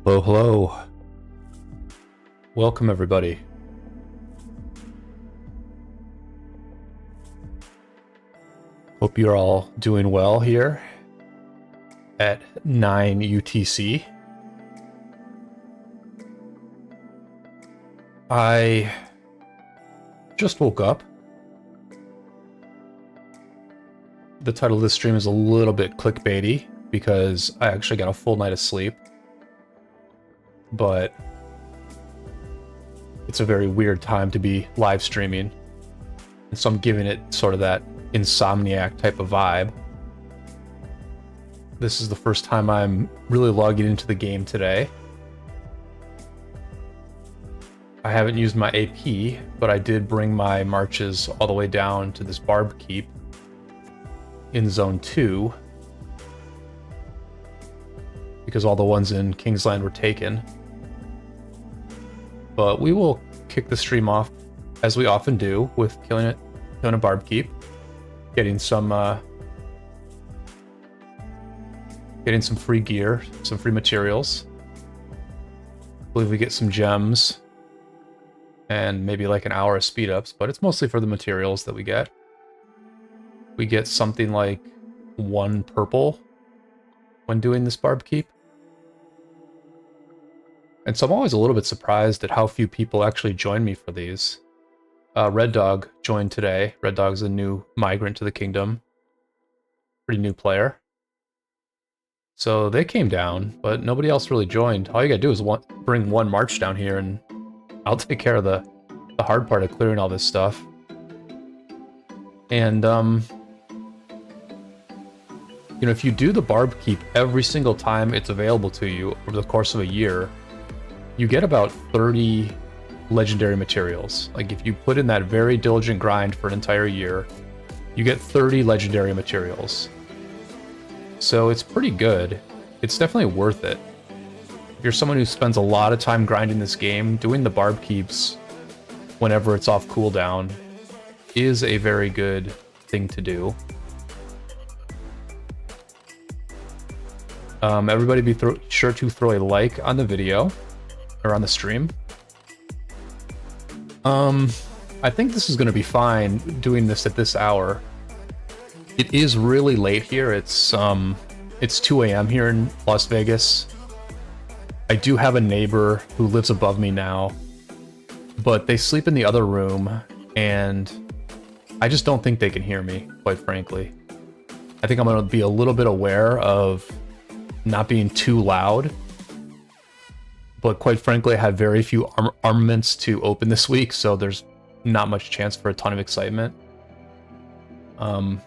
Hello, hello. Welcome, everybody. Hope you're all doing well here at 9 UTC. I just woke up. The title of this stream is a little bit clickbaity because I actually got a full night of sleep. But it's a very weird time to be live streaming, and so I'm giving it sort of that insomniac type of vibe. This is the first time I'm really logging into the game today. I haven't used my AP, but I did bring my marches all the way down to this barb keep in Zone 2 because all the ones in Kingsland were taken. But we will kick the stream off, as we often do, with killing a barb keep, getting some free gear, some free materials. I believe we get some gems and maybe like an hour of speed ups, but it's mostly for the materials that we get. We get something like 1 purple when doing this barb keep. And so I'm always a little bit surprised at how few people actually join me for these. Red Dog joined today. Red Dog's a new migrant to the kingdom. Pretty new player. So they came down, but nobody else really joined. All you gotta do is bring 1 march down here and I'll take care of the hard part of clearing all this stuff. And, you know, if you do the barb keep every single time it's available to you over the course of a year, you get about 30 legendary materials. Like if you put in that very diligent grind for an entire year, you get 30 legendary materials. So it's pretty good. It's definitely worth it. If you're someone who spends a lot of time grinding this game, doing the barb keeps whenever it's off cooldown is a very good thing to do. Everybody be sure to throw a like on the video. Or on the stream. I think this is going to be fine doing this at this hour. It is really late here. It's 2 a.m. here in Las Vegas. I do have a neighbor who lives above me now, but they sleep in the other room, and I just don't think they can hear me, quite frankly. I think I'm going to be a little bit aware of not being too loud. But quite frankly, I had very few armaments to open this week, so there's not much chance for a ton of excitement. Although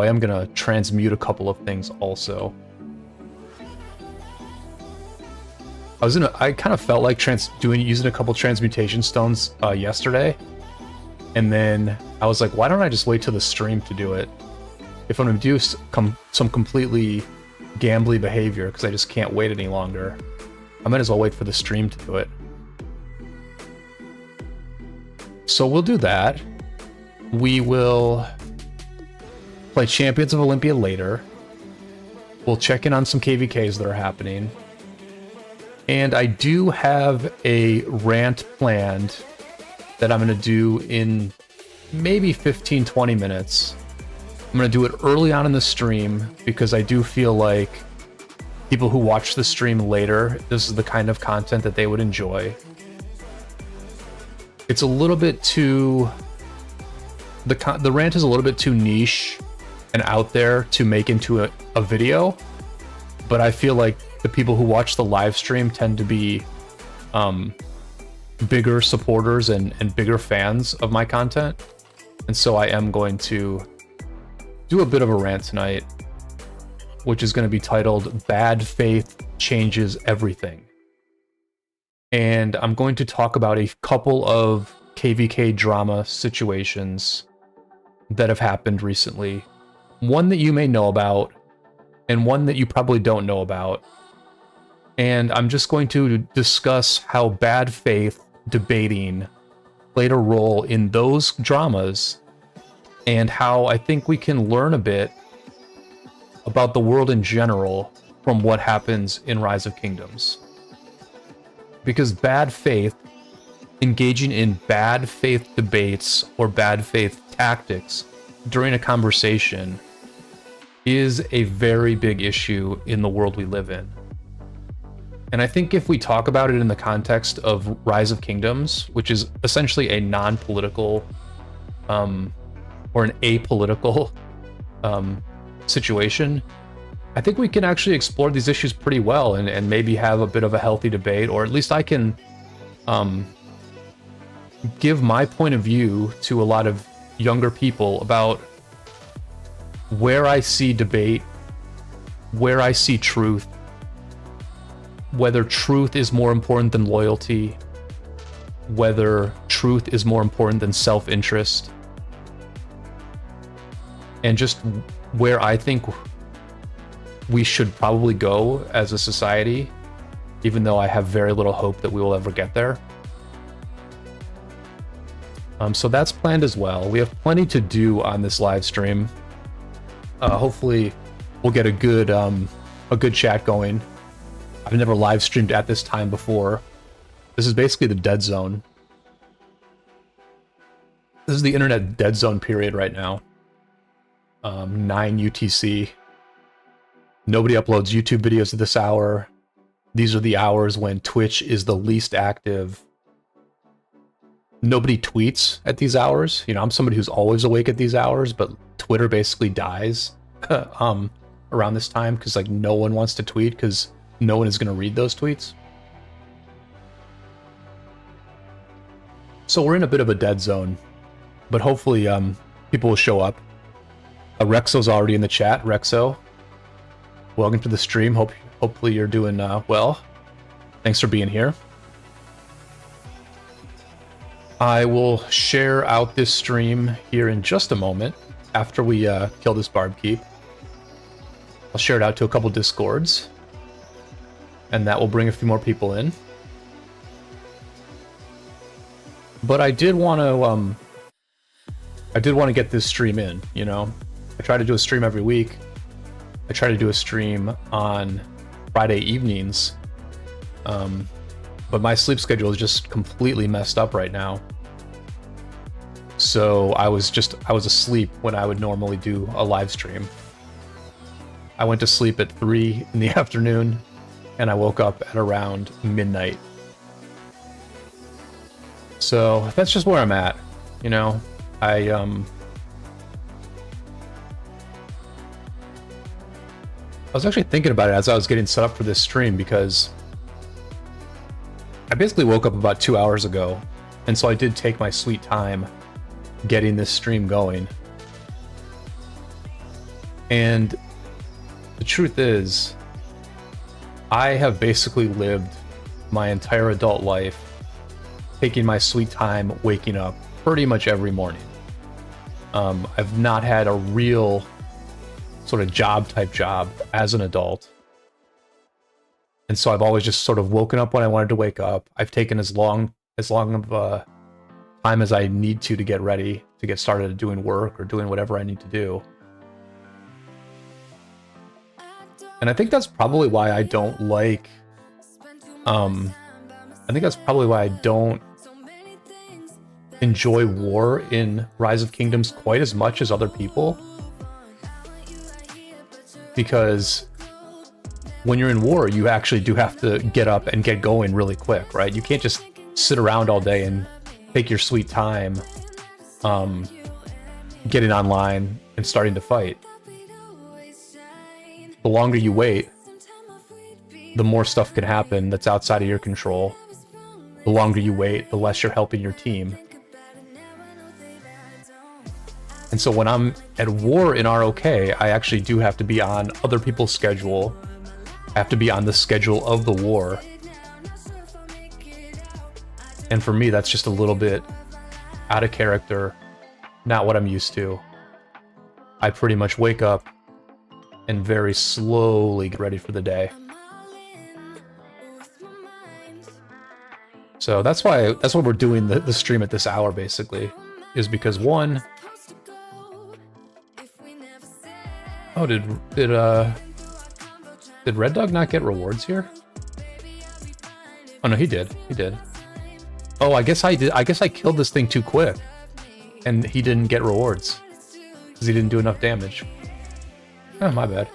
I am gonna transmute a couple of things also. I kind of felt like using a couple transmutation stones yesterday, and then I was like, why don't I just wait till the stream to do it? If I'm gonna do some completely gambly behavior, because I just can't wait any longer, I might as well wait for the stream to do it. So we'll do that. We will play Champions of Olympia later. We'll check in on some KVKs that are happening. And I do have a rant planned that I'm going to do in maybe 15-20 minutes. I'm going to do it early on in the stream because I do feel like people who watch the stream later, this is the kind of content that they would enjoy. It's a little bit too... The rant is a little bit too niche and out there to make into a video, but I feel like the people who watch the live stream tend to be bigger supporters and bigger fans of my content. And so I am going to do a bit of a rant tonight, which is going to be titled Bad Faith Changes Everything. And I'm going to talk about a couple of KVK drama situations that have happened recently. One that you may know about, and one that you probably don't know about. And I'm just going to discuss how bad faith debating played a role in those dramas, and how I think we can learn a bit about the world in general from what happens in Rise of Kingdoms. Because bad faith, engaging in bad faith debates or bad faith tactics during a conversation is a very big issue in the world we live in. And I think if we talk about it in the context of Rise of Kingdoms, which is essentially a non-political or an apolitical situation, I think we can actually explore these issues pretty well and maybe have a bit of a healthy debate, or at least I can give my point of view to a lot of younger people about where I see debate, where I see truth, whether truth is more important than loyalty, whether truth is more important than self-interest, and just where I think we should probably go as a society, even though I have very little hope that we will ever get there. So that's planned as well. We have plenty to do on this live stream. Hopefully we'll get a good chat going. I've never live streamed at this time before. This is basically the dead zone. This is the internet dead zone period right now. 9 UTC. Nobody uploads YouTube videos at this hour. These are the hours when Twitch is the least active. Nobody tweets at these hours. You know, I'm somebody who's always awake at these hours, but Twitter basically dies around this time because like no one wants to tweet because no one is going to read those tweets. So we're in a bit of a dead zone, but hopefully people will show up. Rexo's already in the chat. Rexo, welcome to the stream. Hopefully you're doing well. Thanks for being here. I will share out this stream here in just a moment after we kill this barb keep. I'll share it out to a couple discords, and that will bring a few more people in. But I did want to get this stream in, you know. I try to do a stream every week. I try to do a stream on Friday evenings. But my sleep schedule is just completely messed up right now. So I was asleep when I would normally do a live stream. I went to sleep at 3 in the afternoon and I woke up at around midnight. So that's just where I'm at, you know. I was actually thinking about it as I was getting set up for this stream because I basically woke up about 2 hours ago, and so I did take my sweet time getting this stream going. And the truth is, I have basically lived my entire adult life taking my sweet time waking up pretty much every morning. I've not had a real sort of job as an adult. And so I've always just sort of woken up when I wanted to wake up. I've taken as long of a time as I need to get ready, to get started doing work or doing whatever I need to do. And I think that's probably why I don't like, I think that's probably why I don't enjoy war in Rise of Kingdoms quite as much as other people. Because when you're in war, you actually do have to get up and get going really quick, right? You can't just sit around all day and take your sweet time getting online and starting to fight. The longer you wait, the more stuff can happen that's outside of your control. The longer you wait, the less you're helping your team. And so when I'm at war in ROK, I actually do have to be on other people's schedule. I have to be on the schedule of the war. And for me, that's just a little bit out of character, not what I'm used to. I pretty much wake up and very slowly get ready for the day. So that's why we're doing the stream at this hour, basically, is because one, oh, did Red Dog not get rewards here? Oh no, he did. He did. Oh, I guess I did. I guess I killed this thing too quick, and he didn't get rewards because he didn't do enough damage. Oh, my bad.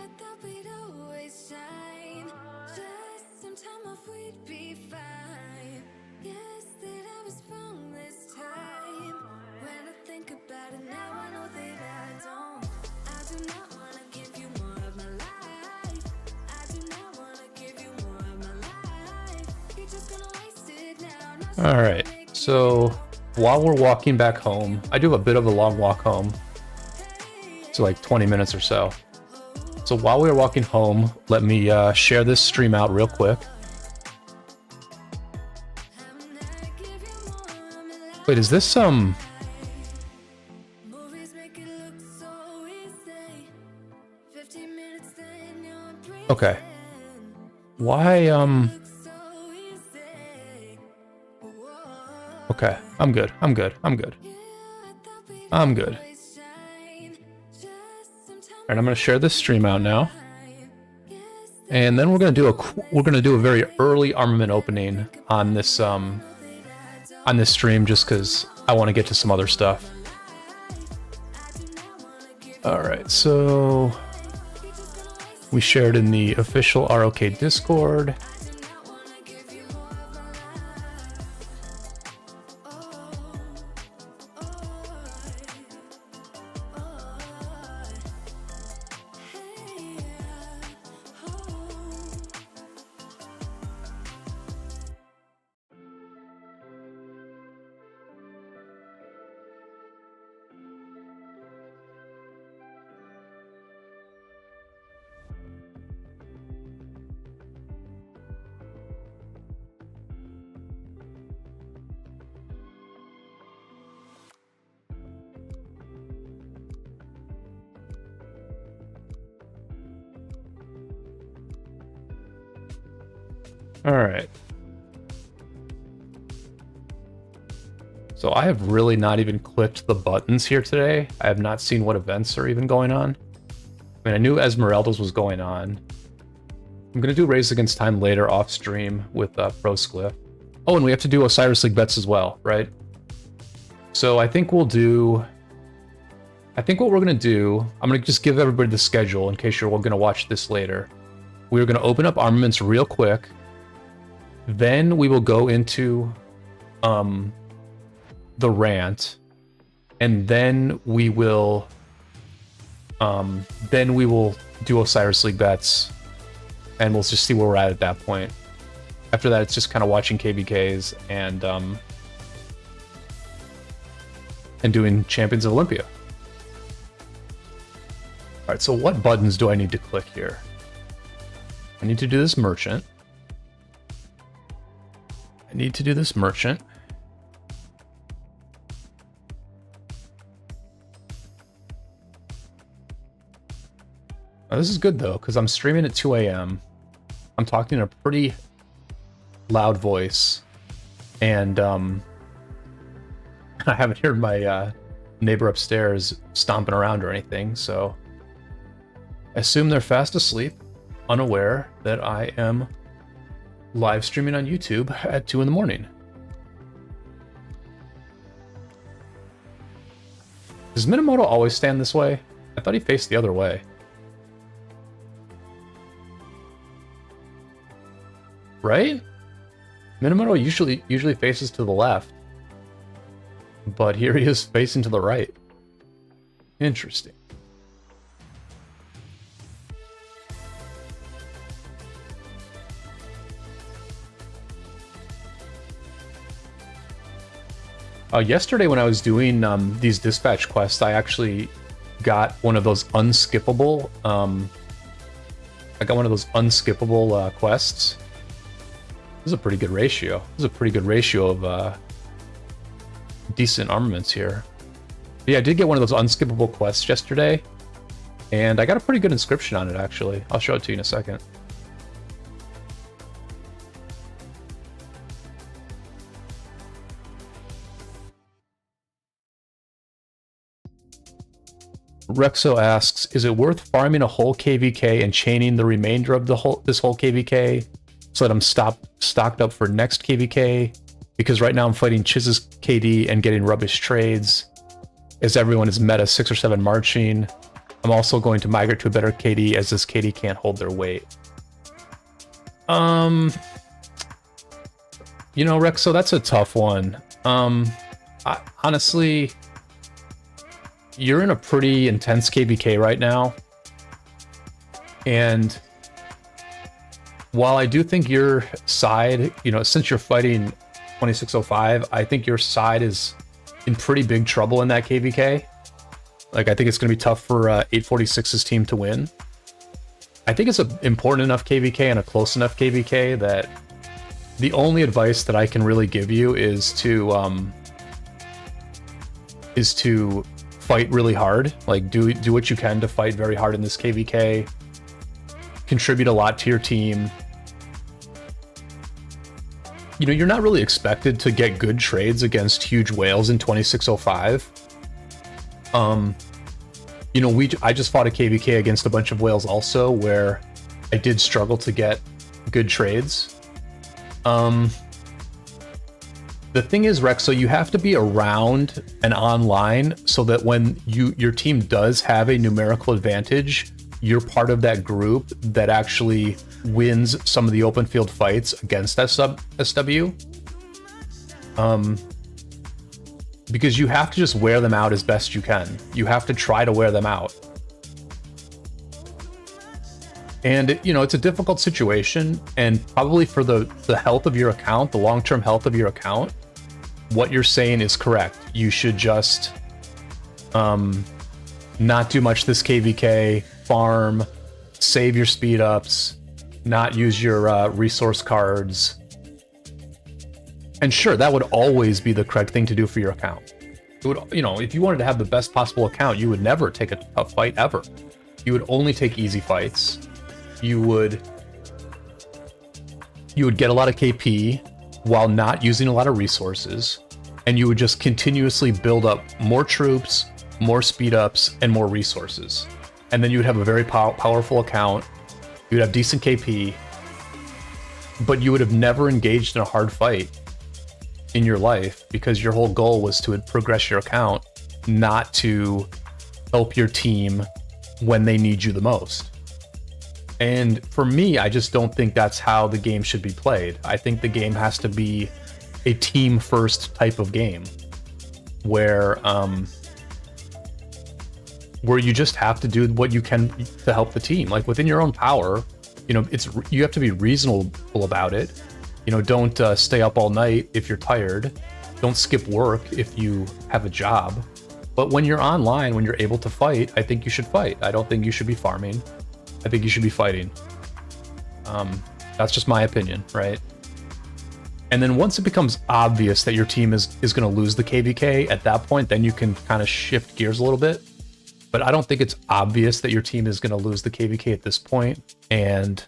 Alright, so while we're walking back home, I do have a bit of a long walk home. It's like 20 minutes or so. So while we were walking home, let me share this stream out real quick. Wait, is this Okay. Why, Okay, I'm good. I'm good. I'm good. I'm good. Alright, I'm gonna share this stream out now, and then we're gonna do a very early armament opening on this stream, just because I want to get to some other stuff. All right, so we shared in the official ROK Discord. All right. So I have really not even clicked the buttons here today. I have not seen what events are even going on. I mean, I knew Esmeralda's was going on. I'm going to do Race Against Time later off stream with Proscliff. Oh, and we have to do Osiris League bets as well, right? So I think we'll do... I think what we're going to do... I'm going to just give everybody the schedule in case you're going to watch this later. We're going to open up armaments real quick. Then we will go into the rant, and then we will do Osiris League bets, and we'll just see where we're at that point. After that, it's just kind of watching KVKs and doing Champions of Olympia. All right, so what buttons do I need to click here? I need to do this merchant. I need to do this merchant. Now, this is good though, because I'm streaming at 2 a.m. I'm talking in a pretty loud voice, and I haven't heard my neighbor upstairs stomping around or anything, so I assume they're fast asleep, unaware that I am live streaming on YouTube at 2 in the morning. Does Minamoto always stand this way? I thought he faced the other way. Right? Minamoto usually faces to the left, but here he is facing to the right. Interesting. Yesterday when I was doing these dispatch quests, I actually got one of those unskippable quests. This is a pretty good ratio. This is a pretty good ratio of decent armaments here. But yeah, I did get one of those unskippable quests yesterday, and I got a pretty good inscription on it, actually. I'll show it to you in a second. Rexo asks, is it worth farming a whole KVK and chaining the remainder of this whole KVK so that I'm stocked up for next KVK, because right now I'm fighting Chiz's KD and getting rubbish trades as everyone is meta 6 or 7 marching. I'm also going to migrate to a better KD as this KD can't hold their weight. You know, Rex, so that's a tough one. Honestly, you're in a pretty intense KVK right now. And while I do think your side, you know, since you're fighting 2605, I think your side is in pretty big trouble in that KVK. Like, I think it's going to be tough for 846's team to win. I think it's an important enough KVK and a close enough KVK that the only advice that I can really give you is to fight really hard. Like, do what you can to fight very hard in this KVK. Contribute a lot to your team. You know, you're not really expected to get good trades against huge whales in 2605. You know, I just fought a KVK against a bunch of whales also, where I did struggle to get good trades. The thing is, Rex, so you have to be around and online so that when your team does have a numerical advantage, you're part of that group that actually wins some of the open field fights against SW. Because you have to just wear them out as best you can. You have to try to wear them out. And, you know, it's a difficult situation, and probably for the health of your account, the long-term health of your account, what you're saying is correct. You should just not do much this KVK, farm, save your speed ups, not use your resource cards. And sure, that would always be the correct thing to do for your account. It would, you know, if you wanted to have the best possible account, you would never take a tough fight ever. You would only take easy fights. You would get a lot of KP while not using a lot of resources, and you would just continuously build up more troops, more speed ups, and more resources. And then you would have a very powerful account. You would have decent KP, but you would have never engaged in a hard fight in your life, because your whole goal was to progress your account, not to help your team when they need you the most. And for me, I just don't think that's how the game should be played. I think the game has to be a team first type of game where you just have to do what you can to help the team, like within your own power. You know, you have to be reasonable about it. You know, don't stay up all night if you're tired. Don't skip work if you have a job. But when you're online, when you're able to fight, I think you should fight. I don't think you should be farming. I think you should be fighting. That's just my opinion, right? And then once it becomes obvious that your team is going to lose the KVK, at that point, then you can kind of shift gears a little bit. But I don't think it's obvious that your team is going to lose the KVK at this point. And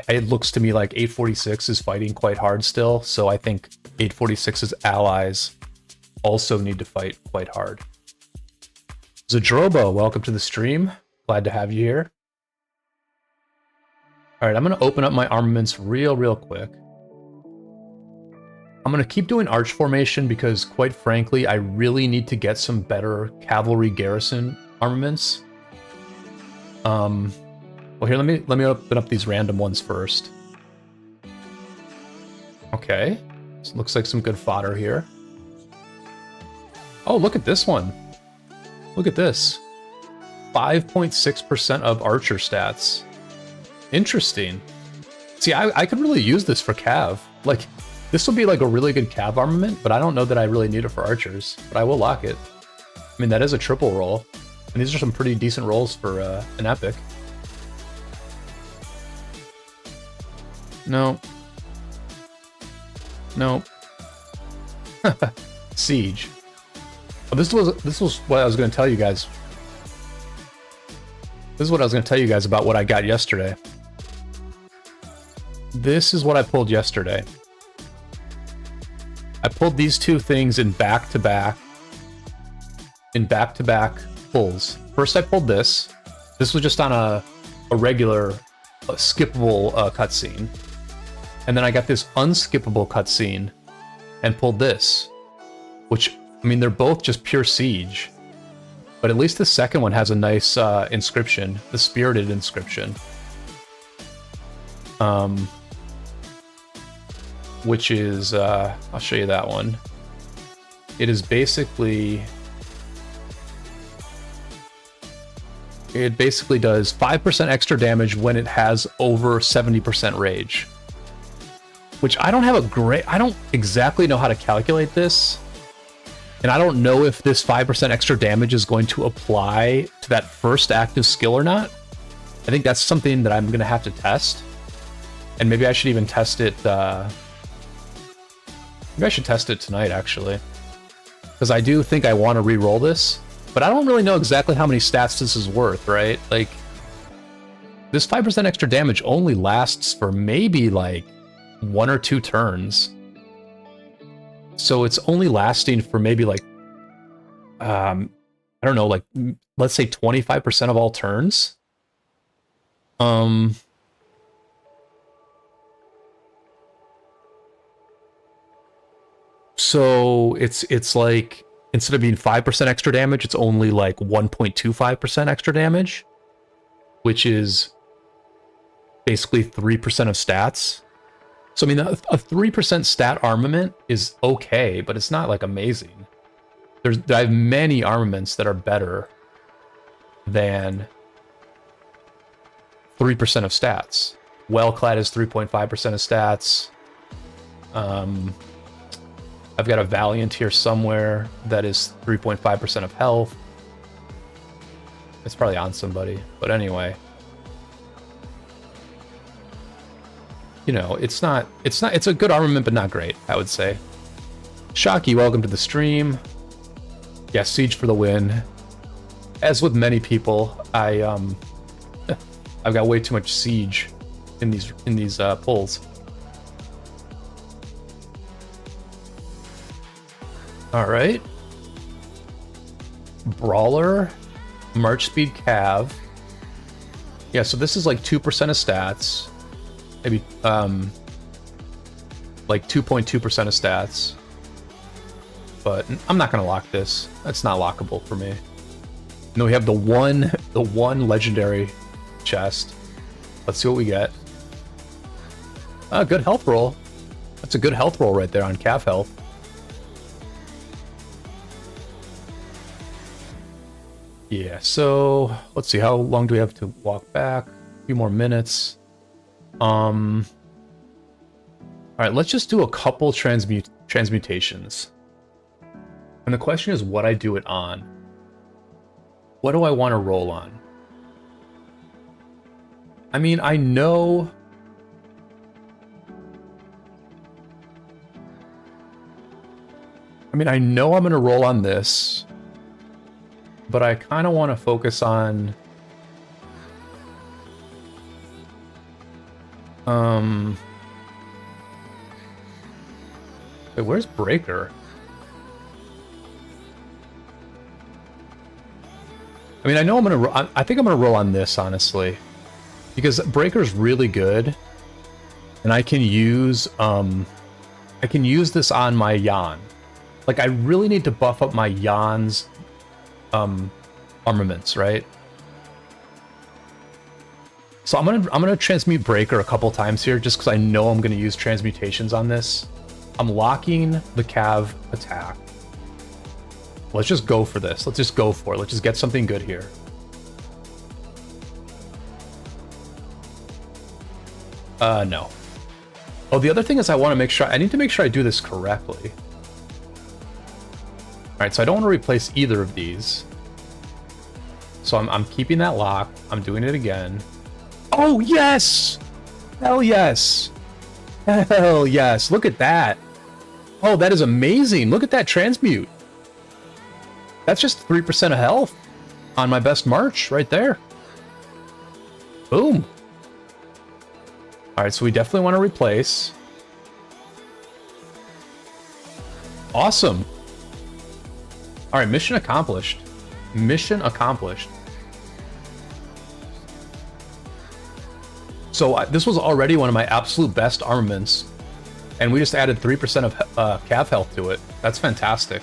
it looks to me like 846 is fighting quite hard still. So I think 846's allies also need to fight quite hard. Zadrobo, welcome to the stream. Glad to have you here. All right, I'm going to open up my armaments real quick. I'm going to keep doing arch formation because, quite frankly, I really need to get some better cavalry garrison armaments. Well, here, let me open up these random ones first. Okay, this looks like some good fodder here. Oh, look at this one. Look at this. 5.6% of archer stats. Interesting. See, I could really use this for cav. Like, this would be like a really good cav armament, but I don't know that I really need it for archers. But I will lock it. I mean, that is a triple roll. And these are some pretty decent rolls for an epic. No. No. Siege. Oh, this was what I was going to tell you guys. This is what I was going to tell you guys about what I got yesterday. This is what I pulled yesterday. I pulled these two things in back-to-back pulls. First I pulled this. This was just on a regular skippable cutscene. And then I got this unskippable cutscene and pulled this, which, I mean, they're both just pure siege. But at least the second one has a nice inscription, the spirited inscription. Which is, I'll show you that one. It is basically... It basically does 5% extra damage when it has over 70% rage. Which I don't have a great... I don't exactly know how to calculate this. And I don't know if this 5% extra damage is going to apply to that first active skill or not. I think that's something that I'm going to have to test. And maybe I should even test it... maybe I should test it tonight, actually. Because I do think I want to re-roll this. But I don't really know exactly how many stats this is worth, right? Like, this 5% extra damage only lasts for maybe, like, 1 or 2 turns. So it's only lasting for maybe, like, I don't know, like, let's say 25% of all turns. So it's like, instead of being 5% extra damage, it's only like 1.25% extra damage, which is basically 3% of stats. So I mean, a 3% stat armament is okay, but it's not like amazing. I have many armaments that are better than 3% of stats. Well-clad is 3.5% of stats. I've got a Valiant here somewhere that is 3.5% of health. It's probably on somebody, but anyway. You know, it's a good armament, but not great, I would say. Shocky, welcome to the stream. Yeah, Siege for the win. As with many people, I've got way too much Siege in these pulls. All right. Brawler, March Speed Cav. Yeah, so this is like 2% of stats. Maybe like 2.2% of stats. But I'm not gonna lock this. That's not lockable for me. No, we have the one legendary chest. Let's see what we get. Good health roll. That's a good health roll right there on Cav health. Yeah, so let's see, how long do we have to walk back? A few more minutes. All right, let's just do a couple transmutations. And the question is what I do it on. What do I want to roll on? I mean, I know... I'm going to roll on this. But I kind of want to focus on... Wait, where's Breaker? I mean, I know I think I'm gonna roll on this, honestly. Because Breaker's really good. And I can use this on my Yan. Like, I really need to buff up my Yan's armaments, right? So I'm gonna transmute Breaker a couple times here, just because I know I'm gonna use transmutations on this. I'm locking the Cav attack. Let's just go for this. Let's just go for it. Let's just get something good here. No. Oh, the other thing is I need to make sure I do this correctly. Alright, so I don't want to replace either of these. So I'm keeping that lock. I'm doing it again. Oh, yes! Hell yes! Hell yes! Look at that! Oh, that is amazing! Look at that transmute! That's just 3% of health on my best March right there. Boom! Alright, so we definitely want to replace. Awesome! Alright, mission accomplished. Mission accomplished. So this was already one of my absolute best armaments, and we just added 3% of cav health to it. That's fantastic.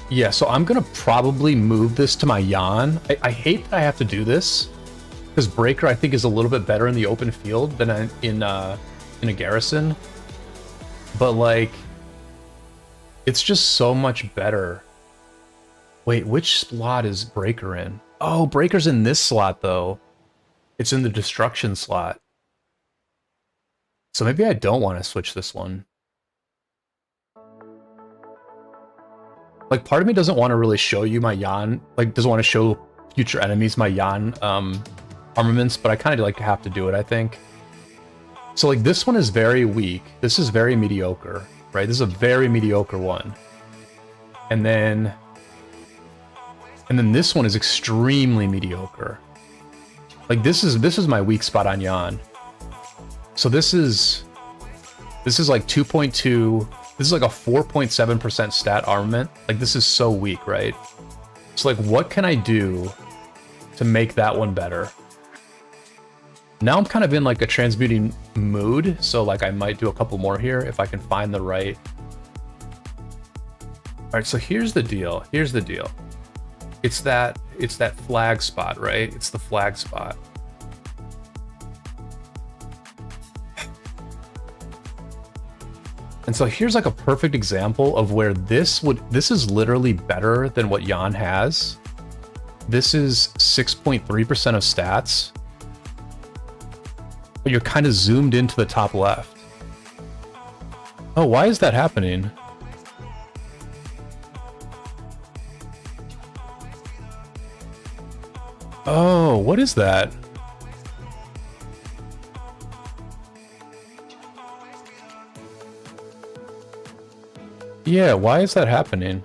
Yeah, so I'm gonna probably move this to my Yan. I hate that I have to do this, because Breaker I think is a little bit better in the open field than in a garrison. But like, it's just so much better. Wait, which slot is Breaker in? Oh, Breaker's in this slot though. It's in the destruction slot. So maybe I don't want to switch this one. Like, part of me doesn't want to really show you my Yan, like, doesn't want to show future enemies my Yan armaments, but I kind of like have to do it, I think. So, like, this one is very weak. This is very mediocre, right? This is a very mediocre one. And then this one is extremely mediocre. Like, this is my weak spot on Yan. So this is like 2.2. This is like a 4.7% stat armament. Like, this is so weak, right? So, like, what can I do to make that one better? Now I'm kind of in, like, a transmuting mood, so, like, I might do a couple more here if I can find the right... Alright, so here's the deal. Here's the deal. It's that flag spot, right? It's the flag spot. And so here's like a perfect example of where this is literally better than what Yan has. This is 6.3% of stats. But you're kind of zoomed into the top left. Oh, why is that happening? Oh, what is that? Yeah, why is that happening?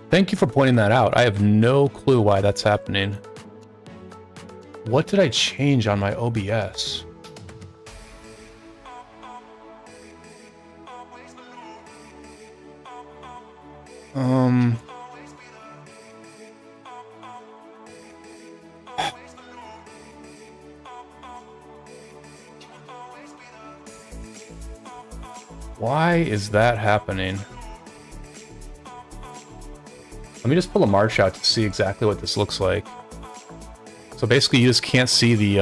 Thank you for pointing that out. I have no clue why that's happening. What did I change on my OBS? Why is that happening? Let me just pull a march out to see exactly what this looks like. So basically you just can't see the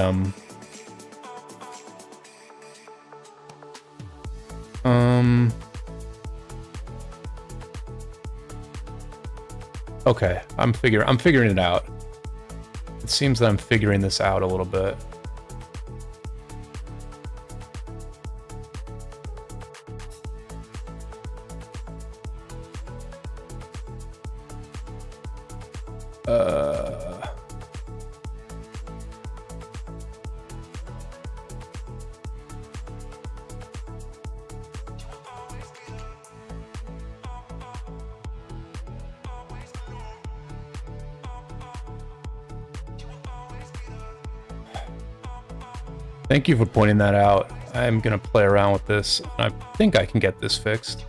okay, I'm figuring it out. It seems that I'm figuring this out a little bit. Thank you for pointing that out. I'm gonna play around with this. I think I can get this fixed.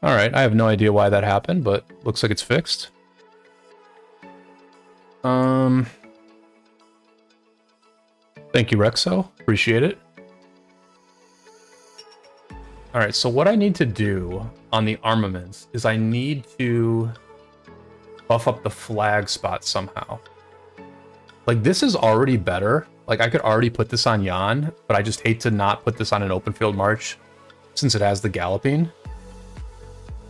Alright, I have no idea why that happened, but looks like it's fixed. Thank you, Rexo. Appreciate it. Alright, so what I need to do on the armaments is I need to buff up the flag spot somehow. Like, this is already better. Like, I could already put this on Yan, but I just hate to not put this on an open field march since it has the galloping.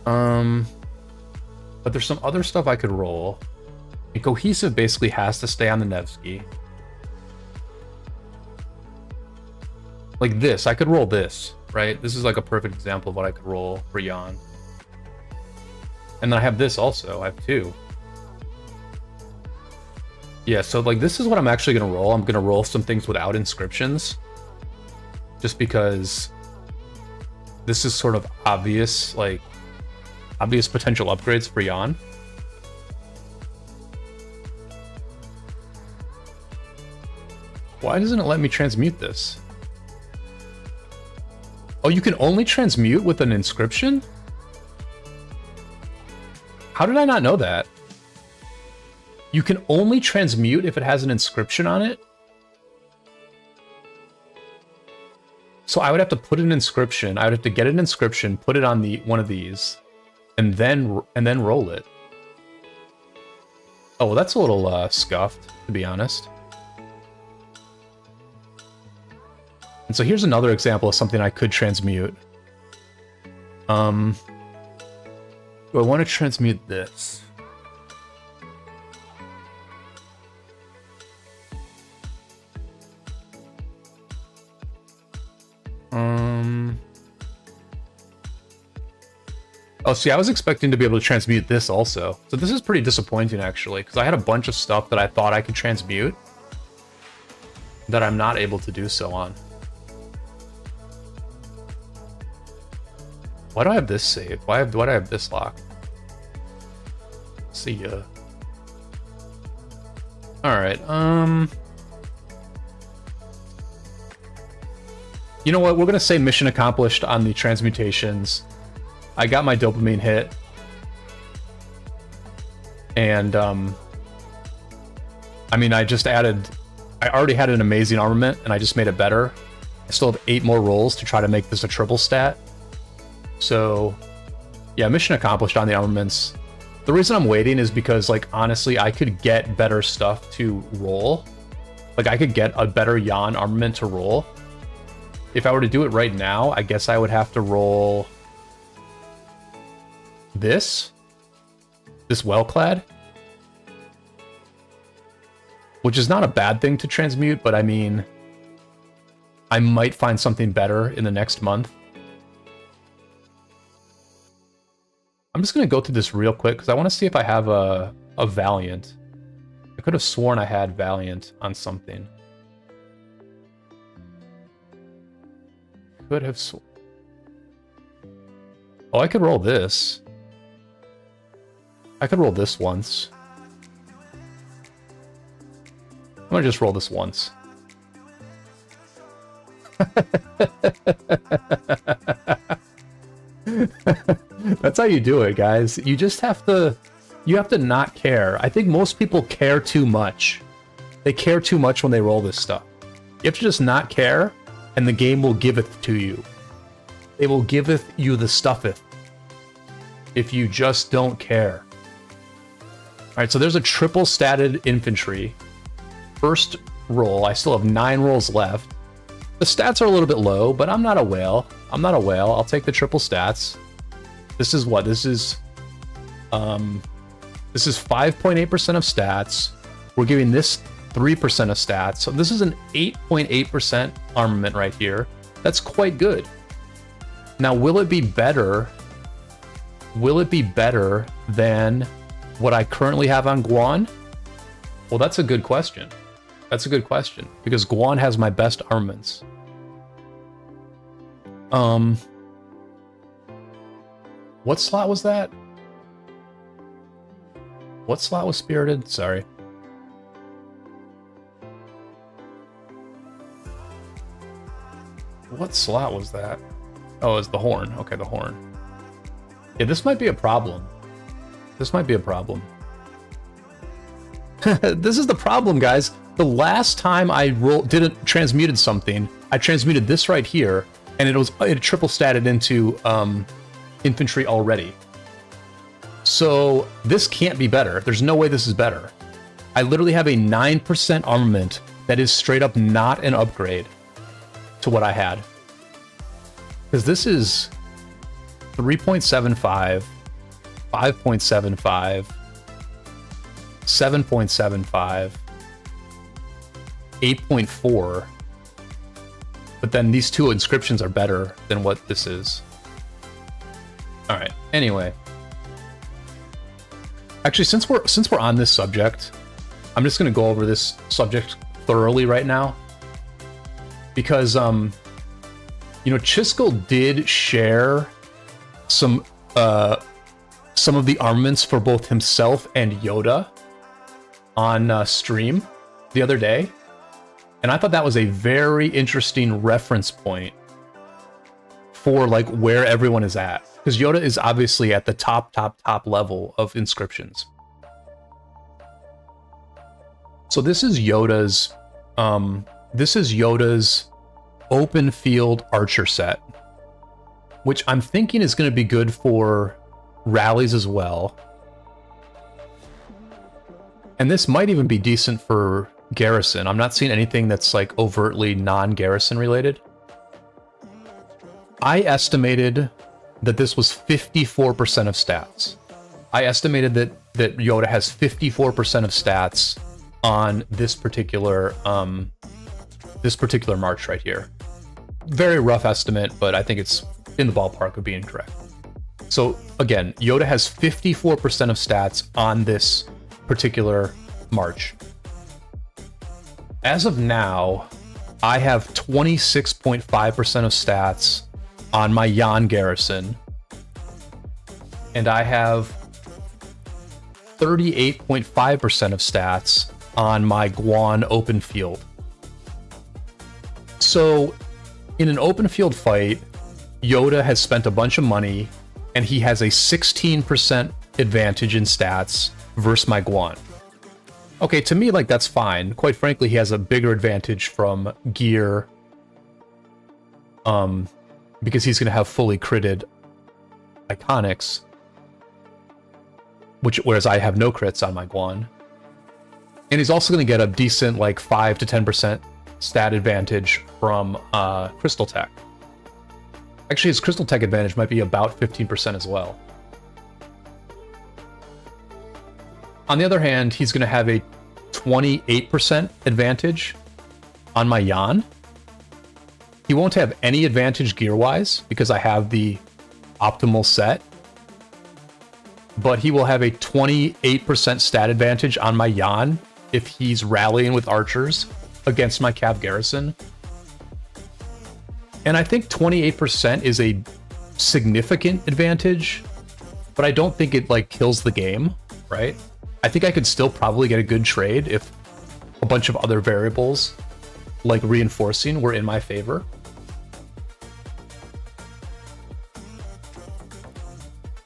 But there's some other stuff I could roll. And Cohesive basically has to stay on the Nevsky. Like this, I could roll this, right? This is like a perfect example of what I could roll for Yan. And then I have this also, I have two. Yeah, so like this is what I'm actually gonna roll. I'm gonna roll some things without inscriptions. Just because this is sort of obvious, like obvious potential upgrades for Yan. Why doesn't it let me transmute this? Oh, you can only transmute with an inscription? How did I not know that? You can only transmute if it has an inscription on it? So I would have to put an inscription. I would have to get an inscription, put it on one of these, and then roll it. Oh, well, that's a little scuffed, to be honest. And so here's another example of something I could transmute. Do I want to transmute this? Oh, see, I was expecting to be able to transmute this also. So this is pretty disappointing, actually, because I had a bunch of stuff that I thought I could transmute that I'm not able to do so on. Why do I have this saved? Why do I have this locked? See ya. Alright, you know what? We're gonna say mission accomplished on the transmutations. I got my dopamine hit. And, I mean, I already had an amazing armament, and I just made it better. I still have 8 more rolls to try to make this a triple stat. So, yeah, mission accomplished on the armaments. The reason I'm waiting is because, like, honestly, I could get better stuff to roll. Like, I could get a better Yan armament to roll. If I were to do it right now, I guess I would have to roll this well-clad, which is not a bad thing to transmute, but I mean, I might find something better in the next month. I'm just going to go through this real quick because I want to see if I have a Valiant. I could have sworn I had Valiant on something. Could have sworn. Oh, I could roll this. I could roll this once. I'm going to just roll this once. That's how you do it, guys. You just have to... You have to not care. I think most people care too much. They care too much when they roll this stuff. You have to just not care, and the game will giveth to you. It will giveth you the stuffeth. If you just don't care. Alright, so there's a triple statted infantry. First roll. I still have 9 rolls left. The stats are a little bit low, but I'm not a whale. I'm not a whale. I'll take the triple stats. This is what? This is 5.8% of stats. We're giving this 3% of stats. So this is an 8.8% armament right here. That's quite good. Now, will it be better? Will it be better than what I currently have on Guan? Well, that's a good question. That's a good question, because Guan has my best armaments. What slot was that? What slot was spirited? Sorry. What slot was that? Oh, it's the horn. Okay, the horn. Yeah, this might be a problem. This might be a problem. This is the problem, guys. The last time I transmuted something, I transmuted this right here, and it triple statted into infantry already. So this can't be better. There's no way this is better. I literally have a 9% armament that is straight up not an upgrade to what I had. Because this is 3.75, 5.75, 7.75, 8.4. But then these two inscriptions are better than what this is. All right. Anyway, actually, since we're on this subject, I'm just going to go over this subject thoroughly right now, because you know, Chiskel did share some of the armaments for both himself and Yoda on stream the other day, and I thought that was a very interesting reference point for like where everyone is at, because Yoda is obviously at the top level of inscriptions. So this is Yoda's open field archer set, which I'm thinking is going to be good for rallies as well. And this might even be decent for garrison. I'm not seeing anything that's like overtly non-garrison related. I estimated that this was 54% of stats. I estimated that Yoda has 54% of stats on this particular march right here. Very rough estimate, but I think it's in the ballpark of being correct. So again, Yoda has 54% of stats on this particular march. As of now, I have 26.5% of stats on my Yan garrison, and I have 38.5% of stats on my Guan open field. So in an open field fight, Yoda has spent a bunch of money, and he has a 16% advantage in stats versus my Guan. Okay, to me, like, that's fine. Quite frankly, he has a bigger advantage from gear, because he's going to have fully critted iconics, whereas I have no crits on my Guan. And he's also going to get a decent, like, 5 to 10% stat advantage from Crystal Tech. Actually, his Crystal Tech advantage might be about 15% as well. On the other hand, he's going to have a 28% advantage on my Yan. He won't have any advantage gear-wise because I have the optimal set. But he will have a 28% stat advantage on my Yan if he's rallying with archers against my Cav garrison. And I think 28% is a significant advantage, but I don't think it like kills the game, right? I think I could still probably get a good trade if a bunch of other variables like reinforcing were in my favor.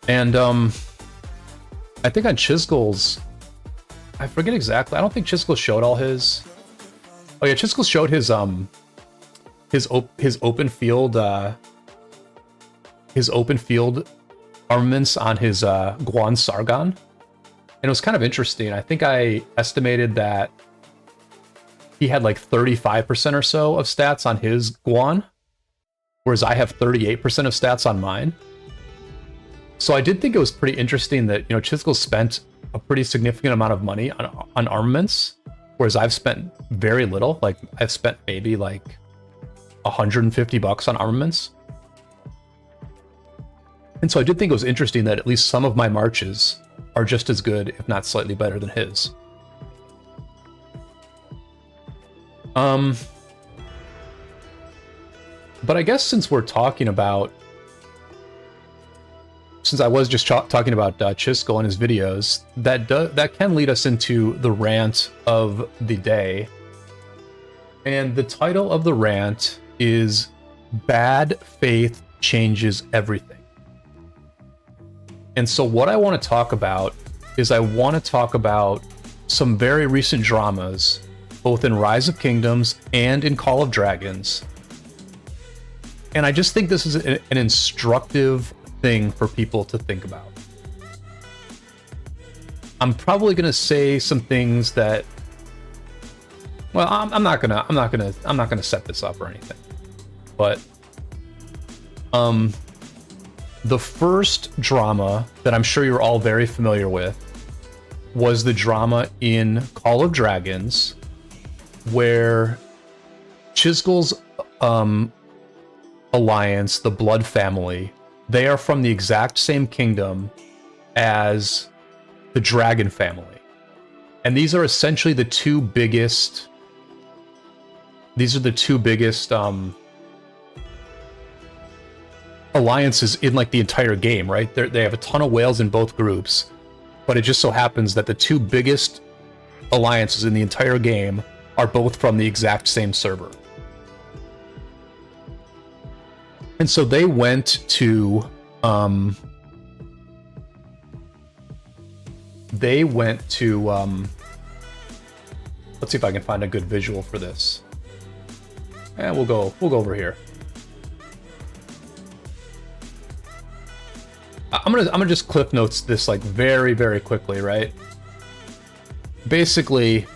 And I think on Chisgul's, I forget exactly. I don't think Chisgul showed all his. Oh yeah, Chisgul showed his open field armaments on his Guan Sargon. And it was kind of interesting. I think I estimated that he had like 35% or so of stats on his Guan, whereas I have 38% of stats on mine. So I did think it was pretty interesting that, you know, Chisgul spent a pretty significant amount of money on armaments, whereas I've spent very little. Like, I've spent maybe like $150 on armaments. And so I did think it was interesting that at least some of my marches are just as good, if not slightly better than his. But I guess since we're talking about, since I was just talking about Chisgul and his videos, that can lead us into the rant of the day. And the title of the rant is Bad Faith Changes Everything. And so what I want to talk about is I want to talk about some very recent dramas, both in Rise of Kingdoms and in Call of Dragons. And I just think this is an instructive thing for people to think about. I'm probably going to say some things that, well, I'm not gonna set this up or anything. But the first drama that I'm sure you're all very familiar with was the drama in Call of Dragons, where Chisgul's alliance, the Blood Family, they are from the exact same kingdom as the Dragon Family. And these are essentially the two biggest alliances in like the entire game, right? They have a ton of whales in both groups, but it just so happens that the two biggest alliances in the entire game are both from the exact same server. And so they went to let's see if I can find a good visual for this. And we'll go over here. I'm gonna just cliff notes this like very, very quickly, right? Basically,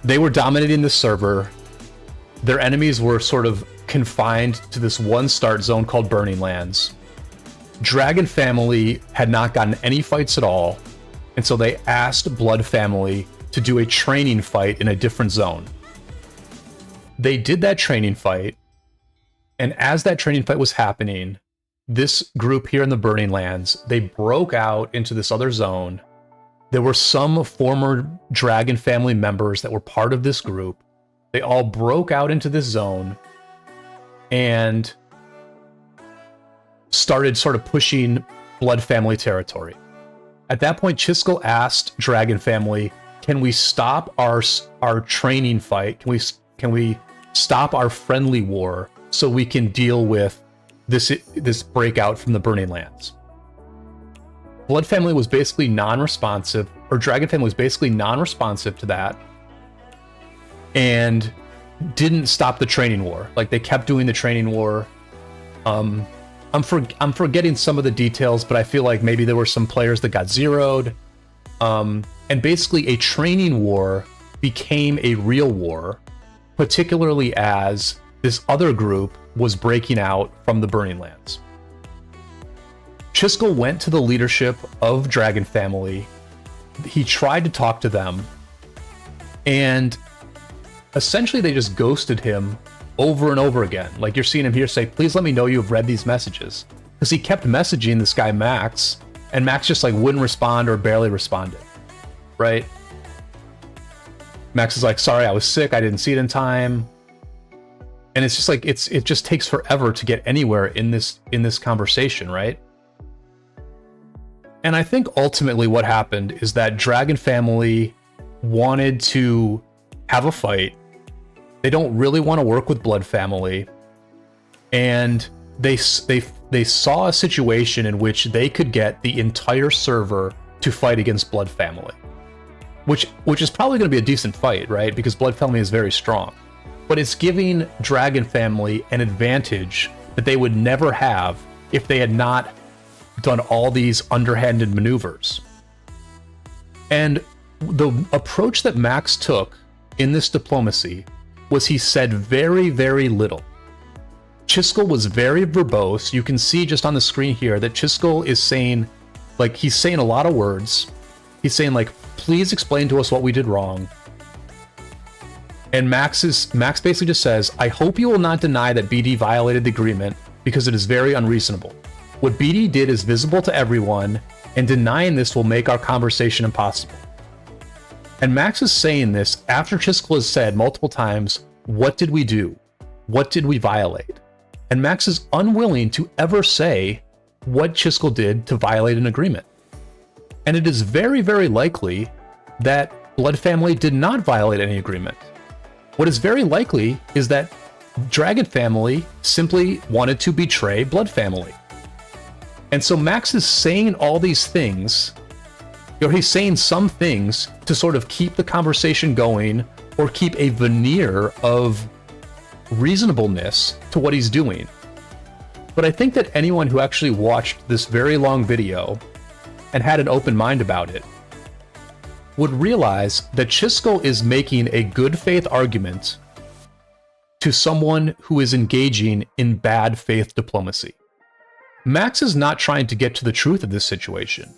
they were dominating the server. Their enemies were sort of confined to this one start zone called Burning Lands. Dragon Family had not gotten any fights at all, and so they asked Blood Family to do a training fight in a different zone. They did that training fight, and as that training fight was happening, this group here in the Burning Lands, they broke out into this other zone. There were some former Dragon Family members that were part of this group. They all broke out into this zone and started sort of pushing Blood Family territory. At that point, Chiskel asked Dragon Family, can we stop our training fight? Can we stop our friendly war so we can deal with this breakout from the Burning Lands? Blood Family was basically non-responsive, or Dragon Family was basically non-responsive to that, and didn't stop the training war. Like, they kept doing the training war. I'm forgetting some of the details, but I feel like maybe there were some players that got zeroed. And basically a training war became a real war, particularly as this other group was breaking out from the Burning Lands. Chiskel went to the leadership of Dragon Family. He tried to talk to them, and essentially they just ghosted him over and over again. Like, you're seeing him here say, please let me know you've read these messages. Because he kept messaging this guy Max, and Max just like wouldn't respond or barely responded, right? Max is like, sorry, I was sick, I didn't see it in time. And it's just like, it just takes forever to get anywhere in this conversation, right? And I think ultimately what happened is that Dragon Family wanted to have a fight. They don't really want to work with Blood Family, and they saw a situation in which they could get the entire server to fight against Blood Family, which is probably going to be a decent fight, right? Because Blood Family is very strong, but it's giving Dragon Family an advantage that they would never have if they had not done all these underhanded maneuvers. And the approach that Max took in this diplomacy was he said very, very little. Chiskel was very verbose. You can see just on the screen here that Chiskel is saying, like, he's saying a lot of words. He's saying, like, please explain to us what we did wrong. And Max basically just says, I hope you will not deny that BD violated the agreement because it is very unreasonable. What BD did is visible to everyone, and denying this will make our conversation impossible. And Max is saying this after Chiskel has said multiple times, what did we do? What did we violate? And Max is unwilling to ever say what Chiskel did to violate an agreement. And it is very, very likely that Blood Family did not violate any agreement. What is very likely is that Dragon Family simply wanted to betray Blood Family. And so Max is saying all these things, or he's saying some things to sort of keep the conversation going or keep a veneer of reasonableness to what he's doing. But I think that anyone who actually watched this very long video and had an open mind about it would realize that Chiskel is making a good faith argument to someone who is engaging in bad faith diplomacy. Max is not trying to get to the truth of this situation.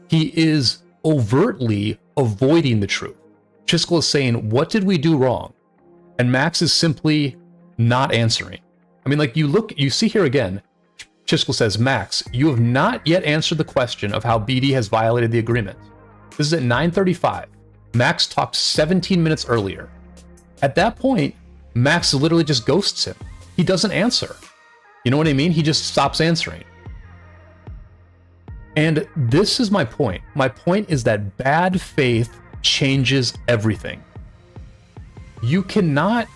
He is overtly avoiding the truth. Chiskel is saying, what did we do wrong? And Max is simply not answering. I mean, like, you see here again, Chiskel says, Max, you have not yet answered the question of how BD has violated the agreement. This is at 9:35. Max talked 17 minutes earlier. At that point, Max literally just ghosts him. He doesn't answer. You know what I mean? He just stops answering. And this is my point. My point is that bad faith changes everything. You cannot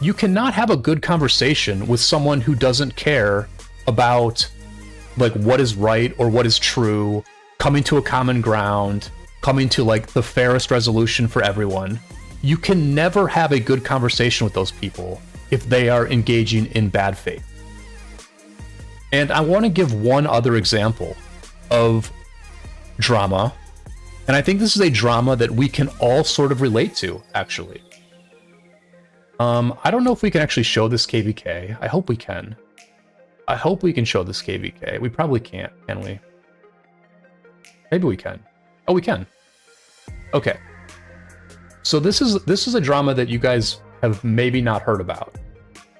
you cannot have a good conversation with someone who doesn't care about like what is right or what is true, coming to a common ground, coming to like the fairest resolution for everyone. You can never have a good conversation with those people if they are engaging in bad faith. And I want to give one other example of drama, and I think this is a drama that we can all sort of relate to, actually. I don't know if we can actually show this KVK. I hope we can. I hope we can show this KVK. We probably can't, can we? Maybe we can. Oh, we can. Okay. So this is a drama that you guys have maybe not heard about,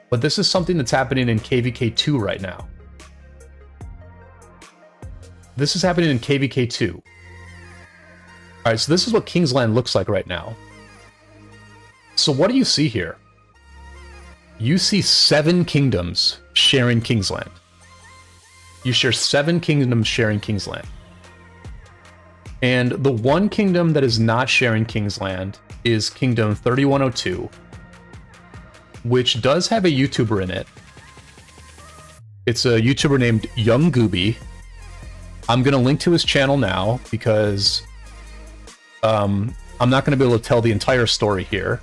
but this is something that's happening in KVK 2 right now. This is happening in KVK 2. All right, so this is what Kingsland looks like right now. So what do you see here? You see 7 kingdoms sharing Kingsland. You share 7 kingdoms sharing Kingsland. And the one kingdom that is not sharing Kingsland is Kingdom 3102, which does have a YouTuber in it. It's a YouTuber named Young Gooby. I'm going to link to his channel now because I'm not going to be able to tell the entire story here.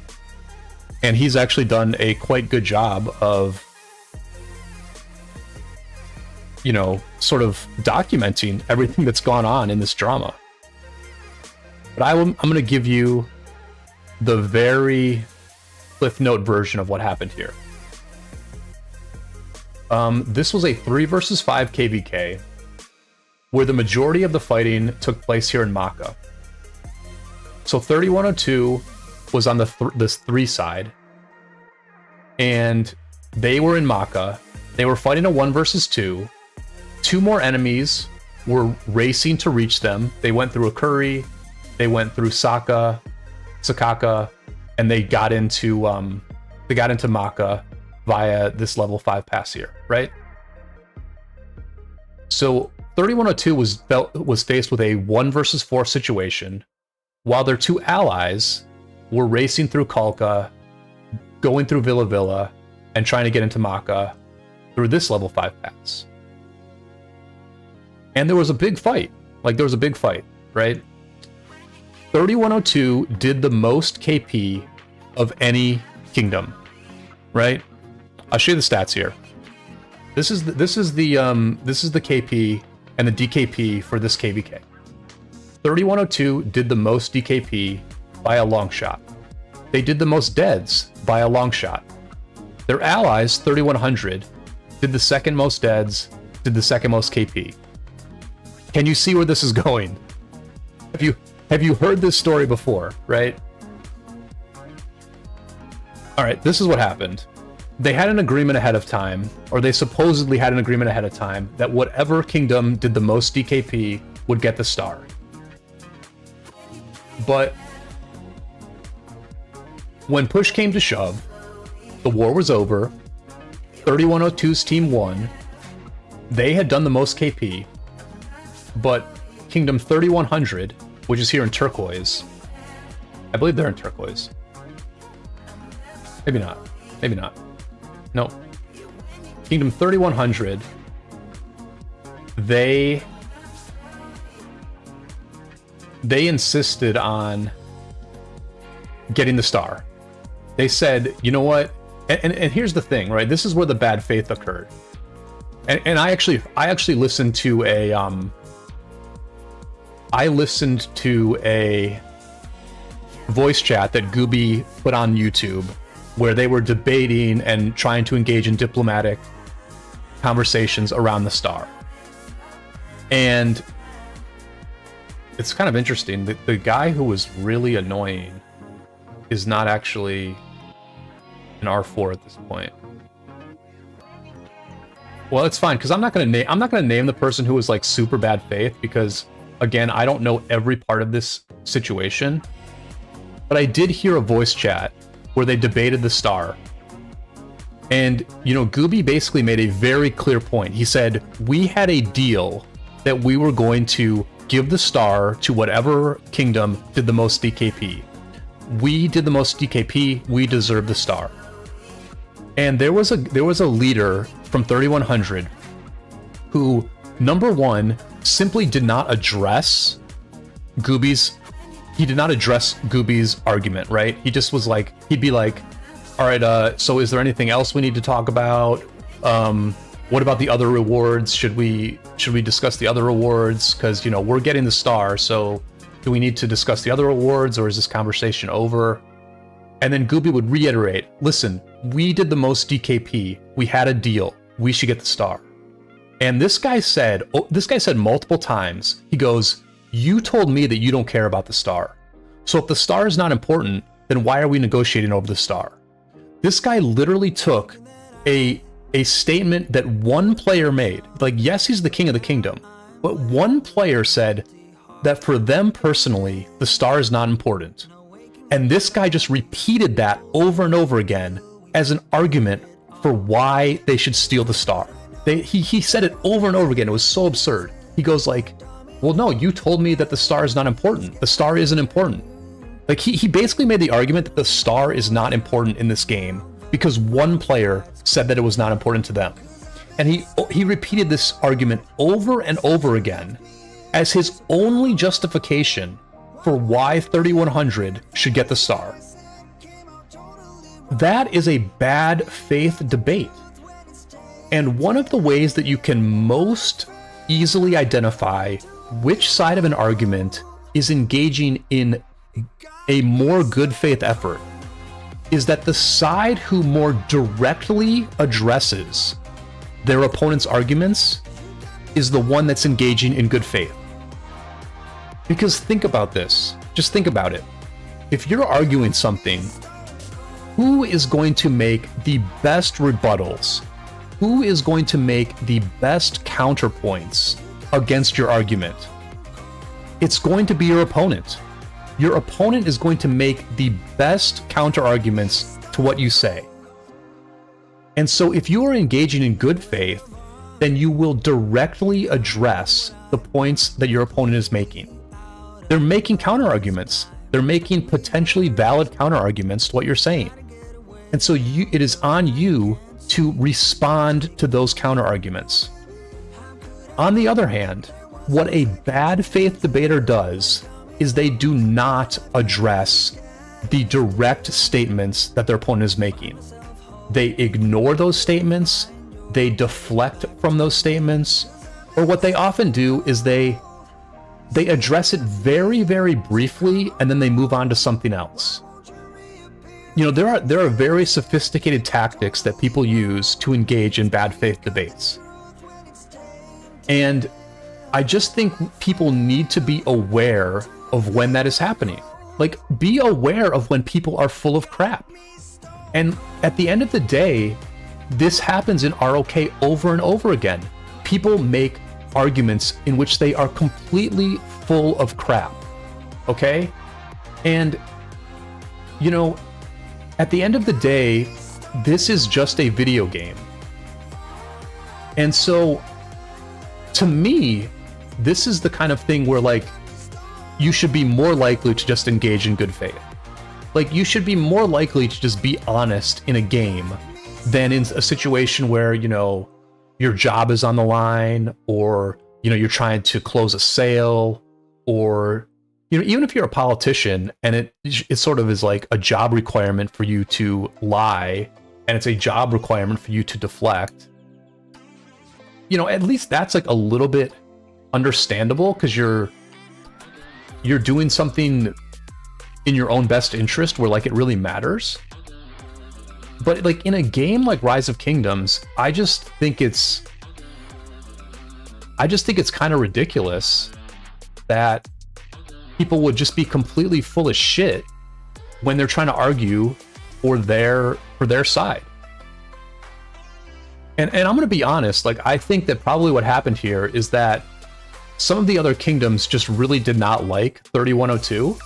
And he's actually done a quite good job of, you know, sort of documenting everything that's gone on in this drama. But I'm going to give you the very Cliff Note version of what happened here. This was a 3 versus 5 KVK, where the majority of the fighting took place here in Maka. So 3102 was on this 3 side, and they were in Maka. They were fighting a 1 versus 2. 2 more enemies were racing to reach them. They went through Akuri, they went through Sakaka, and they got into Maka via this level 5 pass here, right? So 3102 was faced with a 1 versus 4 situation, while their 2 allies were racing through Kalka, going through Villa Villa, and trying to get into Maka through this level 5 pass. And there was a big fight. Like, there was a big fight, right? 3102 did the most KP of any kingdom, right? I'll show you the stats here. This is the KP and the DKP for this KVK. 3102 did the most DKP by a long shot. They did the most deads by a long shot. Their allies, 3100, did the second most deads, did the second most KP. Can you see where this is going? Have you heard this story before, right? All right, this is what happened. They had an agreement ahead of time, or they supposedly had an agreement ahead of time, that whatever kingdom did the most DKP would get the star. But when push came to shove, the war was over, 3102's team won, they had done the most KP, but Kingdom 3100, which is here in turquoise, I believe they're in turquoise. Maybe not. Maybe not. No. Kingdom 3100, they insisted on getting the star. They said, you know what? And here's the thing, right? This is where the bad faith occurred. And I actually listened to a voice chat that Gooby put on YouTube, where they were debating and trying to engage in diplomatic conversations around the star. And it's kind of interesting that the guy who was really annoying is not actually an R4 at this point. Well, it's fine, because I'm not gonna name the person who was like super bad faith, because again, I don't know every part of this situation. But I did hear a voice chat where they debated the star. And, you know, Gooby basically made a very clear point. He said, we had a deal that we were going to give the star to whatever kingdom did the most DKP. We did the most DKP, we deserve the star. And there was a leader from 3100 who, number one, simply did not address Gooby's argument, right? He just was like, he'd be like, all right, so is there anything else we need to talk about? What about the other rewards? Should we discuss the other rewards? Because, you know, we're getting the star, so do we need to discuss the other rewards, or is this conversation over? And then Gooby would reiterate, listen, we did the most DKP. We had a deal. We should get the star. And this guy said multiple times, he goes, you told me that you don't care about the star. So if the star is not important, then why are we negotiating over the star? This guy literally took a statement that one player made. Like, yes, he's the king of the kingdom, but one player said that for them personally, the star is not important. And this guy just repeated that over and over again as an argument for why they should steal the star. He said it over and over again. It was so absurd. He goes like, well, no, you told me that the star is not important. The star isn't important. Like, he basically made the argument that the star is not important in this game because one player said that it was not important to them. And he repeated this argument over and over again as his only justification for why 3100 should get the star. That is a bad faith debate. And one of the ways that you can most easily identify which side of an argument is engaging in a more good faith effort is that the side who more directly addresses their opponent's arguments is the one that's engaging in good faith. Because think about this. Just think about it. If you're arguing something, who is going to make the best rebuttals? Who is going to make the best counterpoints against your argument? It's going to be your opponent. Your opponent is going to make the best counter arguments to what you say. And so if you are engaging in good faith, then you will directly address the points that your opponent is making. They're making counter arguments. They're making potentially valid counter arguments to what you're saying. And so it is on you to respond to those counter arguments. On the other hand, what a bad faith debater does is they do not address the direct statements that their opponent is making. They ignore those statements, they deflect from those statements, or what they often do is they address it very, very briefly and then they move on to something else. You know, there are very sophisticated tactics that people use to engage in bad faith debates. And I just think people need to be aware of when that is happening. Like, be aware of when people are full of crap. And at the end of the day, this happens in ROK over and over again. People make arguments in which they are completely full of crap. Okay? And, you know, at the end of the day, this is just a video game. And so, to me, this is the kind of thing where, like, you should be more likely to just engage in good faith. Like, you should be more likely to just be honest in a game than in a situation where, you know, your job is on the line, or, you know, you're trying to close a sale, or, you know, even if you're a politician and it sort of is like a job requirement for you to lie, and it's a job requirement for you to deflect, you know, at least that's like a little bit understandable because you're doing something in your own best interest where, like, it really matters. But, like, in a game like Rise of Kingdoms, I just think it's kind of ridiculous that people would just be completely full of shit when they're trying to argue for their side. And I'm going to be honest, like, I think that probably what happened here is that some of the other kingdoms just really did not like 3102.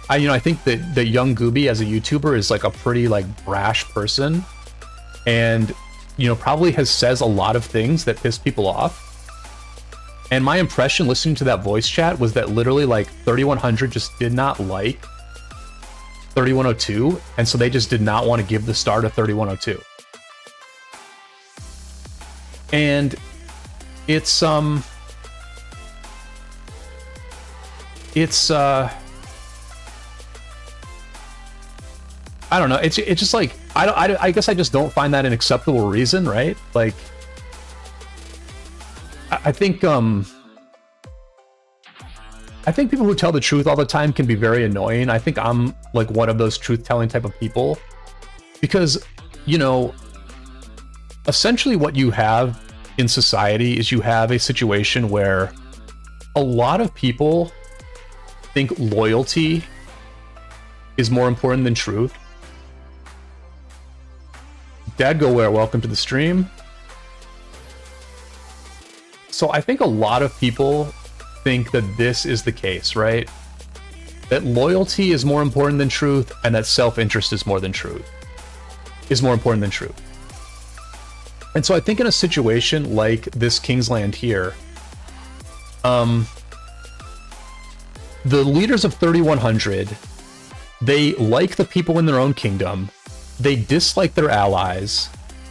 I think that young Gooby as a YouTuber is like a pretty like brash person, and, you know, probably says a lot of things that piss people off. And my impression listening to that voice chat was that literally like 3100 just did not like 3102, and so they just did not want to give the star to 3102. And it's I don't know. It's just like I guess I just don't find that an acceptable reason, right? Like, I think people who tell the truth all the time can be very annoying. I think I'm like one of those truth-telling type of people, because, you know, essentially what you have in society is you have a situation where a lot of people think loyalty is more important than truth. Dad Go Where, welcome to the stream. So I think a lot of people think that this is the case, right? That loyalty is more important than truth, and that self-interest is more important than truth. And so I think in a situation like this King's Land here, the leaders of 3100, they like the people in their own kingdom, they dislike their allies,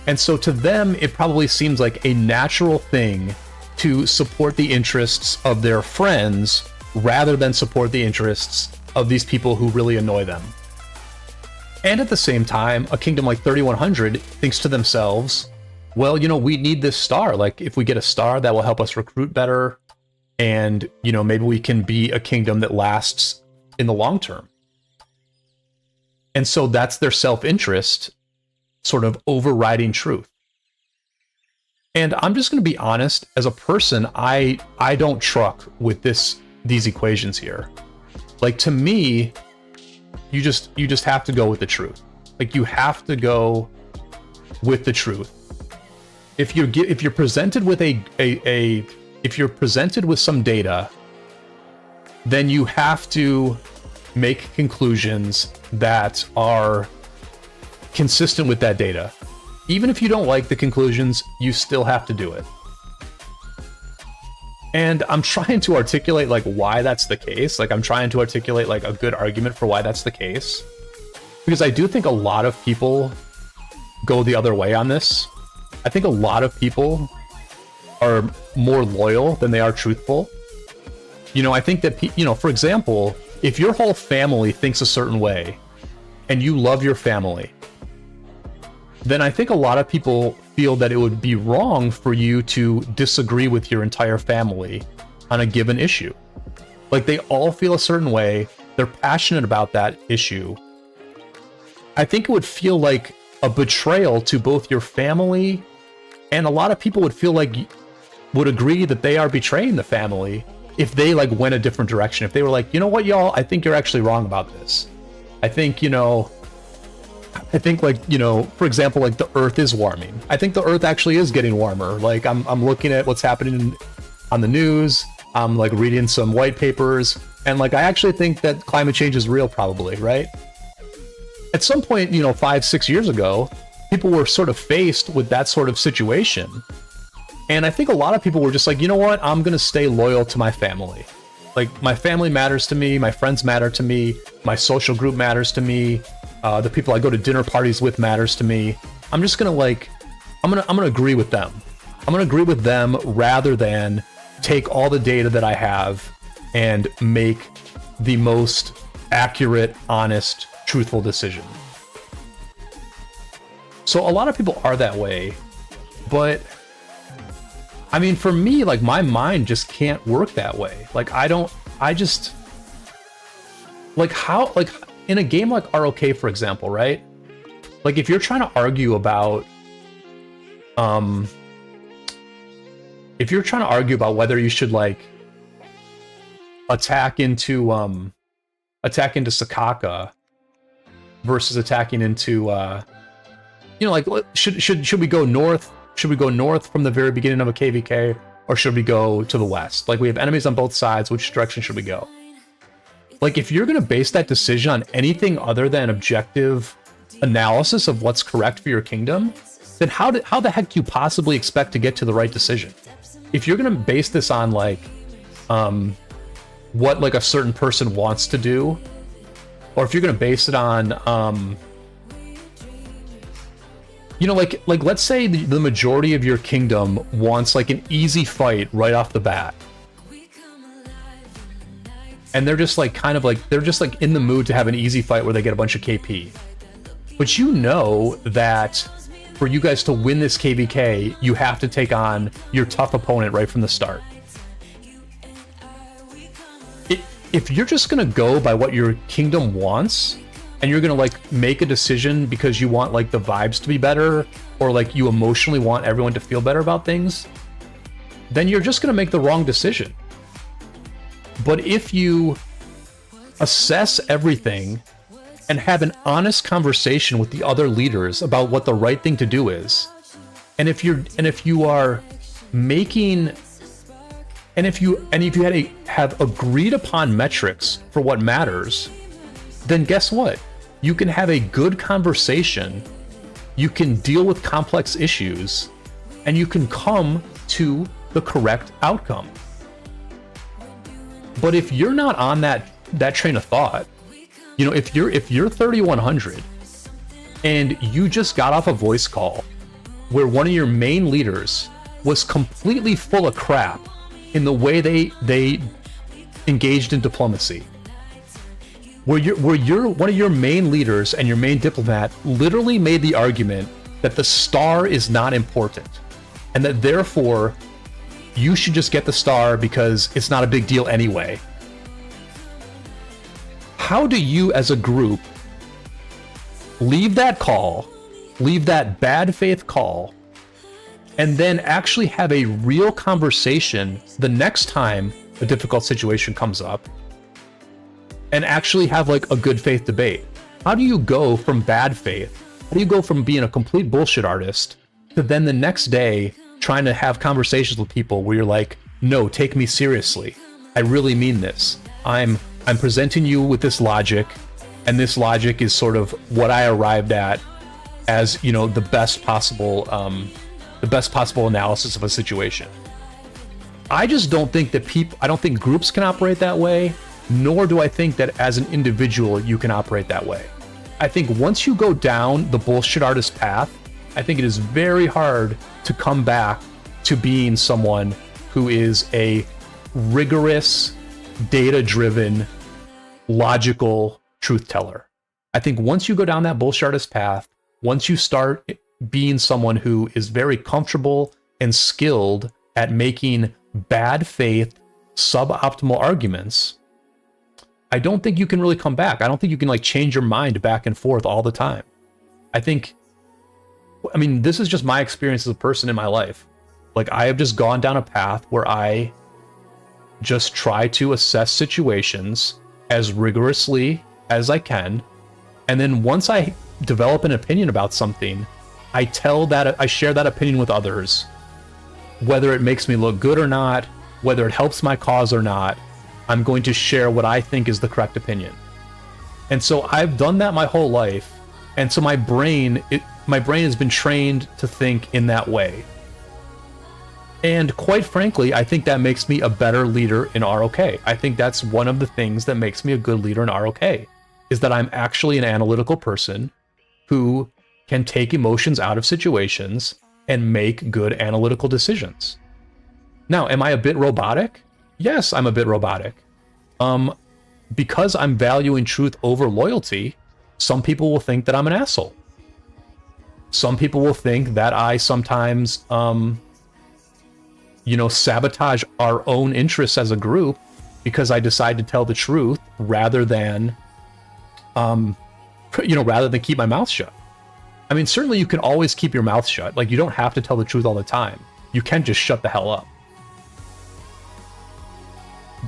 and so to them it probably seems like a natural thing to support the interests of their friends rather than support the interests of these people who really annoy them. And at the same time, a kingdom like 3100 thinks to themselves, well, you know, we need this star. Like, if we get a star, that will help us recruit better, and, you know, maybe we can be a kingdom that lasts in the long term. And so that's their self-interest sort of overriding truth. And I'm just going to be honest, as a person, I don't truck with these equations here. Like, to me, you just have to go with the truth. Like, you have to go with the truth. If you're presented with if you're presented with some data, then you have to make conclusions that are consistent with that data. Even if you don't like the conclusions, you still have to do it. And I'm trying to articulate like why that's the case. Like, I'm trying to articulate like a good argument for why that's the case, because I do think a lot of people go the other way on this. I think a lot of people are more loyal than they are truthful. You know, I think that, you know, for example, if your whole family thinks a certain way and you love your family, then I think a lot of people feel that it would be wrong for you to disagree with your entire family on a given issue. Like, they all feel a certain way, they're passionate about that issue. I think it would feel like a betrayal to both your family, and a lot of people would agree that they are betraying the family if they like went a different direction. If they were like, you know what, y'all, I think you're actually wrong about this. I think, like, you know, for example, like the Earth is warming. I think the Earth actually is getting warmer. Like, I'm looking at what's happening on the news. I'm like reading some white papers, and like I actually think that climate change is real, probably, right? At some point, you know, 5-6 years ago, people were sort of faced with that sort of situation. And I think a lot of people were just like, you know what, I'm going to stay loyal to my family. Like, my family matters to me, my friends matter to me, my social group matters to me, the people I go to dinner parties with matters to me. I'm just going to like, I'm going to agree with them. I'm going to agree with them rather than take all the data that I have and make the most accurate, honest, truthful decision. So a lot of people are that way, but I mean, for me, like, my mind just can't work that way. Like, I just, like, how, like, in a game like ROK, for example, right? Like, if you're trying to argue about, whether you should, like, attack into Sakaka versus attacking into, you know, like, should we go north? Should we go north from the very beginning of a KVK, or should we go to the west? Like, we have enemies on both sides. Which direction should we go? Like, if you're going to base that decision on anything other than objective analysis of what's correct for your kingdom, then how the heck do you possibly expect to get to the right decision? If you're going to base this on like what like a certain person wants to do, or if you're going to base it on You know, like let's say the majority of your kingdom wants like an easy fight right off the bat. And they're just like they're just like in the mood to have an easy fight where they get a bunch of KP. But you know that for you guys to win this KVK, you have to take on your tough opponent right from the start. If you're just gonna go by what your kingdom wants, and you're gonna like make a decision because you want like the vibes to be better, or like you emotionally want everyone to feel better about things, then you're just gonna make the wrong decision. But if you assess everything and have an honest conversation with the other leaders about what the right thing to do is, and if you are making, and if you have agreed upon metrics for what matters, then guess what? You can have a good conversation, you can deal with complex issues, and you can come to the correct outcome. But if you're not on that train of thought, you know, if you're 3100 and you just got off a voice call where one of your main leaders was completely full of crap in the way they engaged in diplomacy, where you're one of your main leaders and your main diplomat literally made the argument that the star is not important and that therefore you should just get the star because it's not a big deal anyway. How do you as a group leave that call, leave that bad faith call, and then actually have a real conversation the next time a difficult situation comes up, and actually have like a good faith debate? How do you go from bad faith? How do you go from being a complete bullshit artist to then the next day trying to have conversations with people where you're like, no, take me seriously. I really mean this. I'm presenting you with this logic, and this logic is sort of what I arrived at as, you know, the best possible analysis of a situation. I just don't think that I don't think groups can operate that way, nor do I think that as an individual you can operate that way. I think once you go down the bullshit artist path, I think it is very hard to come back to being someone who is a rigorous, data-driven, logical truth teller. I think once you go down that bullshit artist path, once you start being someone who is very comfortable and skilled at making bad faith, suboptimal arguments, I don't think you can really come back. I don't think you can like change your mind back and forth all the time. I mean, this is just my experience as a person in my life. Like, I have just gone down a path where I just try to assess situations as rigorously as I can. And then once I develop an opinion about something, I share that opinion with others, whether it makes me look good or not, whether it helps my cause or not. I'm going to share what I think is the correct opinion. And so I've done that my whole life. And so my brain has been trained to think in that way. And quite frankly, I think that makes me a better leader in ROK. I think that's one of the things that makes me a good leader in ROK, is that I'm actually an analytical person who can take emotions out of situations and make good analytical decisions. Now, am I a bit robotic? Yes, I'm a bit robotic. Because I'm valuing truth over loyalty, some people will think that I'm an asshole. Some people will think that I sometimes, sabotage our own interests as a group because I decide to tell the truth rather than keep my mouth shut. I mean, certainly you can always keep your mouth shut. Like, you don't have to tell the truth all the time. You can just shut the hell up.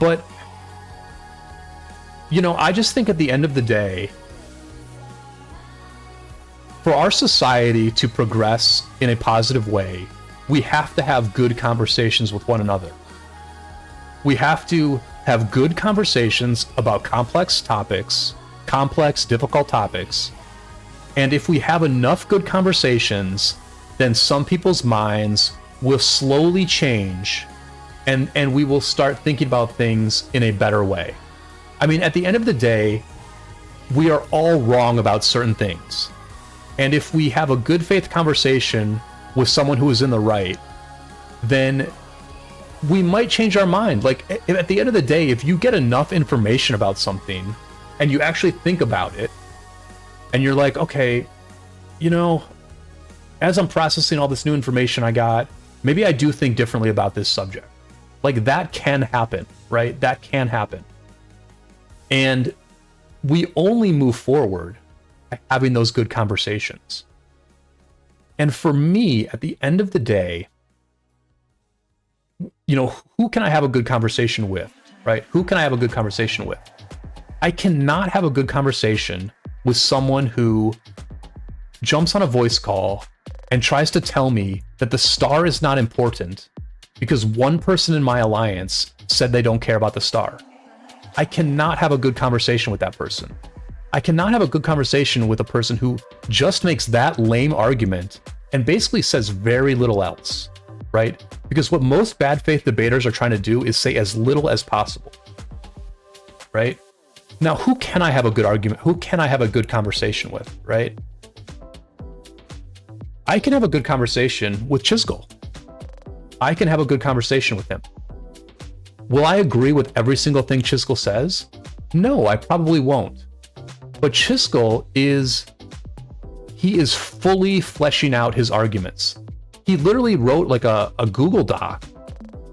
But, I just think at the end of the day, for our society to progress in a positive way, we have to have good conversations with one another. We have to have good conversations about complex topics, difficult topics. And if we have enough good conversations, then some people's minds will slowly change, and we will start thinking about things in a better way. I mean, at the end of the day, we are all wrong about certain things. And if we have a good faith conversation with someone who is in the right, then we might change our mind. Like, at the end of the day, if you get enough information about something and you actually think about it and you're like, okay, you know, as I'm processing all this new information I got, maybe I do think differently about this subject. Like, that can happen, right? That can happen. And we only move forward by having those good conversations. And for me, at the end of the day, you know, who can I have a good conversation with, right? Who can I have a good conversation with? I cannot have a good conversation with someone who jumps on a voice call and tries to tell me that the star is not important because one person in my alliance said they don't care about the star. I cannot have a good conversation with that person. I cannot have a good conversation with a person who just makes that lame argument and basically says very little else, right? Because what most bad faith debaters are trying to do is say as little as possible, right? Now, who can I have a good argument? Who can I have a good conversation with, right? I can have a good conversation with Chisgul. I can have a good conversation with him. Will I agree with every single thing Chisgul says? No, I probably won't. But Chisgul is fully fleshing out his arguments. He literally wrote like a Google Doc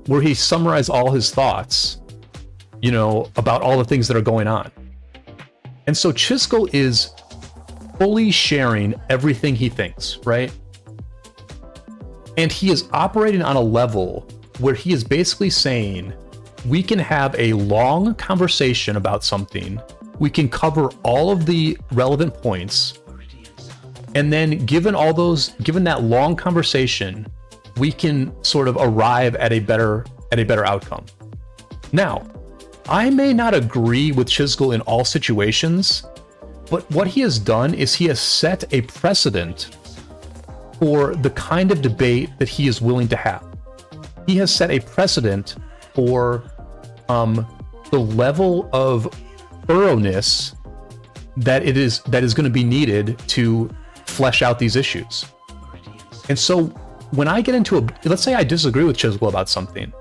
where he summarized all his thoughts, you know, about all the things that are going on. And so Chisgul is fully sharing everything he thinks, right? And he is operating on a level where he is basically saying, we can have a long conversation about something, we can cover all of the relevant points, and then given that long conversation, we can sort of arrive at a better outcome. Now, I may not agree with Chisgul in all situations, but what he has done is he has set a precedent for the kind of debate that he is willing to have. He has set a precedent for the level of thoroughness that is going to be needed to flesh out these issues. And so when I get into let's say I disagree with Chisgul about something,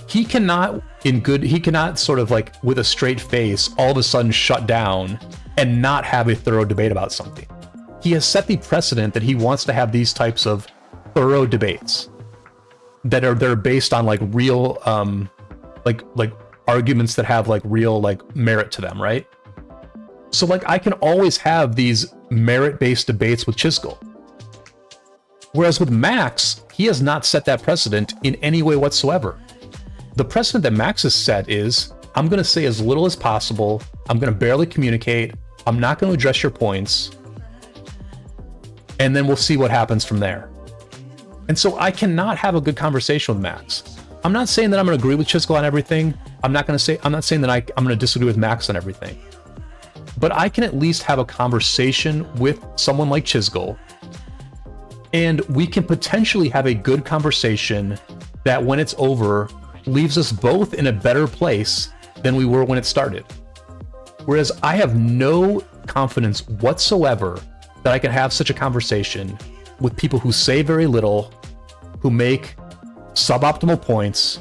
he cannot sort of like with a straight face all of a sudden shut down and not have a thorough debate about something. He has set the precedent that he wants to have these types of thorough debates that are based on like real like arguments that have like real like merit to them, right? So like I can always have these merit-based debates with Chisgul. Whereas with Max, he has not set that precedent in any way whatsoever. The precedent that Max has set is, I'm going to say as little as possible, I'm going to barely communicate, I'm not going to address your points, and then we'll see what happens from there. And so I cannot have a good conversation with Max. I'm not saying that I'm going to agree with Chisgul on everything. I'm not saying that I'm going to disagree with Max on everything. But I can at least have a conversation with someone like Chisgul, and we can potentially have a good conversation that when it's over leaves us both in a better place than we were when it started. Whereas I have no confidence whatsoever that I can have such a conversation with people who say very little, who make suboptimal points,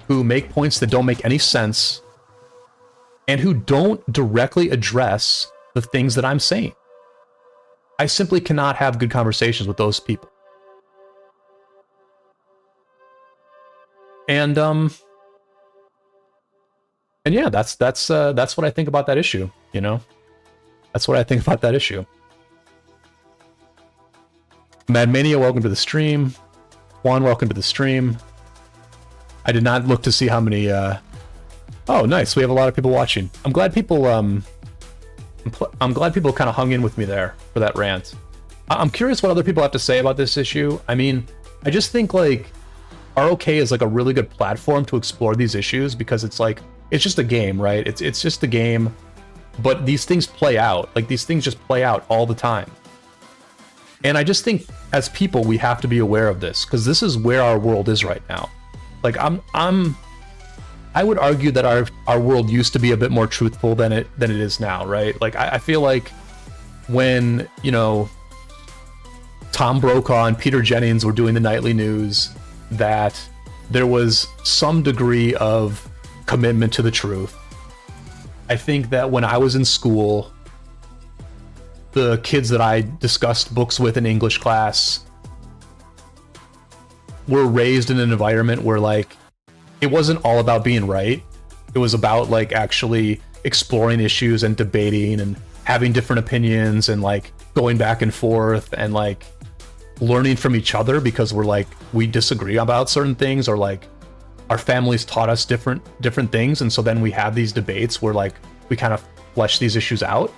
who make points that don't make any sense, and who don't directly address the things that I'm saying. I simply cannot have good conversations with those people. And yeah, that's what I think about that issue, you know? That's what I think about that issue. Madmania, welcome to the stream. Juan, welcome to the stream. I did not look to see how many oh, nice. We have a lot of people watching. I'm glad people kind of hung in with me there for that rant. I'm curious what other people have to say about this issue. I mean, I just think like ROK is like a really good platform to explore these issues because it's like, it's just a game, right? It's just a game, but these things play out. Like these things just play out all the time. And I just think as people, we have to be aware of this because this is where our world is right now. Like I would argue that our world used to be a bit more truthful than it is now, right? Like I feel like when, you know, Tom Brokaw and Peter Jennings were doing the nightly news, that there was some degree of commitment to the truth. I think that when I was in school, the kids that I discussed books with in English class were raised in an environment where, like, it wasn't all about being right. It was about, like, actually exploring issues and debating and having different opinions and, like, going back and forth and, like, learning from each other because we're, like, we disagree about certain things, or, like, our families taught us different things, and so then we have these debates where, like, we kind of flesh these issues out.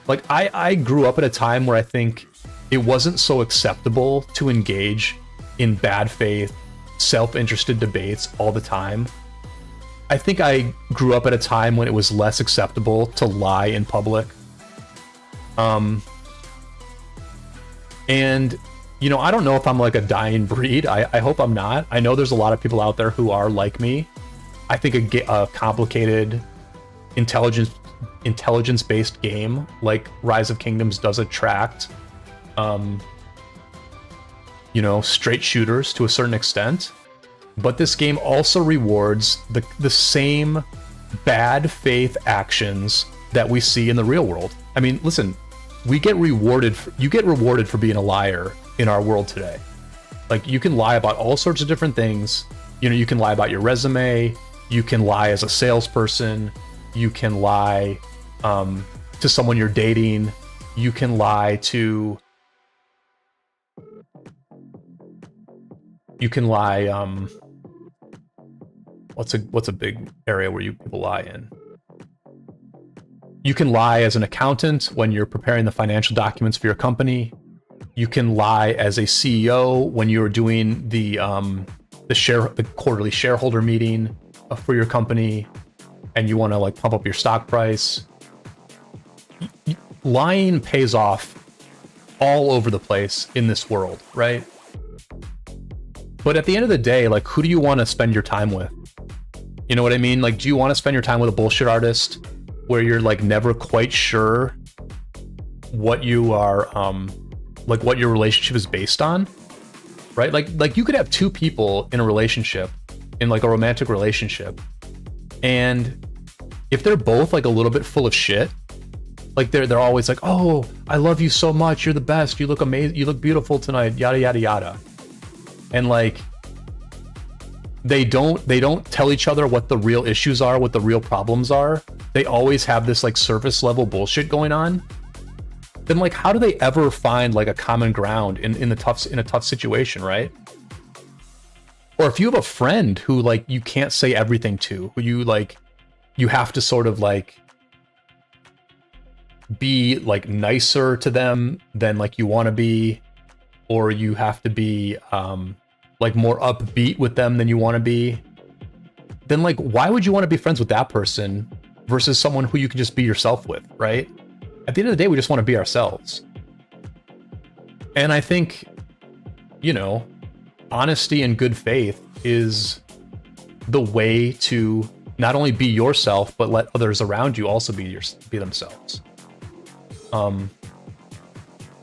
Like, I grew up at a time where I think it wasn't so acceptable to engage in bad faith, self-interested debates all the time. I think I grew up at a time when it was less acceptable to lie in public. And, you know, I don't know if I'm like a dying breed. I hope I'm not. I know there's a lot of people out there who are like me. I think a complicated intelligence-based game like Rise of Kingdoms does attract, you know, straight shooters to a certain extent. But this game also rewards the same bad faith actions that we see in the real world. I mean, listen, you get rewarded for being a liar in our world today. Like, you can lie about all sorts of different things. You know, you can lie about your resume, you can lie as a salesperson, you can lie to someone you're dating, you can lie to what's a big area where people lie in? You can lie as an accountant when you're preparing the financial documents for your company. You can lie as a CEO when you're doing the quarterly shareholder meeting for your company, and you want to, like, pump up your stock price. Lying pays off all over the place in this world, right? But at the end of the day, like, who do you want to spend your time with? You know what I mean? Like, do you want to spend your time with a bullshit artist where you're, like, never quite sure what you are, like, what your relationship is based on, right? Like you could have two people in a relationship, in, like, a romantic relationship, and if they're both, like, a little bit full of shit, like, they're always like, oh, I love you so much, you're the best, you look amazing, you look beautiful tonight, yada yada yada, and, like, they don't tell each other what the real issues are, what the real problems are. They always have this, like, surface level bullshit going on. Then, like, how do they ever find, like, a common ground in a tough situation, right? Or if you have a friend who, like, you can't say everything to, who you have to sort of, like, be, like, nicer to them than, like, you want to be, or you have to be like, more upbeat with them than you want to be, then, like, why would you want to be friends with that person versus someone who you can just be yourself with, right? At the end of the day, we just want to be ourselves. And I think, you know, honesty and good faith is the way to not only be yourself, but let others around you also be themselves.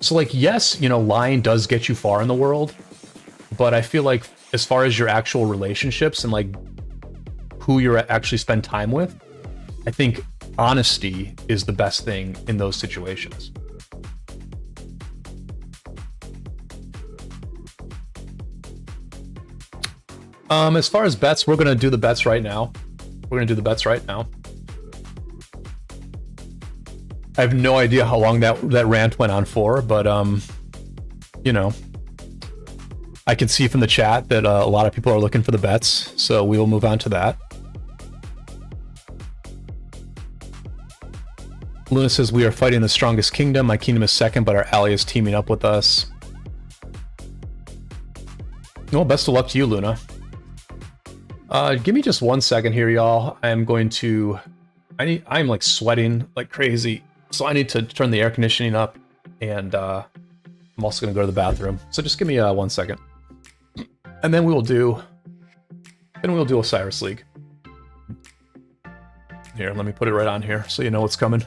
So, like, yes, you know, lying does get you far in the world, but I feel like as far as your actual relationships and, like, who you're actually spend time with, I think honesty is the best thing in those situations. As far as bets, we're gonna do the bets right now. I have no idea how long that rant went on for, but you know, I can see from the chat that a lot of people are looking for the bets, so we will move on to that. Luna says, we are fighting the strongest kingdom. My kingdom is second, but our ally is teaming up with us. Well, best of luck to you, Luna. Give me just 1 second here, y'all. I'm like sweating like crazy, so I need to turn the air conditioning up, and I'm also gonna go to the bathroom. So just give me 1 second. And then we'll do Osiris League. Here, let me put it right on here so you know what's coming.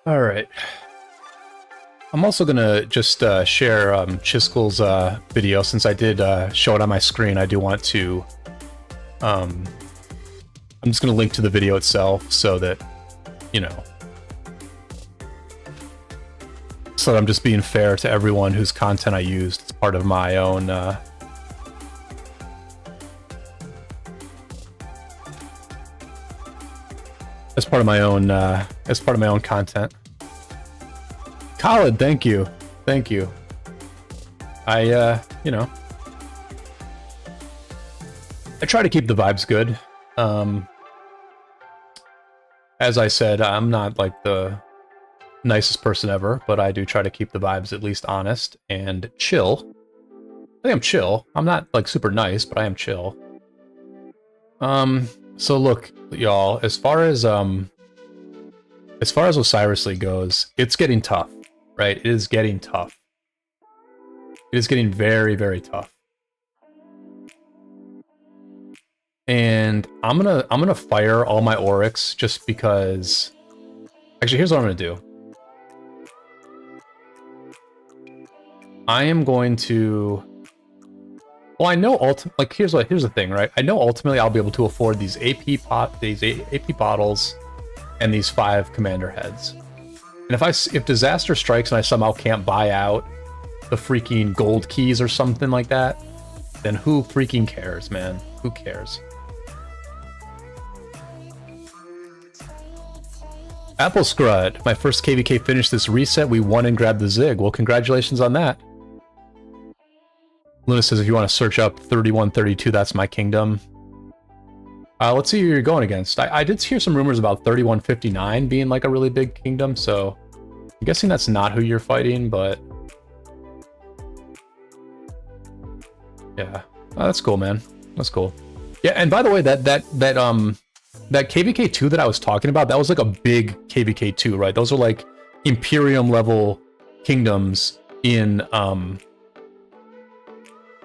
All right. I'm also gonna just share Chiskel's video since I did show it on my screen. I do want to. I'm just gonna link to the video itself so that you know. So that I'm just being fair to everyone whose content I used as part of my own. As part of my own content. Khaled, thank you. Thank you. You know, I try to keep the vibes good. As I said, I'm not like the nicest person ever, but I do try to keep the vibes at least honest and chill. I think I'm chill. I'm not like super nice, but I am chill. So look, y'all, as far as Osiris League goes, it's getting tough. Right, it is getting tough. It is getting very, very tough. And I'm gonna fire all my Oryx just because. Actually, here's what I'm gonna do. I am going to. Well, I know like here's the thing, right? I know ultimately I'll be able to afford these AP bottles and these 5 commander heads. And if disaster strikes and I somehow can't buy out the freaking gold keys or something like that, then who freaking cares, man? Who cares? Apple Scrud, my first KVK finished this reset. We won and grabbed the Zig. Well, congratulations on that. Luna says if you want to search up 3132, that's my kingdom. Let's see who you're going against. I did hear some rumors about 3159 being like a really big kingdom, so I'm guessing that's not who you're fighting, but yeah, oh, that's cool, man. That's cool. Yeah, and by the way, that KVK2 that I was talking about, that was like a big KVK2, right? Those are like Imperium level kingdoms in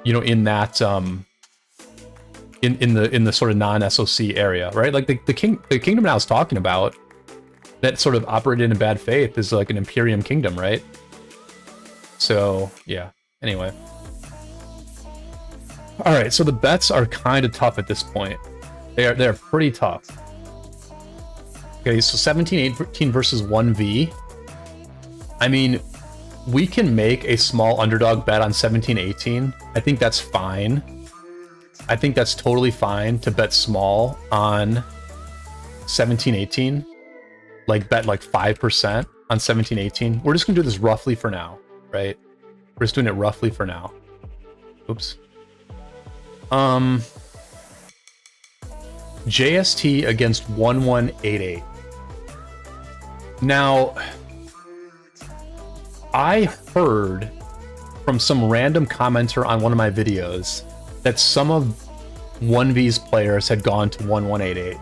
you know, in that in the sort of non-SOC area, right? Like the kingdom I was talking about that sort of operated in bad faith is like an Imperium kingdom, right? So yeah, anyway. All right, so the bets are kind of tough at this point. They're pretty tough. Okay, so 17-18 versus 1v. I mean, we can make a small underdog bet on 17-18. I think that's fine. I think that's totally fine to bet small on 17-18. Like bet like 5% on 17-18. We're just gonna do this roughly for now, right? We're just doing it roughly for now. Oops. JST against 1188. Now, I heard from some random commenter on one of my videos that some of 1V's players had gone to 1188.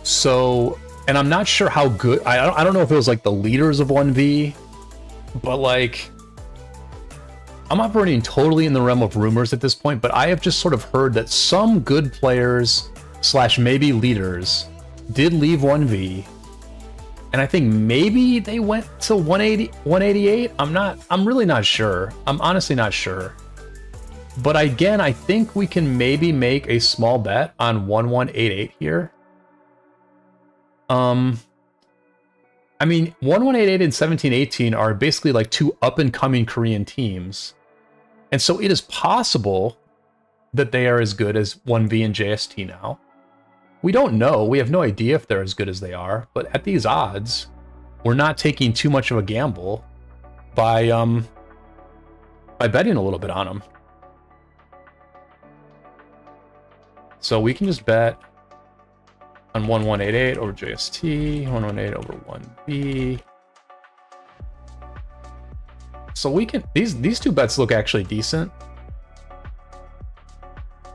So, and I'm not sure how good, I don't know if it was like the leaders of 1V, but like, I'm operating totally in the realm of rumors at this point, but I have just sort of heard that some good players / maybe leaders did leave 1V, and I think maybe they went to 188. I'm really not sure. I'm honestly not sure. But again, I think we can maybe make a small bet on 1188 here. I mean, 1188 and 1718 are basically like two up-and-coming Korean teams. And so it is possible that they are as good as 1V and JST now. We don't know. We have no idea if they're as good as they are. But at these odds, we're not taking too much of a gamble by betting a little bit on them. So we can just bet on 1188 over JST, 118 over 1V. So we can, these two bets look actually decent.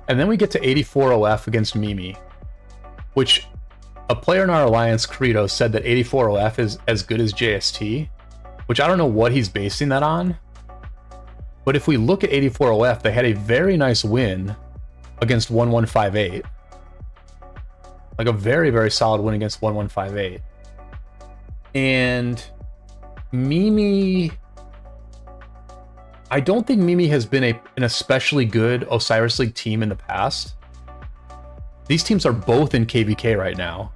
And then we get to 84 OF against Mimi, which a player in our alliance, Credo, said that 84 OF is as good as JST, which I don't know what he's basing that on. But if we look at 84 OF, they had a very nice win against 1158. like a very, very solid win against 1158. And Mimi, I don't think Mimi has been an especially good Osiris League team in the past. These teams are both in KVK right now.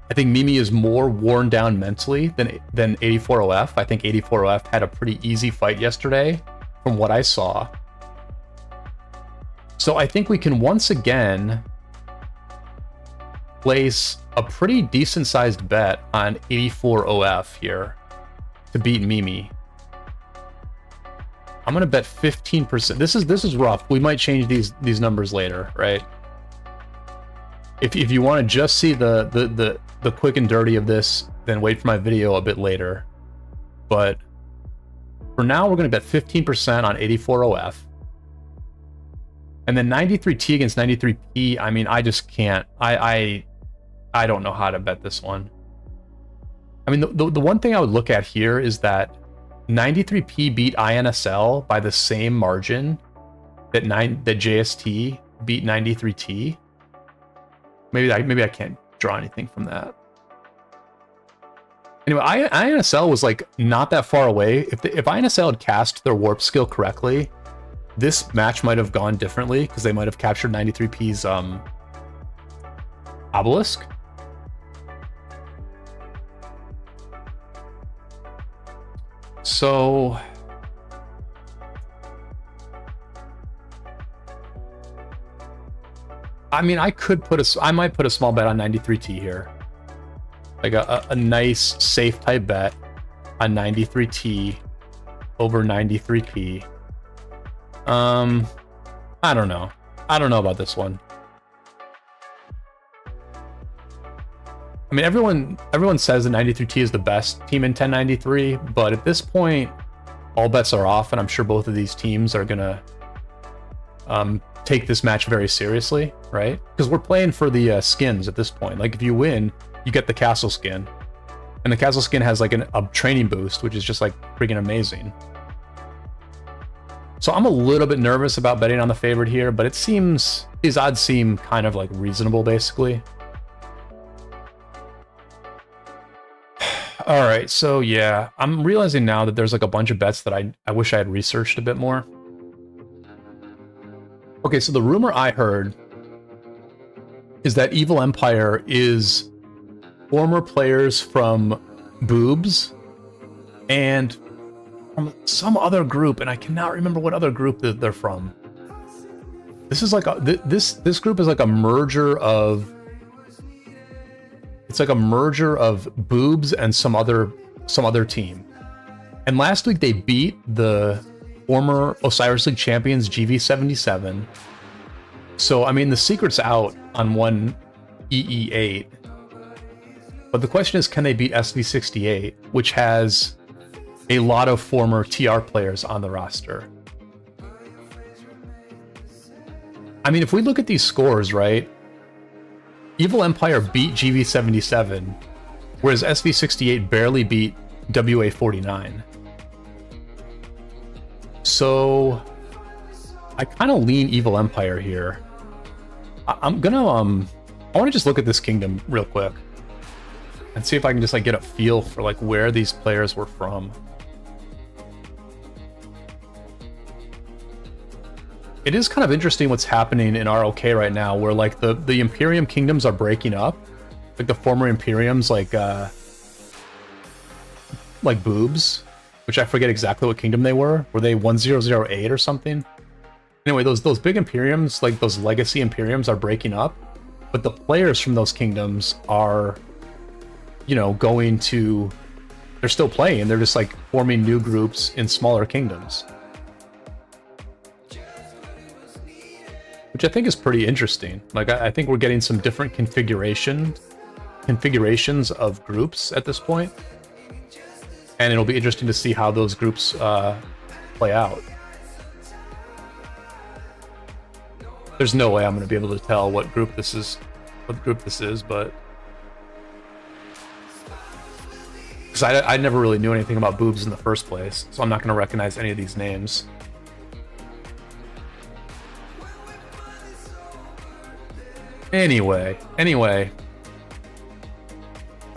I think Mimi is more worn down mentally than 84OF. I think 84OF had a pretty easy fight yesterday from what I saw. So I think we can once again place a pretty decent sized bet on 84OF here to beat Mimi. I'm gonna bet 15%. This is rough. We might change these numbers later, right? If you want to just see the quick and dirty of this, then wait for my video a bit later. But for now, we're gonna bet 15% on 84OF. And then 93T against 93P, I mean, I just can't. I don't know how to bet this one. I mean, the one thing I would look at here is that 93P beat INSL by the same margin that JST beat 93T. Maybe I can't draw anything from that. Anyway, INSL was like not that far away. If INSL had cast their warp skill correctly, this match might have gone differently because they might have captured 93P's obelisk. So I mean, I might put a small bet on 93T here, like a nice safe type bet on 93T over 93P. I don't know about this one. I mean, everyone says that 93T is the best team in 1093, but at this point, all bets are off, and I'm sure both of these teams are gonna take this match very seriously, right? Because we're playing for the skins at this point. Like, if you win, you get the castle skin, and the castle skin has like a training boost, which is just like freaking amazing. So I'm a little bit nervous about betting on the favorite here, but these odds seem kind of like reasonable, basically. All right, so yeah, I'm realizing now that there's like a bunch of bets that I wish I had researched a bit more. Okay, so the rumor I heard is that Evil Empire is former players from Boobs and from some other group, and I cannot remember what other group that they're from. This is like this group is like a merger of. It's like a merger of Boobs and some other team. And last week they beat the former Osiris League champions GV77. So I mean, the secret's out on one EE8. But the question is, can they beat SV68, which has a lot of former TR players on the roster? I mean, if we look at these scores, right? Evil Empire beat GV77, whereas SV68 barely beat WA49. So I kind of lean Evil Empire here. I'm gonna I want to just look at this kingdom real quick and see if I can just like get a feel for like where these players were from. It is kind of interesting what's happening in ROK right now, where like the Imperium kingdoms are breaking up, like the former Imperiums, like Boobs, which I forget exactly what kingdom they were. Were they 1008 or something? Anyway, those big Imperiums, like those legacy Imperiums, are breaking up, but the players from those kingdoms are, you know, they're still playing. They're just like forming new groups in smaller kingdoms, which I think is pretty interesting. Like, I think we're getting some different configurations of groups at this point, and it'll be interesting to see how those groups play out. There's no way I'm going to be able to tell what group this is, but because I never really knew anything about Boobs in the first place, so I'm not going to recognize any of these names. Anyway,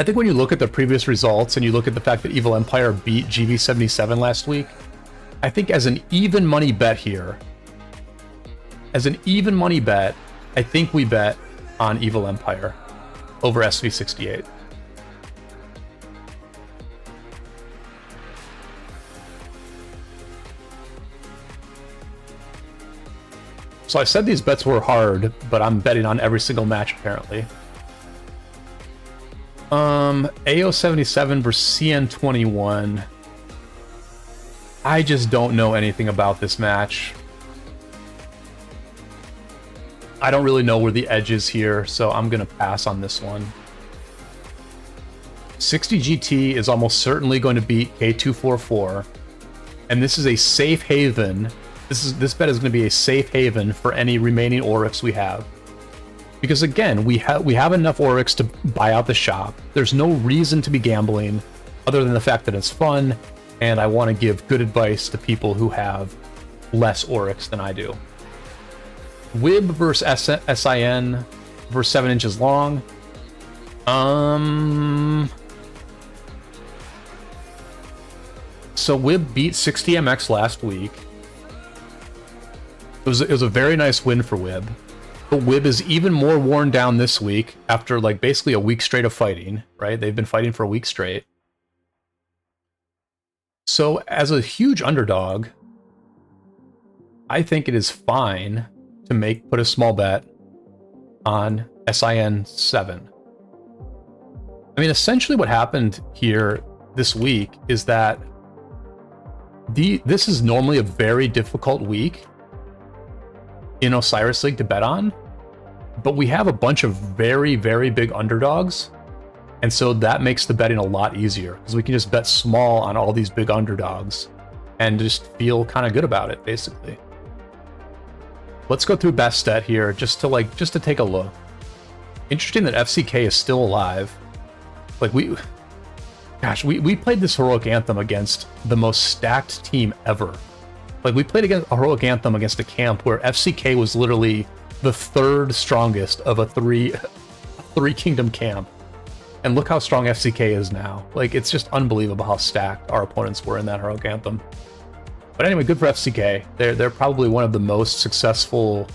I think when you look at the previous results and you look at the fact that Evil Empire beat GV77 last week, I think as an even money bet here, I think we bet on Evil Empire over SV68. So I said these bets were hard, but I'm betting on every single match apparently. AO77 versus CN21. I just don't know anything about this match. I don't really know where the edge is here, so I'm gonna pass on this one. 60 GT is almost certainly going to beat K244, and this is a safe haven. This bet is going to be a safe haven for any remaining Oryx we have. Because again, we have enough Oryx to buy out the shop. There's no reason to be gambling other than the fact that it's fun, and I want to give good advice to people who have less Oryx than I do. Wib versus SIN versus 7 inches long. So Wib beat 60MX last week. It was a very nice win for Wib. But Wib is even more worn down this week after like basically a week straight of fighting, right? They've been fighting for a week straight. So as a huge underdog, I think it is fine to put a small bet on SIN 7. I mean, essentially what happened here this week is that this is normally a very difficult week in Osiris League to bet on, but we have a bunch of very, very big underdogs, and so that makes the betting a lot easier because we can just bet small on all these big underdogs and just feel kind of good about it, basically. Let's go through best stat here just to take a look. Interesting that FCK is still alive. Like we played this Heroic Anthem against the most stacked team ever. Like, we played against a Heroic Anthem against a camp where FCK was literally the third strongest of a three kingdom camp. And look how strong FCK is now. Like, it's just unbelievable how stacked our opponents were in that Heroic Anthem. But anyway, good for FCK. They're probably one of the most successful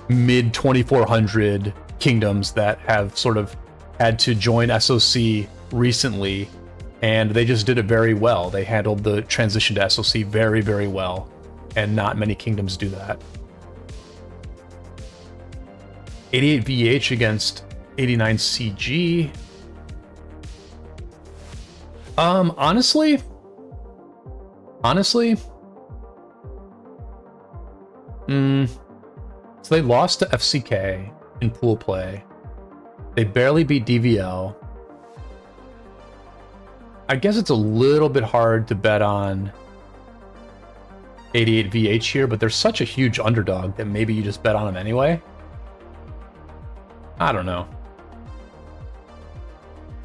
mid 2400 kingdoms that have sort of had to join SOC recently. And they just did it very well. They handled the transition to SOC very, very well. And not many kingdoms do that. 88 VH against 89 CG. Honestly, so they lost to FCK in pool play. They barely beat DVL. I guess it's a little bit hard to bet on 88 VH here, but they're such a huge underdog that maybe you just bet on them anyway. I don't know.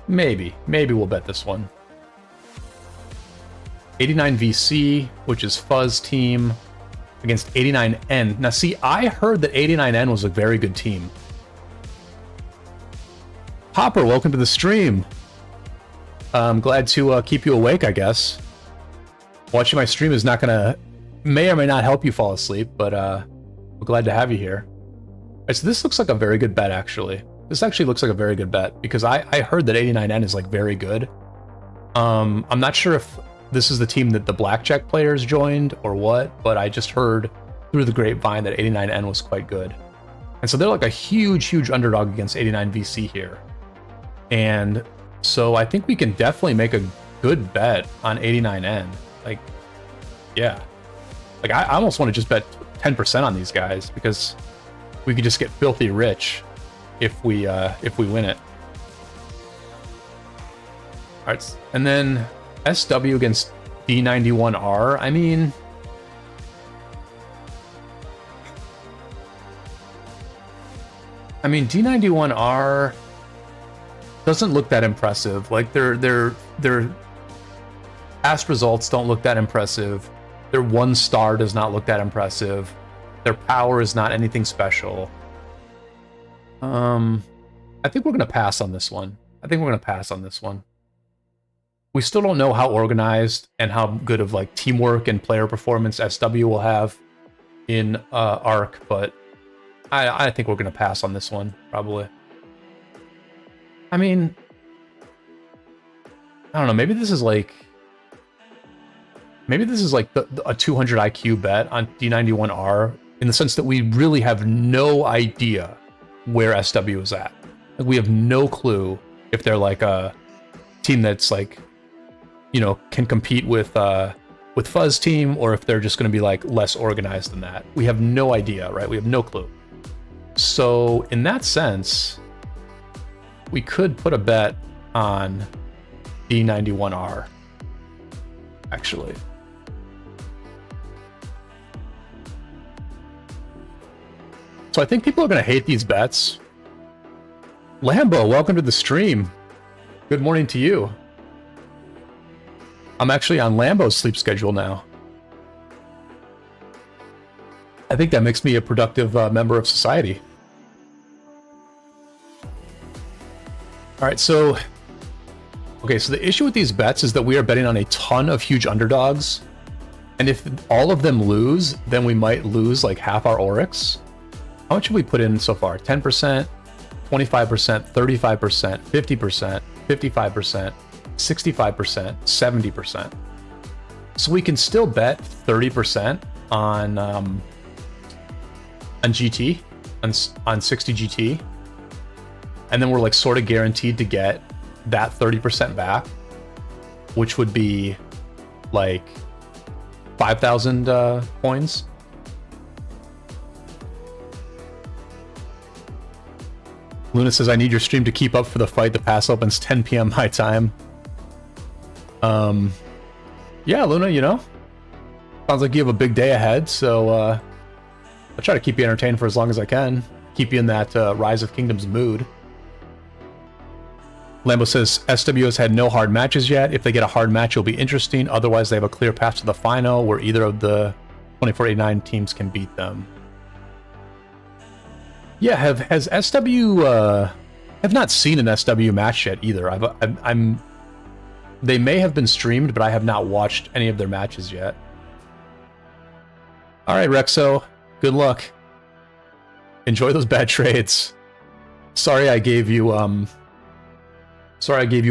Maybe we'll bet this one. 89 VC, which is Fuzz team, against 89N. Now see, I heard that 89N was a very good team. Hopper, welcome to the stream. I'm glad to keep you awake, I guess. Watching my stream is not gonna, may or may not help you fall asleep, but we're glad to have you here. Right, so this looks like a very good bet, actually. This actually looks like a very good bet, because I heard that 89N is like very good. I'm not sure if this is the team that the Blackjack players joined or what, but I just heard through the grapevine that 89N was quite good. And so they're like a huge underdog against 89 VC here. And so I think we can definitely make a good bet on 89N. Like, yeah. Like, I almost want to just bet 10% on these guys because we could just get filthy rich if we win it. All right, and then SW against D91R. I mean, D91R doesn't look that impressive. Like their past results don't look that impressive. Their 1 star does not look that impressive. Their power is not anything special. I think we're gonna pass on this one. I think we're going to pass on this one. We still don't know how organized and how good of like teamwork and player performance SW will have in Arc, but I think we're going to pass on this one, probably. I mean, I don't know, maybe this is like a 200 IQ bet on D91R, in the sense that we really have no idea where SW is at. Like, we have no clue if they're like a team that's like, you know, can compete with Fuzz team, or if they're just going to be like less organized than that. We have no idea, right? We have no clue. So in that sense, we could put a bet on D91R, actually. So I think people are going to hate these bets. Lambo, welcome to the stream. Good morning to you. I'm actually on Lambo's sleep schedule now. I think that makes me a productive member of society. All right, so... Okay, so the issue with these bets is that we are betting on a ton of huge underdogs. And if all of them lose, then we might lose like half our Oryx. How much have we put in so far? 10%, 25%, 35%, 50%, 55%, 65%, 70%. So we can still bet 30% on GT, on 60 GT. And then we're like sort of guaranteed to get that 30% back, which would be like 5,000 coins. Luna says, I need your stream to keep up for the fight. The pass opens 10 p.m. my time. Yeah, Luna, you know, sounds like you have a big day ahead, so I'll try to keep you entertained for as long as I can. Keep you in that Rise of Kingdoms mood. Lambo says, SW has had no hard matches yet. If they get a hard match, it'll be interesting. Otherwise, they have a clear path to the final where either of the 2489 teams can beat them. Yeah, has SW... I've not seen an SW match yet either. They may have been streamed, but I have not watched any of their matches yet. Alright, Rexo. Good luck. Enjoy those bad trades. Sorry I gave you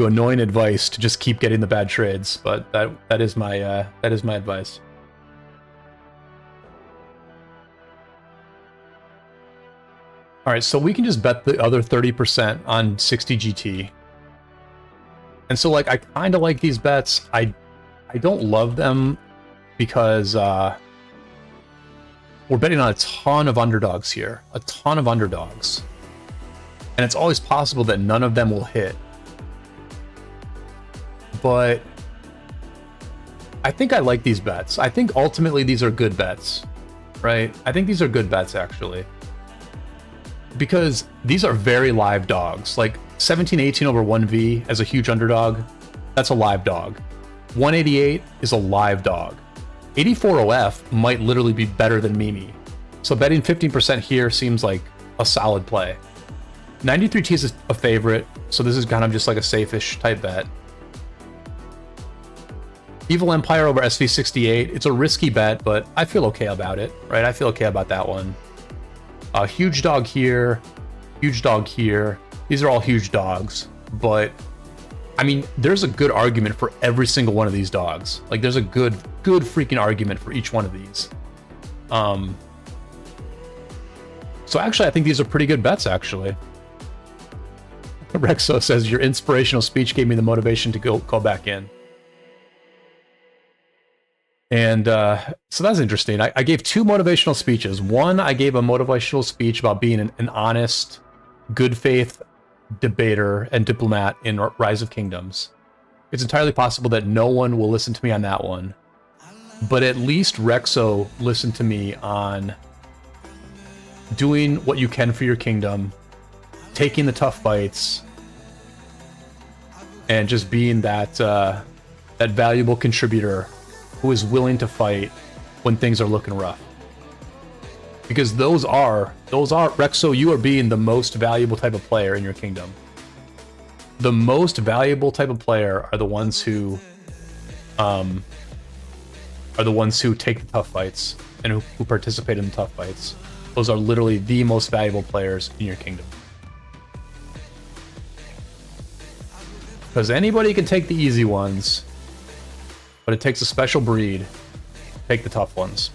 annoying advice to just keep getting the bad trades, but that is my advice. All right, so we can just bet the other 30% on 60 GT. And so like I kind of like these bets. I don't love them because we're betting on a ton of underdogs here, a ton of underdogs. And it's always possible that none of them will hit. But I think I like these bets. I think ultimately these are good bets, right? I think these are good bets, actually. Because these are very live dogs. Like 17-18 over 1v as a huge underdog, that's a live dog. 188 is a live dog. 84 OF might literally be better than Mimi. So betting 15% here seems like a solid play. 93T is a favorite, so this is kind of just like a safe-ish type bet. Evil Empire over SV68, it's a risky bet, but I feel okay about it, right? I feel okay about that one. Huge dog here, huge dog here. These are all huge dogs, but I mean, there's a good argument for every single one of these dogs. Like, there's a good freaking argument for each one of these. So actually, I think these are pretty good bets, actually. Rexo says, your inspirational speech gave me the motivation to go back in. And so that's interesting. I gave two motivational speeches. One, I gave a motivational speech about being an honest, good faith debater and diplomat in Rise of Kingdoms. It's entirely possible that no one will listen to me on that one. But at least Rexo listened to me on doing what you can for your kingdom, taking the tough fights, and just being that that valuable contributor who is willing to fight when things are looking rough. Because those are Rexo, you are being the most valuable type of player in your kingdom. the most valuable type of player are the ones who take the tough fights and who participate in the tough fights. Those are literally the most valuable players in your kingdom. Because anybody can take the easy ones, but it takes a special breed to take the tough ones.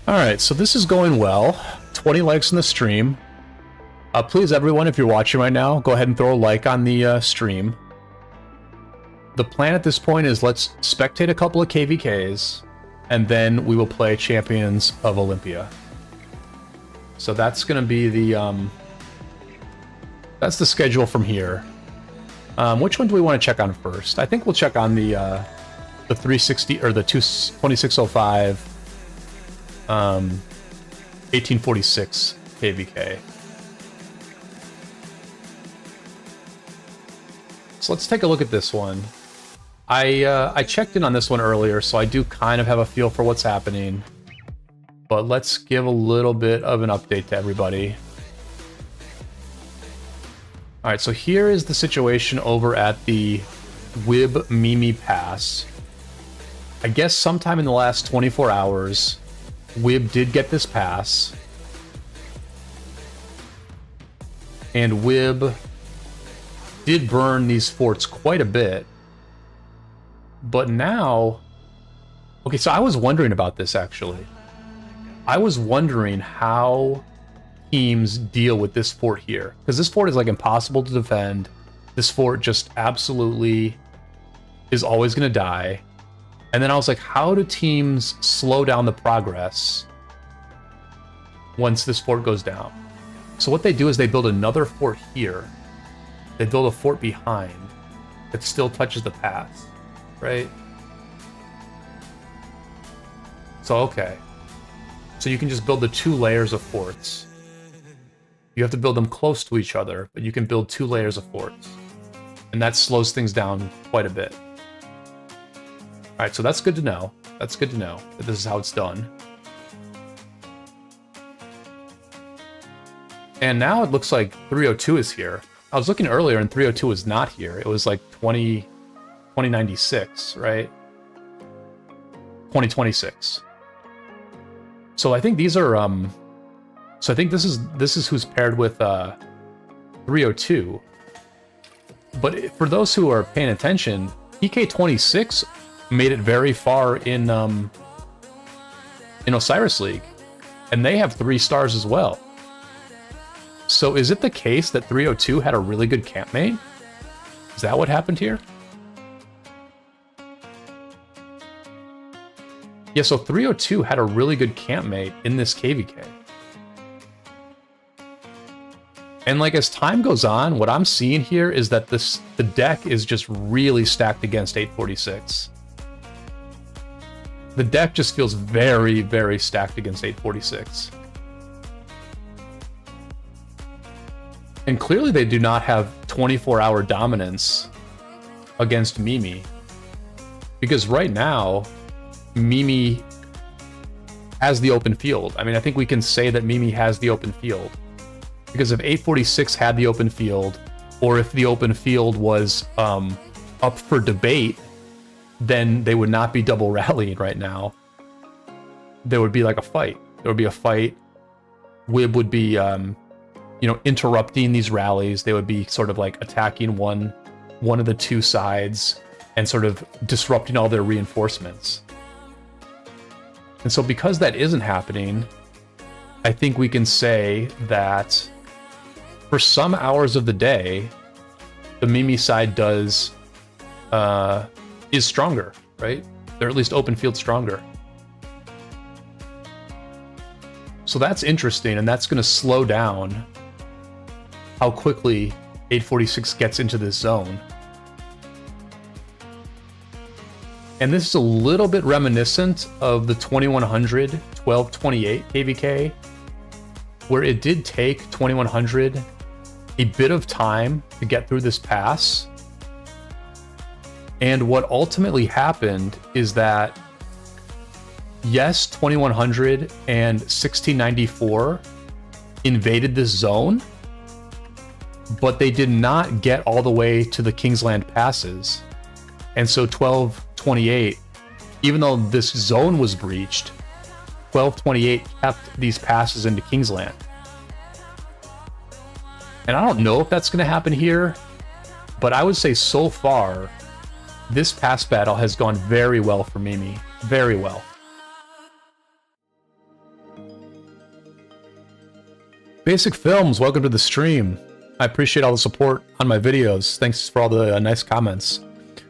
Alright, so this is going well. 20 likes in the stream. Please, everyone, if you're watching right now, go ahead and throw a like on the stream. The plan at this point is let's spectate a couple of KVKs, and then we will play Champions of Olympia. So that's going to be the that's the schedule from here. Which one do we want to check on first? I think we'll check on the 360 or the 2605 1846 KVK. So let's take a look at this one. I checked in on this one earlier, so I do kind of have a feel for what's happening. But let's give a little bit of an update to everybody. Alright, so here is the situation over at the Wib Mimi Pass. I guess sometime in the last 24 hours, Wib did get this pass. And Wib did burn these forts quite a bit. But now... Okay, so I was wondering about this, actually. I was wondering how teams deal with this fort here. Because this fort is, like, impossible to defend. This fort just absolutely is always going to die. And then I was like, how do teams slow down the progress once this fort goes down? So what they do is they build another fort here. They build a fort behind that still touches the pass, right? So, okay. So you can just build the 2 layers of forts. You have to build them close to each other, but you can build 2 layers of forts. And that slows things down quite a bit. Alright, so that's good to know. That's good to know that this is how it's done. And now it looks like 302 is here. I was looking earlier and 302 was not here. It was like 2096, right? 2026. So I think these are so I think this is who's paired with 302. But for those who are paying attention, PK26 made it very far in Osiris League, and they have 3 stars as well. So is it the case that 302 had a really good campmate? Is that what happened here? Yeah, so 302 had a really good campmate in this KVK. And like as time goes on, what I'm seeing here is that the deck is just really stacked against 846. The deck just feels very, very stacked against 846. And clearly they do not have 24-hour dominance against Mimi. Because right now, Mimi has the open field. I mean, I think we can say that Mimi has the open field. Because if 846 had the open field, or if the open field was up for debate, then they would not be double rallying right now. There would be like a fight. There would be a fight. Wib would be, interrupting these rallies. They would be sort of like attacking one of the 2 sides and sort of disrupting all their reinforcements. And so because that isn't happening, I think we can say that for some hours of the day, the Mimi side is stronger, right? They're at least open field stronger. So that's interesting, and that's going to slow down how quickly 846 gets into this zone. And this is a little bit reminiscent of the 2100 1228 KVK, where it did take 2100 a bit of time to get through this pass. And what ultimately happened is that, yes, 2100 and 1694 invaded this zone, but they did not get all the way to the Kingsland passes. And so 1228, even though this zone was breached, 1228 kept these passes into Kingsland. And I don't know if that's going to happen here, but I would say so far, this pass battle has gone very well for Mimi. Very well. Basic Films, welcome to the stream. I appreciate all the support on my videos. Thanks for all the nice comments.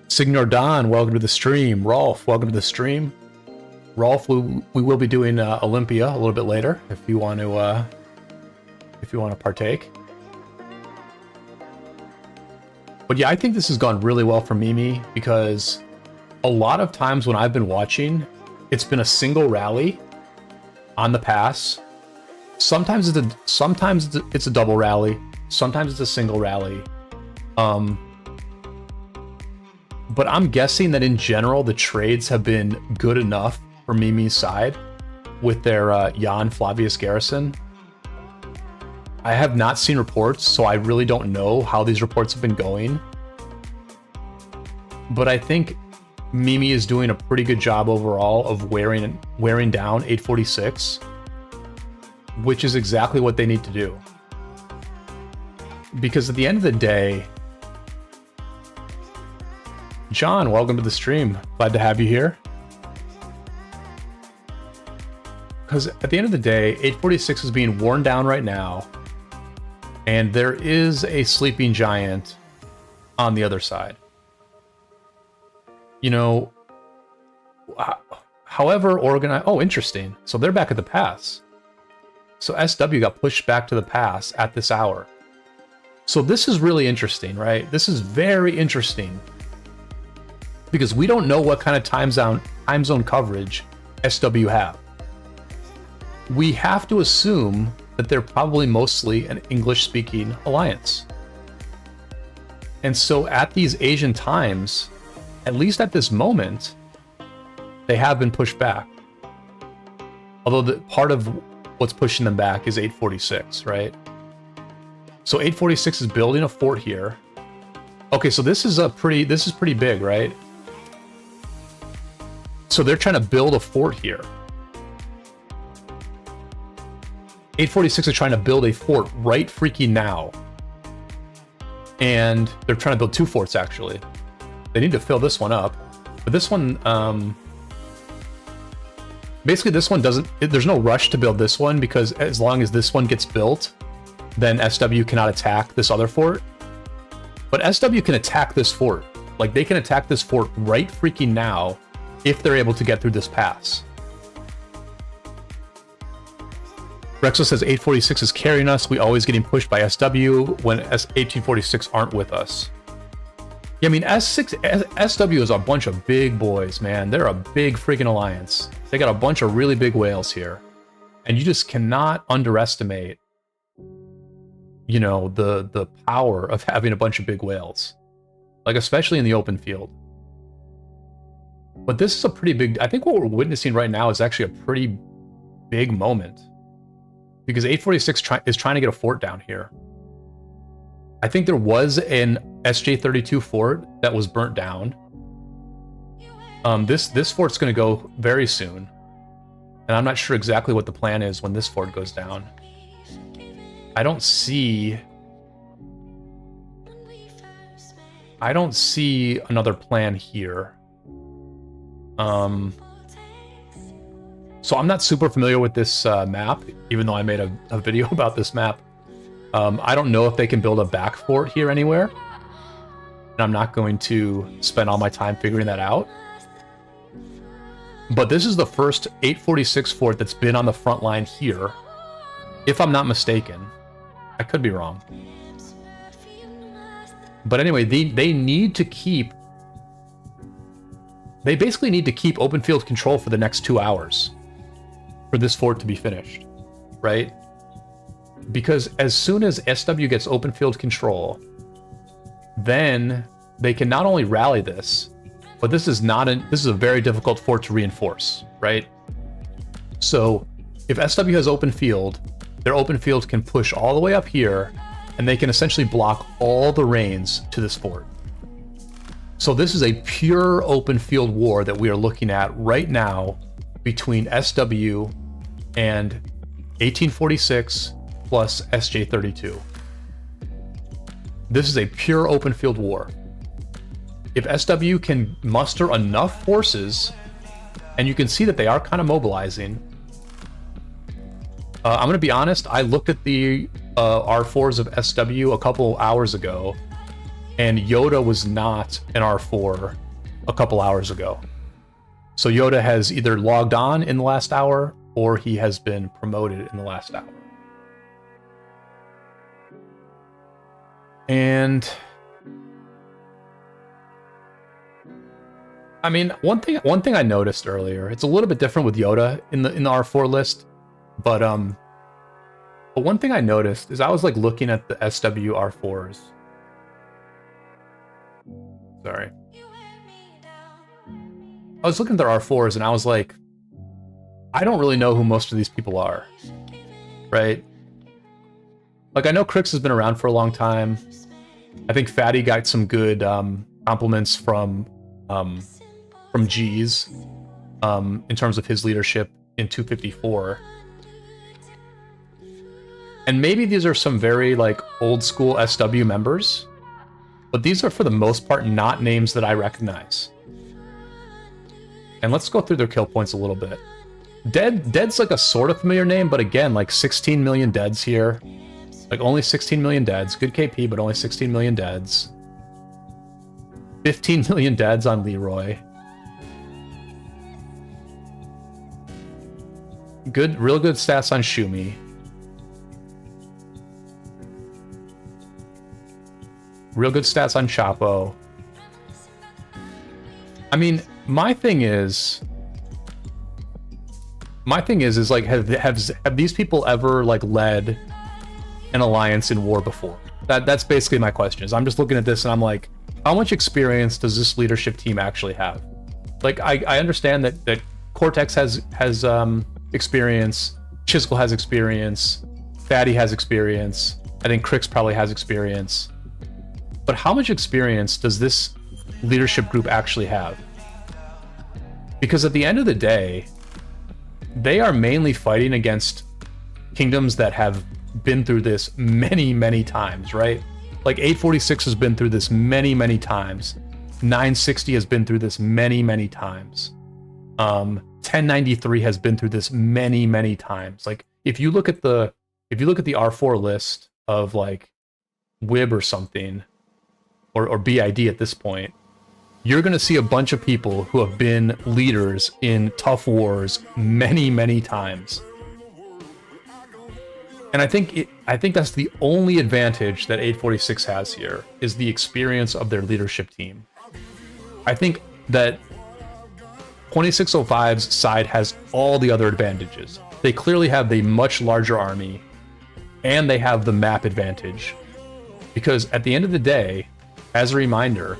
Signor Don, welcome to the stream. Rolf, welcome to the stream. Rolf, we will be doing Olympia a little bit later if you want to partake. But yeah, I think this has gone really well for Mimi because a lot of times when I've been watching, it's been a single rally on the pass. Sometimes it's a double rally. Sometimes it's a single rally. But I'm guessing that in general, the trades have been good enough for Mimi's side with their Jan Flavius garrison. I have not seen reports, so I really don't know how these reports have been going. But I think Mimi is doing a pretty good job overall of wearing down 846, which is exactly what they need to do. Because at the end of the day, John, welcome to the stream. Glad to have you here. Because at the end of the day, 846 is being worn down right now, and there is a sleeping giant on the other side. You know, however organized... Oh, interesting. So they're back at the pass. So SW got pushed back to the pass at this hour. So this is really interesting, right? This is very interesting. Because we don't know what kind of time zone coverage SW have. We have to assume that they're probably mostly an English-speaking alliance. And so at these Asian times, at least at this moment, they have been pushed back. Although part of what's pushing them back is 846, right? So 846 is building a fort here. Okay, so this is pretty big, right? So they're trying to build a fort here. 846 is trying to build a fort right freaking now. And they're trying to build two forts, actually. They need to fill this one up. But this one, basically this one doesn't, there's no rush to build this one because as long as this one gets built, then SW cannot attack this other fort. But SW can attack this fort. Like, they can attack this fort right freaking now if they're able to get through this pass. Rexo says 846 is carrying us. We always getting pushed by SW when 1846 aren't with us. Yeah, I mean, SW is a bunch of big boys, man. They're a big freaking alliance. They got a bunch of really big whales here. And you just cannot underestimate, you know, the power of having a bunch of big whales. Like, especially in the open field. But this is a pretty big... I think what we're witnessing right now is actually a pretty big moment. Because 846 is trying to get a fort down here. I think there was an SJ32 fort that was burnt down. This fort's going to go very soon. And I'm not sure exactly what the plan is when this fort goes down. I don't see another plan here. So I'm not super familiar with this map, even though I made a video about this map. I don't know if they can build a back fort here anywhere. And I'm not going to spend all my time figuring that out. But this is the first 846 fort that's been on the front line here, if I'm not mistaken. I could be wrong. But anyway, they need to keep... They basically need to keep open field control for the next 2 hours for this fort to be finished, right? Because as soon as SW gets open field control, then they can not only rally this, but this is a very difficult fort to reinforce, right? So if SW has open field, their open field can push all the way up here, and they can essentially block all the rains to this fort. So this is a pure open field war that we are looking at right now between SW and 1846 plus SJ32. This is a pure open field war. If SW can muster enough forces, and you can see that they are kind of mobilizing. I'm going to be honest, I looked at the R4s of SW a couple hours ago, and Yoda was not an R4 a couple hours ago. So Yoda has either logged on in the last hour, or he has been promoted in the last hour. And I mean, one thing I noticed earlier, it's a little bit different with Yoda in the R4 list, but one thing I noticed is I was like looking at the SW R4s. Sorry. I was looking at their R4s and I was like, I don't really know who most of these people are, right? Like, I know Crix has been around for a long time. I think Fatty got some good compliments from G's in terms of his leadership in 254. And maybe these are some very like old school SW members, but these are for the most part not names that I recognize. And let's go through their kill points a little bit. Dead's like a sort of familiar name, but again, like 16 million deads here. Like only 16 million deads. Good KP, but only 16 million deads. 15 million deads on Leroy. Real good stats on Shumi. Real good stats on Chapo. I mean, my thing is like, have these people ever like led an alliance in war before? That's basically my question. Is I'm just looking at this and I'm like, how much experience does this leadership team actually have? Like, I understand that Cortex has experience, Chisel has experience, Fatty has experience, I think Crix probably has experience. But how much experience does this leadership group actually have? Because at the end of the day, they are mainly fighting against kingdoms that have been through this many, many times, right? Like 846 has been through this many, many times. 960 has been through this many, many times. 1093 has been through this many, many times. Like if you look at the R4 list of like WIB or something, or BID at this point, you're going to see a bunch of people who have been leaders in tough wars many, many times. And I think that's the only advantage that 846 has here, is the experience of their leadership team. I think that 2605's side has all the other advantages. They clearly have the much larger army, and they have the map advantage. Because at the end of the day, as a reminder,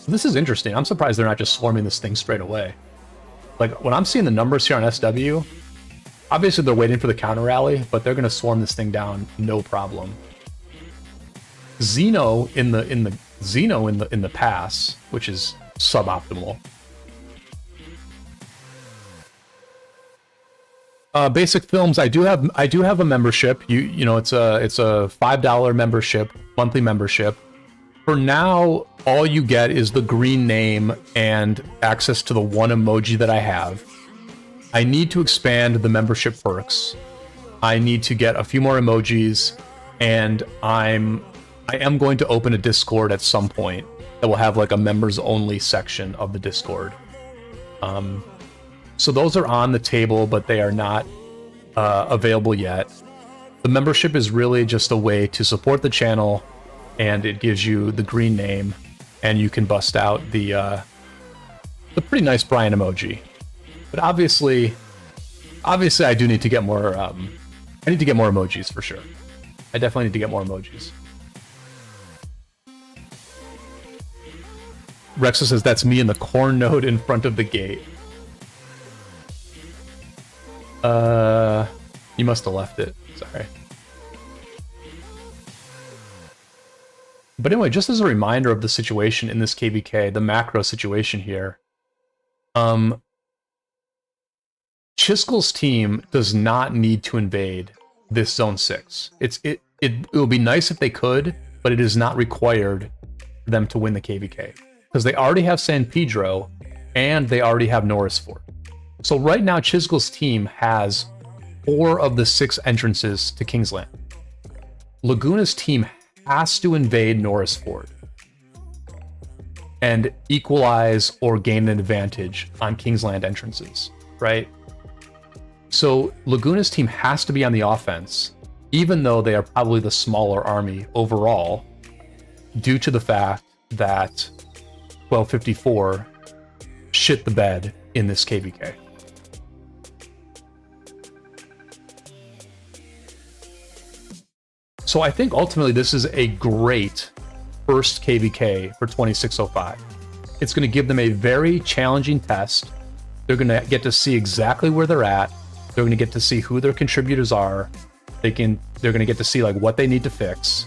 this is interesting. I'm surprised they're not just swarming this thing straight away. Like, when I'm seeing the numbers here on SW, obviously they're waiting for the counter rally, but they're going to swarm this thing down no problem. Xeno in the pass, which is suboptimal. Basic Films, I do have a membership. You know, it's a $5 membership, monthly membership. For now, all you get is the green name and access to the one emoji that I have. I need to expand the membership perks. I need to get a few more emojis, and I am going to open a Discord at some point that will have like a members only section of the Discord. So those are on the table, but they are not available yet. The membership is really just a way to support the channel, and it gives you the green name, and you can bust out the pretty nice Brian emoji. But obviously I do need to get more. I need to get more emojis for sure. I definitely need to get more emojis. Rexa says that's me in the corn node in front of the gate. You must have left it. Sorry. But anyway, just as a reminder of the situation in this KVK, the macro situation here, Chiskel's team does not need to invade this Zone 6. It would be nice if they could, but it is not required for them to win the KVK. Because they already have San Pedro, and they already have Norris Fort. So right now, Chiskel's team has 4 of the 6 entrances to Kingsland. Laguna's team has to invade Norris Fort and equalize or gain an advantage on Kingsland entrances, right? So Laguna's team has to be on the offense, even though they are probably the smaller army overall, due to the fact that 1254 shit the bed in this KVK. So I think ultimately this is a great first KVK for 2605. It's going to give them a very challenging test. They're going to get to see exactly where they're at. They're going to get to see who their contributors are. They're going to get to see like what they need to fix,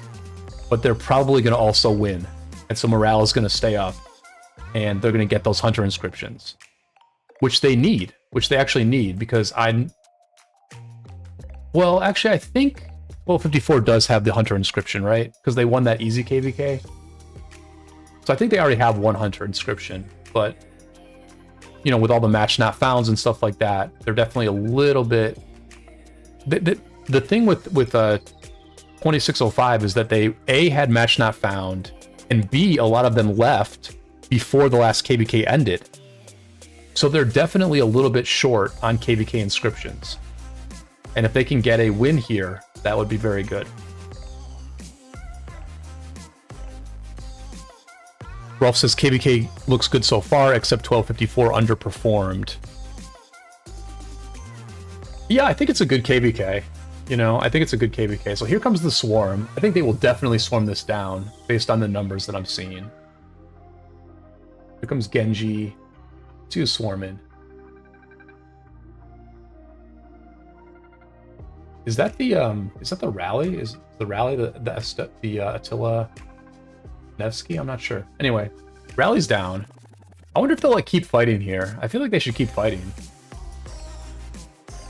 but they're probably going to also win. And so morale is going to stay up, and they're going to get those hunter inscriptions, which they actually need, because I think 1254 does have the hunter inscription, right? Because they won that easy KVK. So I think they already have one hunter inscription, but you know, with all the match not founds and stuff like that, they're definitely a little bit. The thing with 2605 is that they A, had match not found, and B, a lot of them left before the last KVK ended. So they're definitely a little bit short on KVK inscriptions. And if they can get a win here, that would be very good. Rolf says KVK looks good so far, except 1254 underperformed. Yeah, I think it's a good KVK. You know, I think it's a good KVK. So here comes the swarm. I think they will definitely swarm this down based on the numbers that I'm seeing. Here comes Genji. Two swarming. Is that the rally? Is the rally the Attila Nevsky? I'm not sure. Anyway, rally's down. I wonder if they'll like keep fighting here. I feel like they should keep fighting.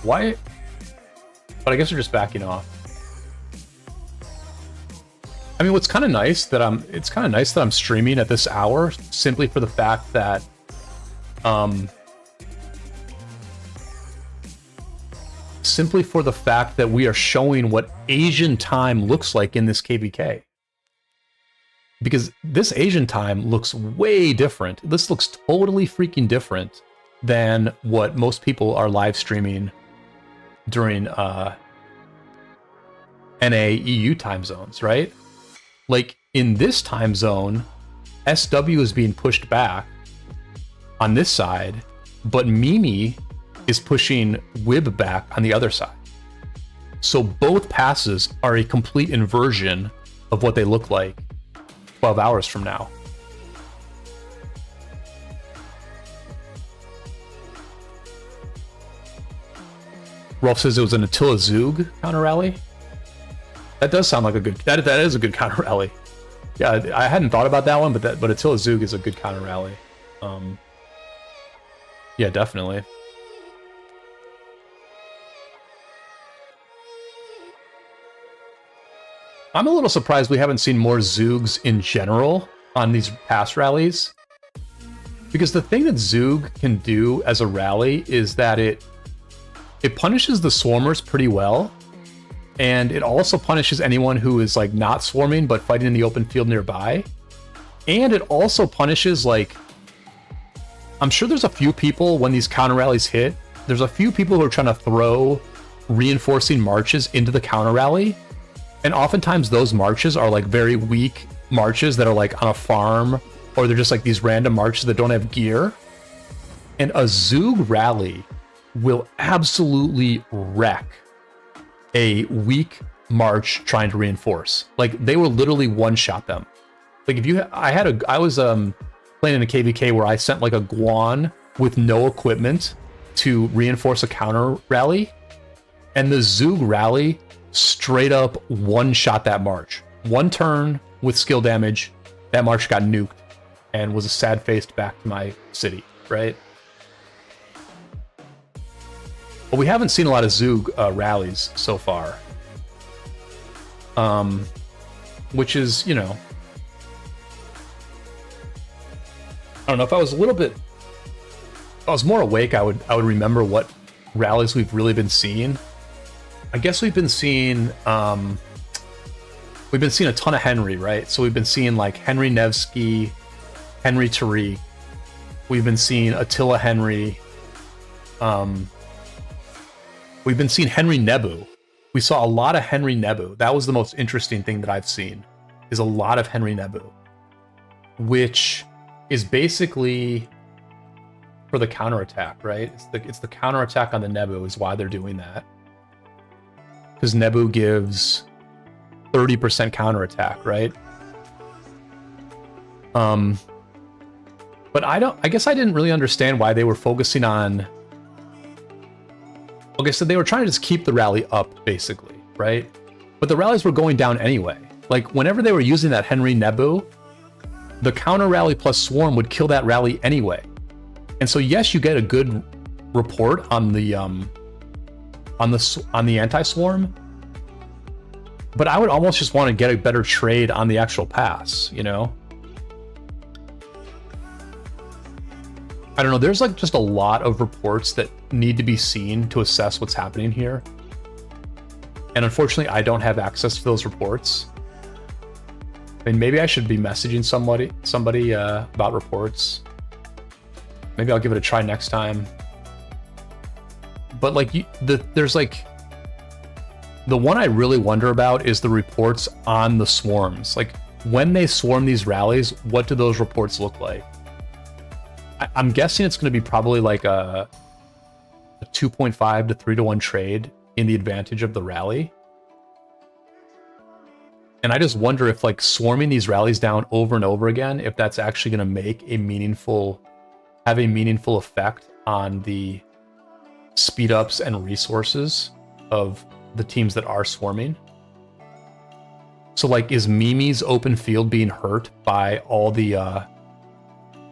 Why? But I guess they're just backing off. I mean, what's kind of nice that I'm streaming at this hour, simply for the fact that we are showing what Asian time looks like in this KVK. Because this Asian time looks way different. This looks totally freaking different than what most people are live streaming during NA EU time zones, right? Like in this time zone, SW is being pushed back on this side, but Mimi is pushing Wib back on the other side. So both passes are a complete inversion of what they look like 12 hours from now. Rolf says it was an Attila Zug counter rally. That does sound like a good. That is a good counter rally. Yeah, I hadn't thought about that one, but Attila Zug is a good counter rally. Yeah, definitely. I'm a little surprised we haven't seen more Zugs in general on these past rallies. Because the thing that Zug can do as a rally is that it punishes the swarmers pretty well. And it also punishes anyone who is like not swarming but fighting in the open field nearby. And it also punishes, like, I'm sure there's a few people when these counter rallies hit, there's a few people who are trying to throw reinforcing marches into the counter rally. And oftentimes those marches are like very weak marches that are like on a farm, or they're just like these random marches that don't have gear. And a Zug rally will absolutely wreck a weak march trying to reinforce. Like they will literally one-shot them. Like if I was playing in a KVK where I sent like a Guan with no equipment to reinforce a counter rally, And the Zug rally straight up one-shot that march. One turn with skill damage, that march got nuked and was a sad-faced back to my city, right? But we haven't seen a lot of Zug rallies so far. Which is, you know... I don't know, if I was a little bit... If I was more awake, I would remember what rallies we've really been seeing. I guess we've been seeing a ton of Henry, right? So we've been seeing like Henry Nevsky, Henry Tariq. We've been seeing Attila Henry. We've been seeing Henry Nebu. We saw a lot of Henry Nebu. That was the most interesting thing that I've seen, is a lot of Henry Nebu, which is basically for the counterattack, right? It's the counterattack on the Nebu is why they're doing that. Because Nebu gives 30% counterattack, right? But I guess I didn't really understand why they were focusing on... Okay, so they were trying to just keep the rally up, basically, right? But the rallies were going down anyway. Like, whenever they were using that Henry Nebu, the counter rally plus swarm would kill that rally anyway. And so, yes, you get a good report on the anti-swarm, but I would almost just want to get a better trade on the actual pass, you know? I don't know, there's like just a lot of reports that need to be seen to assess what's happening here. And unfortunately, I don't have access to those reports. I mean, maybe I should be messaging somebody about reports. Maybe I'll give it a try next time. But like, there's like... The one I really wonder about is the reports on the swarms. Like, when they swarm these rallies, what do those reports look like? I'm guessing it's going to be probably like a 2.5 to 3 to 1 trade in the advantage of the rally. And I just wonder if like swarming these rallies down over and over again, if that's actually going to make have a meaningful effect on the speed ups and resources of the teams that are swarming. So like, is Mimi's open field being hurt by all the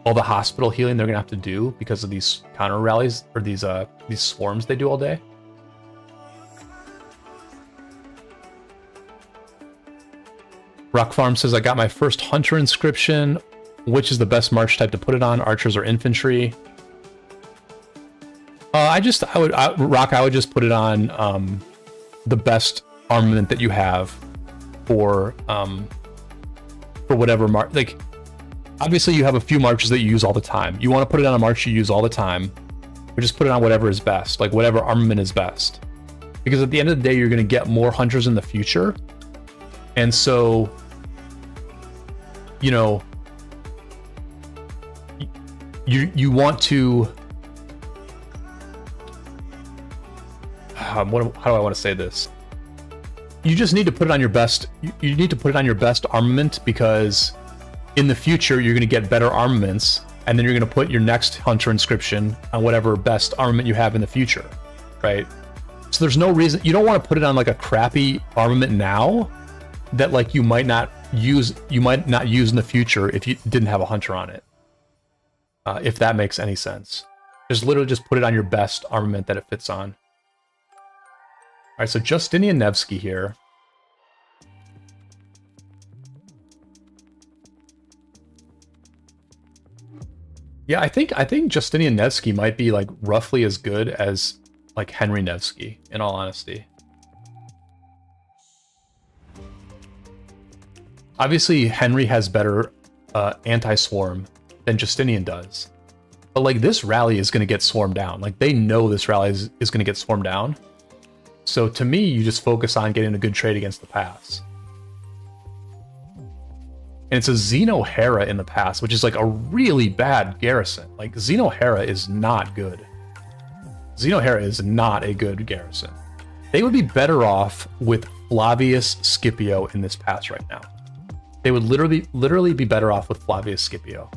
hospital healing they're gonna have to do because of these counter rallies or these swarms they do all day? Rock Farm says, I got my first Hunter inscription. Which is the best march type to put it on, archers or infantry? I would just put it on the best armament that you have for whatever march. Like, obviously you have a few marches that you use all the time. You want to put it on a march you use all the time, or just put it on whatever is best, like whatever armament is best. Because at the end of the day, you're going to get more hunters in the future. And so, you know, you want to... how do I want to say this? You just need to put it on your best. You need to put it on your best armament, because in the future you're going to get better armaments, and then you're going to put your next hunter inscription on whatever best armament you have in the future, right? So there's no reason you don't want to put it on like a crappy armament now that like you might not use in the future if you didn't have a hunter on it. If that makes any sense, just literally just put it on your best armament that it fits on. All right, so Justinian Nevsky here. Yeah, I think Justinian Nevsky might be like roughly as good as like Henry Nevsky, in all honesty. Obviously, Henry has better anti-swarm than Justinian does. But like, this rally is going to get swarmed down. Like, they know this rally is going to get swarmed down. So to me, you just focus on getting a good trade against the pass. And it's a Xeno Hera in the pass, which is like a really bad garrison. Like, Xeno Hera is not good. Xeno Hera is not a good garrison. They would be better off with Flavius Scipio in this pass right now. They would literally be better off with Flavius Scipio.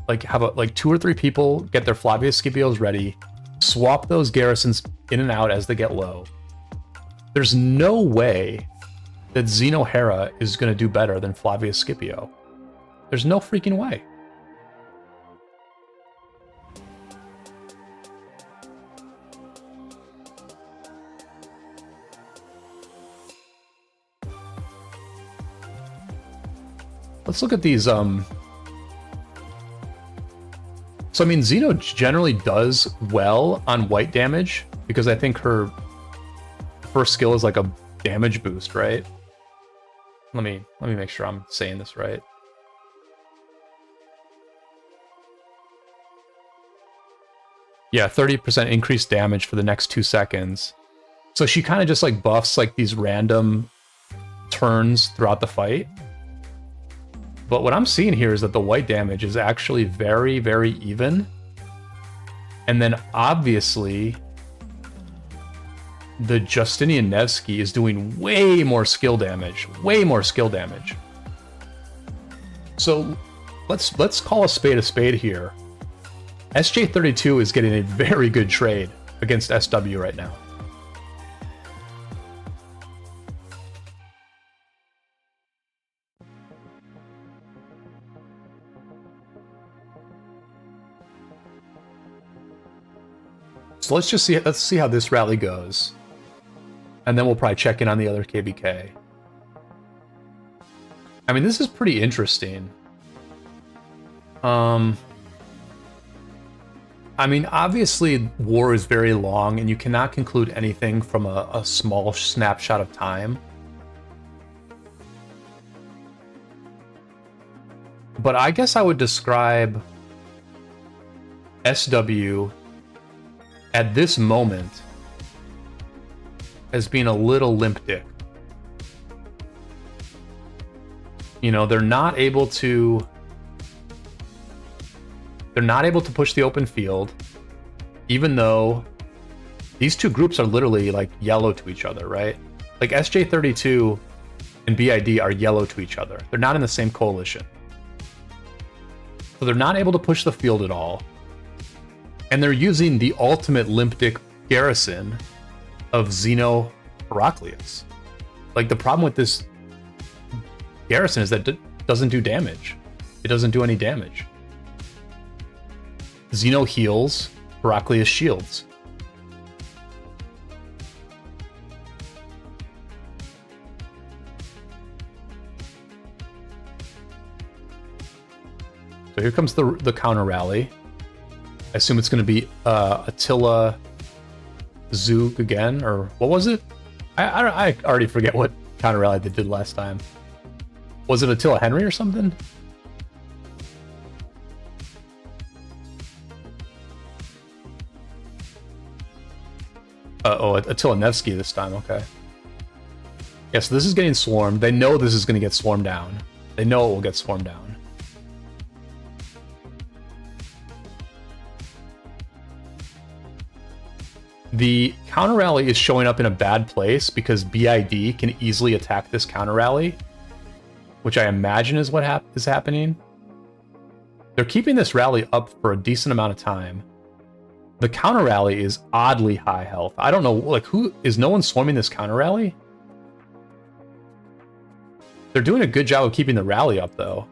Like, have like 2 or 3 people get their Flavius Scipios ready, swap those garrisons in and out as they get low, There's no way that Xeno Hera is going to do better than Flavius Scipio. There's no freaking way. Let's look at these, So, I mean, Xeno generally does well on white damage, because I think her first skill is like a damage boost, right? Let me make sure I'm saying this right. Yeah, 30% increased damage for the next 2 seconds. So she kind of just like buffs like these random turns throughout the fight. But what I'm seeing here is that the white damage is actually very, very even. And then obviously the Justinian Nevsky is doing way more skill damage. Way more skill damage. So let's call a spade here. SJ32 is getting a very good trade against SW right now. So let's see how this rally goes. And then we'll probably check in on the other KBK. I mean, this is pretty interesting. I mean, obviously, war is very long, and you cannot conclude anything from a small snapshot of time. But I guess I would describe SW at this moment as being a little limp dick. You know, they're not able to push the open field, even though these two groups are literally like yellow to each other, right? Like SJ32 and BID are yellow to each other. They're not in the same coalition. So they're not able to push the field at all. And they're using the ultimate limp dick garrison of Xeno Heraclius. Like, the problem with this garrison is that it doesn't do damage. It doesn't do any damage. Xeno heals, Heraclius shields. So here comes the counter rally. I assume it's going to be Attila Zug again, or what was it? I already forget what counter rally they did last time. Was it Attila Henry or something? Oh, Attila Nevsky this time, okay. Yeah, so this is getting swarmed. They know this is going to get swarmed down. They know it will get swarmed down. The counter rally is showing up in a bad place because BID can easily attack this counter rally, which I imagine is what is happening. They're keeping this rally up for a decent amount of time. The counter rally is oddly high health. I don't know, like, no one swarming this counter rally? They're doing a good job of keeping the rally up, though.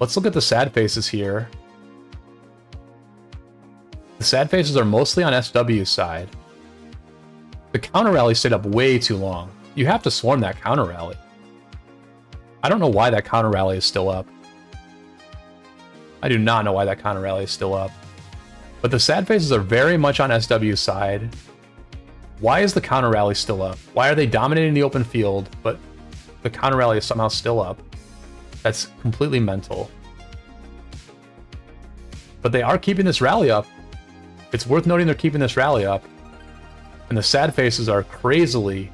Let's look at the sad faces here. The sad faces are mostly on SW's side. The counter rally stayed up way too long. You have to swarm that counter rally. I don't know why that counter rally is still up. I do not know why that counter rally is still up. But the sad faces are very much on SW's side. Why is the counter rally still up? Why are they dominating the open field, but the counter rally is somehow still up? That's completely mental. But they are keeping this rally up. It's worth noting they're keeping this rally up. And the sad faces are crazily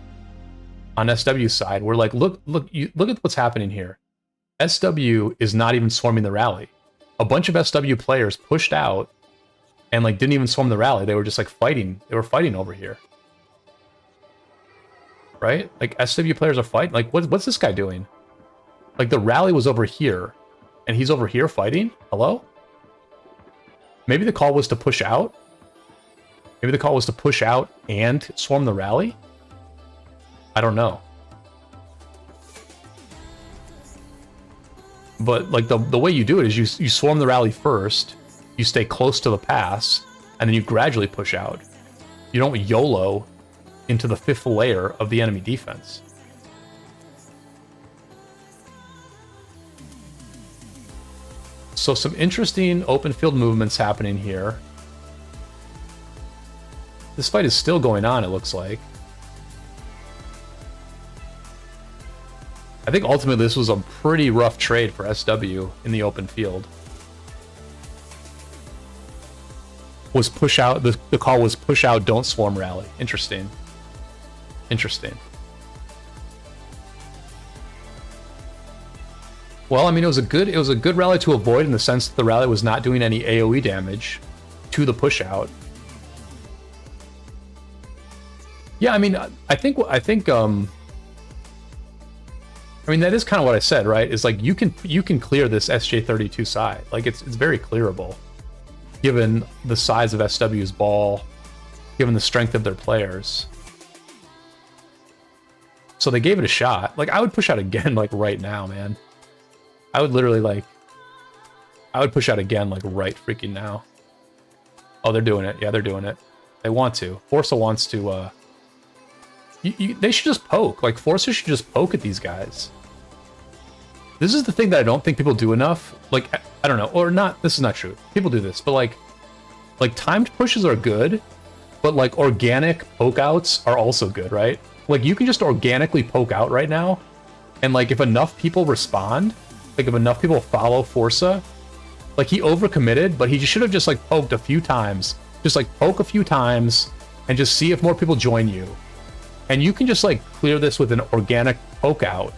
on SW's side. We're like, look at what's happening here. SW is not even swarming the rally. A bunch of SW players pushed out and like didn't even swarm the rally. They were just like fighting. They were fighting over here. Right? Like, SW players are fighting. Like, what's this guy doing? Like, the rally was over here and he's over here fighting? Hello? Maybe the call was to push out? Maybe the call was to push out and swarm the rally? I don't know. But like the way you do it is you swarm the rally first, you stay close to the pass, and then you gradually push out. You don't YOLO into the 5th layer of the enemy defense. So some interesting open field movements happening here. This fight is still going on, it looks like. I think ultimately this was a pretty rough trade for SW in the open field. Was push out, the call was push out, don't swarm rally. Interesting. Interesting. Well, I mean, it was a good rally to avoid in the sense that the rally was not doing any AoE damage to the push out. Yeah, I mean, I think I mean, that is kind of what I said, right? Is like you can clear this SJ32 side. Like it's very clearable, given the size of SW's ball, given the strength of their players. So they gave it a shot. Like I would push out again, like right now, man. I would literally like, I would push out again, like right freaking now. Oh, they're doing it. Yeah, they're doing it. They want to. Forza wants to. They should just poke. Like Forza should just poke at these guys. This is the thing that I don't think people do enough. Like I don't know, or not. This is not true. People do this, but like timed pushes are good, but like organic poke outs are also good, right? Like you can just organically poke out right now, and like if enough people respond, like if enough people follow Forza, like he overcommitted, but he should have just like poked a few times, just like poke a few times, and just see if more people join you. And you can just like clear this with an organic poke out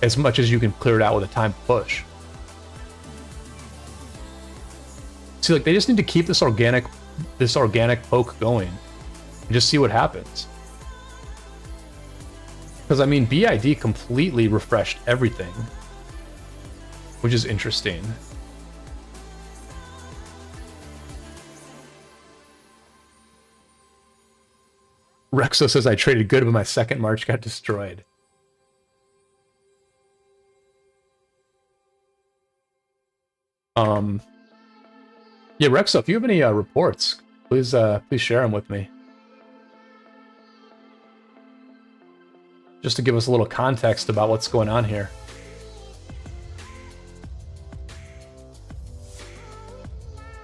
as much as you can clear it out with a timed push. See, like they just need to keep this organic poke going and just see what happens. Because I mean, BID completely refreshed everything, which is interesting. Rexo says I traded good, but my second March got destroyed. Yeah, Rexo, if you have any reports, please share them with me. Just to give us a little context about what's going on here.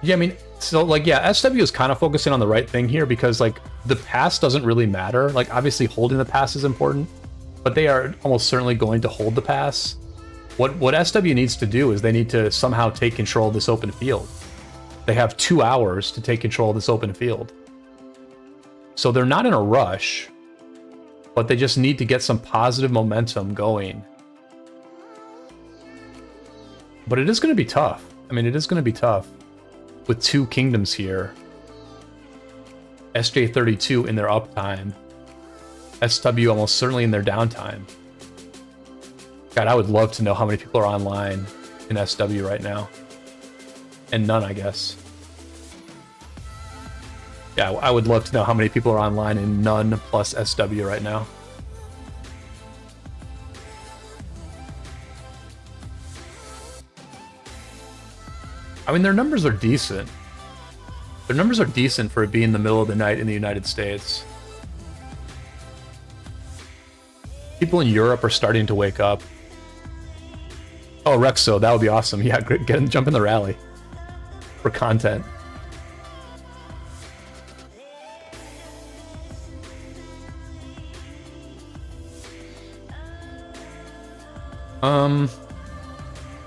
Yeah, I mean, so like, yeah, SW is kind of focusing on the right thing here because like the pass doesn't really matter. Like obviously holding the pass is important, but they are almost certainly going to hold the pass. What SW needs to do is they need to somehow take control of this open field. They have 2 hours to take control of this open field. So they're not in a rush, but they just need to get some positive momentum going. But it is going to be tough. I mean, it is going to be tough with 2 kingdoms here. SJ32 in their uptime. SW almost certainly in their downtime. God, I would love to know how many people are online in SW right now. And none, I guess. Yeah, I would love to know how many people are online in none plus SW right now. I mean, their numbers are decent. Their numbers are decent for it being the middle of the night in the United States. People in Europe are starting to wake up. Oh, Rexo, that would be awesome. Yeah, jump in the rally for content.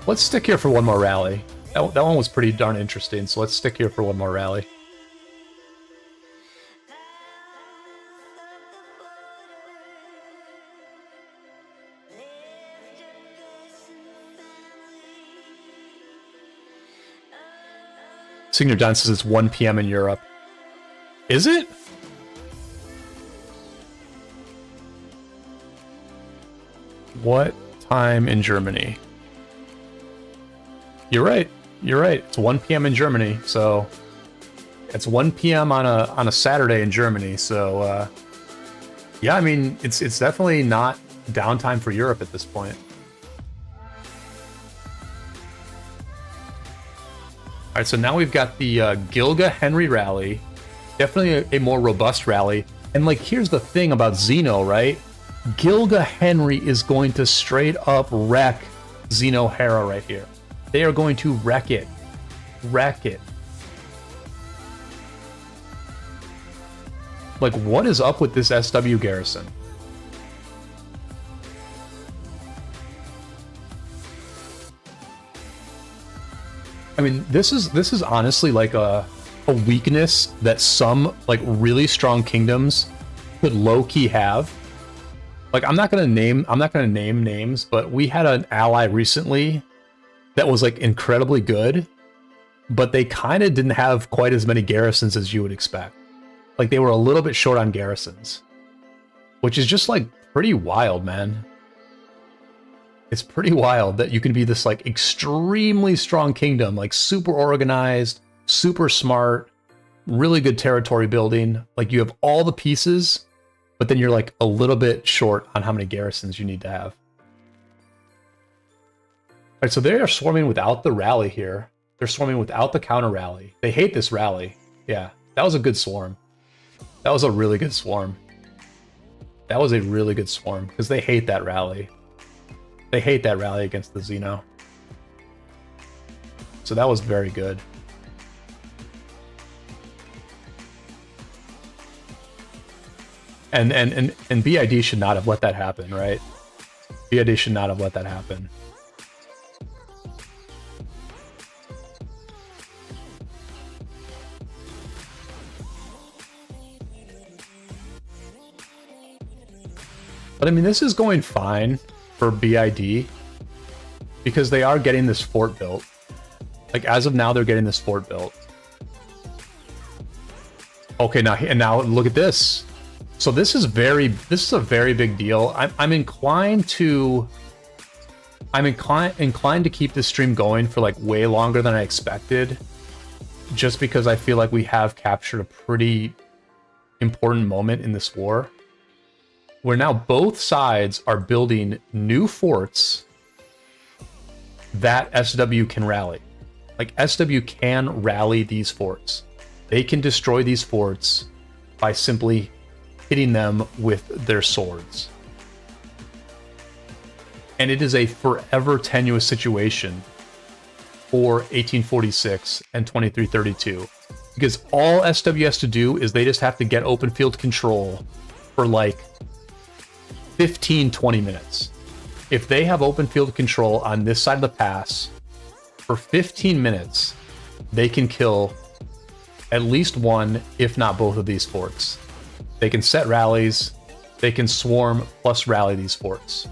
Let's stick here for one more rally. That one was pretty darn interesting, so let's stick here for one more rally. Senior Don says it's 1 p.m. in Europe. Is it? What time in Germany? You're right. You're right. It's 1 p.m. in Germany, so It's 1 p.m. on a Saturday in Germany, so yeah, I mean it's definitely not downtime for Europe at this point. All right, so now we've got the Gilga Henry rally, definitely a more robust rally. And like, here's the thing about Xeno, right? Gilga Henry is going to straight up wreck Xeno Hera right here. They are going to wreck it. Wreck it. Like, what is up with this SW garrison? I mean, this is honestly like a weakness that some like really strong kingdoms could low-key have. Like, I'm not gonna name names, but we had an ally recently that was like incredibly good, but they kind of didn't have quite as many garrisons as you would expect. Like, they were a little bit short on garrisons, which is just like pretty wild, man. It's pretty wild that you can be this like extremely strong kingdom, like super organized, super smart, really good territory building. Like, you have all the pieces, but then you're like a little bit short on how many garrisons you need to have. All right, so they are swarming without the rally here. They're swarming without the counter rally. They hate this rally. Yeah, that was a good swarm. That was a really good swarm. That was a really good swarm because they hate that rally. They hate that rally against the Xeno. So that was very good. And BID should not have let that happen, right? BID should not have let that happen. But I mean, this is going fine for BID because they are getting this fort built. Like, as of now, they're getting this fort built. Okay, now look at this. So this is a very big deal. I'm inclined to keep this stream going for like way longer than I expected, just because I feel like we have captured a pretty important moment in this war, where now both sides are building new forts that SW can rally. Like, SW can rally these forts. They can destroy these forts by simply hitting them with their swords. And it is a forever tenuous situation for 1846 and 2332, because all SW has to do is they just have to get open field control for like 15-20 minutes. If they have open field control on this side of the pass for 15 minutes, they can kill at least one, if not both of these forts. They can set rallies, they can swarm plus rally these forts.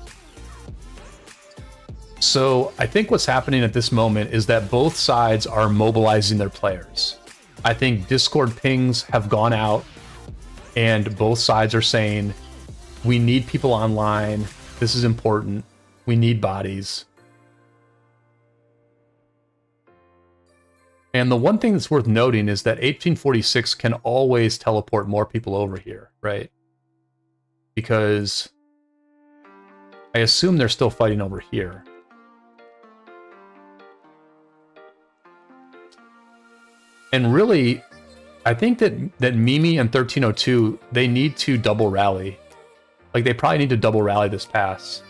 So I think what's happening at this moment is that both sides are mobilizing their players. I think Discord pings have gone out and both sides are saying, we need people online, this is important, we need bodies. And the one thing that's worth noting is that 1846 can always teleport more people over here, right? Because I assume they're still fighting over here. And really, I think that Mimi and 1302, they need to double rally. Like, they probably need to double rally this pass.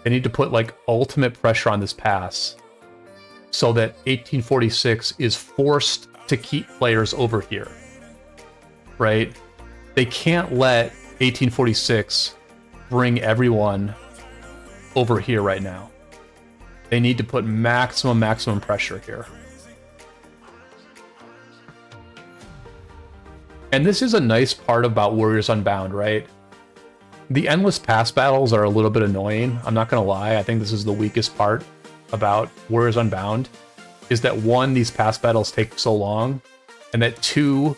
They need to put like ultimate pressure on this pass, so that 1846 is forced to keep players over here, right? They can't let 1846 bring everyone over here right now. They need to put maximum pressure here. And this is a nice part about Warriors Unbound, right? The endless pass battles are a little bit annoying. I'm not gonna lie. I think this is the weakest part about Warriors Unbound, is that one, these pass battles take so long, and that two,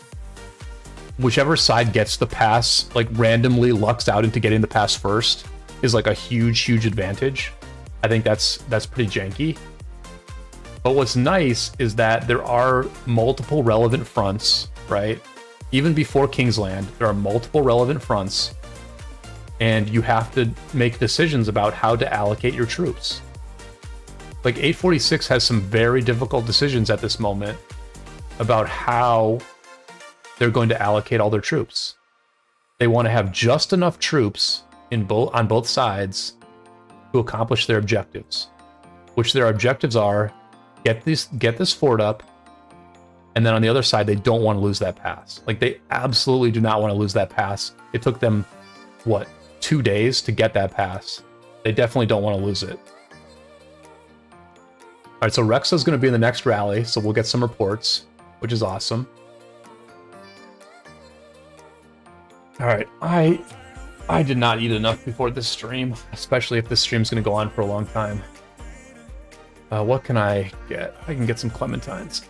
whichever side gets the pass, like randomly lucks out into getting the pass first, is like a huge advantage. I think that's pretty janky. But what's nice is that there are multiple relevant fronts right? Even before Kingsland, there are multiple relevant fronts, and you have to make decisions about how to allocate your troops. Like 846 has some very difficult decisions at this moment about how they're going to allocate all their troops. They want to have just enough troops on both sides to accomplish their objectives, which their objectives are get this fort up, and then on the other side, they don't want to lose that pass. Like, they absolutely do not want to lose that pass. It took them, what, 2 days to get that pass. They definitely don't want to lose it. All right, so Rexa's going to be in the next rally, so we'll get some reports, which is awesome. All right, I did not eat enough before this stream, especially if this stream's going to go on for a long time. What can I get? I can get some clementines.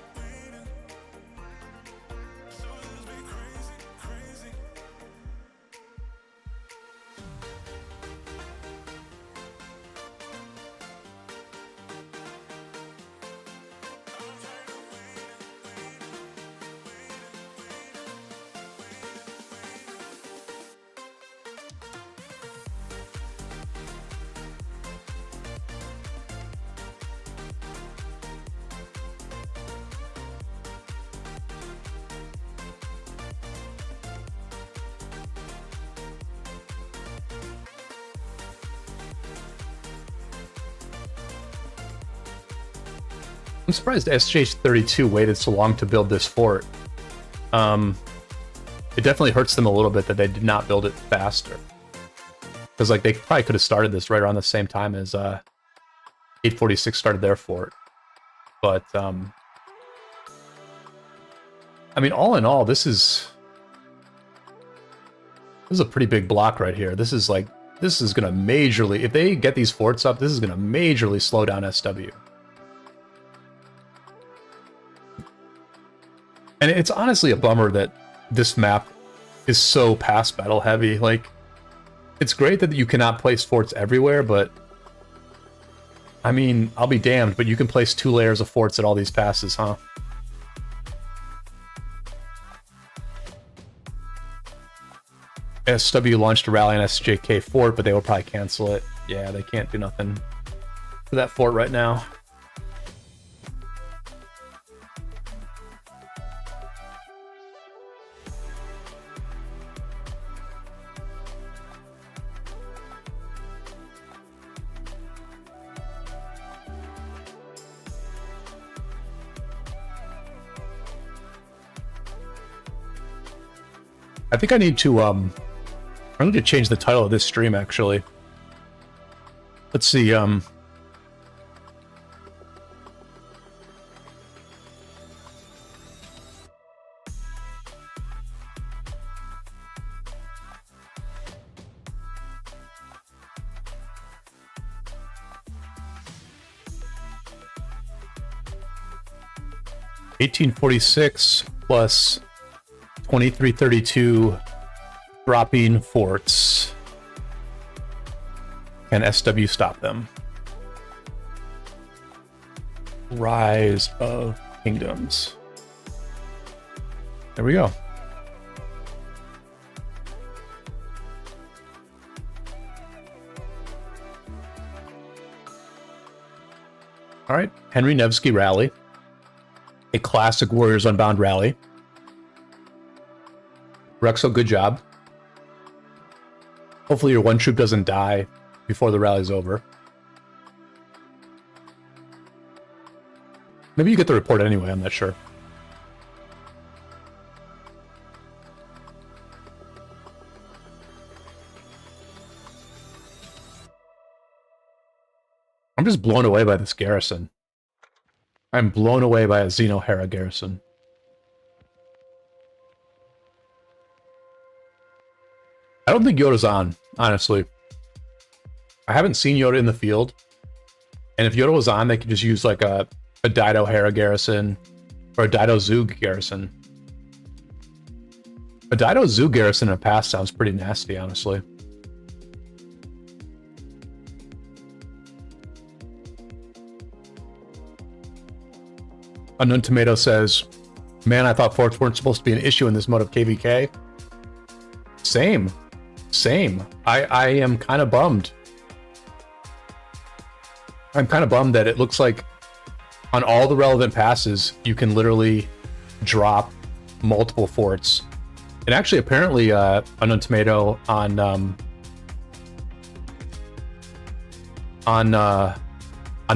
I'm surprised SJ32 waited so long to build this fort. It definitely hurts them a little bit that they did not build it faster. Because like they probably could have started this right around the same time as 846 started their fort. But I mean, all in all, this is a pretty big block right here. This is gonna majorly, if they get these forts up, this is gonna majorly slow down SW. And it's honestly a bummer that this map is so past battle heavy. Like, it's great that you cannot place forts everywhere, but I mean, I'll be damned, but you can place 2 layers of forts at all these passes, huh? SW launched a rally on SJK fort, but they will probably cancel it. Yeah, they can't do nothing for that fort right now. I think I need to change the title of this stream, actually. Let's see, 1846 plus 2332 dropping forts. Can SW stop them? Rise of Kingdoms. There we go. All right, Henry Nevsky rally. A classic Warriors Unbound rally. Rexo, good job. Hopefully your one troop doesn't die before the rally's over. Maybe you get the report anyway, I'm not sure. I'm just blown away by this garrison. I'm blown away by a Xeno Hera garrison. I don't think Yoda's on, honestly. I haven't seen Yoda in the field. And if Yoda was on, they could just use like a Dido Hera garrison or a Dido Zug garrison. A Dido Zug garrison in a past sounds pretty nasty, honestly. Unknown Tomato says, Man, I thought forts weren't supposed to be an issue in this mode of KVK. Same. I am kind of bummed. I'm kind of bummed that it looks like on all the relevant passes, you can literally drop multiple forts. And actually, apparently, Unknown Tomato on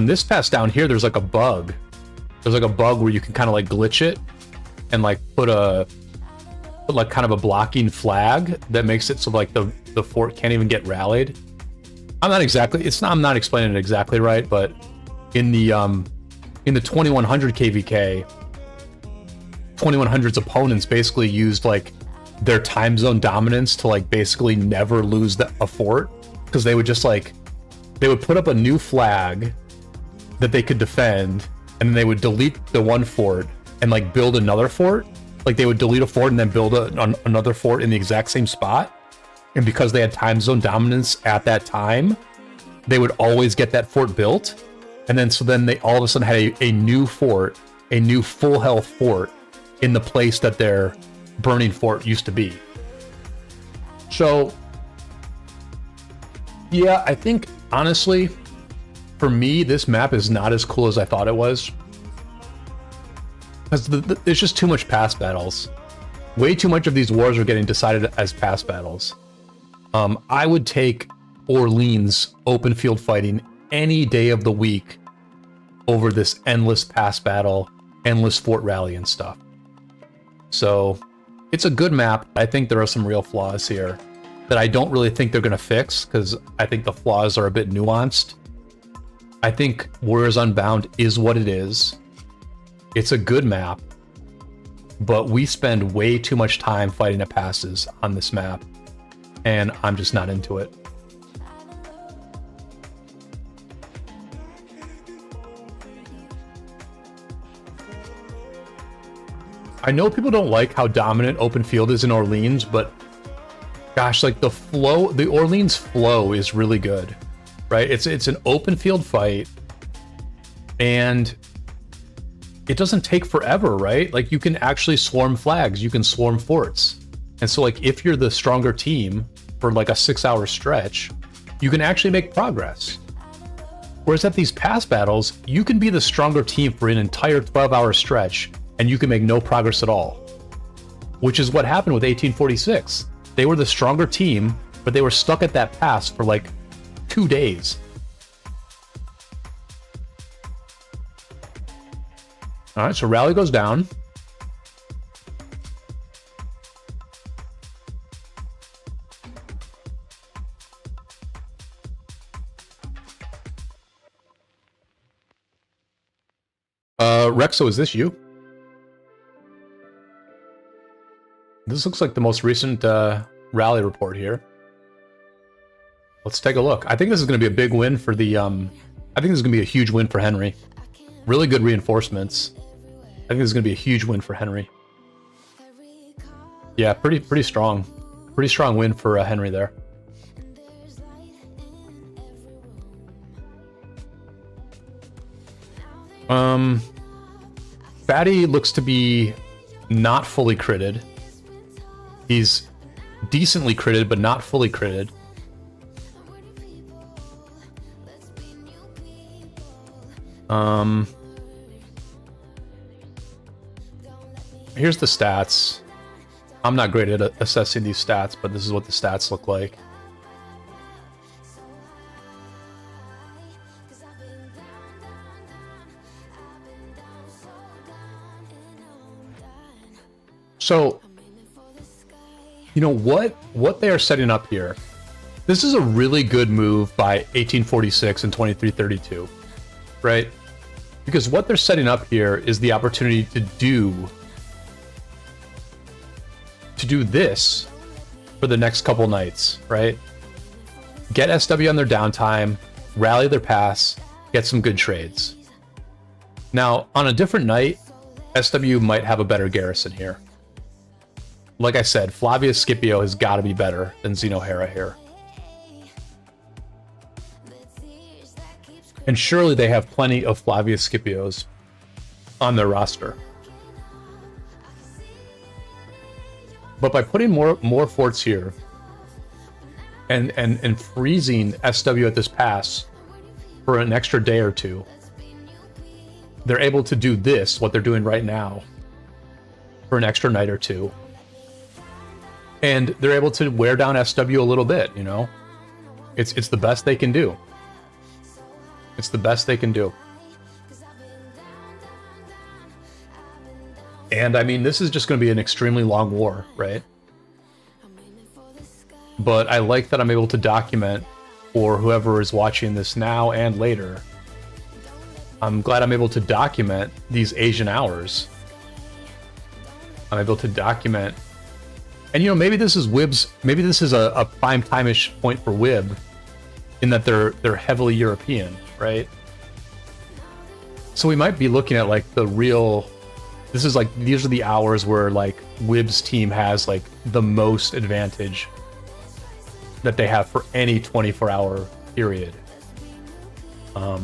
this pass down here, there's like a bug. There's like a bug where you can kind of like glitch it and like put like kind of a blocking flag that makes it so like the fort can't even get rallied. I'm not explaining it exactly right, but in the 2100 KVK, 2100's opponents basically used like their time zone dominance to like basically never lose a fort, because they would just like they would put up a new flag that they could defend, and then they would delete the one fort and like build another fort. Like they would delete a fort and then build another fort in the exact same spot. And because they had time zone dominance at that time, they would always get that fort built. And then so then they all of a sudden had a new fort, a new full health fort in the place that their burning fort used to be. So yeah, I think honestly, for me, this map is not as cool as I thought it was. Because there's just too much pass battles. Way too much of these wars are getting decided as pass battles. I would take Orleans open field fighting any day of the week over this endless pass battle, endless fort rally and stuff. So it's a good map. I think there are some real flaws here that I don't really think they're going to fix, because I think the flaws are a bit nuanced. I think Warriors Unbound is what it is. It's a good map, but we spend way too much time fighting the passes on this map, and I'm just not into it. I know people don't like how dominant open field is in Orleans, but gosh, like the Orleans flow is really good, right? It's an open field fight, and it doesn't take forever, right? Like you can actually swarm flags, you can swarm forts. And so like if you're the stronger team for like a 6-hour stretch, you can actually make progress. Whereas at these pass battles, you can be the stronger team for an entire 12-hour stretch and you can make no progress at all. Which is what happened with 1846. They were the stronger team, but they were stuck at that pass for like 2 days. All right, so rally goes down. Rexo, is this you? This looks like the most recent rally report here. Let's take a look. I think this is going to be a big win for the... I think this is going to be a huge win for Henry. Really good reinforcements. I think this is going to be a huge win for Henry. Yeah, pretty strong. Pretty strong win for Henry there. Fatty looks to be not fully critted. He's decently critted, but not fully critted. Here's the stats. I'm not great at assessing these stats, but this is what the stats look like. So, you know what they are setting up here. This is a really good move by 1846 and 2332, right? Because what they're setting up here is the opportunity to do this for the next couple nights, right? Get SW on their downtime, rally their pass, get some good trades. Now, on a different night, SW might have a better garrison here. Like I said, Flavius Scipio has got to be better than Zeno Hera here. And surely they have plenty of Flavius Scipios on their roster. But by putting more forts here and freezing SW at this pass for an extra day or two, they're able to do this, what they're doing right now, for an extra night or two. And they're able to wear down SW a little bit, you know? It's the best they can do. It's the best they can do. And I mean, this is just going to be an extremely long war, right? But I like that I'm able to document for whoever is watching this now and later. I'm glad I'm able to document these Asian hours. I'm able to document, and you know, maybe this is Wib's, maybe this is a prime time-ish point for Wib, in that they're heavily European, right? So we might be looking at like the real, this is like, these are the hours where like Wib's team has like the most advantage that they have for any 24-hour period. But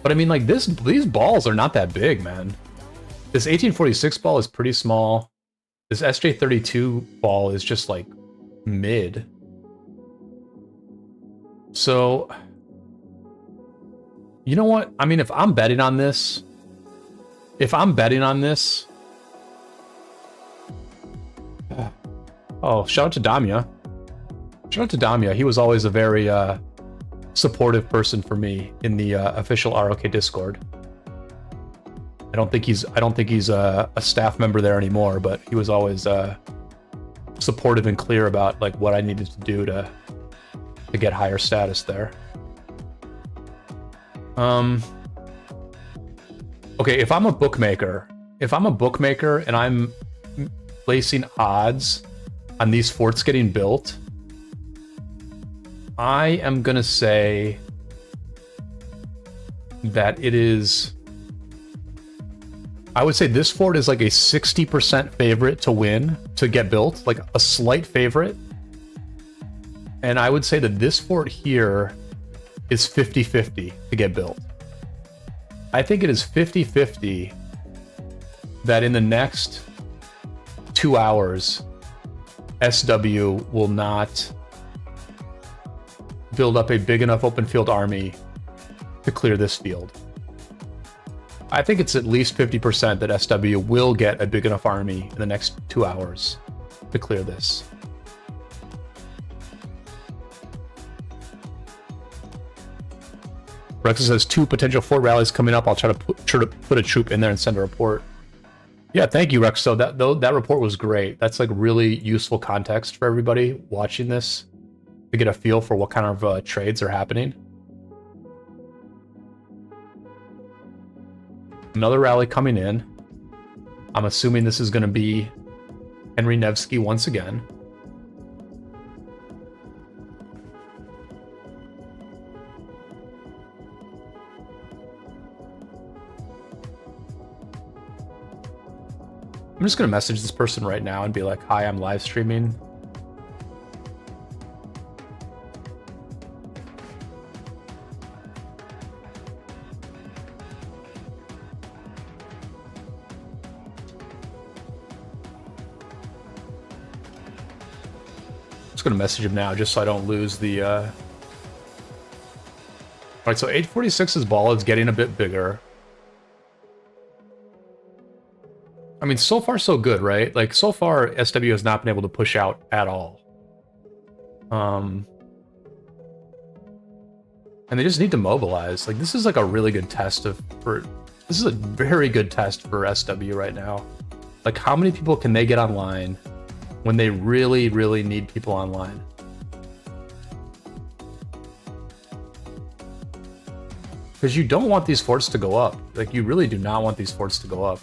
I mean, like these balls are not that big, man. This 1846 ball is pretty small. This SJ32 ball is just like mid. So, you know what? I mean, if I'm betting on this, oh, shout out to Damia. Shout out to Damia. He was always a very supportive person for me in the official ROK Discord. I don't think he's a staff member there anymore, but he was always supportive and clear about like what I needed to do to get higher status there. Okay, if I'm a bookmaker and I'm placing odds on these forts getting built, I am gonna say that it is, I would say this fort is like a 60% favorite to win, to get built, like a slight favorite. And I would say that this fort here is 50-50 to get built. I think it is 50-50 that in the next 2 hours, SW will not build up a big enough open field army to clear this field. I think it's at least 50% that SW will get a big enough army in the next 2 hours to clear this. Rexa says 2 potential fort rallies coming up. I'll try to put a troop in there and send a report. Yeah, thank you, Rex. So that report was great. That's like really useful context for everybody watching this to get a feel for what kind of trades are happening. Another rally coming in. I'm assuming this is going to be Henry Nevsky once again. I'm just going to message this person right now and be like, hi, I'm live streaming. Just going to message him now just so I don't lose the... Alright, so 846's ball is getting a bit bigger. I mean, so far so good, right? Like, so far, SW has not been able to push out at all. And they just need to mobilize. Like, this is like a really good test this is a very good test for SW right now. Like, how many people can they get online when they really, really need people online? Because you don't want these forts to go up. Like, you really do not want these forts to go up.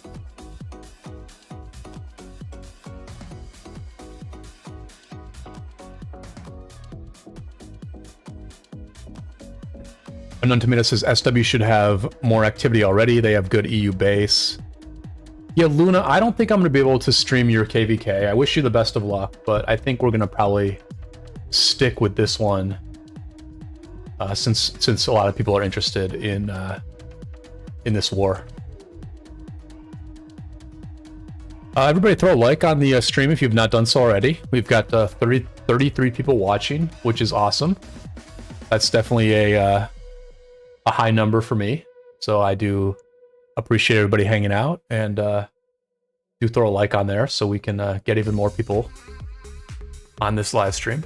Unknown Tomato says SW should have more activity already. They have good EU base. Yeah, Luna, I don't think I'm going to be able to stream your KVK. I wish you the best of luck, but I think we're going to probably stick with this one since a lot of people are interested in this war. Everybody throw a like on the stream if you've not done so already. We've got 33 people watching, which is awesome. That's definitely a high number for me. So I do appreciate everybody hanging out, and do throw a like on there so we can get even more people on this live stream.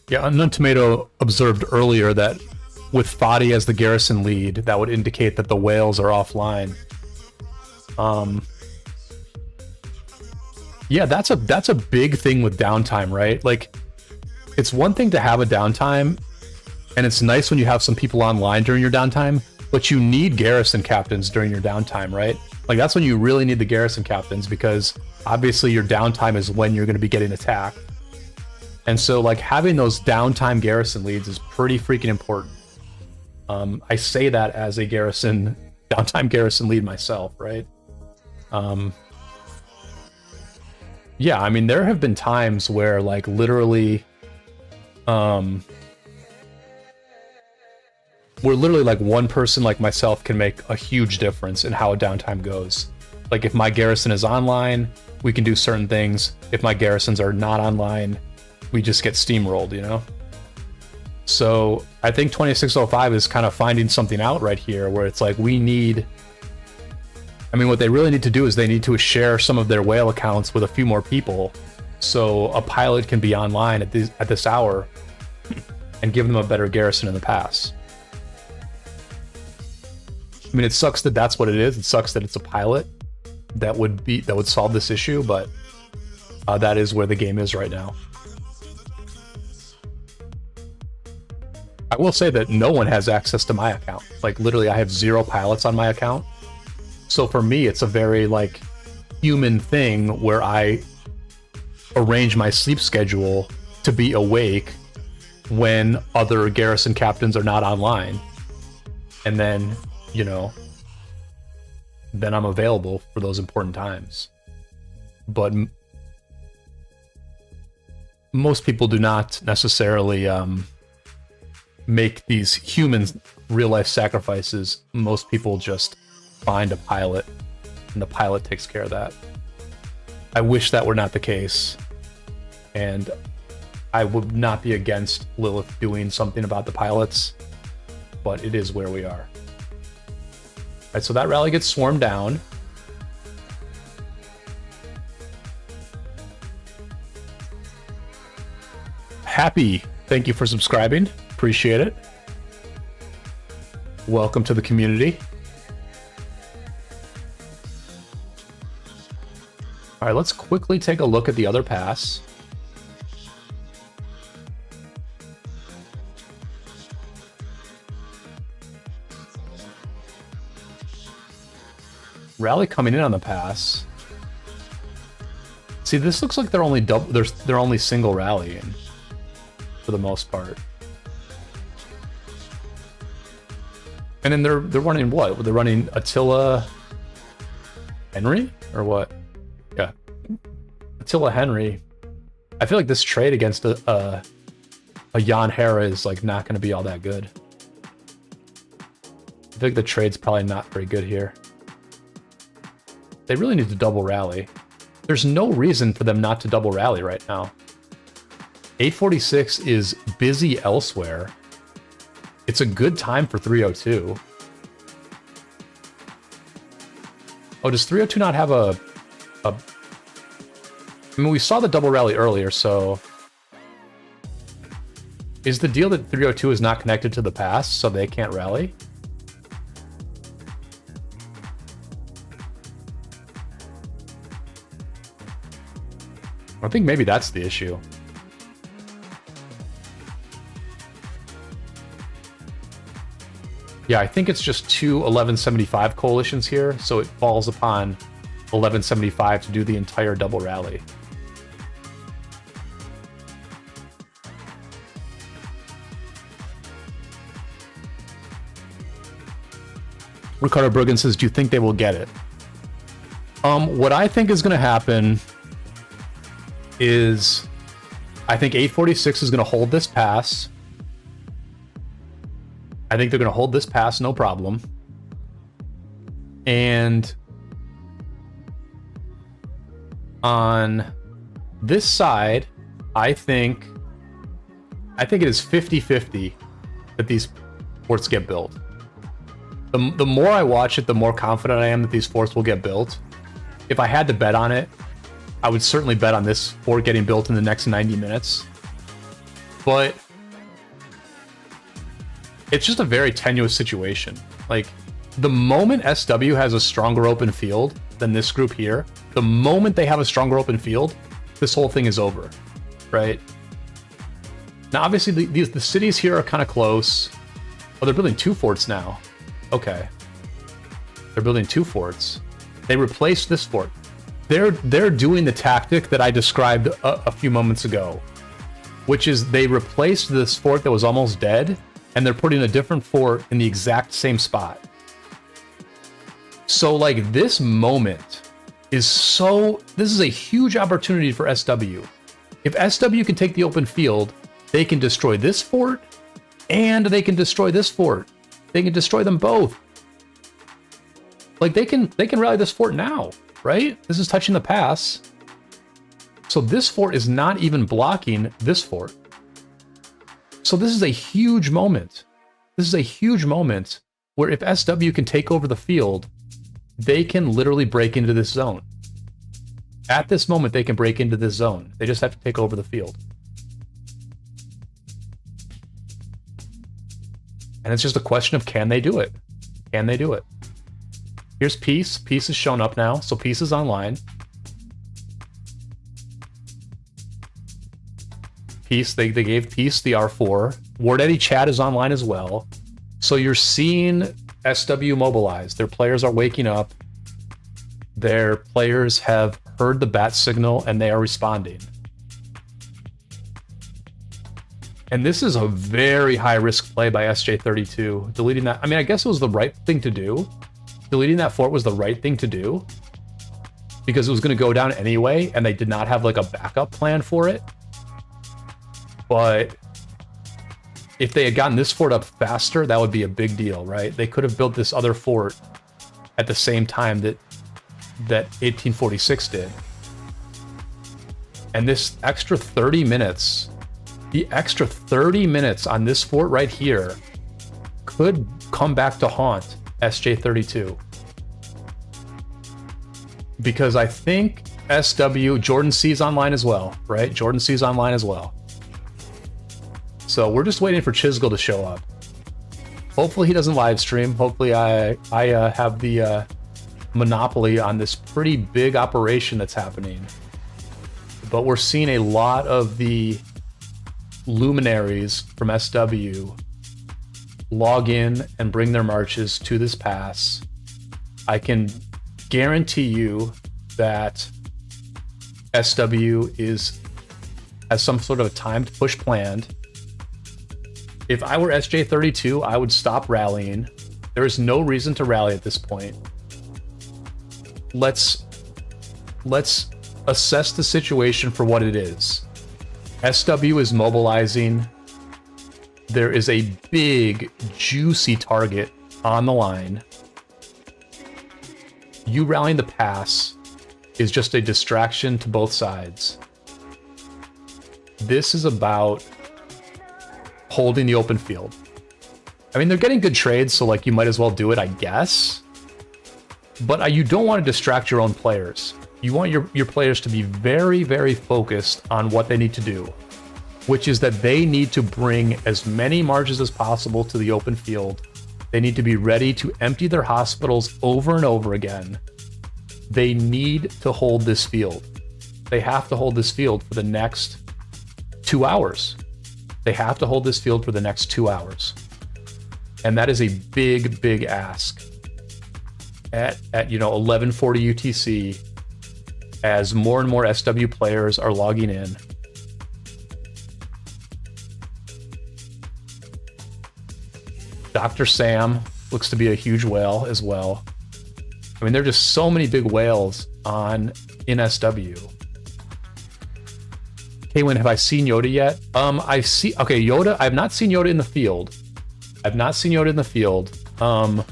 Yeah, Unknown Tomato observed earlier that with Fadi as the garrison lead, that would indicate that the whales are offline. Yeah, that's a big thing with downtime, right? Like, it's one thing to have a downtime, and it's nice when you have some people online during your downtime, but you need garrison captains during your downtime, right? Like, that's when you really need the garrison captains, because obviously your downtime is when you're going to be getting attacked. And so, like, having those downtime garrison leads is pretty freaking important. I say that as a downtime garrison lead myself, right? Yeah, I mean, there have been times where, like, literally, like, one person like myself can make a huge difference in how a downtime goes. Like, if my garrison is online, we can do certain things. If my garrisons are not online, we just get steamrolled, you know? So I think 2605 is kind of finding something out right here where it's like, we need, I mean, what they really need to do is they need to share some of their whale accounts with a few more people, so a pilot can be online at this hour and give them a better garrison in the pass. I mean, it sucks that that's what it is. It sucks that it's a pilot that would solve this issue, but that is where the game is right now. I will say that no one has access to my account. Like, literally, I have 0 pilots on my account. So for me, it's a very, like, human thing where I arrange my sleep schedule to be awake when other garrison captains are not online. And then, you know, then I'm available for those important times. But most people do not necessarily make these human real-life sacrifices. Most people just find a pilot, and the pilot takes care of that. I wish that were not the case, and I would not be against Lilith doing something about the pilots, but it is where we are. All right, so that rally gets swarmed down. Happy, thank you for subscribing. Appreciate it. Welcome to the community. All right, let's quickly take a look at the other pass. Rally coming in on the pass. See, this looks like they're only single rallying for the most part. And then they're running what? They're running Attila Henry or what? Yeah, Attila Henry. I feel like this trade against a Jan Hera is like not going to be all that good. I think the trade's probably not very good here. They really need to double rally. There's no reason for them not to double rally right now. 846 is busy elsewhere. It's a good time for 302. Oh, does 302 not have a... I mean, we saw the double rally earlier, so... Is the deal that 302 is not connected to the pass, so they can't rally? I think maybe that's the issue. Yeah, I think it's just 2 1175 coalitions here, so it falls upon 1175 to do the entire double rally. Ricardo Bruggen says, do you think they will get it? What I think is going to happen is I think 846 is going to hold this pass. I think they're going to hold this pass, no problem. And on this side, I think it is 50-50 that these forts get built. The more I watch it, the more confident I am that these forts will get built. If I had to bet on it, I would certainly bet on this fort getting built in the next 90 minutes. But it's just a very tenuous situation. Like, the moment SW has a stronger open field than this group here, the moment they have a stronger open field, this whole thing is over, right? Now, obviously, the cities here are kind of close. Oh, they're building 2 forts now. Okay. They're building 2 forts. They replaced this fort. They're doing the tactic that I described a few moments ago, which is they replaced this fort that was almost dead, and they're putting a different fort in the exact same spot. So, like, this moment is this is a huge opportunity for SW. If SW can take the open field, they can destroy this fort, and they can destroy this fort. They can destroy them both. Like, they can rally this fort now, right? This is touching the pass. So this fort is not even blocking this fort. So this is a huge moment. This is a huge moment where if SW can take over the field, they can literally break into this zone. At this moment, they can break into this zone. They just have to take over the field. And it's just a question of, can they do it? Can they do it? Here's Peace. Peace is shown up now, so Peace is online. Peace, they gave Peace the R4. Ward Eddie Chat is online as well. So you're seeing SW mobilize. Their players are waking up. Their players have heard the bat signal and they are responding. And this is a very high risk play by SJ32. Deleting that, I mean, I guess it was the right thing to do. Deleting that fort was the right thing to do because it was going to go down anyway, and they did not have like a backup plan for it. But if they had gotten this fort up faster, that would be a big deal, right? They could have built this other fort at the same time that 1846 did. And this extra 30 minutes, the extra 30 minutes on this fort right here could come back to haunt SJ32. Because I think Jordan C's online as well, right? Jordan C's online as well. So we're just waiting for Chisgall to show up. Hopefully he doesn't live stream. Hopefully I have the monopoly on this pretty big operation that's happening. But we're seeing a lot of the luminaries from SW log in and bring their marches to this pass. I can guarantee you that SW has some sort of a timed push planned. If I were SJ32, I would stop rallying. There is no reason to rally at this point. Let's assess the situation for what it is. SW is mobilizing. There is a big, juicy target on the line. You rallying the pass is just a distraction to both sides. This is about holding the open field. I mean, they're getting good trades, so like you might as well do it, I guess. But you don't want to distract your own players. You want your players to be very, very focused on what they need to do, which is that they need to bring as many marches as possible to the open field. They need to be ready to empty their hospitals over and over again. They need to hold this field. They have to hold this field for the next 2 hours. They have to hold this field for the next 2 hours. And that is a big, big ask at 11:40 UTC as more and more SW players are logging in. Dr. Sam looks to be a huge whale as well. I mean, there are just so many big whales in SW. Kaywin, have I seen Yoda yet? Okay, Yoda, I've not seen Yoda in the field. I've not seen Yoda in the field. A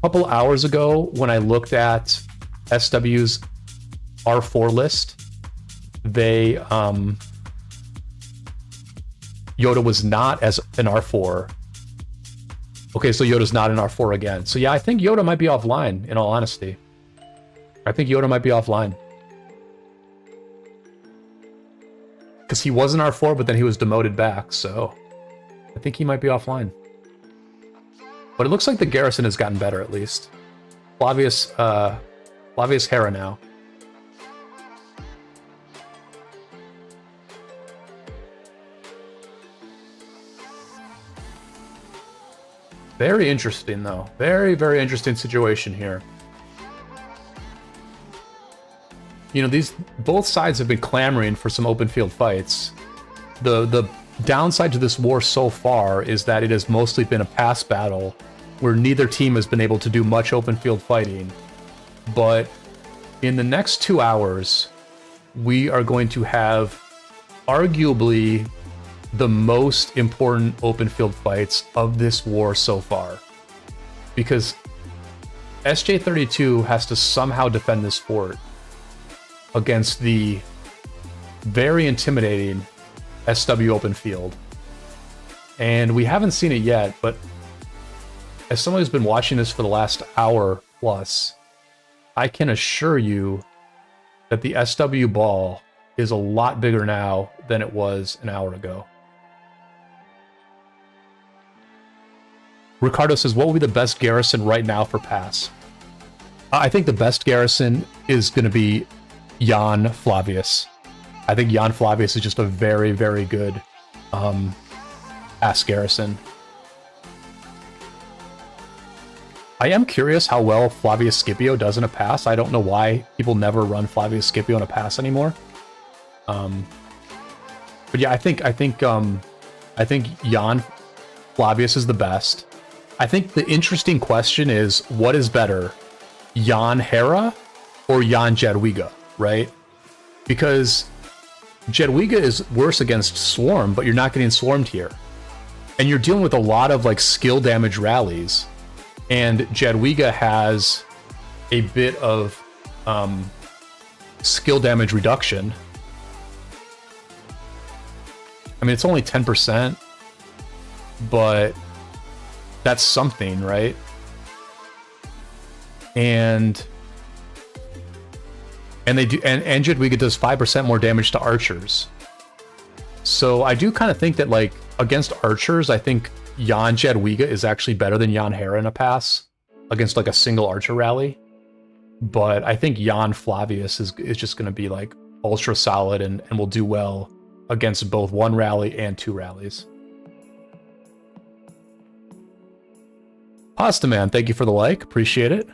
couple hours ago, when I looked at SW's R4 list, they Yoda was not as an R4. Okay, so Yoda's not an R4 again. So yeah, I think Yoda might be offline, in all honesty. I think Yoda might be offline. Because he was an R4, but then he was demoted back, so I think he might be offline. But it looks like the garrison has gotten better, at least. Flavius Hera now. Very interesting, though. Very, very interesting situation here. You know, both sides have been clamoring for some open field fights. The downside to this war so far is that it has mostly been a pass battle where neither team has been able to do much open field fighting. But in the next 2 hours, we are going to have arguably the most important open field fights of this war so far. Because SJ32 has to somehow defend this fort against the very intimidating SW open field. And we haven't seen it yet, but as someone who's been watching this for the last hour plus, I can assure you that the SW ball is a lot bigger now than it was an hour ago. Ricardo says, what will be the best garrison right now for pass? I think the best garrison is going to be Jan Flavius. I think Jan Flavius is just a very, very good pass garrison. I am curious how well Flavius Scipio does in a pass. I don't know why people never run Flavius Scipio in a pass anymore. But yeah, I think Jan Flavius is the best. I think the interesting question is, what is better, Jan Hera or Jan Jadwiga, right? Because Jadwiga is worse against Swarm, but you're not getting swarmed here. And you're dealing with a lot of like skill damage rallies. And Jadwiga has a bit of skill damage reduction. I mean, it's only 10%, but that's something, right? And they do, and Jadwiga does 5% more damage to archers. So I do kind of think that, like, against archers, I think Jan Jadwiga is actually better than Jan Hera in a pass against like a single archer rally. But I think Jan Flavius is just going to be like ultra solid and will do well against both one rally and two rallies. Pasta Man, thank you for the like. Appreciate it.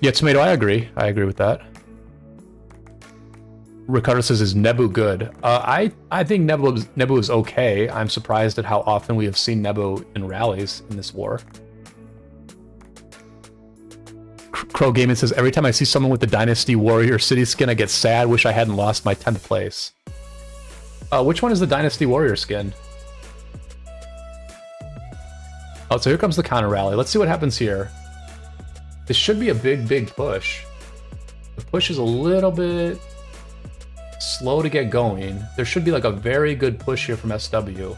Yeah, Tomato, I agree. I agree with that. Ricardo says, is Nebu good? I think Nebu is okay. I'm surprised at how often we have seen Nebu in rallies in this war. Crow Gaming says, every time I see someone with the Dynasty Warrior City skin, I get sad. Wish I hadn't lost my 10th place. Which one is the Dynasty Warrior skin? Oh, so here comes the counter rally. Let's see what happens here. This should be a big push. The push is a little bit slow to get going. There should be like a very good push here from SW.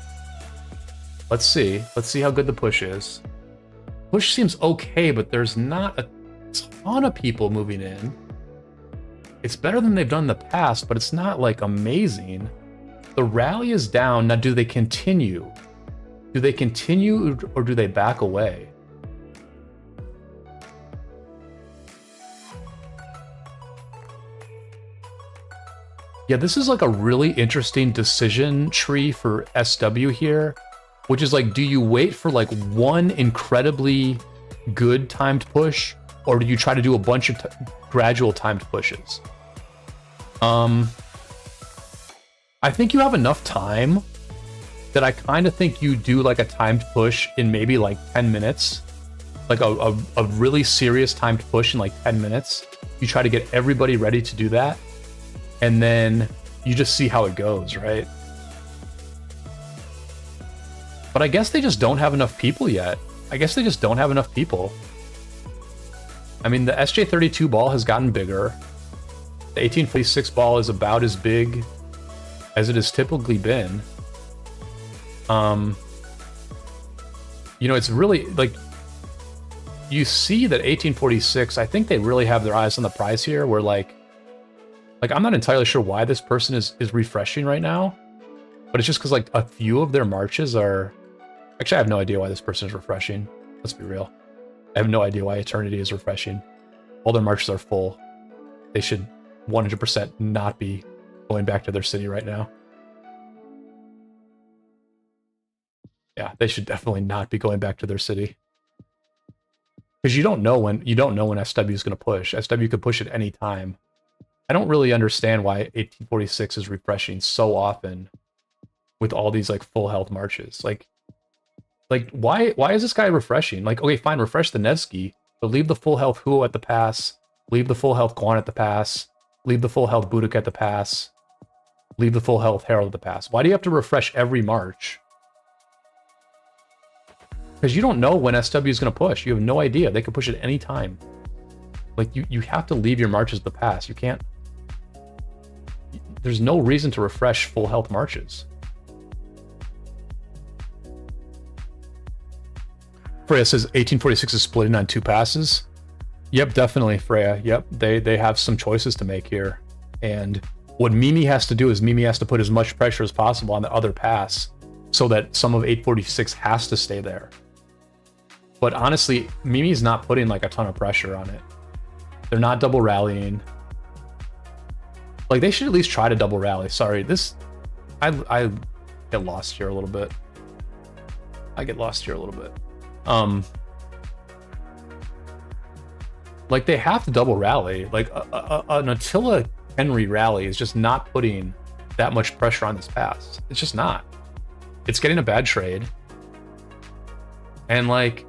Let's see. Let's see how good the push is. Push seems okay, but there's not a ton of people moving in. It's better than they've done in the past, but it's not like amazing. The rally is down. Now, do they continue? Do they continue or do they back away? Yeah, this is like a really interesting decision tree for SW here, which is like, do you wait for like one incredibly good timed push, or do you try to do a bunch of gradual timed pushes? I think you have enough time that I kind of think you do like a timed push in maybe like 10 minutes, like a really serious timed push in like 10 minutes. You try to get everybody ready to do that, and then you just see how it goes, right? But I guess they just don't have enough people yet. I guess they just don't have enough people. I mean, the SJ32 ball has gotten bigger. The 1846 ball is about as big as it has typically been. You know, it's really like, you see that 1846, I think they really have their eyes on the prize here, where like I'm not entirely sure why this person is refreshing right now, but it's just because like a few of their marches are, actually I have no idea why this person is refreshing. Let's be real. I have no idea why Eternity is refreshing. All their marches are full. They should 100% not be going back to their city right now. Yeah, they should definitely not be going back to their city. Because you don't know when SW is going to push. SW could push at any time. I don't really understand why 1846 is refreshing so often with all these like full health marches. Like why is this guy refreshing? Like, okay, fine, refresh the Nevsky, but leave the full health Huo at the pass, leave the full health Quan at the pass, leave the full health Buduk at the pass, leave the full health Herald at the pass. Why do you have to refresh every march? Because you don't know when SW is going to push. You have no idea. They could push at any time. Like, you have to leave your marches at the pass. You can't... There's no reason to refresh full health marches. Freya says 1846 is splitting on 2 passes. Yep, definitely, Freya. Yep, they have some choices to make here. And what Mimi has to do is Mimi has to put as much pressure as possible on the other pass so that some of 846 has to stay there. But honestly, Mimi's not putting like a ton of pressure on it. They're not double rallying. Like, they should at least try to double rally. Sorry, this... I get lost here a little bit. Like, they have to double rally. Like, an Attila Henry rally is just not putting that much pressure on this pass. It's just not. It's getting a bad trade. And, like...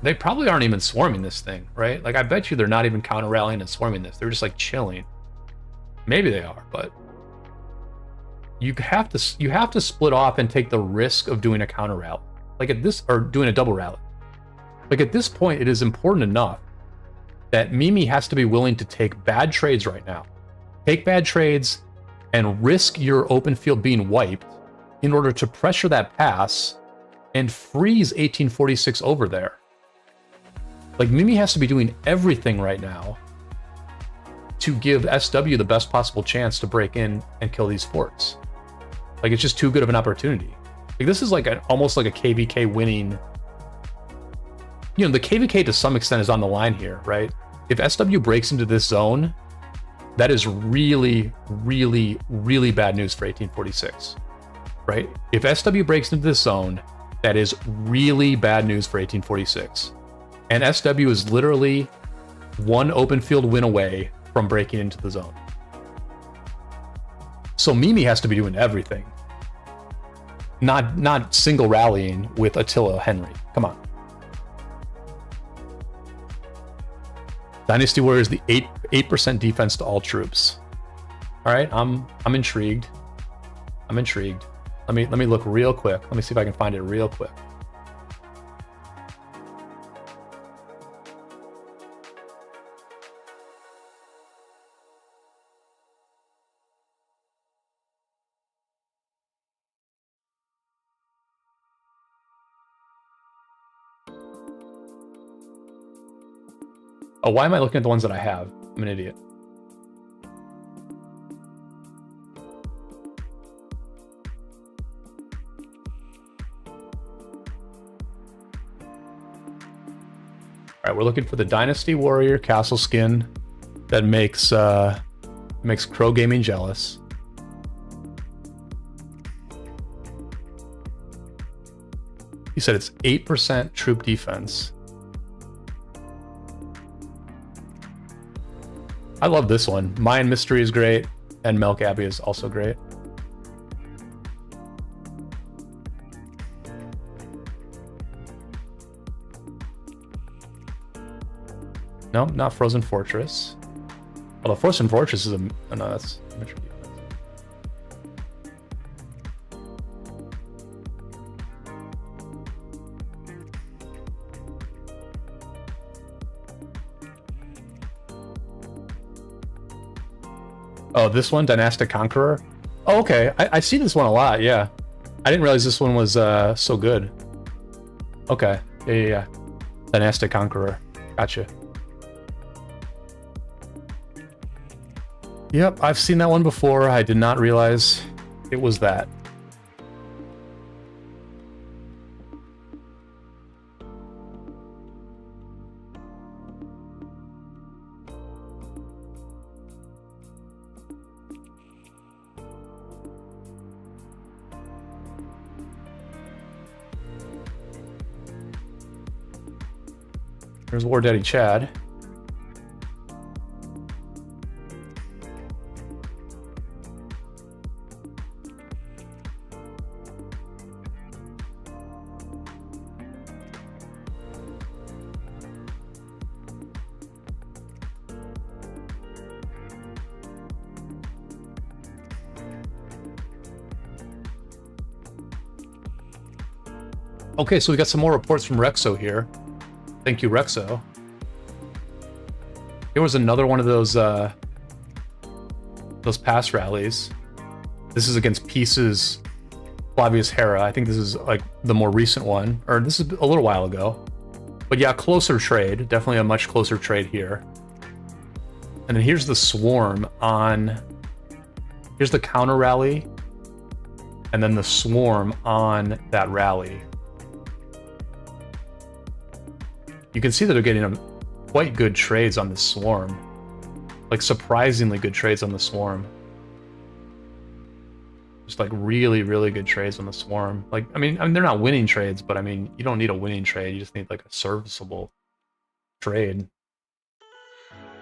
They probably aren't even swarming this thing, right? Like, I bet you they're not even counter-rallying and swarming this. They're just, like, chilling. Maybe they are, but... You have to split off and take the risk of doing a counter-rally. Like, at this... Or doing a double rally. Like, at this point, it is important enough that Mimi has to be willing to take bad trades right now. Take bad trades and risk your open field being wiped in order to pressure that pass and freeze 1846 over there. Like, Mimi has to be doing everything right now to give SW the best possible chance to break in and kill these forts. Like, it's just too good of an opportunity. Like, this is like almost like a KVK winning... You know, the KVK to some extent is on the line here, right? If SW breaks into this zone, that is really, really, really bad news for 1846, right? If SW breaks into this zone, that is really bad news for 1846. And SW is literally one open field win away from breaking into the zone. So Mimi has to be doing everything. Not single rallying with Attila Henry. Come on. Dynasty Warriors, the 8% defense to all troops. All right, I'm intrigued. I'm intrigued. Let me look real quick. Let me see if I can find it real quick. Oh, why am I looking at the ones that I have? I'm an idiot. All right, we're looking for the Dynasty Warrior castle skin that makes Crow Gaming jealous. He said it's 8% troop defense. I love this one. Mayan Mystery is great, and Milk Abbey is also great. No, not Frozen Fortress. Although Frozen Fortress is a... Oh, no, that's... Oh, this one? Dynastic Conqueror? Oh, okay. I see this one a lot, yeah. I didn't realize this one was so good. Okay. Yeah. Dynastic Conqueror. Gotcha. Yep, I've seen that one before. I did not realize it was that. There's War Daddy Chad. Okay, so we got some more reports from Rexo here. Thank you, Rexo. There was another one of those pass rallies. This is against Pieces Flavius Hera. I think this is like the more recent one, or this is a little while ago. But yeah, closer trade. Definitely a much closer trade here. And then here's the Swarm on... Here's the counter rally. And then the Swarm on that rally. You can see that they're getting quite good trades on the Swarm. Like, surprisingly good trades on the Swarm. Just, like, really, really good trades on the Swarm. Like, I mean, they're not winning trades, but, I mean, you don't need a winning trade. You just need, like, a serviceable trade.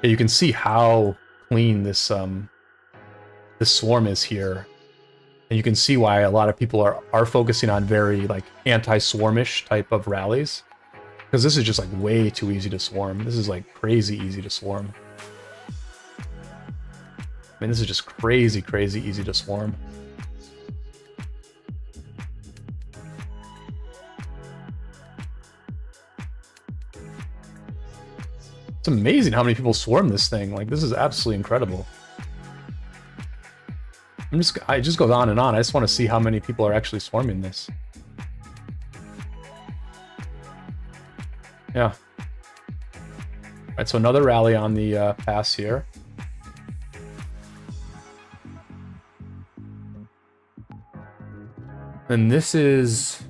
Yeah, you can see how clean this Swarm is here. And you can see why a lot of people are focusing on very, like, anti-swarmish type of rallies. Because this is just, like, way too easy to swarm. This is, like, crazy easy to swarm. I mean, this is just crazy, crazy easy to swarm. It's amazing how many people swarm this thing. Like, this is absolutely incredible. It just goes on and on. I just want to see how many people are actually swarming this. Yeah. Alright, so another rally on the pass here. And this is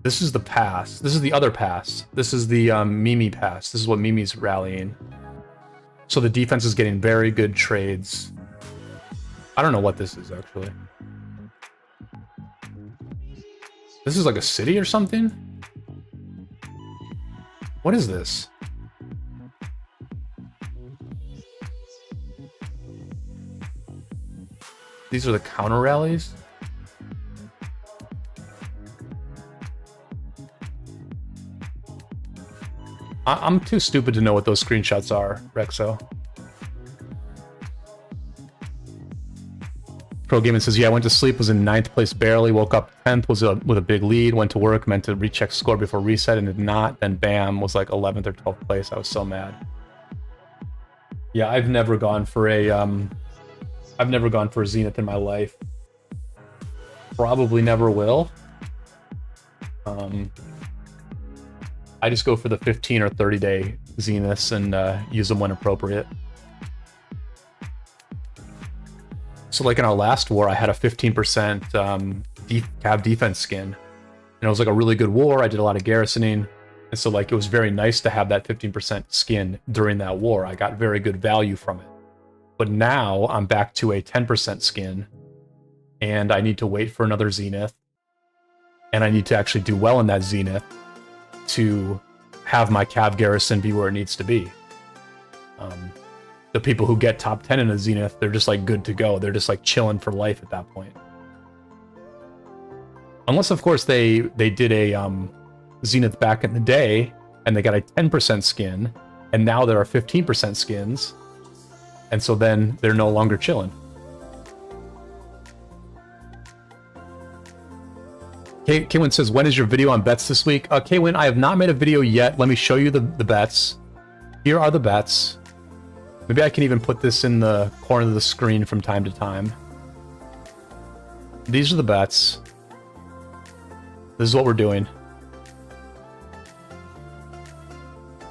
the pass. This is the other pass. This is the Mimi pass. This is what Mimi's rallying. So the defense is getting very good trades. I don't know what this is, actually. This is like a city or something? What is this? These are the counter rallies? I'm too stupid to know what those screenshots are, Rexo. Pro Gaming says, yeah, I went to sleep, was in 9th place barely, woke up 10th, was with a big lead, went to work, meant to recheck score before reset, and did not, then bam, was like 11th or 12th place. I was so mad. Yeah, I've never gone for a Zenith in my life. Probably never will. I just go for the 15 or 30 day Zeniths and use them when appropriate. So like in our last war, I had a 15% cav defense skin. And it was like a really good war. I did a lot of garrisoning. And so like it was very nice to have that 15% skin during that war. I got very good value from it. But now I'm back to a 10% skin. And I need to wait for another Zenith. And I need to actually do well in that Zenith to have my cav garrison be where it needs to be. The people who get top 10 in a Zenith, they're just like good to go. They're just like chilling for life at that point. Unless, of course, they did a Zenith back in the day and they got a 10% skin and now there are 15% skins, and so then they're no longer chilling. Kwin says, when is your video on bets this week? Kwin, I have not made a video yet. Let me show you the bets. Here are the bets. Maybe I can even put this in the corner of the screen from time to time. These are the bets. This is what we're doing.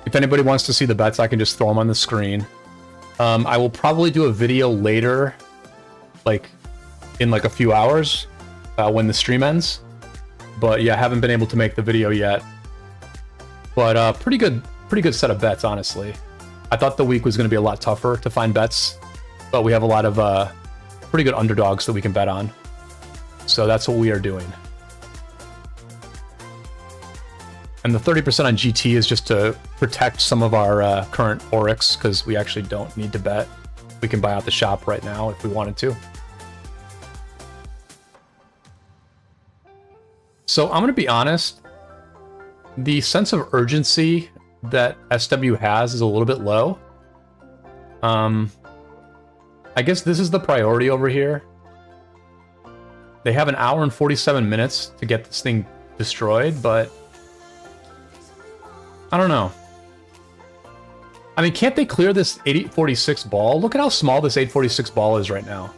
If anybody wants to see the bets, I can just throw them on the screen. I will probably do a video later, like in like a few hours, when the stream ends. But yeah, I haven't been able to make the video yet. But pretty good set of bets, honestly. I thought the week was going to be a lot tougher to find bets, but we have a lot of pretty good underdogs that we can bet on. So that's what we are doing. And the 30% on GT is just to protect some of our current Oryx, because we actually don't need to bet. We can buy out the shop right now if we wanted to. So I'm going to be honest, the sense of urgency that SW has is a little bit low. I guess this is the priority over here. They have an hour and 47 minutes to get this thing destroyed, but I don't know. I mean, can't they clear this 846 ball? Look at how small this 846 ball is right now.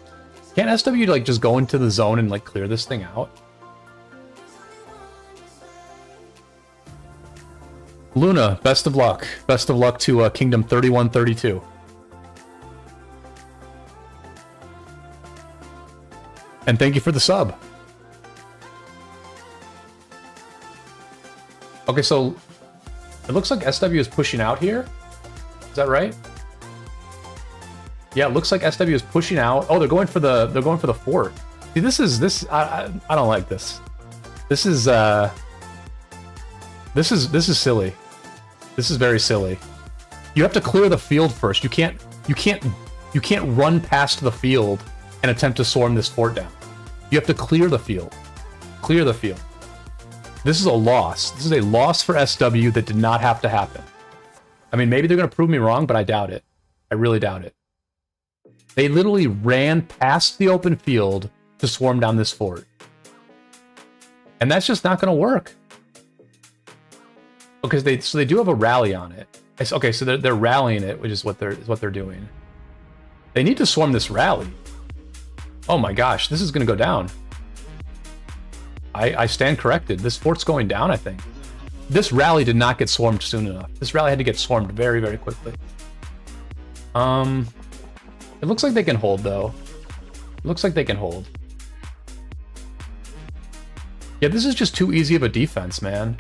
Can't SW like just go into the zone and like clear this thing out? Luna, best of luck. Best of luck to Kingdom 3132. And thank you for the sub. Okay, so it looks like SW is pushing out here. Is that right? Yeah, it looks like SW is pushing out. Oh, they're going for the fort. See, I don't like this. This is silly. This is very silly. You have to clear the field first. You can't run past the field and attempt to swarm this fort down. You have to clear the field. Clear the field. This is a loss. This is a loss for SW that did not have to happen. I mean, maybe they're going to prove me wrong, but I doubt it. I really doubt it. They literally ran past the open field to swarm down this fort. And that's just not going to work. Okay, so they do have a rally on it. Okay, so they're rallying it, which is what they're doing. They need to swarm this rally. Oh my gosh, this is going to go down. I stand corrected. This fort's going down, I think. This rally did not get swarmed soon enough. This rally had to get swarmed very, very quickly. It looks like they can hold, though. It looks like they can hold. Yeah, this is just too easy of a defense, man.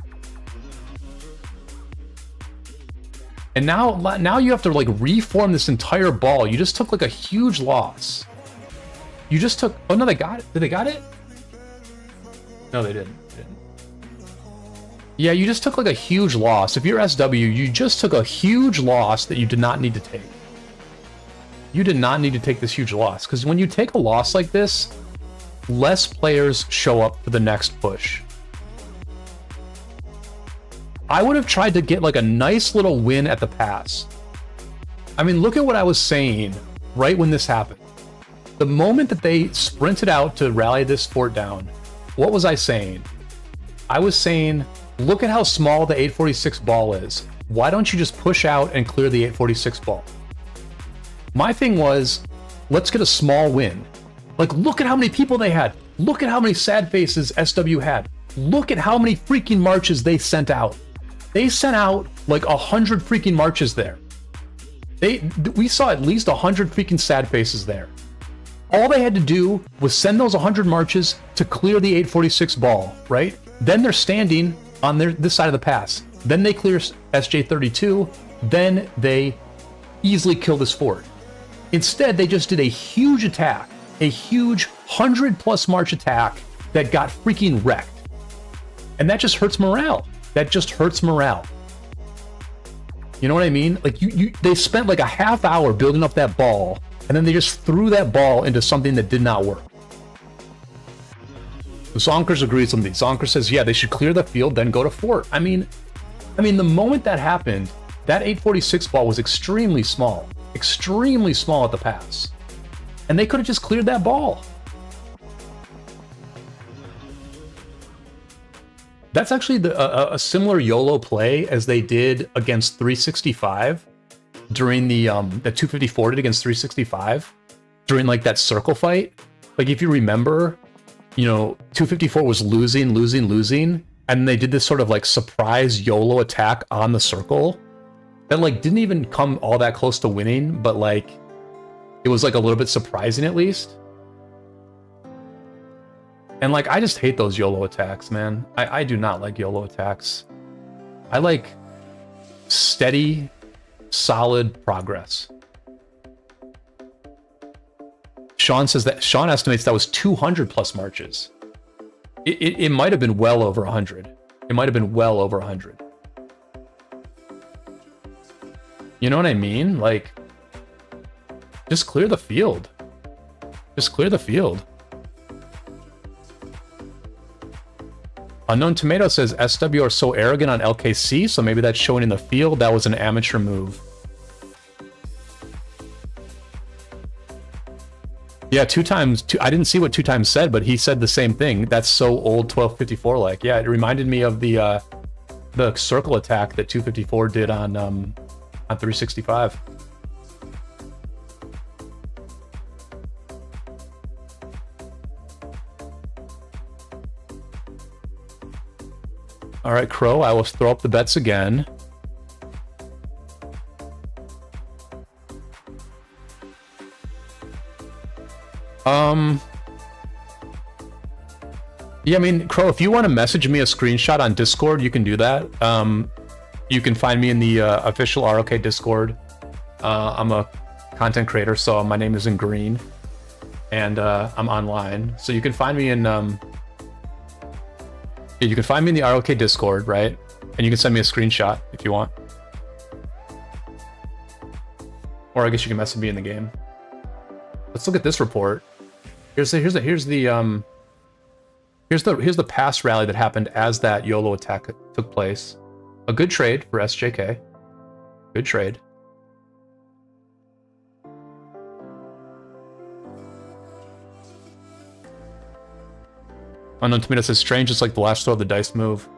And now you have to like reform this entire ball. You just took like a huge loss. You just took. Oh no, they got it. Did they got it? No, they didn't. Yeah, you just took like a huge loss. If you're SW, you just took a huge loss that you did not need to take. You did not need to take this huge loss, because when you take a loss like this, less players show up for the next push. I would have tried to get like a nice little win at the pass. I mean, look at what I was saying right when this happened. The moment that they sprinted out to rally this fort down, what was I saying? I was saying, look at how small the 846 ball is. Why don't you just push out and clear the 846 ball? My thing was, let's get a small win. Like, look at how many people they had. Look at how many sad faces SW had. Look at how many freaking marches they sent out. They sent out like 100 freaking marches there. We saw at least 100 freaking sad faces there. All they had to do was send those 100 marches to clear the 846 ball, right? Then they're standing on this side of the pass. Then they clear SJ32. Then they easily kill this fort. Instead, they just did a huge attack, a huge 100+ march attack that got freaking wrecked. And that just hurts morale. That just hurts morale. You know what I mean? Like they spent like a half hour building up that ball, and then they just threw that ball into something that did not work. Zonkers agrees with me. Zonkers says, yeah, they should clear the field, then go to fort. I mean, the moment that happened, that 846 ball was extremely small at the pass. And they could have just cleared that ball. That's actually a similar YOLO play as they did against 365 during the 254 did against 365 during like that circle fight. Like if you remember, you know, 254 was losing, and they did this sort of like surprise YOLO attack on the circle that like didn't even come all that close to winning, but like it was like a little bit surprising at least. And like, I just hate those YOLO attacks, man. I do not like YOLO attacks. I like steady, solid progress. Sean estimates that was 200 plus marches. It might have been well over 100. It might have been well over 100. You know what I mean? Like, just clear the field. Just clear the field. Unknown Tomato says SW are so arrogant on LKC, so maybe that's showing in the field. That was an amateur move. Yeah, two times. I didn't see what 2 times said, but he said the same thing. That's so old 1254 like. Yeah, it reminded me of the circle attack that 254 did on 365. All right, Crow, I will throw up the bets again. Yeah, I mean, Crow, if you want to message me a screenshot on Discord, you can do that. You can find me in the official ROK Discord. I'm a content creator, so my name is in green, and I'm online. So you can find me in you can find me in the ROK Discord, right? And you can send me a screenshot if you want. Or I guess you can message me in the game. Let's look at this report. Here's the pass rally that happened as that YOLO attack took place. A good trade for SJK. Good trade. Unknown Tomato says strange, it's like the last throw of the dice move.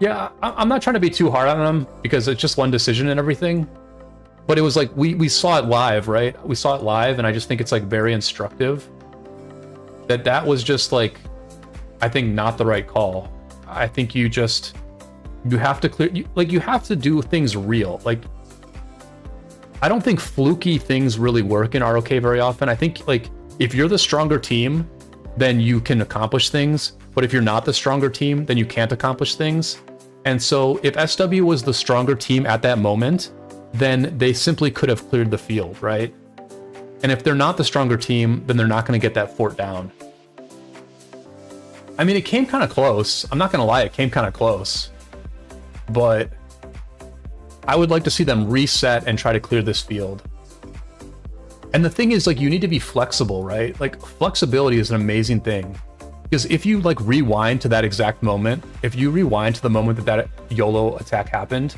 Yeah, I'm not trying to be too hard on him because it's just one decision and everything. But it was like, we saw it live, right? We saw it live, and I just think it's like very instructive. That was just like, I think not the right call. I think you have to clear, you have to do things real. Like, I don't think fluky things really work in ROK very often. I think like, if you're the stronger team, then you can accomplish things. But if you're not the stronger team, then you can't accomplish things. And so if SW was the stronger team at that moment, then they simply could have cleared the field, right? And if they're not the stronger team, then they're not going to get that fort down. I mean, it came kind of close. I'm not going to lie, it came kind of close. But I would like to see them reset and try to clear this field. And the thing is, like, you need to be flexible, right? Like, flexibility is an amazing thing. Because if you, like, rewind to that exact moment, if you rewind to the moment that YOLO attack happened,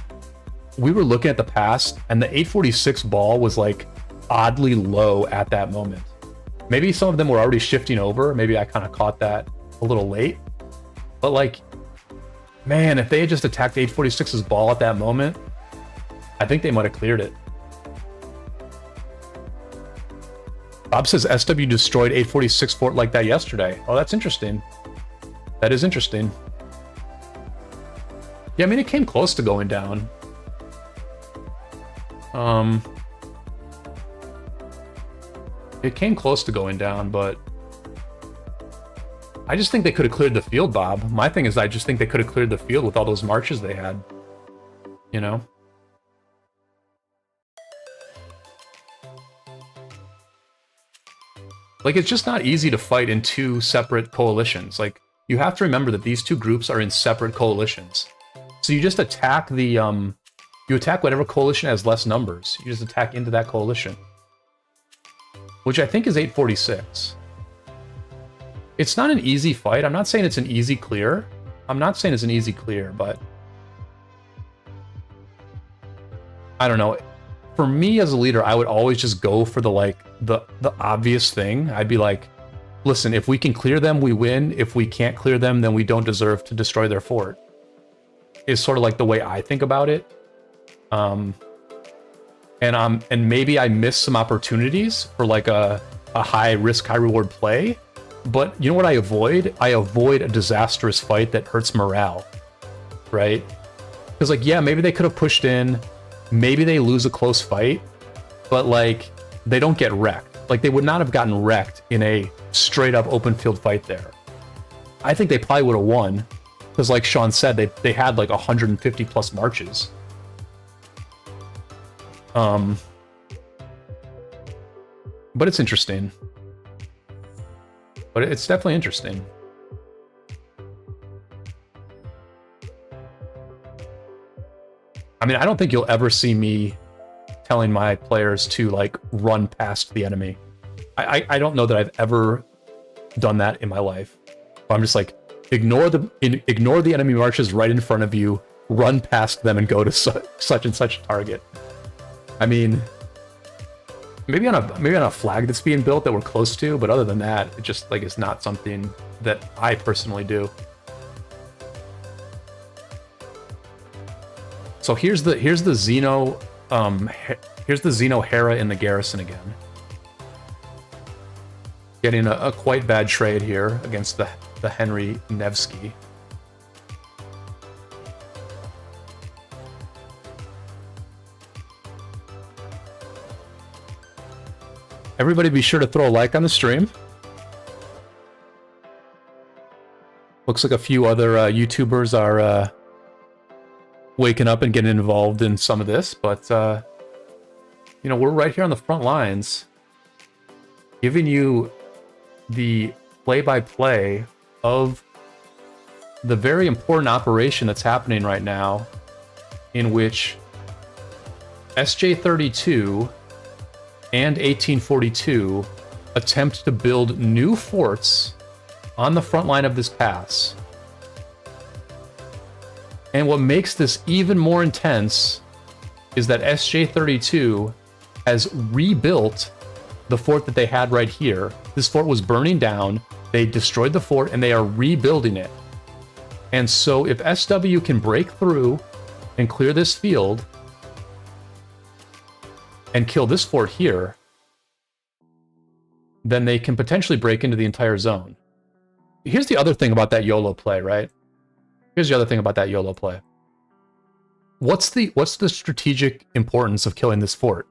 we were looking at the past, and the 846 ball was, like, oddly low at that moment. Maybe some of them were already shifting over. Maybe I kind of caught that a little late. But, like, man, if they had just attacked 846's ball at that moment, I think they might have cleared it. Bob says SW destroyed 846 fort like that yesterday. Oh, that's interesting. That is interesting. Yeah, I mean, it came close to going down. It came close to going down, but I just think they could have cleared the field, Bob. My thing is, I just think they could have cleared the field with all those marches they had. You know? Like, it's just not easy to fight in two separate coalitions. Like, you have to remember that these two groups are in separate coalitions. So you just attack the, you attack whatever coalition has less numbers. You just attack into that coalition. Which I think is 846. It's not an easy fight. I'm not saying it's an easy clear. I'm not saying it's an easy clear, but I don't know. For me as a leader, I would always just go for the obvious thing. I'd be like, listen, if we can clear them, we win. If we can't clear them, then we don't deserve to destroy their fort. Is sort of like the way I think about it. And maybe I miss some opportunities for like a high risk, high reward play. But you know what I avoid? I avoid a disastrous fight that hurts morale, right? Because like, yeah, maybe they could have pushed in, maybe they lose a close fight, but like they don't get wrecked. Like they would not have gotten wrecked in a straight up open field fight there. I think they probably would have won because like Sean said, they had like 150 plus marches. But it's interesting. But it's definitely interesting. I mean, I don't think you'll ever see me telling my players to like run past the enemy. I don't know that I've ever done that in my life. I'm just like, ignore the enemy marches right in front of you, run past them and go to such and such a target. I mean, maybe on a flag that's being built that we're close to, but other than that, it just like it's not something that I personally do. So here's the Xeno Hera in the garrison again. Getting a quite bad trade here against the Henry Nevsky. Everybody be sure to throw a like on the stream. Looks like a few other YouTubers are waking up and getting involved in some of this, but you know, we're right here on the front lines, giving you the play-by-play of the very important operation that's happening right now, in which SJ-32 and 1842 attempt to build new forts on the front line of this pass. And what makes this even more intense is that SJ-32 has rebuilt the fort that they had right here. This fort was burning down, they destroyed the fort, and they are rebuilding it. And so if SW can break through and clear this field and kill this fort here, then they can potentially break into the entire zone. Here's the other thing about that YOLO play, right? Here's the other thing about that YOLO play. What's the strategic importance of killing this fort?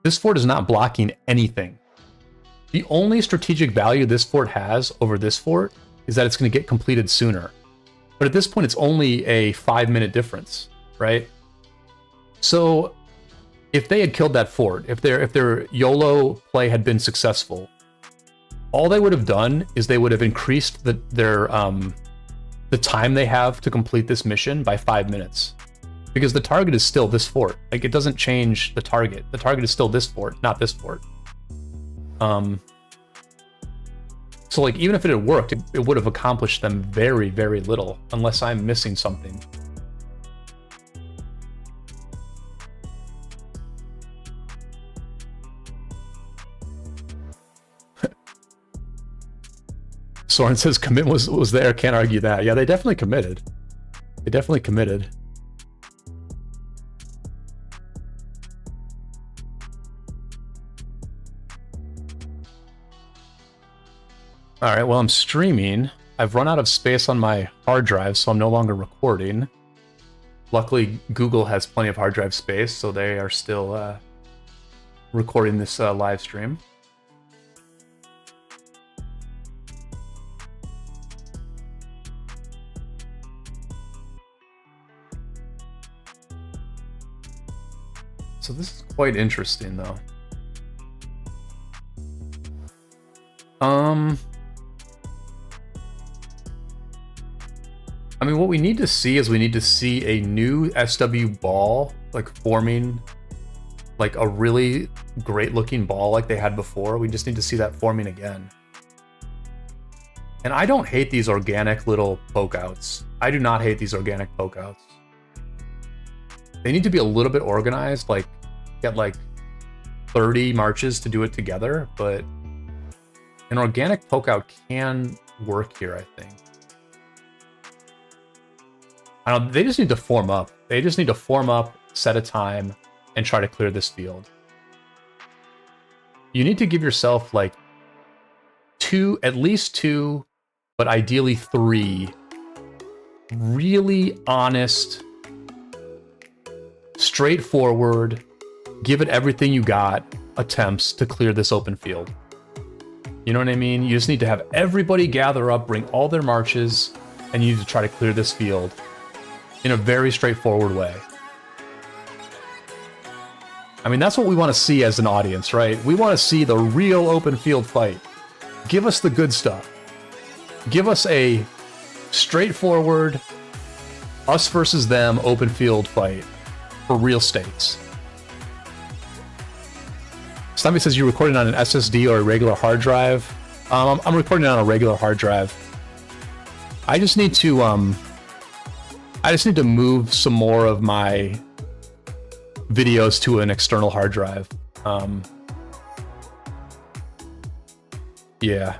This fort is not blocking anything. The only strategic value this fort has over this fort is that it's going to get completed sooner. But at this point, it's only a 5-minute difference, right? So if they had killed that fort, if their YOLO play had been successful, all they would have done is they would have increased the time they have to complete this mission by 5 minutes. Because the target is still this fort. Like, it doesn't change the target. The target is still this fort, not this fort. So like, even if it had worked, it would have accomplished them very, very little, unless I'm missing something. Soren says commit was there, can't argue that. Yeah, they definitely committed. They definitely committed. All right, well, I'm streaming. I've run out of space on my hard drive, so I'm no longer recording. Luckily, Google has plenty of hard drive space, so they are still recording this live stream. So this is quite interesting, though. I mean, what we need to see is we need to see a new SW ball, like, forming, like, a really great-looking ball like they had before. We just need to see that forming again. And I don't hate these organic little pokeouts. I do not hate these organic pokeouts. they need to be a little bit organized, like get like 30 marches to do it together, but an organic poke out can work here, I think. I don't, they just need to form up. They just need to form up, set a time, and try to clear this field. You need to give yourself like at least two, but ideally 3 really honest, straightforward, give it everything you got attempts to clear this open field. You know what I mean? You just need to have everybody gather up, bring all their marches, and you need to try to clear this field in a very straightforward way. I mean, that's what we want to see as an audience, right? We want to see the real open field fight. Give us the good stuff. Give us a straightforward, us versus them open field fight for real stakes. Stumpy says you're recording on an SSD or a regular hard drive. I'm recording on a regular hard drive. I just need to move some more of my videos to an external hard drive. Yeah.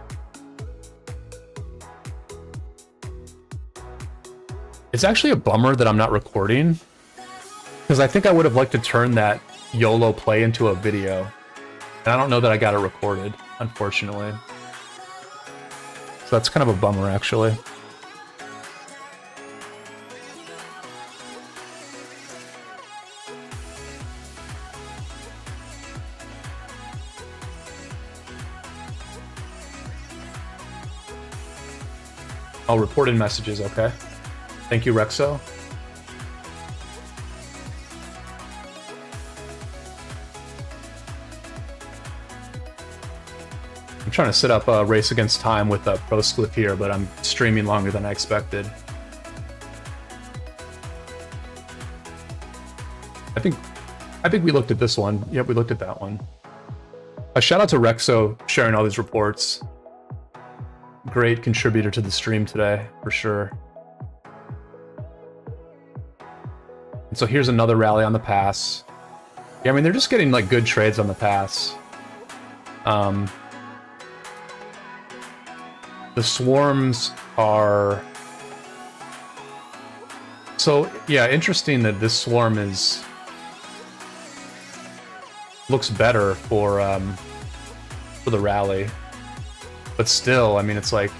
It's actually a bummer that I'm not recording, because I think I would have liked to turn that YOLO play into a video. And I don't know that I got it recorded, unfortunately. So that's kind of a bummer, actually. I'll report in messages, okay? Thank you, Rexo. I'm trying to set up a race against time with a pro split here, but I'm streaming longer than I expected. I think we looked at this one. Yep, we looked at that one. A shout out to Rexo sharing all these reports. Great contributor to the stream today, for sure. And so here's another rally on the pass. Yeah, I mean, they're just getting like good trades on the pass. The swarms are... So, yeah, interesting that this swarm looks better for the rally. But still, I mean, it's like...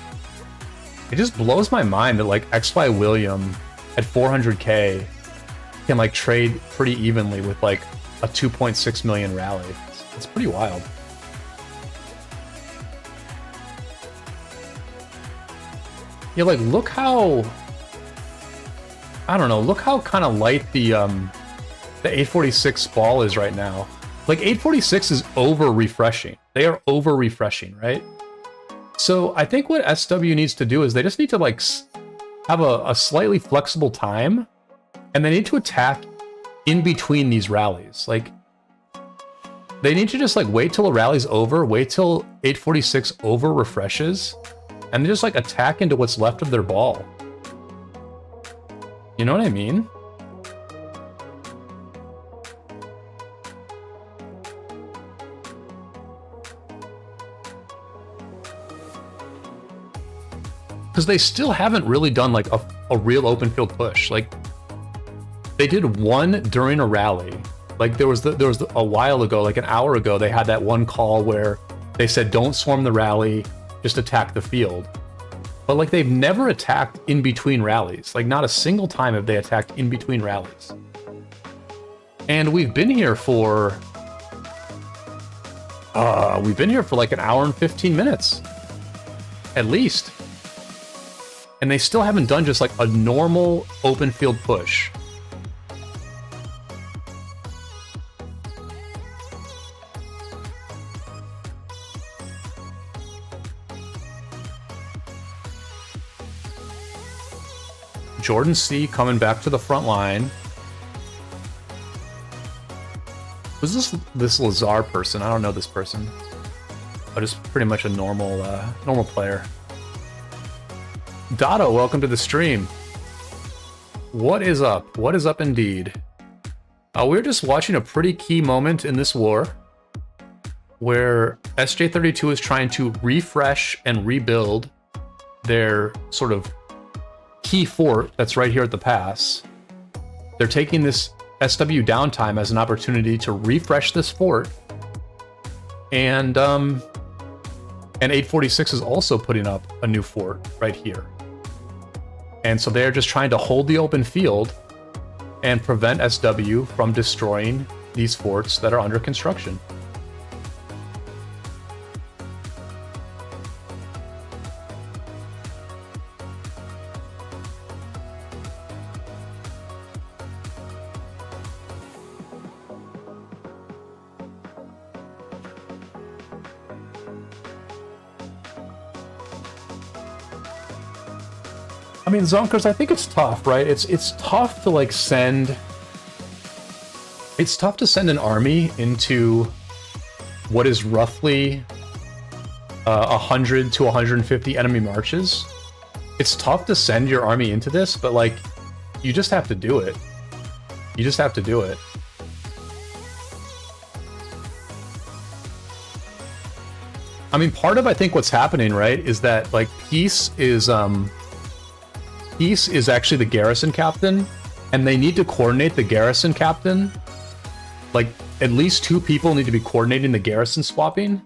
It just blows my mind that, like, XY William at 400k can, like, trade pretty evenly with, like, a 2.6 million rally. It's pretty wild. Yeah, like, look how... I don't know, look how kind of light the 846 ball is right now. Like, 846 is over-refreshing. They are over-refreshing, right? So I think what SW needs to do is they just need to, like, have a slightly flexible time, and they need to attack in between these rallies. Like, they need to just, like, wait till a rally's over, wait till 846 over-refreshes, and they just, like, attack into what's left of their ball. You know what I mean? Because they still haven't really done, like, a real open field push. Like, they did one during a rally. Like, there was a while ago, like an hour ago, they had that one call where they said, don't swarm the rally, just attack the field. But, like, they've never attacked in between rallies. Like, not a single time have they attacked in between rallies. And we've been here for like an hour and 15 minutes. At least. And they still haven't done just, like, a normal open field push. Jordan C coming back to the front line. Who's this Lazar person? I don't know this person. But just pretty much a normal player. Dotto, welcome to the stream. What is up? What is up indeed? We're just watching a pretty key moment in this war where SJ32 is trying to refresh and rebuild their sort of key fort that's right here at the pass. They're taking this SW downtime as an opportunity to refresh this fort, and 846 is also putting up a new fort right here. And so they're just trying to hold the open field and prevent SW from destroying these forts that are under construction. I mean, Zonkers, I think it's tough, right? It's tough to like send. It's tough to send an army into what is roughly 100 to 150 enemy marches. It's tough to send your army into this, but like, you just have to do it. You just have to do it. I mean, part of I think what's happening, right, is that like Peace is actually the garrison captain, and they need to coordinate the garrison captain. Like, at least 2 people need to be coordinating the garrison swapping.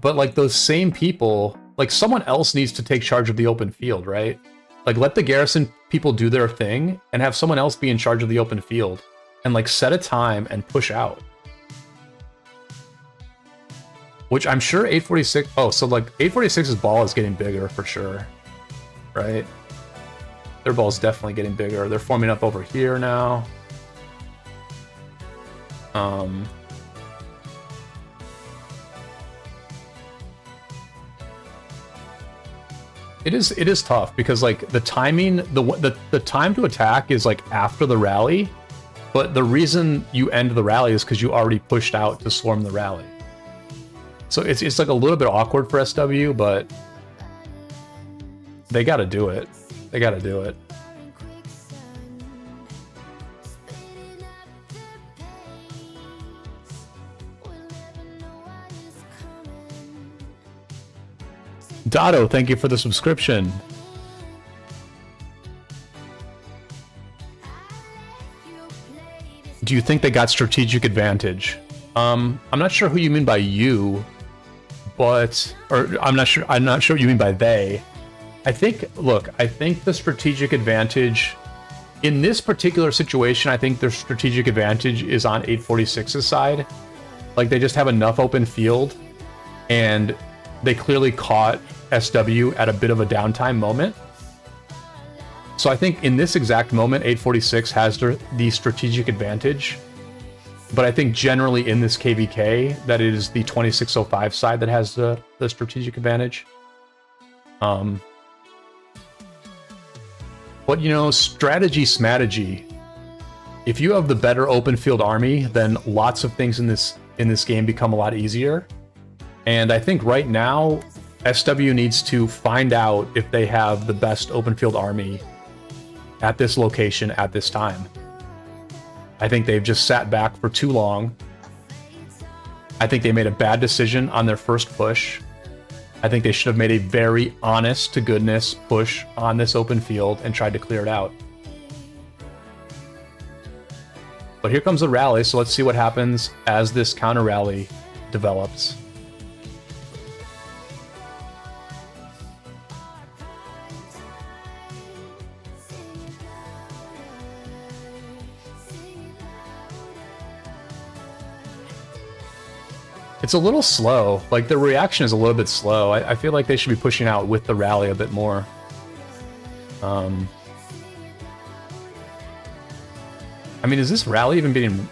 But like those same people, like someone else needs to take charge of the open field, right? Like let the garrison people do their thing and have someone else be in charge of the open field and like set a time and push out. Which I'm sure 846, oh, so like 846's ball is getting bigger for sure, right? Their ball is definitely getting bigger. They're forming up over here now. It is tough because like the timing, the time to attack is like after the rally, but the reason you end the rally is because you already pushed out to swarm the rally. So it's like a little bit awkward for SW, but they got to do it. They got to do it. Dotto, thank you for the subscription. Do you think they got strategic advantage? I'm not sure who you mean by you, but I'm not sure what you mean by they. I think the strategic advantage in this particular situation, I think their strategic advantage is on 846's side. Like they just have enough open field, and they clearly caught SW at a bit of a downtime moment. So I think in this exact moment, 846 has the strategic advantage. But I think generally in this KVK, that it is the 2605 side that has the strategic advantage. But you know, strategy. If you have the better open field army, then lots of things in this game become a lot easier. And I think right now, SW needs to find out if they have the best open field army at this location at this time. I think they've just sat back for too long. I think they made a bad decision on their first push. I think they should have made a very honest to goodness push on this open field and tried to clear it out. But here comes the rally, so let's see what happens as this counter rally develops. It's a little slow. Like, the reaction is a little bit slow. I feel like they should be pushing out with the rally a bit more. I mean, is this rally even being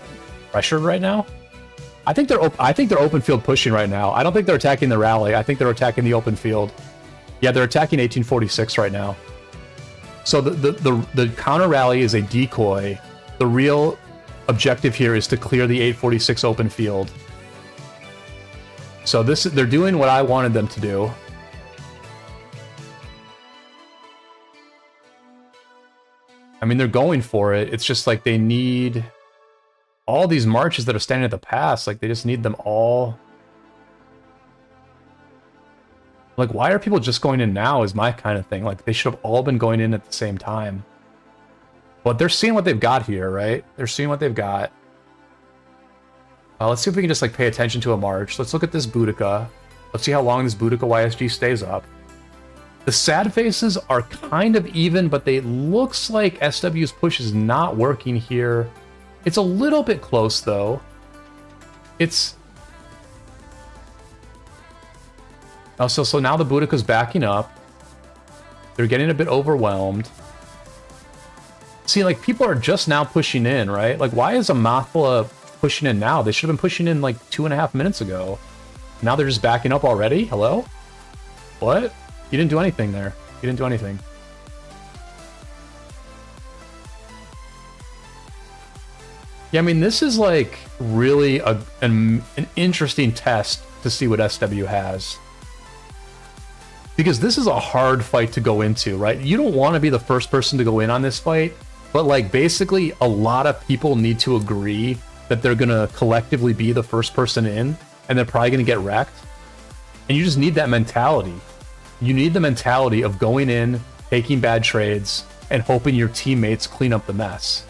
pressured right now? I think they're open field pushing right now. I don't think they're attacking the rally. I think they're attacking the open field. Yeah, they're attacking 1846 right now. So the counter rally is a decoy. The real objective here is to clear the 846 open field. So they're doing what I wanted them to do. I mean, they're going for it. It's just like they need all these marches that are standing at the pass, like they just need them all. Like, why are people just going in now is my kind of thing. Like, they should have all been going in at the same time. But they're seeing what they've got here, right? They're seeing what they've got. Let's see if we can just, like, pay attention to a march. Let's look at this Boudica. Let's see how long this Boudica YSG stays up. The sad faces are kind of even, but they looks like SW's push is not working here. It's a little bit close, though. It's... Oh, so now the Boudica's backing up. They're getting a bit overwhelmed. See, like, people are just now pushing in, right? Like, why is Amathla pushing in now? They should have been pushing in, like, 2.5 minutes ago. Now they're just backing up already? Hello? What? You didn't do anything there. You didn't do anything. Yeah, I mean, this is, like, really an interesting test to see what SW has. Because this is a hard fight to go into, right? You don't want to be the first person to go in on this fight, but, like, basically a lot of people need to agree that they're going to collectively be the first person in, and they're probably going to get wrecked. And you just need that mentality. You need the mentality of going in, taking bad trades, and hoping your teammates clean up the mess.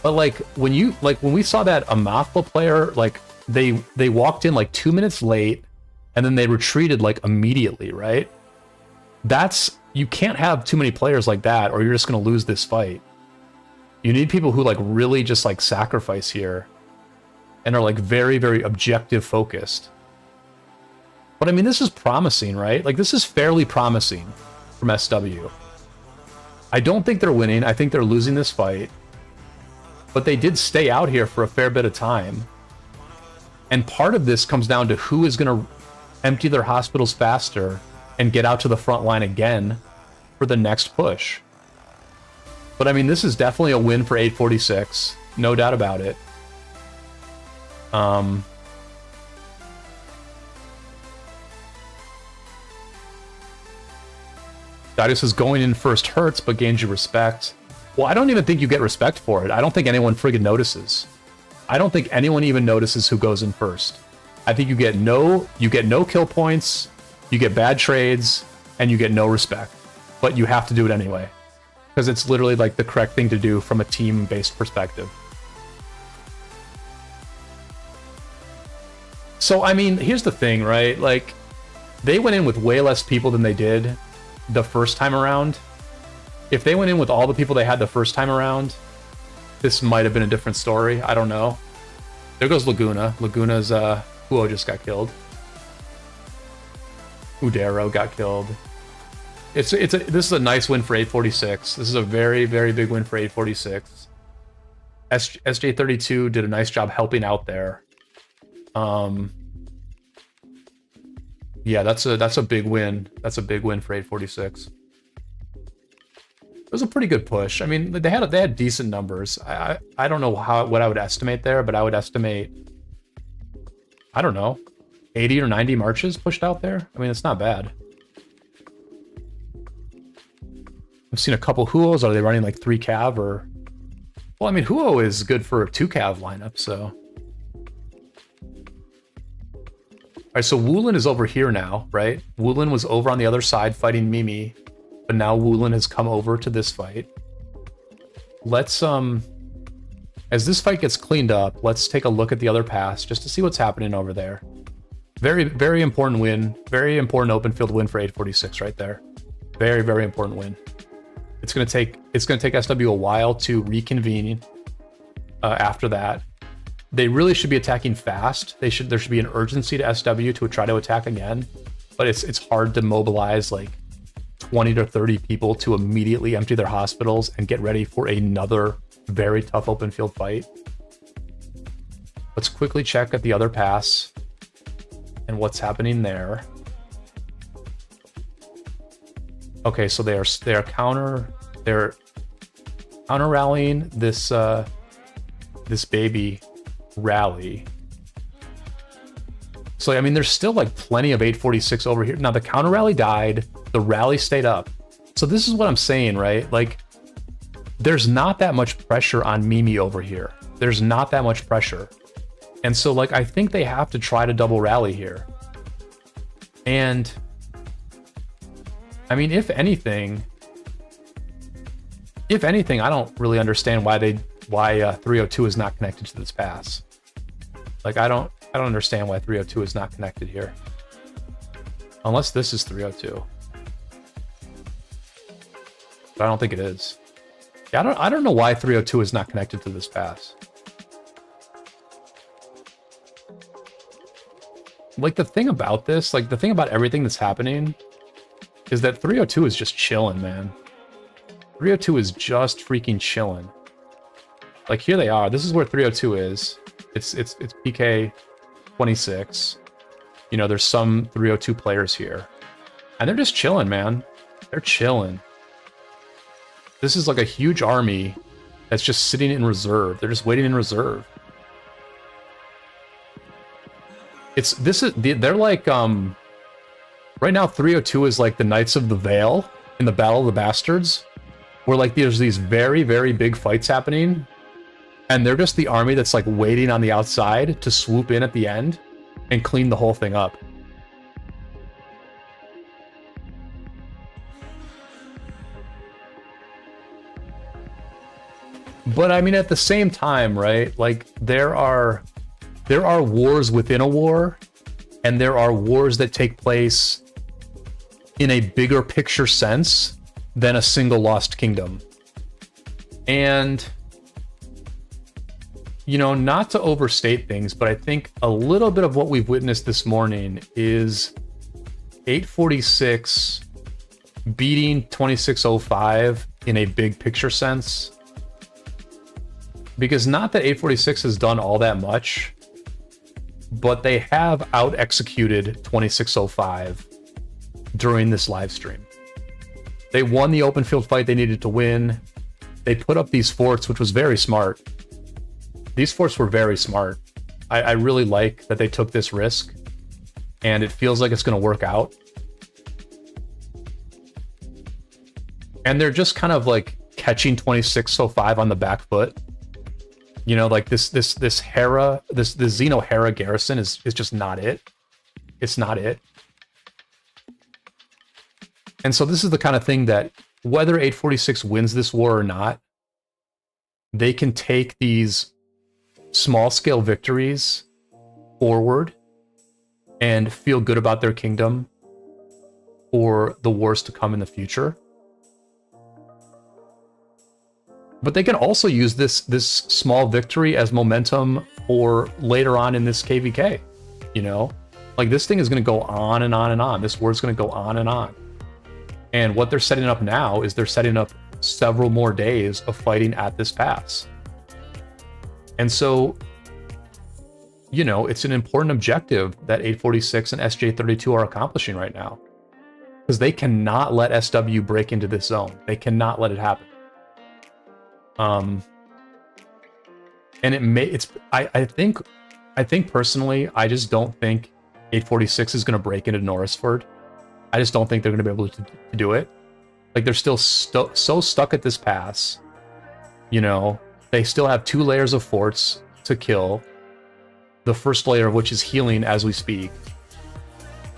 But, like, when we saw that Amathla player, like, they walked in like 2 minutes late, and then they retreated like immediately, right? You can't have too many players like that, or you're just going to lose this fight. You need people who, like, really just, like, sacrifice here and are, like, very, very objective focused. But I mean, this is promising, right? Like, this is fairly promising from SW. I don't think they're winning. I think they're losing this fight. But they did stay out here for a fair bit of time. And part of this comes down to who is going to empty their hospitals faster and get out to the front line again for the next push. But I mean, this is definitely a win for 846. No doubt about it. Darius is going in first hurts, but gains you respect. Well, I don't even think you get respect for it. I don't think anyone friggin' notices. I don't think anyone even notices who goes in first. I think you get no kill points, you get bad trades, and you get no respect. But you have to do it anyway. Because it's literally, like, the correct thing to do from a team-based perspective. So, I mean, here's the thing, right? Like, they went in with way less people than they did the first time around. If they went in with all the people they had the first time around, this might have been a different story. I don't know. There goes Laguna. Laguna's, Huo just got killed. Udero got killed. This is a nice win for 846. This is a very, very big win for 846. SJ32 did a nice job helping out there. Yeah, that's a big win. That's a big win for 846. It was a pretty good push. I mean, they had decent numbers. I don't know what I would estimate there, but I would estimate, I don't know, 80 or 90 marches pushed out there. I mean, it's not bad. I've seen a couple Huos. Are they running like 3 cav or? Well, I mean, Huo is good for a 2 cav lineup, so. All right, so Wulin is over here now, right? Wulin was over on the other side fighting Mimi, but now Wulin has come over to this fight. Let's, as this fight gets cleaned up, let's take a look at the other pass just to see what's happening over there. Very, very important win. Very important open field win for 846 right there. Very, very important win. It's gonna take SW a while to reconvene after that. They really should be attacking fast. There should be an urgency to SW to try to attack again, but it's hard to mobilize like 20 to 30 people to immediately empty their hospitals and get ready for another very tough open field fight. Let's quickly check at the other pass and what's happening there. Okay, so they're counter rallying this this baby rally. So I mean, there's still like plenty of 846 over here. Now the counter rally died, the rally stayed up. So this is what I'm saying, right? Like, there's not that much pressure on Mimi over here. There's not that much pressure. And so, like, I think they have to try to double rally here. And, I mean, if anything, I don't really understand why 302 is not connected to this pass. Like, I don't understand why 302 is not connected here. Unless this is 302. But I don't think it is. Yeah, I don't know why 302 is not connected to this pass. Like, the thing about this, like, the thing about everything that's happening is that 302 is just chilling, man. 302 is just freaking chilling. Like, here they are. This is where 302 is. It's PK 26. You know, there's some 302 players here. And they're just chilling, man. They're chilling. This is like a huge army that's just sitting in reserve. They're just waiting in reserve. They're like, right now 302 is like the Knights of the Vale in the Battle of the Bastards, where like there's these very, very big fights happening, and they're just the army that's like waiting on the outside to swoop in at the end and clean the whole thing up. But I mean, at the same time, right? Like, there are wars within a war, and there are wars that take place in a bigger picture sense than a single lost kingdom. And, you know, not to overstate things, but I think a little bit of what we've witnessed this morning is 846 beating 2605 in a big picture sense. Because not that 846 has done all that much, but they have out-executed 2605 during this live stream. They won the open field fight they needed to win. They put up these forts, which was very smart. These forts were very smart. I really like that they took this risk, and it feels like it's going to work out. And they're just kind of like catching 2605 on the back foot. You know, like this Xeno Hera garrison is just not it. It's not it. And so this is the kind of thing that whether 846 wins this war or not, they can take these small scale victories forward and feel good about their kingdom for the wars to come in the future. But they can also use this small victory as momentum for later on in this KVK. You know, like, this thing is going to go on and on and on. This war's going to go on and on. And what they're setting up now is they're setting up several more days of fighting at this pass. And so, you know, it's an important objective that 846 and SJ32 are accomplishing right now, because they cannot let SW break into this zone. They cannot let it happen. And I think personally, I just don't think 846 is going to break into Norrisford. I just don't think they're going to be able to do it. Like, they're still so stuck at this pass. You know, they still have 2 layers of forts to kill. The first layer of which is healing as we speak.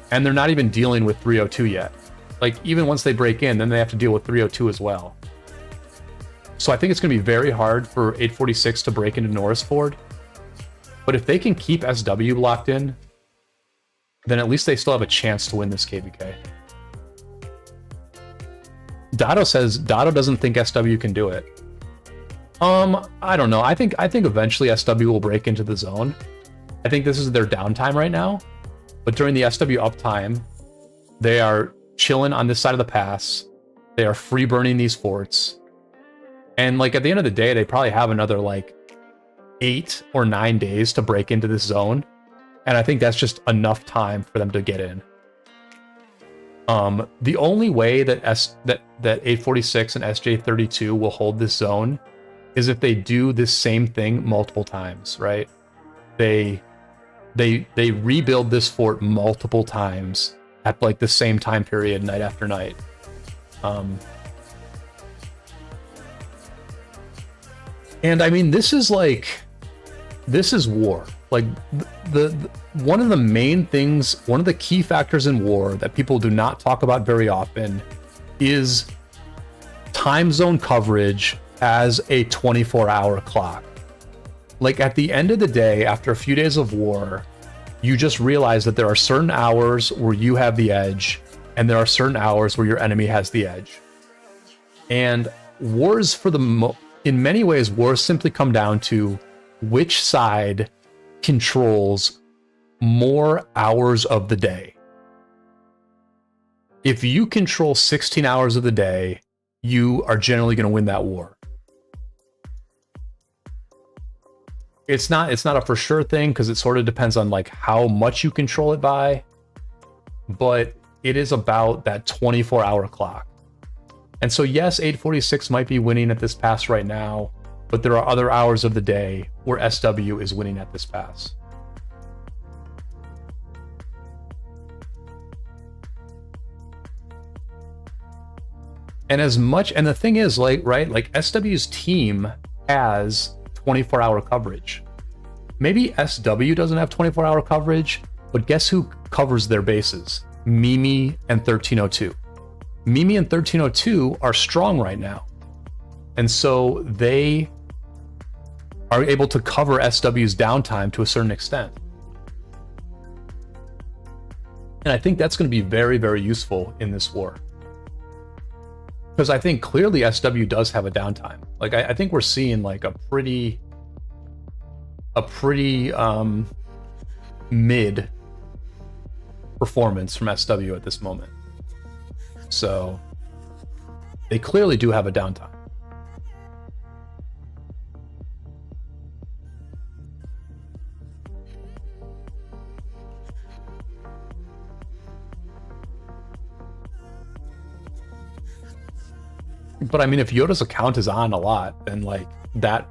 And they're not even dealing with 302 yet. Like, even once they break in, then they have to deal with 302 as well. So I think it's going to be very hard for 846 to break into Norrisford. But if they can keep SW locked in, then at least they still have a chance to win this KVK. Dotto says Dotto doesn't think SW can do it. I don't know. I think eventually SW will break into the zone. I think this is their downtime right now. But during the SW uptime, they are chilling on this side of the pass. They are free burning these forts. And like, at the end of the day, they probably have another like 8 or 9 days to break into this zone. And I think that's just enough time for them to get in. The only way that 846 and SJ32 will hold this zone is if they do this same thing multiple times, right? They rebuild this fort multiple times at like the same time period, night after night. And I mean, this is war. Like the one of the main things, one of the key factors in war that people do not talk about very often is time zone coverage as a 24-hour clock. Like at the end of the day, after a few days of war, you just realize that there are certain hours where you have the edge, and there are certain hours where your enemy has the edge. And wars, in many ways, wars simply come down to which side controls more hours of the day. If you control 16 hours of the day, you are generally going to win that war. It's not a for sure thing, because it sort of depends on like how much you control it by, but it is about that 24-hour clock. And so yes, 846 might be winning at this pass right now, but there are other hours of the day where SW is winning at this pass. And the thing is, like, right, like SW's team has 24-hour coverage. Maybe SW doesn't have 24-hour coverage, but guess who covers their bases? Mimi and 1302. Mimi and 1302 are strong right now. And so they are able to cover SW's downtime to a certain extent. And I think that's going to be very, very useful in this war. Because I think clearly SW does have a downtime. Like I think we're seeing like a pretty mid performance from SW at this moment. So they clearly do have a downtime. But I mean, if Yoda's account is on a lot, then like that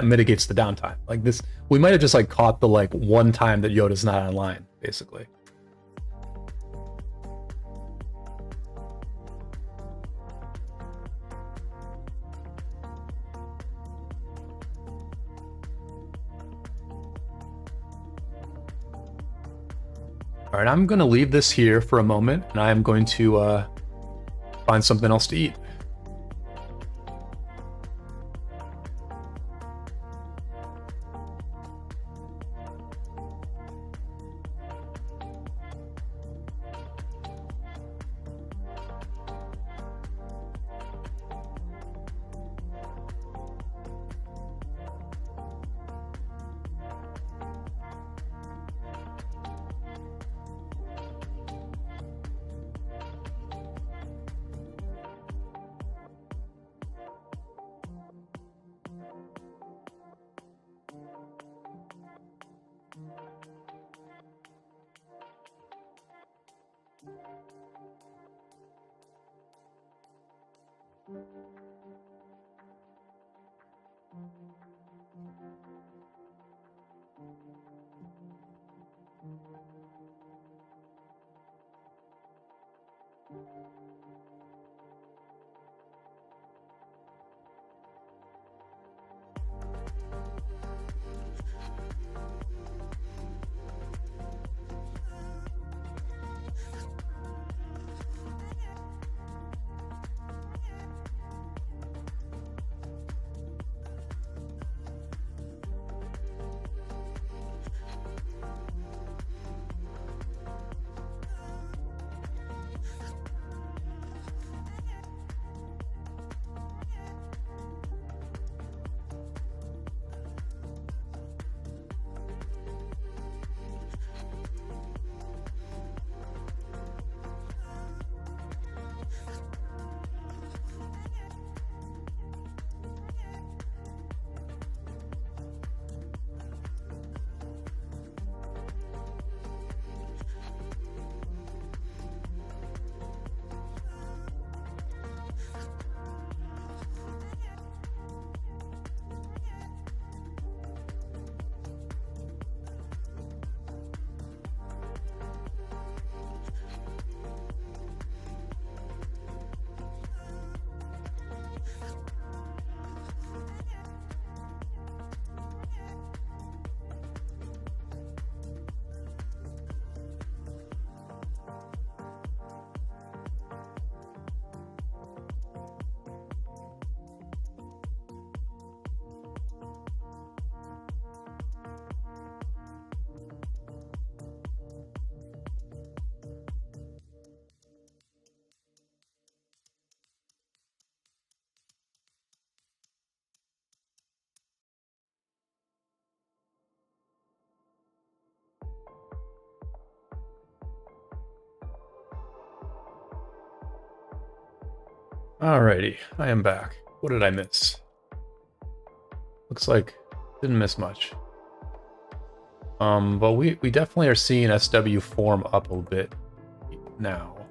mitigates the downtime. Like this, we might have just like caught the like one time that Yoda's not online, basically. All right, I'm going to leave this here for a moment, and I'm going to find something else to eat. Alrighty, I am back. What did I miss? Looks like didn't miss much. But we definitely are seeing SW form up a bit now.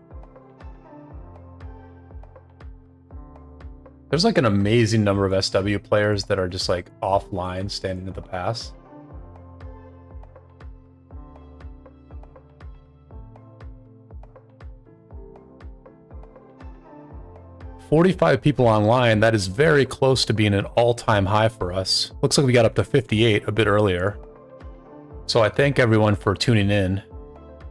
There's like an amazing number of SW players that are just like offline standing at the pass. $45 people online, that is very close to being an all-time high for us. Looks like we got up to 58 a bit earlier. So I thank everyone for tuning in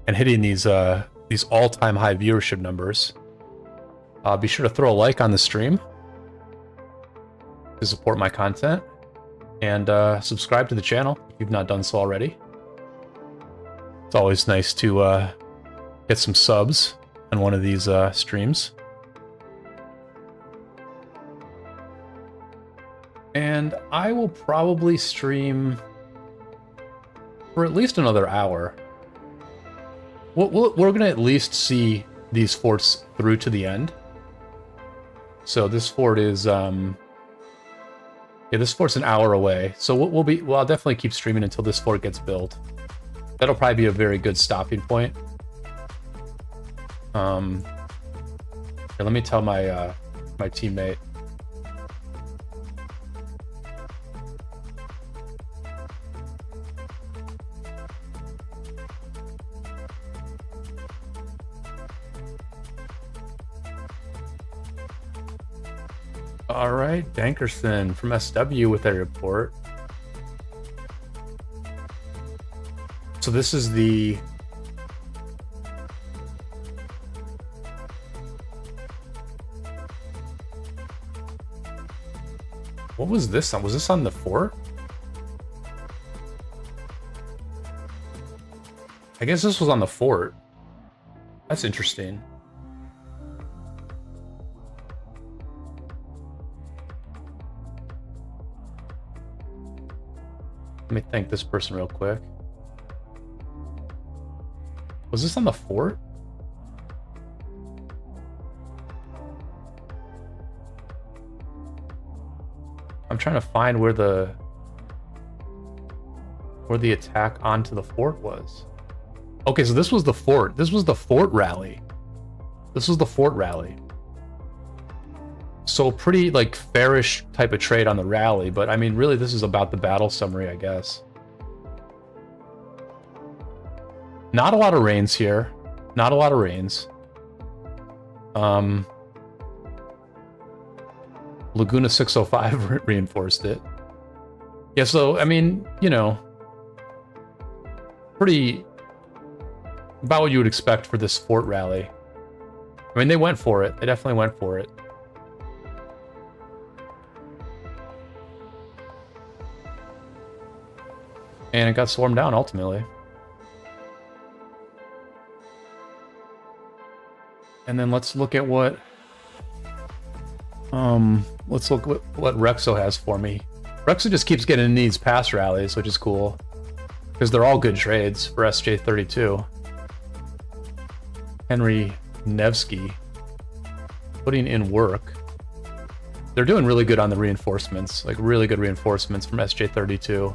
and hitting these all-time high viewership numbers. Be sure to throw a like on the stream to support my content, and subscribe to the channel if you've not done so already. It's always nice to get some subs on one of these streams. And I will probably stream for at least another hour. We're going to at least see these forts through to the end. So this fort is, yeah, this fort's an hour away. So well, I'll definitely keep streaming until this fort gets built. That'll probably be a very good stopping point. Here, let me tell my my teammate. All right, Dankerson from SW with a report. So this is the... What was this on? Was this on the fort? I guess this was on the fort. That's interesting. Let me thank this person real quick. Was this on the fort? I'm trying to find where the attack onto the fort was. Okay, so this was the fort. This was the fort rally. This was the fort rally. So pretty like fairish type of trade on the rally, but I mean really this is about the battle summary, I guess. Not a lot of rains here. Not a lot of rains. Laguna 605 reinforced it. Yeah, so I mean, you know, pretty about what you would expect for this fort rally. I mean, they went for it. They definitely went for it. And it got swarmed down ultimately. And then let's look at what what Rexo has for me. Rexo just keeps getting in these pass rallies, which is cool. Because they're all good trades for SJ32. Henry Nevsky putting in work. They're doing really good on the reinforcements, like really good reinforcements from SJ32.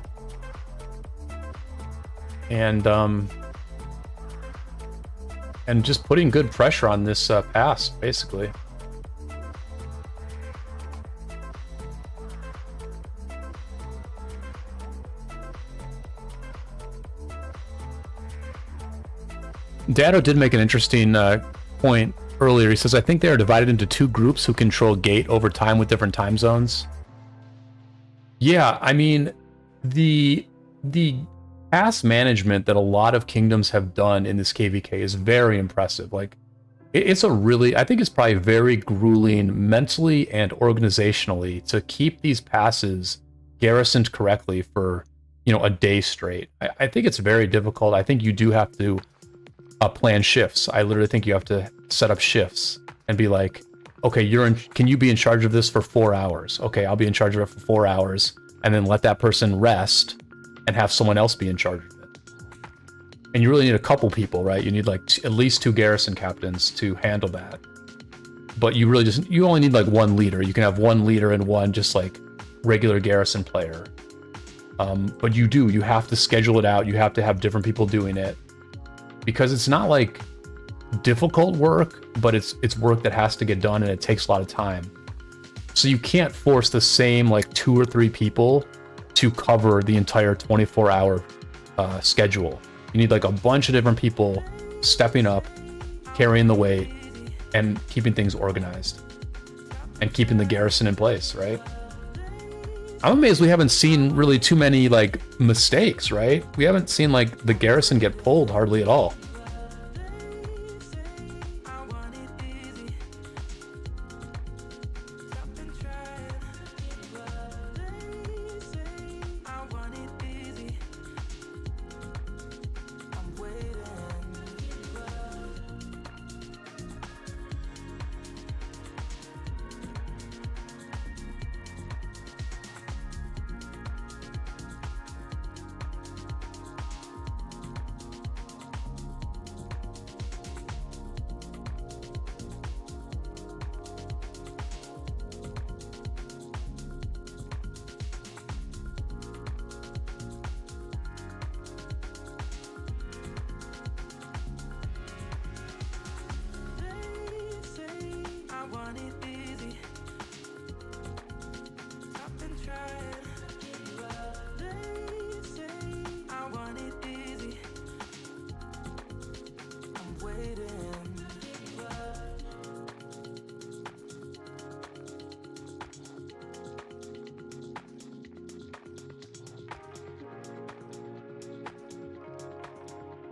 And just putting good pressure on this pass, basically. Dado did make an interesting point earlier. He says, I think they are divided into two groups who control gate over time with different time zones. Yeah, I mean, the pass management that a lot of kingdoms have done in this KVK is very impressive. Like, it's a really, I think it's probably very grueling mentally and organizationally to keep these passes garrisoned correctly for, you know, a day straight. I think it's very difficult. I think you do have to plan shifts. I literally think you have to set up shifts and be like, okay, can you be in charge of this for 4 hours? Okay, I'll be in charge of it for 4 hours, and then let that person rest and have someone else be in charge of it. And you really need a couple people, right? You need like at least 2 garrison captains to handle that. but you really you only need like one leader. You can have one leader and one just like regular garrison player. But you have to schedule it out. You have to have different people doing it, because it's not like difficult work, but it's work that has to get done, and it takes a lot of time. So you can't force the same like 2 or 3 people to cover the entire 24-hour schedule. You need like a bunch of different people stepping up, carrying the weight, and keeping things organized, and keeping the garrison in place, right? I'm amazed we haven't seen really too many like mistakes, right? We haven't seen like the garrison get pulled hardly at all.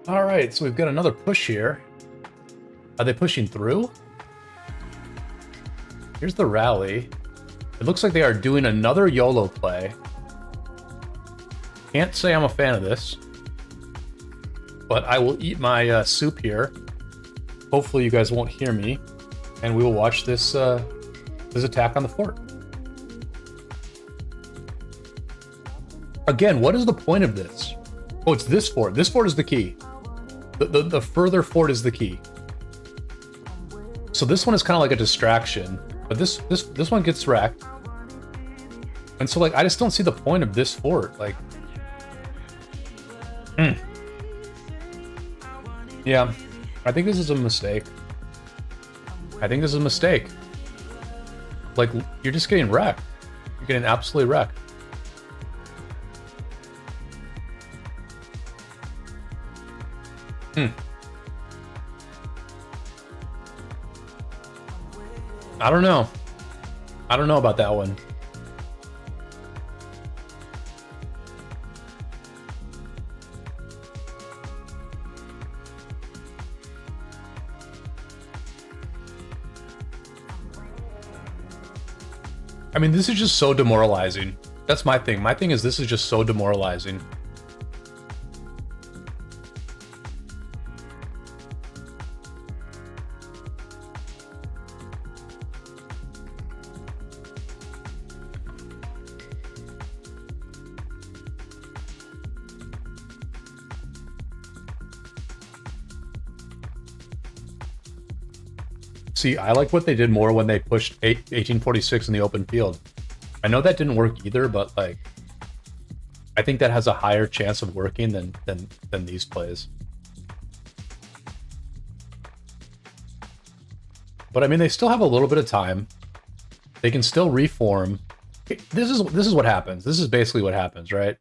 All right, so we've got another push here. Are they pushing through? Here's the rally. It looks like they are doing another YOLO play. Can't say I'm a fan of this, but I will eat my soup here. Hopefully you guys won't hear me, and we will watch this this attack on the fort. Again, what is the point of this? Oh, it's this fort. This fort is the key. The further fort is the key. So this one is kind of like a distraction, but this one gets wrecked. And so like I just don't see the point of this fort. Like, yeah, I think this is a mistake. I think this is a mistake. Like, you're just getting wrecked. You're getting absolutely wrecked. I don't know. I don't know about that one. I mean, this is just so demoralizing. That's my thing. My thing is this is just so demoralizing. See, I like what they did more when they pushed 1846 in the open field. I know that didn't work either, but like, I think that has a higher chance of working than these plays. But I mean, they still have a little bit of time. They can still reform. This is what happens. This is basically what happens, right?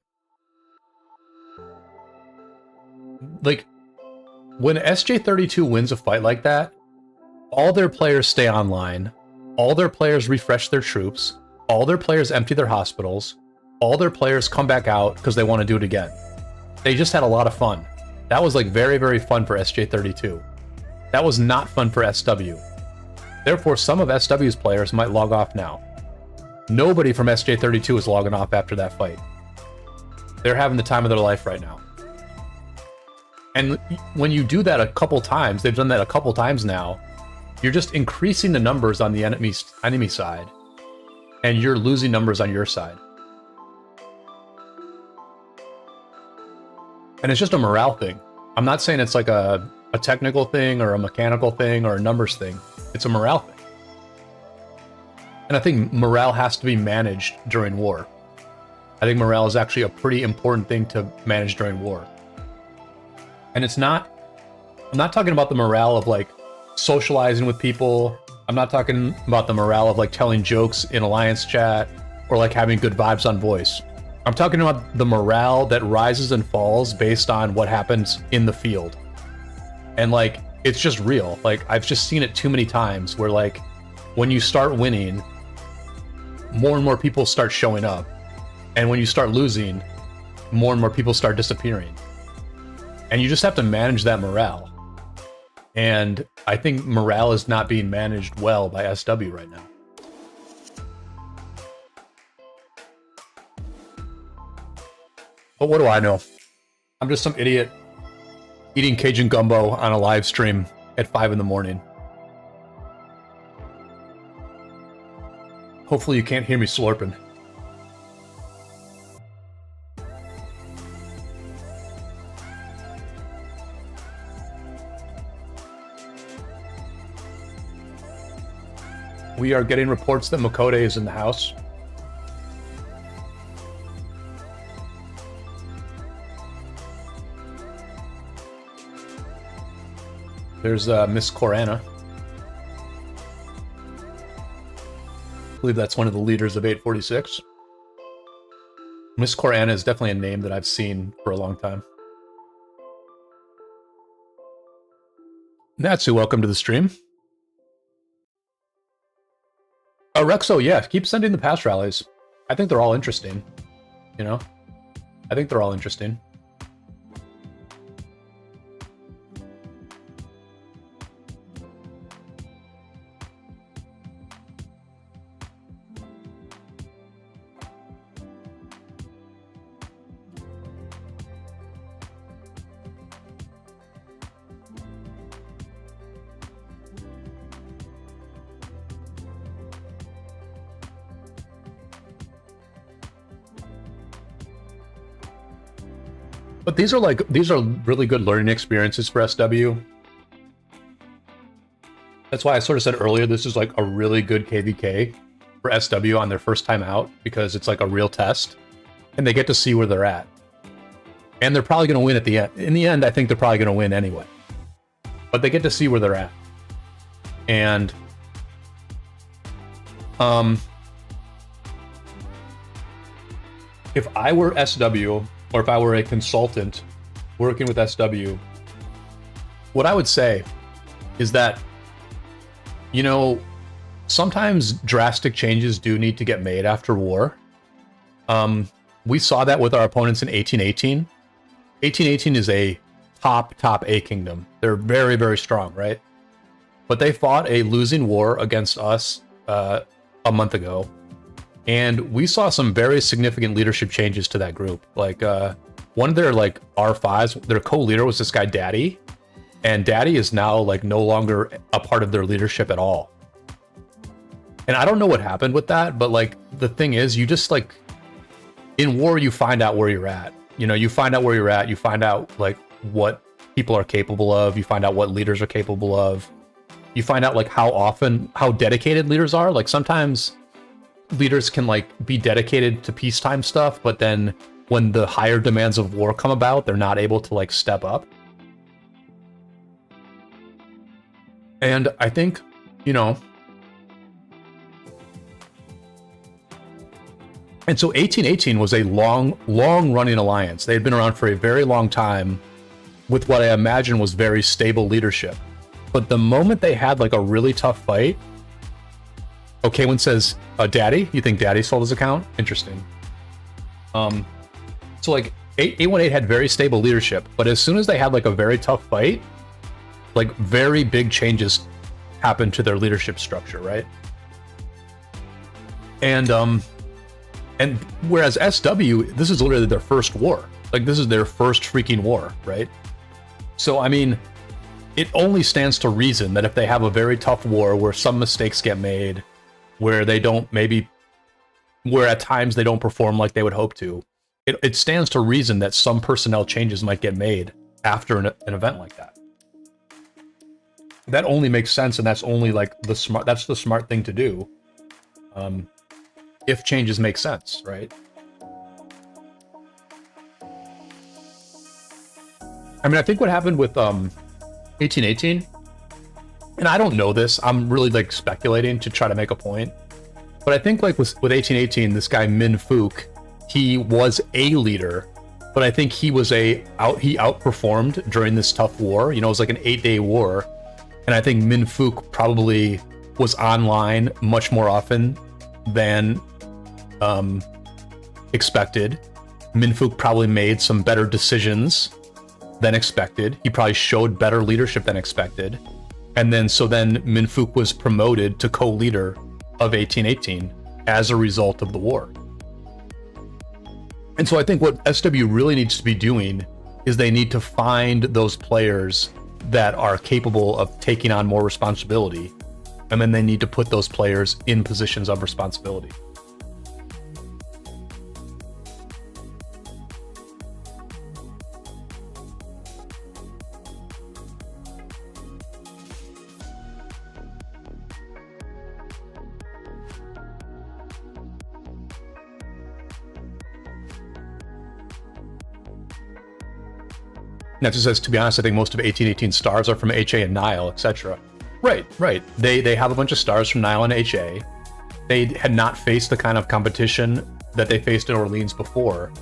Like, when SJ32 wins a fight like that, all their players stay online, all their players refresh their troops, all their players empty their hospitals, all their players come back out because they want to do it again. They just had a lot of fun. That was like very, very fun for SJ32. That was not fun for SW. Therefore, some of SW's players might log off now. Nobody from SJ32 is logging off after that fight. They're having the time of their life right now. And when you do that a couple times, they've done that a couple times now, you're just increasing the numbers on the enemy side, and you're losing numbers on your side. And it's just a morale thing. I'm not saying it's like a technical thing or a mechanical thing or a numbers thing. It's a morale thing. And I think morale has to be managed during war. I think morale is actually a pretty important thing to manage during war. And it's not, I'm not talking about the morale of like socializing with people. I'm not talking about the morale of like telling jokes in Alliance chat or like having good vibes on voice. I'm talking about the morale that rises and falls based on what happens in the field. And like, it's just real. Like, I've just seen it too many times where like, when you start winning, more and more people start showing up. And when you start losing, more and more people start disappearing. And you just have to manage that morale. And I think morale is not being managed well by SW right now. But what do I know? I'm just some idiot eating Cajun gumbo on a live stream at 5 in the morning. Hopefully you can't hear me slurping. We are getting reports that Makode is in the house. There's Miss Corana. I believe that's one of the leaders of 846. Miss Corana is definitely a name that I've seen for a long time. Natsu, welcome to the stream. Rexo, yeah, keep sending the past rallies. I think they're all interesting. You know? I think they're all interesting. But these are really good learning experiences for SW. That's why I sort of said earlier, this is like a really good KVK for SW on their first time out, because it's like a real test and they get to see where they're at. And they're probably going to win at the end. In the end, I think they're probably going to win anyway, but they get to see where they're at. And, if I were SW, or if I were a consultant working with SW, what I would say is that, you know, sometimes drastic changes do need to get made after war. We saw that with our opponents in 1818. 1818 is a top A kingdom. They're very, very strong, right? But they fought a losing war against us a month ago. And we saw some very significant leadership changes to that group. Like one of their like R5s, their co-leader was this guy Daddy, and Daddy is now like no longer a part of their leadership at all. And I don't know what happened with that, but like the thing is, you just like in war you find out where you're at. You know, you find out where you're at, you find out like what people are capable of, you find out what leaders are capable of. You find out like how dedicated leaders are. Like sometimes leaders can like be dedicated to peacetime stuff, but then when the higher demands of war come about, they're not able to like step up. And I think, you know, and so 1818 was a long running alliance. They had been around for a very long time with what I imagine was very stable leadership. But the moment they had like a really tough fight, okay, one says, Daddy? You think Daddy sold his account? Interesting. So like 818 had very stable leadership, but as soon as they had like a very tough fight, like very big changes happened to their leadership structure, right? And whereas SW, this is literally their first war. Like this is their first freaking war, right? So I mean, it only stands to reason that if they have a very tough war where some mistakes get made, where they don't where at times they don't perform like they would hope to, it stands to reason that some personnel changes might get made after an event like that. That only makes sense, and that's only like the smart thing to do. if changes make sense, right? I mean, I think what happened with 1818, and I don't know this, I'm really like speculating to try to make a point, but I think like with 1818, this guy Min Fook, he was a leader, but I think he outperformed during this tough war. You know, it was like an 8-day war, and I think Min Fook probably was online much more often than expected. Min Fook probably made some better decisions than expected. He probably showed better leadership than expected. And then Min Fook was promoted to co-leader of 1818 as a result of the war. And so I think what SW really needs to be doing is they need to find those players that are capable of taking on more responsibility, and then they need to put those players in positions of responsibility. That just says, to be honest, I think most of 1818 stars are from HA and Nile, etc. Right. They have a bunch of stars from Nile and HA. They had not faced the kind of competition that they faced in Orleans before.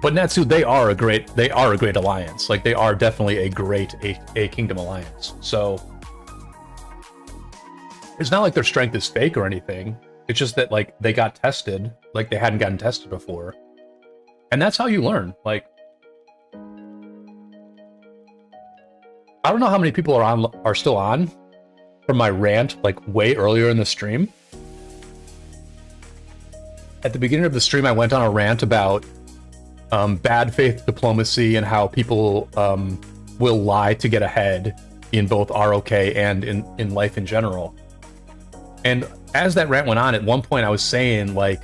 But Natsu, they are a great alliance. Like, they are definitely a great A Kingdom alliance. So it's not like their strength is fake or anything. It's just that like they got tested, like they hadn't gotten tested before. And that's how you learn. Like, I don't know how many people are still on from my rant, like way earlier in the stream. At the beginning of the stream, I went on a rant about bad faith diplomacy and how people will lie to get ahead in both ROK and in life in general. And as that rant went on, at one point I was saying, like,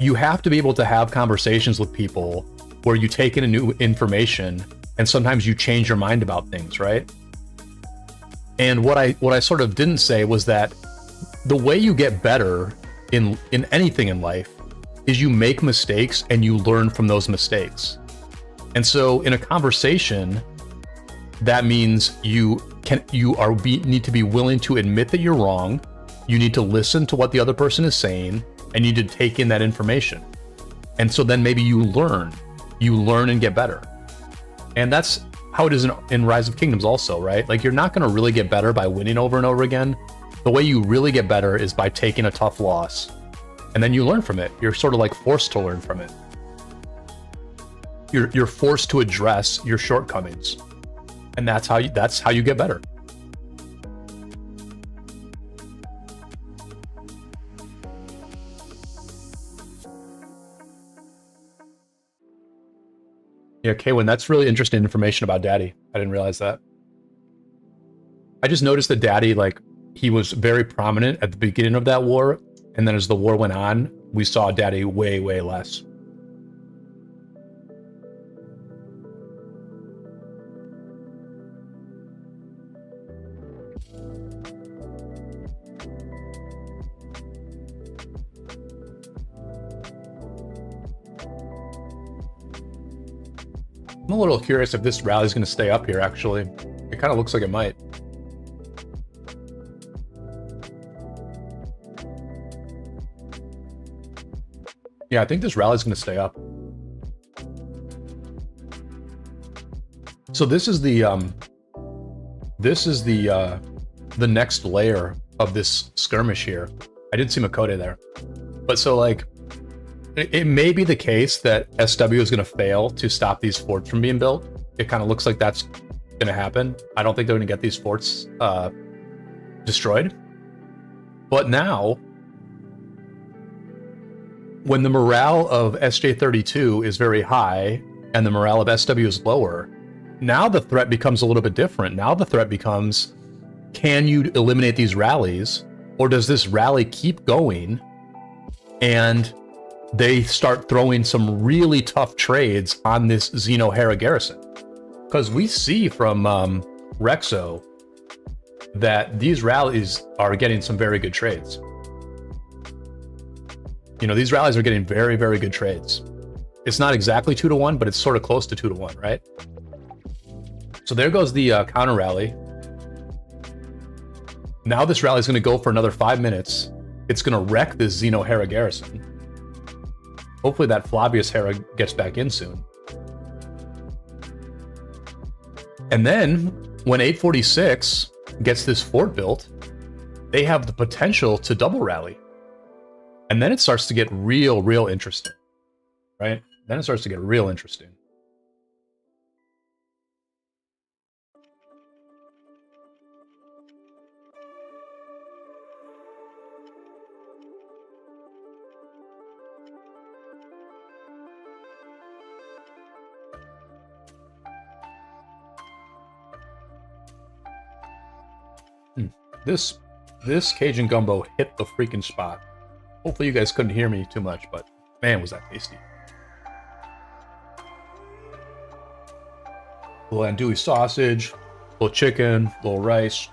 you have to be able to have conversations with people where you take in a new information and sometimes you change your mind about things, right? And what I sort of didn't say was that the way you get better in anything in life is you make mistakes and you learn from those mistakes. And so in a conversation, that means you need to be willing to admit that you're wrong. You need to listen to what the other person is saying, and you need to take in that information. And so then maybe you learn and get better. And that's how it is in Rise of Kingdoms also, right? Like, you're not going to really get better by winning over and over again. The way you really get better is by taking a tough loss, and then you learn from it. You're sort of like forced to learn from it. You're forced to address your shortcomings, and that's how you get better. Yeah, Kaywin, that's really interesting information about Daddy. I didn't realize that. I just noticed that Daddy, like, he was very prominent at the beginning of that war, and then as the war went on, we saw Daddy way, way less. I'm a little curious if this rally is going to stay up here, actually. It kind of looks like it might. Yeah, I think this rally is going to stay up. So this is the next layer of this skirmish here. I did see Makode there. But so, like, it may be the case that SW is going to fail to stop these forts from being built. It kind of looks like that's going to happen. I don't think they're going to get these forts destroyed. But now, when the morale of SJ32 is very high and the morale of SW is lower, now the threat becomes a little bit different. Now the threat becomes, can you eliminate these rallies, or does this rally keep going and they start throwing some really tough trades on this Xeno Hera garrison? Because we see from Rexo that these rallies are getting some very good trades. You know, these rallies are getting very, very good trades. It's not exactly 2-to-1, but it's sort of close to 2-to-1, right? So there goes the counter rally. Now this rally is going to go for another 5 minutes. It's going to wreck this Xeno Hera garrison. Hopefully that Flavius Hera gets back in soon. And then when 846 gets this fort built, they have the potential to double rally. And then it starts to get real interesting, right? Then it starts to get real interesting. This Cajun gumbo hit the freaking spot. Hopefully you guys couldn't hear me too much, but man, was that tasty. Little andouille sausage, little chicken, little rice,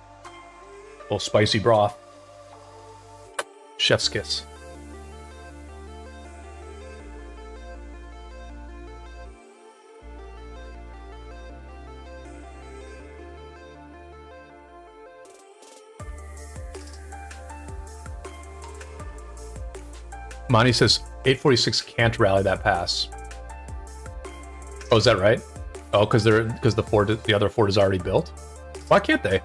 little spicy broth. Chef's kiss. Monty says 846 can't rally that pass. Oh, is that right? Oh, because the other fort is already built. Why can't they?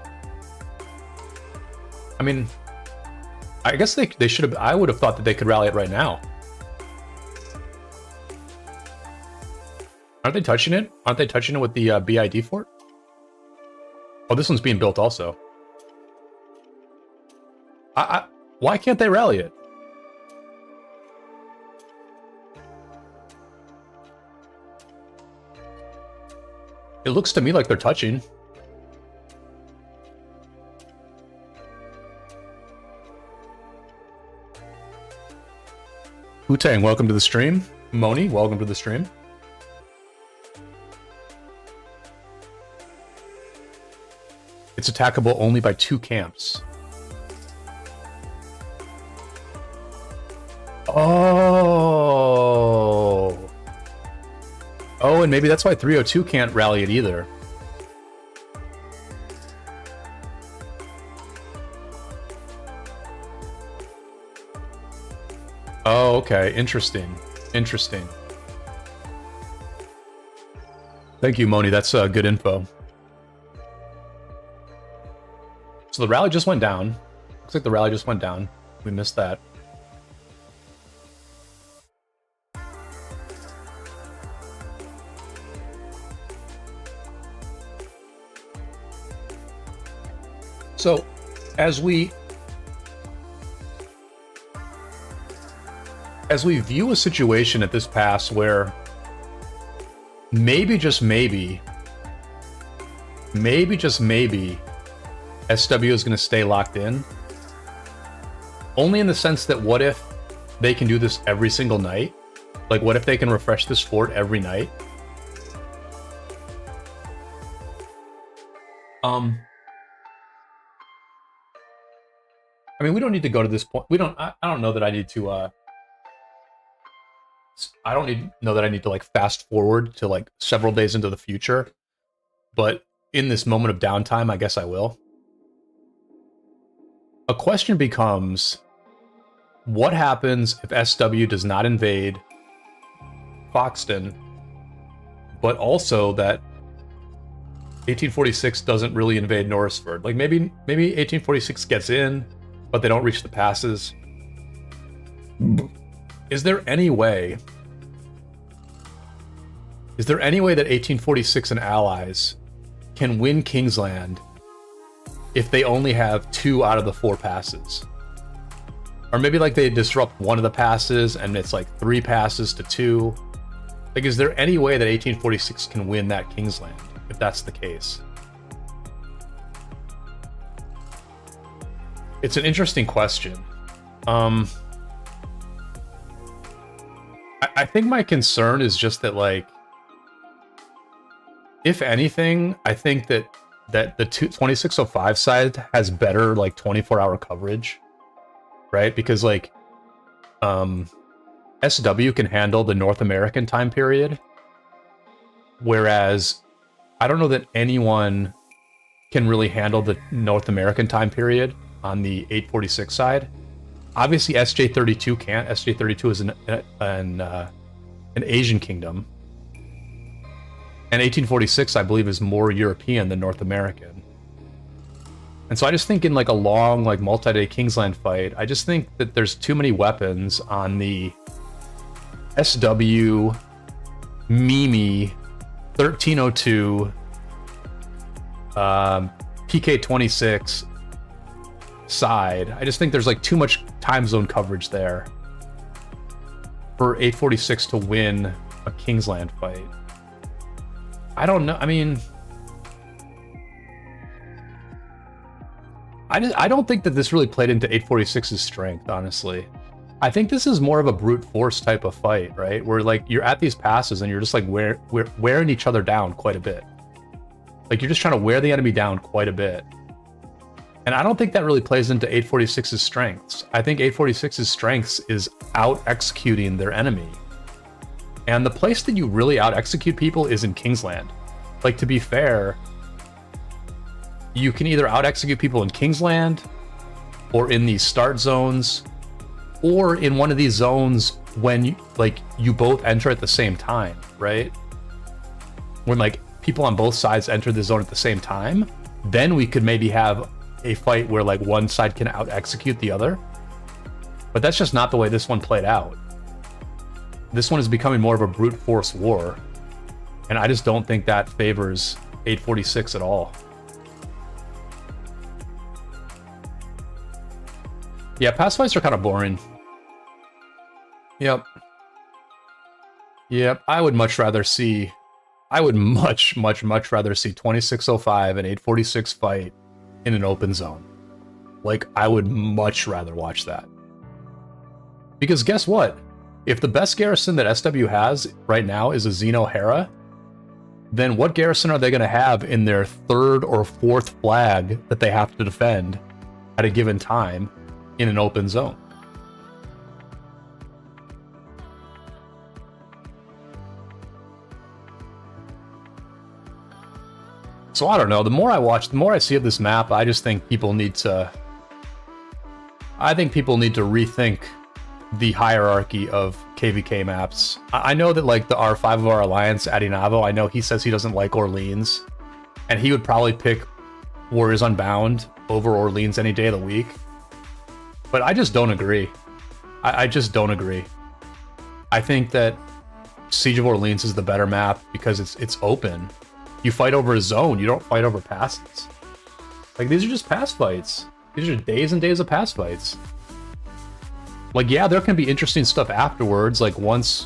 I mean, I guess they should have. I would have thought that they could rally it right now. Aren't they touching it? Aren't they touching it with the BID fort? Oh, this one's being built also. Why can't they rally it? It looks to me like they're touching. Wu-Tang, welcome to the stream. Moni, welcome to the stream. It's attackable only by 2 camps. Oh. Oh, and maybe that's why 302 can't rally it either. Oh, okay. Interesting. Interesting. Thank you, Moni. That's good info. So the rally just went down. Looks like the rally just went down. We missed that. So, as we view a situation at this pass where maybe just maybe SW is going to stay locked in, only in the sense that what if they can do this every single night? Like, what if they can refresh this fort every night? I mean, we don't need to go to this point. I don't know that I need to, I don't know that I need to, like, fast forward to, like, several days into the future. But in this moment of downtime, I guess I will. A question becomes, what happens if SW does not invade Foxton, but also that 1846 doesn't really invade Norrisford? Like, maybe 1846 gets in, but they don't reach the passes. Is there any way that 1846 and allies can win Kingsland if they only have 2 out of the 4 passes? Or maybe, like, they disrupt one of the passes and it's like 3 passes to 2. Like, is there any way that 1846 can win that Kingsland if that's the case? It's an interesting question. I think my concern is just that, like, if anything, I think that the 2605 side has better, like, 24-hour coverage, right? Because, like, SW can handle the North American time period, whereas I don't know that anyone can really handle the North American time period on the 846 side. Obviously, SJ32 can't. SJ32 is an Asian kingdom. And 1846, I believe, is more European than North American. And so I just think in like a long, like multi-day Kingsland fight, I just think that there's too many weapons on the SW, Mimi, 1302, PK26 side. I just think there's like too much time zone coverage there for 846 to win a Kingsland fight. I don't know. I mean, I don't think that this really played into 846's strength, honestly. I think this is more of a brute force type of fight, right? Where like you're at these passes and you're just like wearing each other down quite a bit. Like you're just trying to wear the enemy down quite a bit. And I don't think that really plays into 846's strengths. I think 846's strengths is out-executing their enemy. And the place that you really out-execute people is in Kingsland. Like, to be fair, you can either out-execute people in Kingsland, or in these start zones, or in one of these zones when you both enter at the same time, right? When like people on both sides enter the zone at the same time, then we could maybe have a fight where like one side can out-execute the other. But that's just not the way this one played out. This one is becoming more of a brute force war, and I just don't think that favors 846 at all. Yeah, past fights are kind of boring. Yep. I would much rather see 2605 and 846 fight in an open zone. Like, I would much rather watch that. Because guess what? If the best garrison that SW has right now is a Xeno Hera, then what garrison are they going to have in their third or fourth flag that they have to defend at a given time in an open zone? So I don't know. The more I watch, the more I see of this map, I just think people need to... I think people need to rethink the hierarchy of KVK maps. I know that like the R5 of our alliance, Adinavo, I know he says he doesn't like Orleans, and he would probably pick Warriors Unbound over Orleans any day of the week. But I just don't agree. I just don't agree. I think that Siege of Orleans is the better map because it's open. You fight over a zone, you don't fight over passes. Like, these are just pass fights. These are days and days of pass fights. Like, yeah, there can be interesting stuff afterwards. Like, once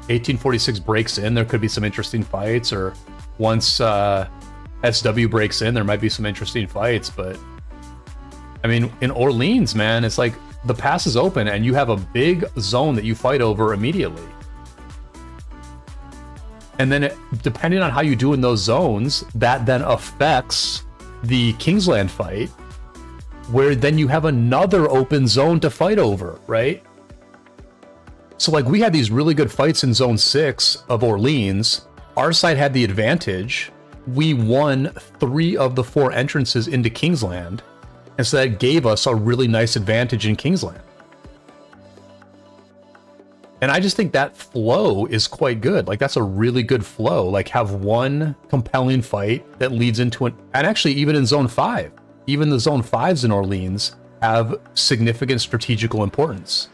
1846 breaks in, there could be some interesting fights, or once SW breaks in, there might be some interesting fights. But I mean, in Orleans, man, it's like the pass is open and you have a big zone that you fight over immediately. And then depending on how you do in those zones, that then affects the Kingsland fight, where then you have another open zone to fight over, right? So like, we had these really good fights in Zone 6 of Orleans. Our side had the advantage. We won 3 of the 4 entrances into Kingsland, and so that gave us a really nice advantage in Kingsland. And I just think that flow is quite good. Like, that's a really good flow. Like, have one compelling fight that leads into an... And actually, even in Zone 5, even the Zone 5s in Orleans have significant strategical importance.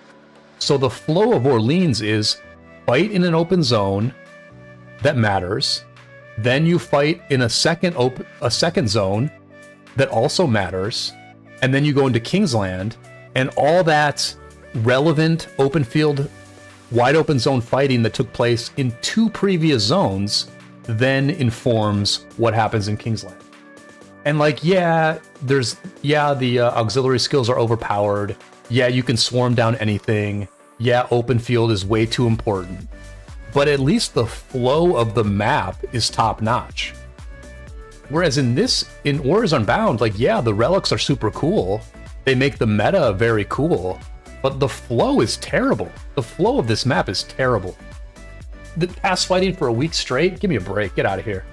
So the flow of Orleans is fight in an open zone that matters. Then you fight in a second zone that also matters. And then you go into Kingsland, and all that relevant open field, wide open zone fighting that took place in 2 previous zones then informs what happens in Kingsland. And like, yeah, the auxiliary skills are overpowered. Yeah, you can swarm down anything. Yeah, open field is way too important. But at least the flow of the map is top notch. Whereas in Warriors Unbound, like, yeah, the relics are super cool. They make the meta very cool. But the flow is terrible. The flow of this map is terrible. The pass fighting for a week straight? Give me a break. Get out of here.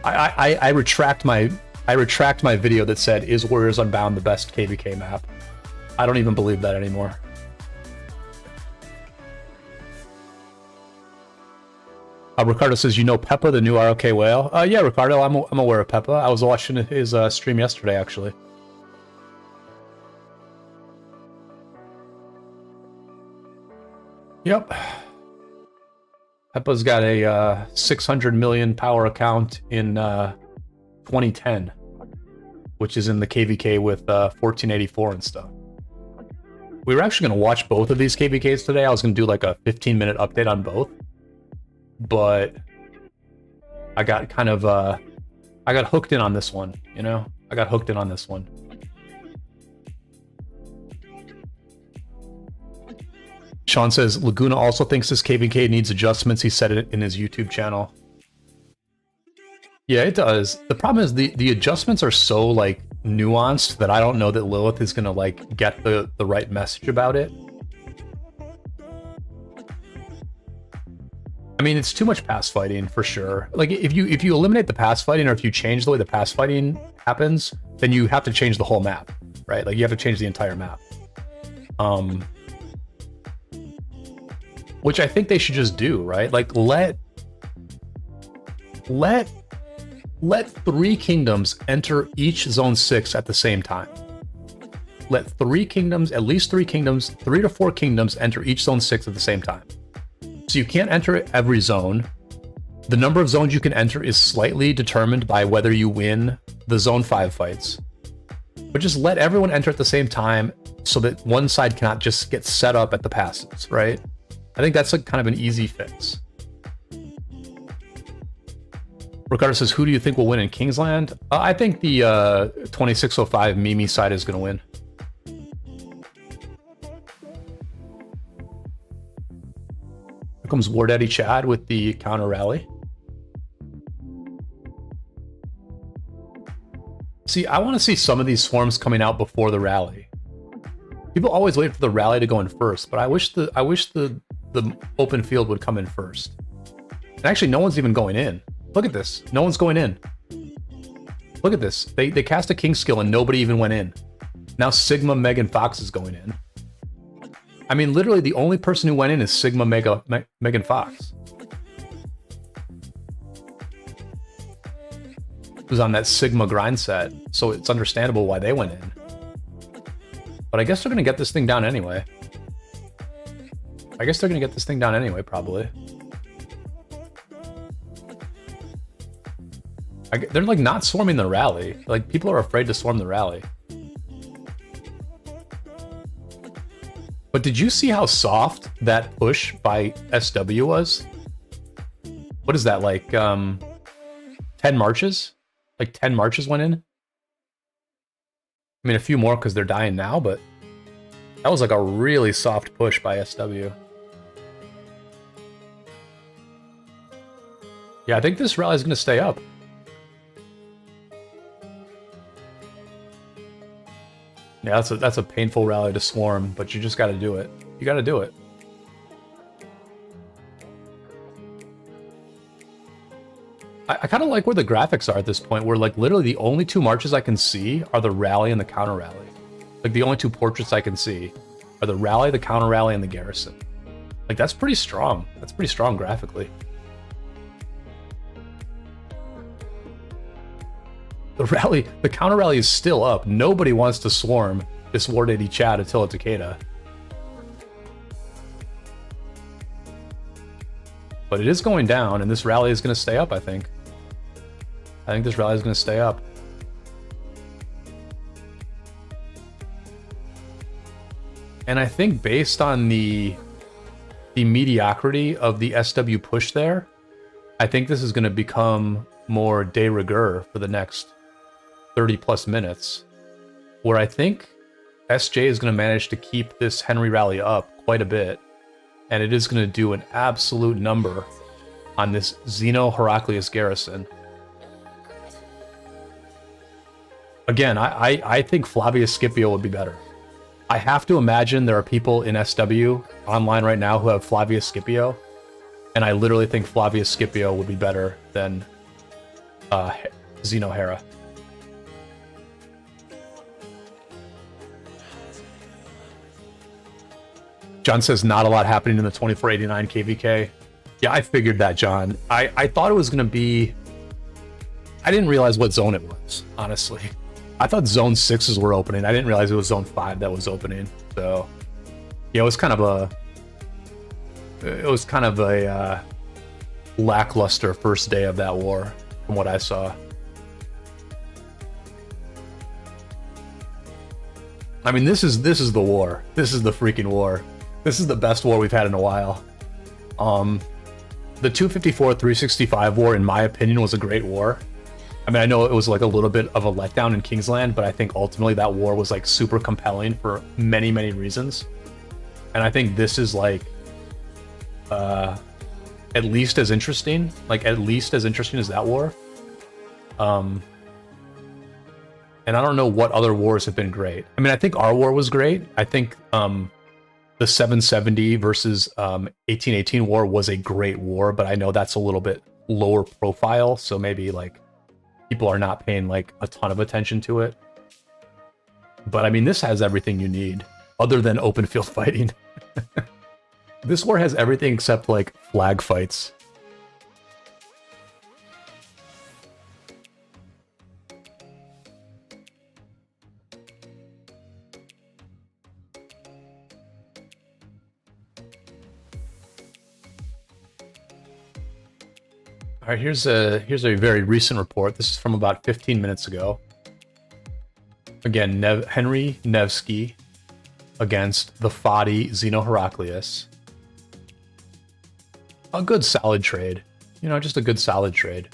I retract my video that said, "Is Warriors Unbound the best KVK map?" I don't even believe that anymore. Ricardo says, "You know Peppa, the new ROK whale?" Yeah, Ricardo, I'm aware of Peppa. I was watching his stream yesterday, actually. Yep. Peppa's got a 600 million power account in 2010, which is in the KVK with 1484 and stuff. We were actually going to watch both of these KVKs today. I was going to do like a 15-minute update on both, but I got kind of I got hooked in on this one, you know? I got hooked in on this one. Sean says, Laguna also thinks this KVK needs adjustments. He said it in his YouTube channel. Yeah, it does. The problem is the adjustments are so, like, nuanced that I don't know that Lilith is going to, like, get the right message about it. I mean, it's too much pass fighting, for sure. Like, if you eliminate the pass fighting, or if you change the way the pass fighting happens, then you have to change the whole map, right? Like, you have to change the entire map. Which I think they should just do, right? Like, let 3 kingdoms enter each Zone 6 at the same time. Let 3 kingdoms, at least 3 kingdoms, 3 to 4 kingdoms enter each Zone 6 at the same time. So you can't enter every zone. The number of zones you can enter is slightly determined by whether you win the Zone 5 fights. But just let everyone enter at the same time so that one side cannot just get set up at the passes, right? I think that's like kind of an easy fix. Ricardo says, who do you think will win in Kingsland? I think the 2605 Mimi side is going to win. Here comes War Daddy Chad with the counter rally. See, I want to see some of these swarms coming out before the rally. People always wait for the rally to go in first, but I wish the open field would come in first. And actually, no one's even going in. Look at this. No one's going in. Look at this. They cast a king skill and nobody even went in. Now Sigma Megan Fox is going in. I mean, literally the only person who went in is Sigma Megan Fox. Who's on that Sigma grind set, so it's understandable why they went in. But I guess they're going to get this thing down anyway. Probably. They're like not swarming the rally. Like, people are afraid to swarm the rally. But did you see how soft that push by SW was? What is that, like 10 marches? Like 10 marches went in? I mean, a few more because they're dying now, but that was like a really soft push by SW. Yeah, I think this rally is going to stay up. Yeah, that's a painful rally to swarm, but you just got to do it. You got to do it. I kind of like where the graphics are at this point, where like literally the only 2 marches I can see are the rally and the counter rally. Like the only 2 portraits I can see are the rally, the counter rally, and the garrison. Like that's pretty strong. That's pretty strong graphically. The counter rally is still up. Nobody wants to swarm this War Daddy Chad Attila Takeda. But it is going down, and this rally is going to stay up, I think. I think this rally is going to stay up. And I think based on the mediocrity of the SW push there, I think this is going to become more de rigueur for the next 30 plus minutes, where I think SJ is going to manage to keep this Henry rally up quite a bit, and it is going to do an absolute number on this Zeno Heraclius garrison. Again, I think Flavius Scipio would be better. I have to imagine there are people in SW online right now who have Flavius Scipio, and I literally think Flavius Scipio would be better than Zeno Hera. John says not a lot happening in the 2489 KVK. Yeah, I figured that, John. I thought it was going to be... I didn't realize what zone it was, honestly. I thought zone 6s were opening. I didn't realize it was zone 5 that was opening. So, yeah, it was kind of a lackluster first day of that war, from what I saw. I mean, this is the war. This is the freaking war. This is the best war we've had in a while. The 254-365 war, in my opinion, was a great war. I mean, I know it was like a little bit of a letdown in Kingsland, but I think ultimately that war was like super compelling for many, many reasons. And I think this is like at least as interesting, as that war. And I don't know what other wars have been great. I mean, I think our war was great. I think the 770 versus 1818 war was a great war, but I know that's a little bit lower profile, so maybe like people are not paying like a ton of attention to it. But I mean, this has everything you need other than open field fighting. This war has everything except like flag fights. All right, here's a very recent report. This is from about 15 minutes ago. Again, Henry Nevsky against the Fadi Zeno Heraclius. A good solid trade. You know, just a good solid trade.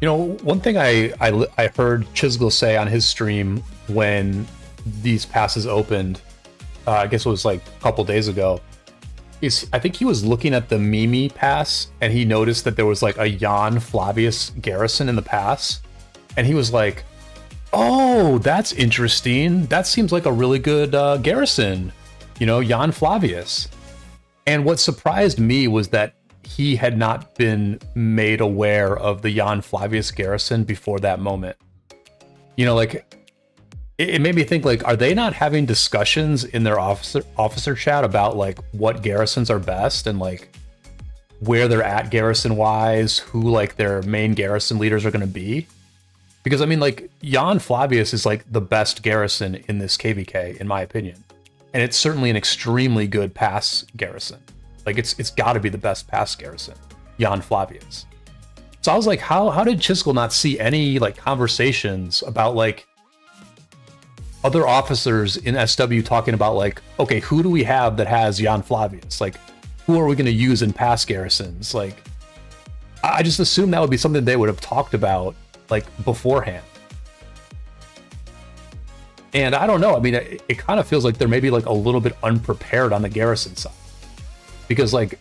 You know, one thing I heard Chisgel say on his stream when these passes opened, I guess it was like a couple days ago, is I think he was looking at the Mimi pass and he noticed that there was like a Jan Flavius garrison in the pass, and he was like, "Oh, that's interesting. That seems like a really good garrison, you know, Jan Flavius." And what surprised me was that he had not been made aware of the Jan Flavius garrison before that moment. You know, like, it made me think, like, are they not having discussions in their officer chat about, like, what garrisons are best and, like, where they're at garrison-wise, who, like, their main garrison leaders are going to be? Because, I mean, like, Jan Flavius is, like, the best garrison in this KVK, in my opinion. And it's certainly an extremely good pass garrison. Like, it's got to be the best pass garrison, Jan Flavius. So I was like, how did Chisgel not see any, like, conversations about, like, other officers in SW talking about, like, okay, who do we have that has Jan Flavius? Like, who are we going to use in pass garrisons? Like, I just assumed that would be something they would have talked about, like, beforehand. And I don't know. I mean, it kind of feels like they're maybe, like, a little bit unprepared on the garrison side. Because, like,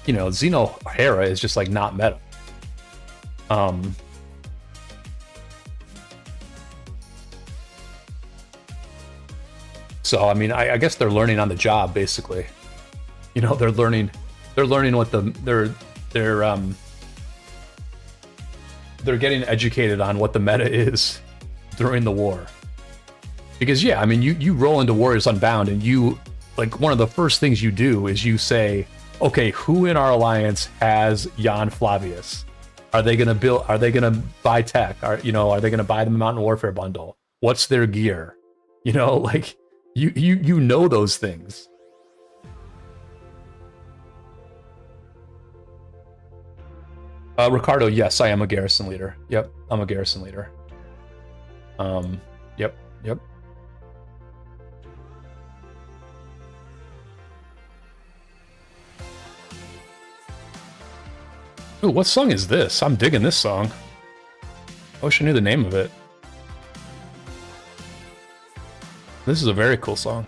you know, Zeno Hera is just, like, not meta. So, I mean, I guess they're learning on the job, basically. You know, they're learning what they're getting educated on what the meta is during the war. Because, yeah, I mean, you roll into Warriors Unbound and you... like, one of the first things you do is you say, okay, who in our alliance has Jan Flavius? Are they going to buy tech? Are they going to buy the Mountain Warfare bundle? What's their gear? You know, like, you know those things. Ricardo, yes, I am a garrison leader. Yep, I'm a garrison leader. Yep. Ooh, what song is this? I'm digging this song. I wish I knew the name of it. This is a very cool song.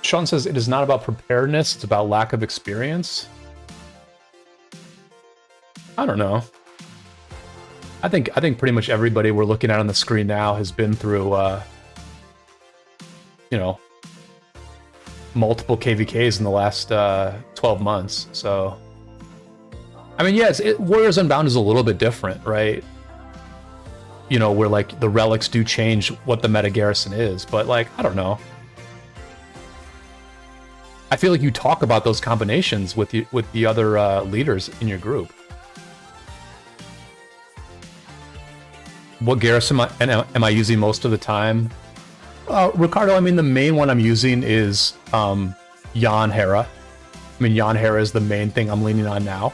Sean says it is not about preparedness, it's about lack of experience. I don't know. I think pretty much everybody we're looking at on the screen now has been through you know, multiple KVKs in the last 12 months. So I mean, yeah, Warriors Unbound is a little bit different, right? You know, where like the relics do change what the meta garrison is, but like, I don't know. I feel like you talk about those combinations with the other leaders in your group. What garrison am I using most of the time? Ricardo, I mean, the main one I'm using is Jan Hera. I mean, Jan Hera is the main thing I'm leaning on now.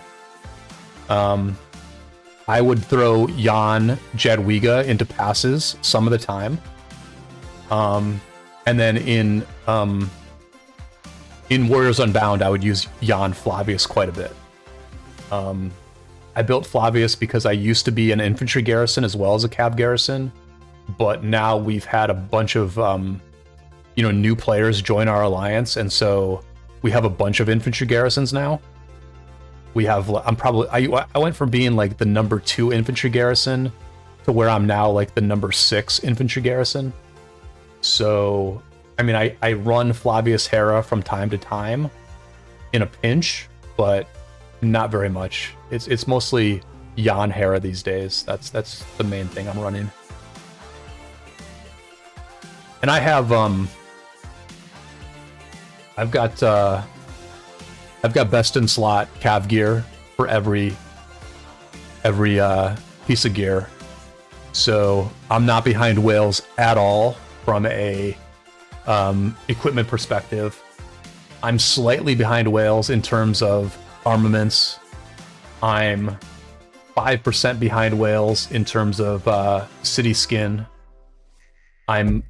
I would throw Jan Jadwiga into passes some of the time. And then in Warriors Unbound, I would use Jan Flavius quite a bit. I built Flavius because I used to be an infantry garrison as well as a cav garrison, but now we've had a bunch of you know, new players join our alliance, and so we have a bunch of infantry garrisons now. We have I went from being like the number 2 infantry garrison to where I'm now like the number 6 infantry garrison. So I mean, I run Flavius Hera from time to time in a pinch, but not very much. It's mostly Jan Hera these days. That's the main thing I'm running. And I have I've got best in slot cav gear for every piece of gear. So I'm not behind whales at all from a equipment perspective. I'm slightly behind whales in terms of armaments. I'm 5% behind whales in terms of city skin. I'm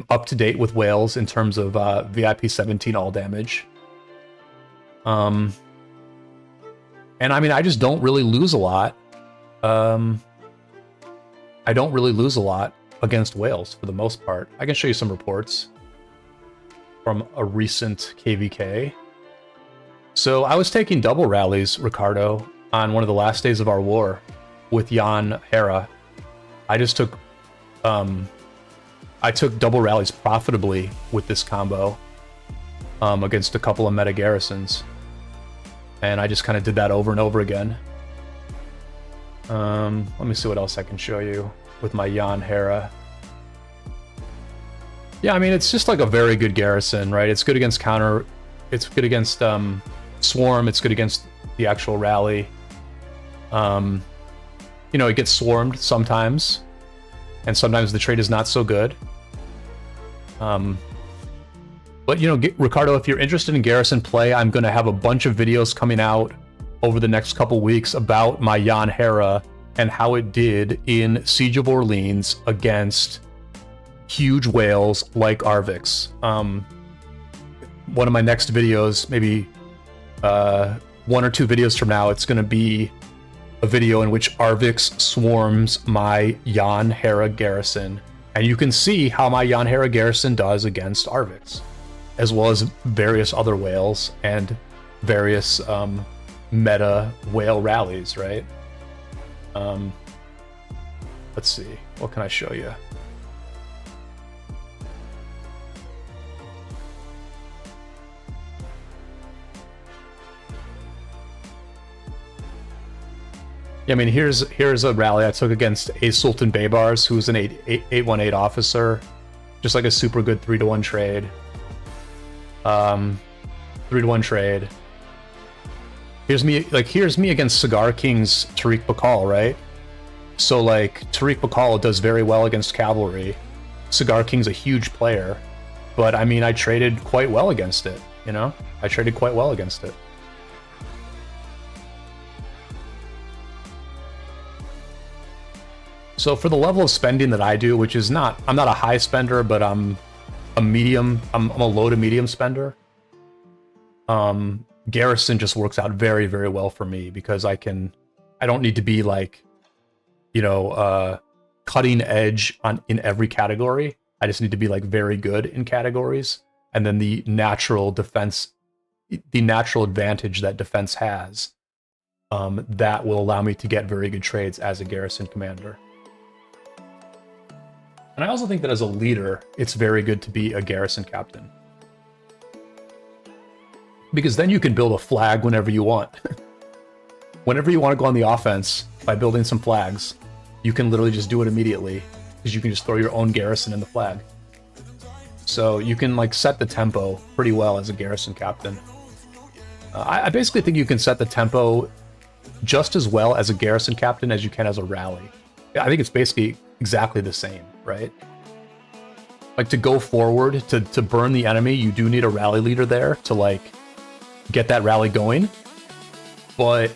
up to date with whales in terms of VIP 17 all damage. And I mean, I just don't really lose a lot. I don't really lose a lot against whales for the most part. I can show you some reports from a recent KVK. So I was taking double rallies, Ricardo, on one of the last days of our war with Jan Hera. I just took double rallies profitably with this combo against a couple of meta garrisons. And I just kind of did that over and over again. Let me see what else I can show you with my Jan Hera. Yeah, I mean, it's just like a very good garrison, right? It's good against counter. It's good against swarm. It's good against the actual rally. You know, it gets swarmed sometimes, and sometimes the trade is not so good. But, you know, Ricardo, if you're interested in garrison play, I'm going to have a bunch of videos coming out over the next couple weeks about my Jan Hera and how it did in Siege of Orleans against huge whales like Arvix. One of my next videos, maybe 1 or 2 videos from now, it's going to be a video in which Arvix swarms my Jan Hera garrison. And you can see how my Jan Hera garrison does against Arvix, as well as various other whales and various meta whale rallies, right? Let's see, what can I show you? Yeah, I mean, here's a rally I took against a Sultan Baybars, who's an 818 officer, just like a super good 3-to-1 trade. 3-to-1 trade. Here's me against Cigar King's Tariq Bakal, right? So like Tariq Bakal does very well against cavalry. Cigar King's a huge player, but I mean, I traded quite well against it. You know, I traded quite well against it. So for the level of spending that I do, which is I'm not a high spender, but I'm I'm a low to medium spender. Garrison just works out very, very well for me because I don't need to be like, you know, cutting edge in every category. I just need to be like very good in categories. And then the natural advantage that defense has, that will allow me to get very good trades as a garrison commander. And I also think that as a leader, it's very good to be a garrison captain. Because then you can build a flag whenever you want. Whenever you want to go on the offense by building some flags, you can literally just do it immediately, because you can just throw your own garrison in the flag. So you can like set the tempo pretty well as a garrison captain. I basically think you can set the tempo just as well as a garrison captain as you can as a rally. I think it's basically exactly the same, right? Like to go forward, to burn the enemy, you do need a rally leader there to like get that rally going. But,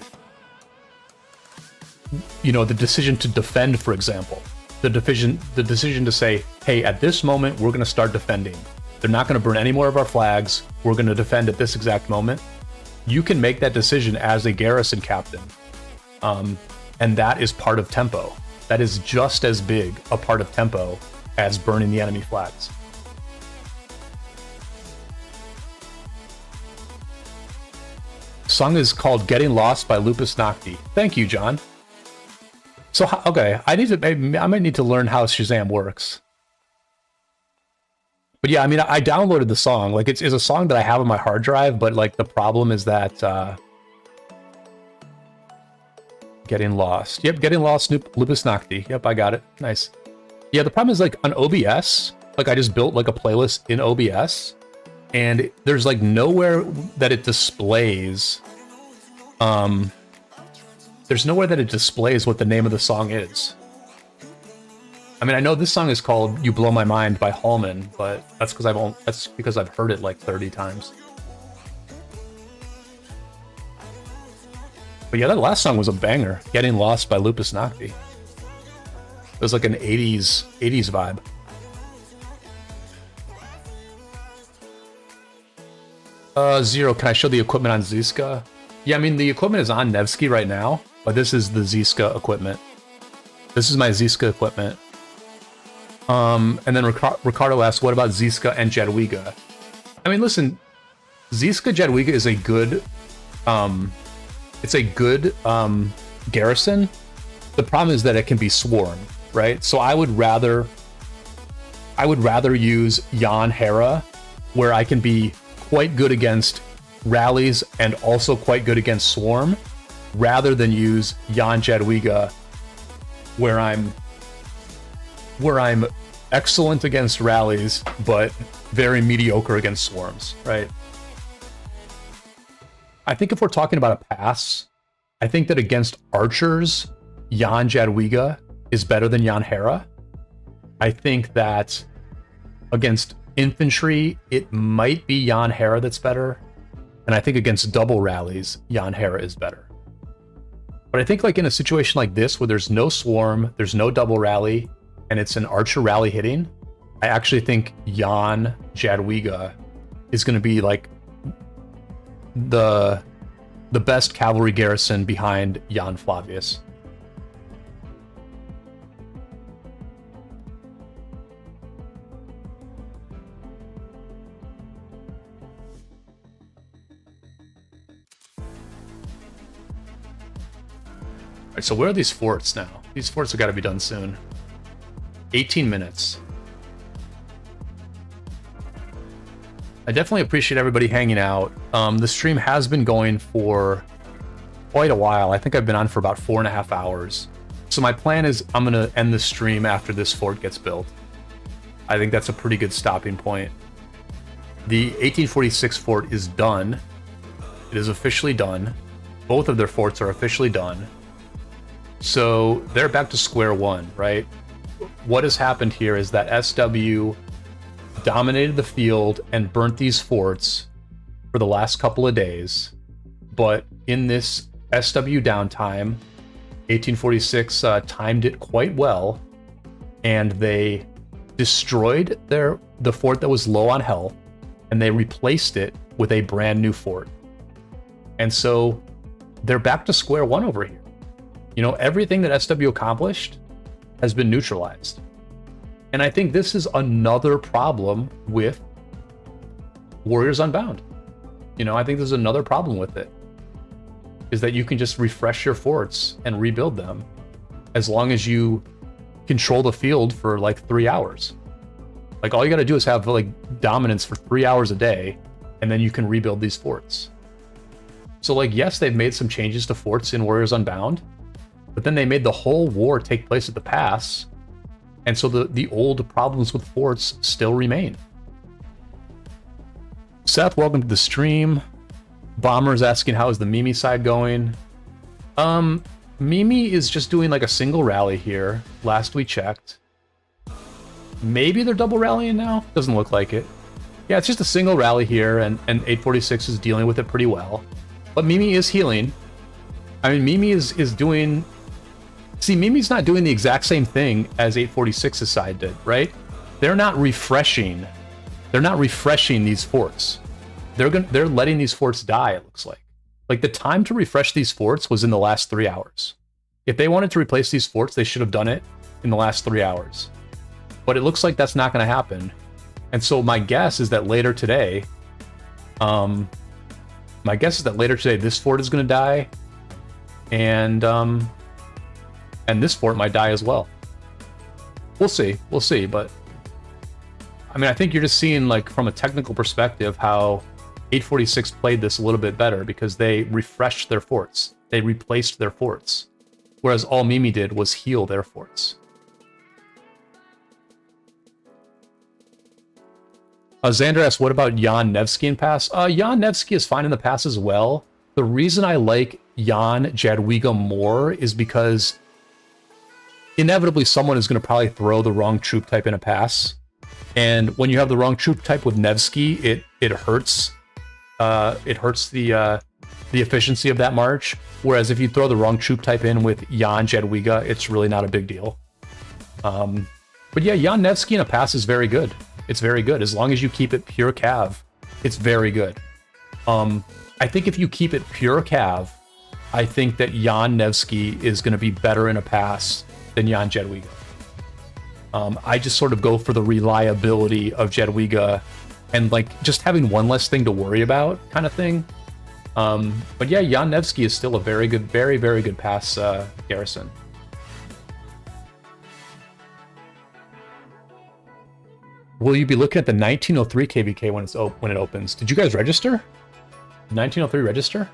you know, the decision to defend, for example, the decision to say, hey, at this moment, we're going to start defending. They're not going to burn any more of our flags. We're going to defend at this exact moment. You can make that decision as a garrison captain. And that is part of tempo. That is just as big a part of tempo as burning the enemy flags. Song is called Getting Lost by Lupus Nocti. Thank you, John. So, okay, I might need to learn how Shazam works. But yeah, I mean, I downloaded the song. Like, it's a song that I have on my hard drive, but like the problem is that Getting Lost. Yep, Getting Lost, Lupus Nocti. Yep, I got it. Nice. Yeah, the problem is like on OBS, like I just built like a playlist in OBS, and there's like nowhere that it displays. There's nowhere that it displays what the name of the song is. I mean, I know this song is called "You Blow My Mind" by Hallman, but that's because I've heard it like 30 times. But yeah, that last song was a banger. Getting Lost by Lupus Nocti. It was like an 80s vibe. Zero, can I show the equipment on Zizka? Yeah, I mean, the equipment is on Nevsky right now, but this is the Zizka equipment. This is my Zizka equipment. And then Ricardo asks, what about Zizka and Jadwiga? I mean, listen, Zizka Jadwiga is a good, it's a good garrison. The problem is that it can be swarmed, right? So I would rather use Jan Hera, where I can be quite good against rallies and also quite good against swarm, rather than use Jan Jadwiga, where I'm excellent against rallies but very mediocre against swarms, right? I think if we're talking about a pass, I think that against archers, Jan Jadwiga is better than Jan Hera. I think that against infantry, it might be Jan Hera that's better. And I think against double rallies, Jan Hera is better. But I think like in a situation like this, where there's no swarm, there's no double rally, and it's an archer rally hitting, I actually think Jan Jadwiga is going to be like the best cavalry garrison behind Jan Flavius. All right, so where are these forts now? These forts have got to be done soon. 18 minutes. I definitely appreciate everybody hanging out. The stream has been going for quite a while. I think I've been on for about 4.5 hours. So my plan is I'm going to end the stream after this fort gets built. I think that's a pretty good stopping point. The 1846 fort is done. It is officially done. Both of their forts are officially done. So they're back to square one, right? What has happened here is that SW dominated the field and burnt these forts for the last couple of days. But in this SW downtime, 1846 timed it quite well, and they destroyed the fort that was low on health, and they replaced it with a brand new fort. And so they're back to square one over here. You know, everything that SW accomplished has been neutralized. And I think this is another problem with Warriors Unbound. You know, I think there's another problem with it, is that you can just refresh your forts and rebuild them as long as you control the field for like 3 hours. Like, all you got to do is have like dominance for 3 hours a day, and then you can rebuild these forts. So like, yes, they've made some changes to forts in Warriors Unbound, but then they made the whole war take place at the pass, and so the old problems with forts still remain. Seth, welcome to the stream. Bomber's asking, how is the Mimi side going? Mimi is just doing like a single rally here. Last we checked. Maybe they're double rallying now? Doesn't look like it. Yeah, it's just a single rally here, and 846 is dealing with it pretty well. But Mimi is healing. I mean, Mimi is doing... See, Mimi's not doing the exact same thing as 846's side did, right? They're not refreshing. They're not refreshing these forts. They're letting these forts die, it looks like. Like, the time to refresh these forts was in the last 3 hours. If they wanted to replace these forts, they should have done it in the last 3 hours. But it looks like that's not going to happen. And so my guess is that later today, this fort is going to die, and this fort might die as well. We'll see, but I mean, I think you're just seeing, like, from a technical perspective, how 846 played this a little bit better because they refreshed their forts. They replaced their forts. Whereas all Mimi did was heal their forts. Xander asks, what about Jan Nevsky in pass? Jan Nevsky is fine in the pass as well. The reason I like Jan Jadwiga more is because inevitably someone is going to probably throw the wrong troop type in a pass. And when you have the wrong troop type with Nevsky, it hurts. It hurts the efficiency of that march. Whereas if you throw the wrong troop type in with Jan Jadwiga, it's really not a big deal. But yeah, Jan Nevsky in a pass is very good. It's very good. As long as you keep it pure cav, it's very good. I think if you keep it pure cav, I think that Jan Nevsky is going to be better in a pass than Jan Jadwiga. I just sort of go for the reliability of Jadwiga and like just having one less thing to worry about kind of thing. But yeah, Jan Nevsky is still a very good, very, very good pass garrison. Will you be looking at the 1903 KVK when it opens? Did you guys register? 1903 register?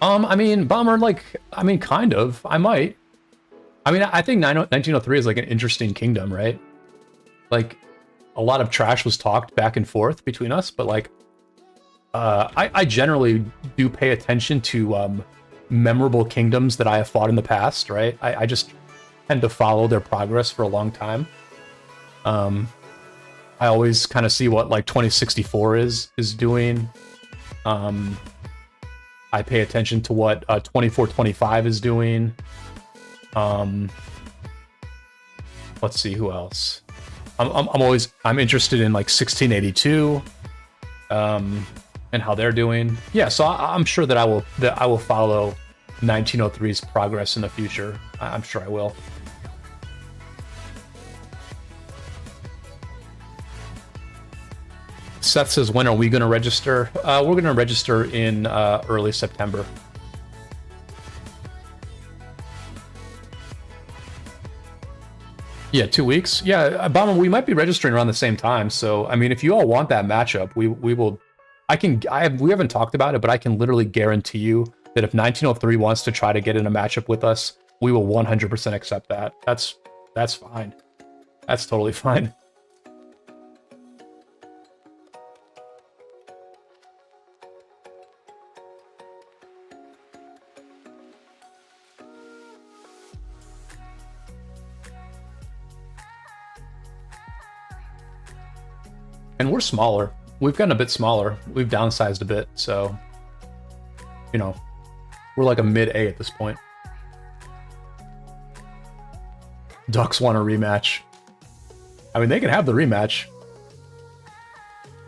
I mean, Bomber, like, I mean, kind of. I might. I mean, I think 1903 is like an interesting kingdom, right? Like, a lot of trash was talked back and forth between us, but like, I generally do pay attention to memorable kingdoms that I have fought in the past, right? I just tend to follow their progress for a long time. I always kind of see what like 2064 is doing. I pay attention to what 2425 is doing. Let's see who else. I'm interested in like 1682, and how they're doing. Yeah, so I'm sure that I will follow 1903's progress in the future. I'm sure I will. Seth says, when are we going to register? We're going to register in early September. Yeah, 2 weeks. Yeah, Bomber, we might be registering around the same time. So, I mean, if you all want that matchup, we will. We haven't talked about it, but I can literally guarantee you that if 1903 wants to try to get in a matchup with us, we will 100% accept that. That's fine. That's totally fine. And we're smaller. We've gotten a bit smaller. We've downsized a bit, so, you know, We're like a mid-A at this point. Ducks want a rematch. I mean, they can have the rematch.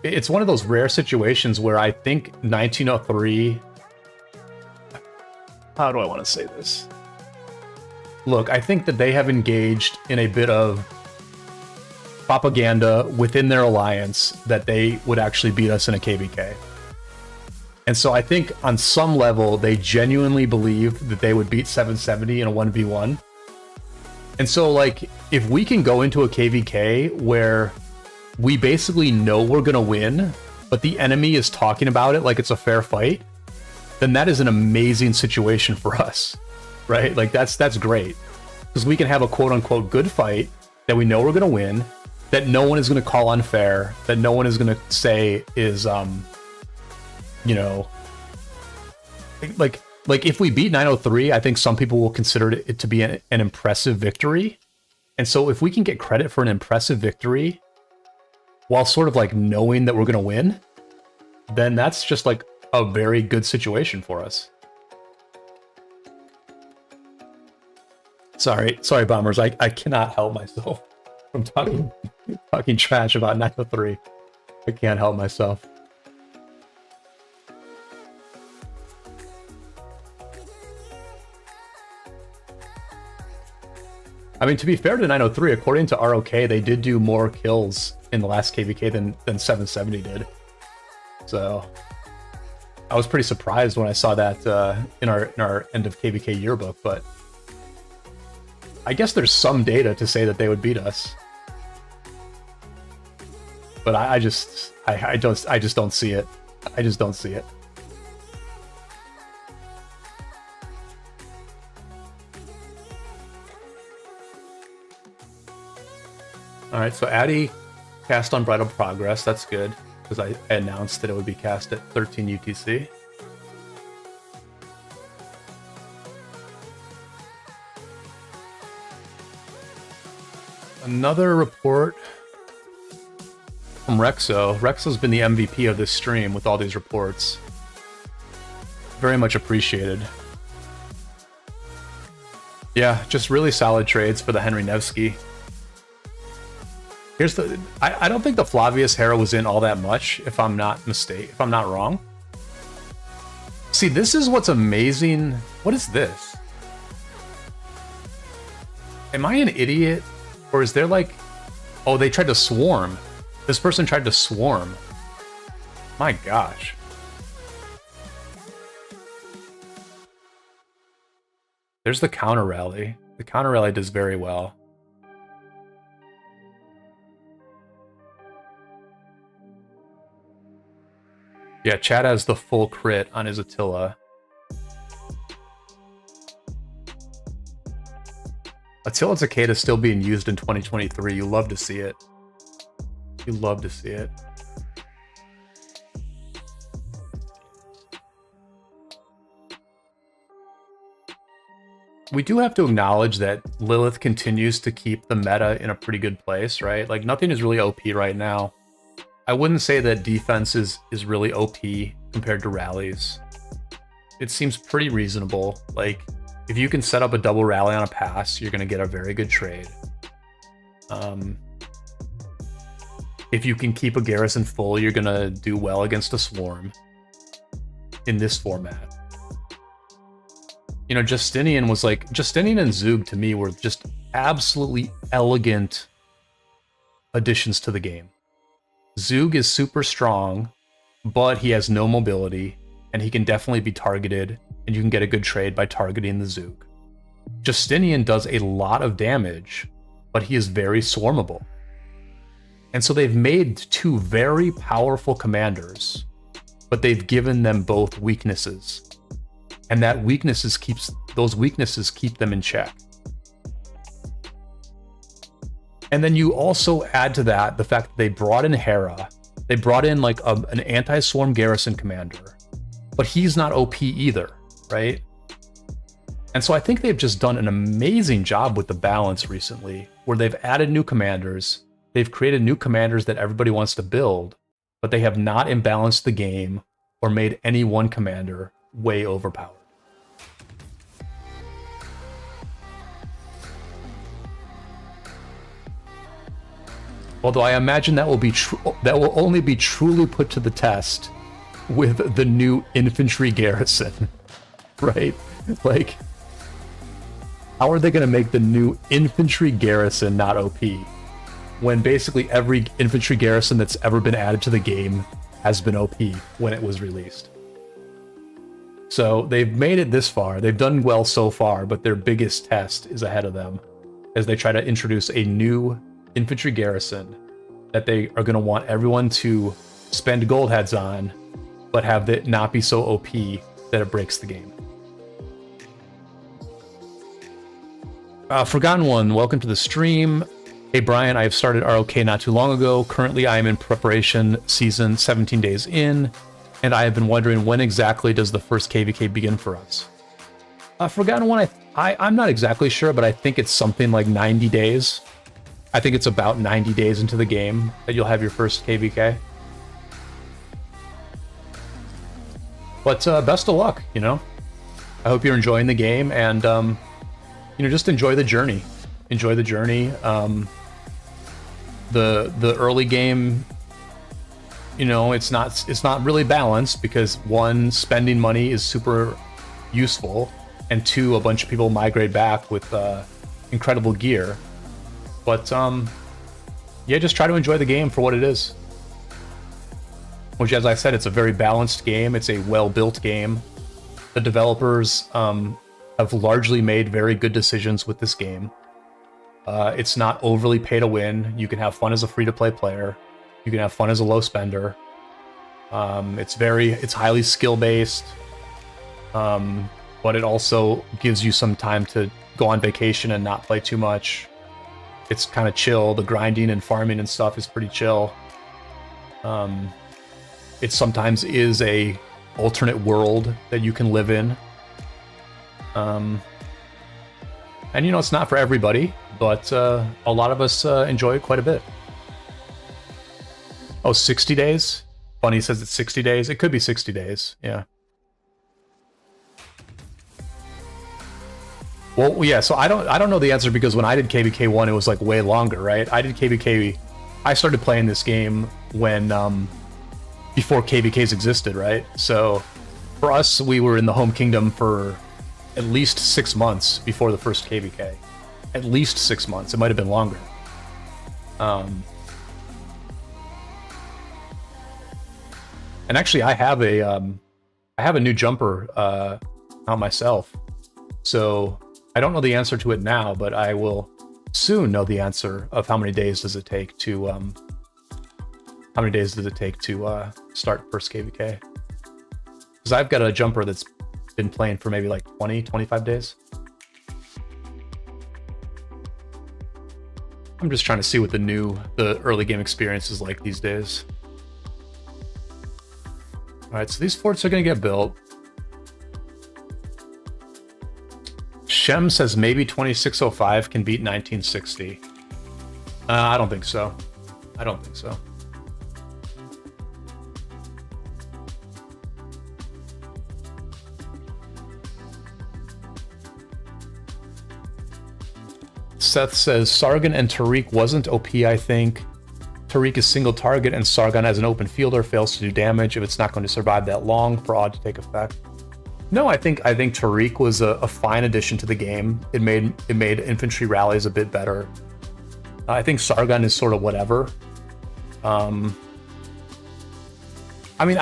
It's one of those rare situations where I think 1903... How do I want to say this? Look, I think that they have engaged in a bit of propaganda within their alliance that they would actually beat us in a KVK. And so I think on some level, they genuinely believe that they would beat 770 in a 1v1. And so, like, if we can go into a KVK where we basically know we're going to win, but the enemy is talking about it like it's a fair fight, then that is an amazing situation for us, right? Like, that's great. Because we can have a quote-unquote good fight that we know we're going to win, that no one is going to call unfair, that no one is going to say is, you know, like if we beat 903, I think some people will consider it to be an impressive victory. And so if we can get credit for an impressive victory while sort of like knowing that we're going to win, then that's just like a very good situation for us. Sorry, bombers. I cannot help myself from talking trash about 903. I can't help myself. I mean, to be fair to 903, according to ROK, they did do more kills in the last KVK than 770 did. So I was pretty surprised when I saw that in our end of KVK yearbook, but I guess there's some data to say that they would beat us. But I just don't see it. I just don't see it. Alright, so Addy cast Unbridled Progress. That's good, because I announced that it would be cast at 13 UTC. Another report from Rexo. Rexo's been the MVP of this stream with all these reports. Very much appreciated. Yeah, just really solid trades for the Henry Nevsky. Here's the... I don't think the Flavius Hera was in all that much, if I'm not wrong. See, this is what's amazing. What is this? Am I an idiot? Or is there like... Oh, they tried to swarm. This person tried to swarm. My gosh. There's the counter rally. The counter rally does very well. Yeah, Chad has the full crit on his Attila. Attila Takeda still being used in 2023. You love to see it. You love to see it. We do have to acknowledge that Lilith continues to keep the meta in a pretty good place, right? Like, nothing is really OP right now. I wouldn't say that defense is really OP compared to rallies. It seems pretty reasonable. Like, if you can set up a double rally on a pass, you're going to get a very good trade. If you can keep a garrison full, you're going to do well against a swarm in this format. You know, Justinian and Zug to me were just absolutely elegant additions to the game. Zug is super strong, but he has no mobility, and he can definitely be targeted, and you can get a good trade by targeting the Zug. Justinian does a lot of damage, but he is very swarmable. And so they've made two very powerful commanders, but they've given them both weaknesses. And those weaknesses keep them in check. And then you also add to that the fact that they brought in Hera. They brought in like an anti-swarm garrison commander, but he's not OP either, right? And so I think they've just done an amazing job with the balance recently, where they've added new commanders, they've created new commanders that everybody wants to build, but they have not imbalanced the game or made any one commander way overpowered. Although I imagine that will only be truly put to the test with the new infantry garrison, right? Like, how are they going to make the new infantry garrison not OP when basically every infantry garrison that's ever been added to the game has been OP when it was released? So they've made it this far. They've done well so far, but their biggest test is ahead of them as they try to introduce a new infantry garrison that they are going to want everyone to spend gold heads on, but have it not be so OP that it breaks the game. Forgotten One, welcome to the stream. Hey Brian, I have started ROK not too long ago. Currently I am in preparation season 17 days in, and I have been wondering when exactly does the first KVK begin for us? Forgotten One, I'm not exactly sure, but I think it's something like 90 days. I think it's about 90 days into the game that you'll have your first KVK. But best of luck, you know? I hope you're enjoying the game, and you know, just enjoy the journey. Enjoy the journey. The early game, you know, it's not really balanced because one, spending money is super useful, and two, a bunch of people migrate back with incredible gear. But yeah, just try to enjoy the game for what it is. Which, as I said, it's a very balanced game. It's a well-built game. The developers have largely made very good decisions with this game. It's not overly pay to win. You can have fun as a free-to-play player. You can have fun as a low spender. It's highly skill-based, but it also gives you some time to go on vacation and not play too much. It's kind of chill. The grinding and farming and stuff is pretty chill. It sometimes is a alternate world that you can live in. And you know, it's not for everybody, but a lot of us enjoy it quite a bit. Oh, 60 days? Bunny says it's 60 days. It could be 60 days, yeah. Well, yeah, so I don't know the answer because when I did KVK 1, it was like way longer, right? I started playing this game when before KVKs existed, right? So for us, we were in the home kingdom for at least 6 months before the first KVK. At least 6 months. It might have been longer. And actually, I have a new jumper out myself. So I don't know the answer to it now, but I will soon know the answer of how many days does it take to start first KVK. Because I've got a jumper that's been playing for maybe like 20, 25 days. I'm just trying to see what the early game experience is like these days. All right, so these forts are going to get built. Shem says maybe 2605 can beat 1960. I don't think so. I don't think so. Seth says Sargon and Tariq wasn't OP, I think. Tariq is single target and Sargon as an open fielder fails to do damage if it's not going to survive that long for odd to take effect. No, I think Tariq was a fine addition to the game. It made infantry rallies a bit better. I think Sargon is sort of whatever. I mean,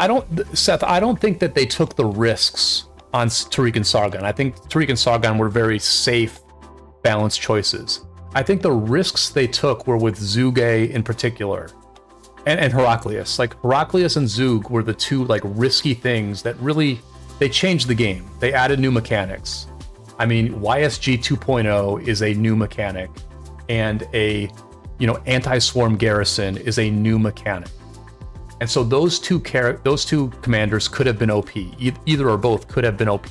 Seth, I don't think that they took the risks on Tariq and Sargon. I think Tariq and Sargon were very safe, balanced choices. I think the risks they took were with Zuge in particular, and Heraclius. Like Heraclius and Zug were the two like risky things that really they changed the game. They added new mechanics. I mean, YSG 2.0 is a new mechanic, and a anti-swarm garrison is a new mechanic. And so those two commanders could have been OP. Either or both could have been OP.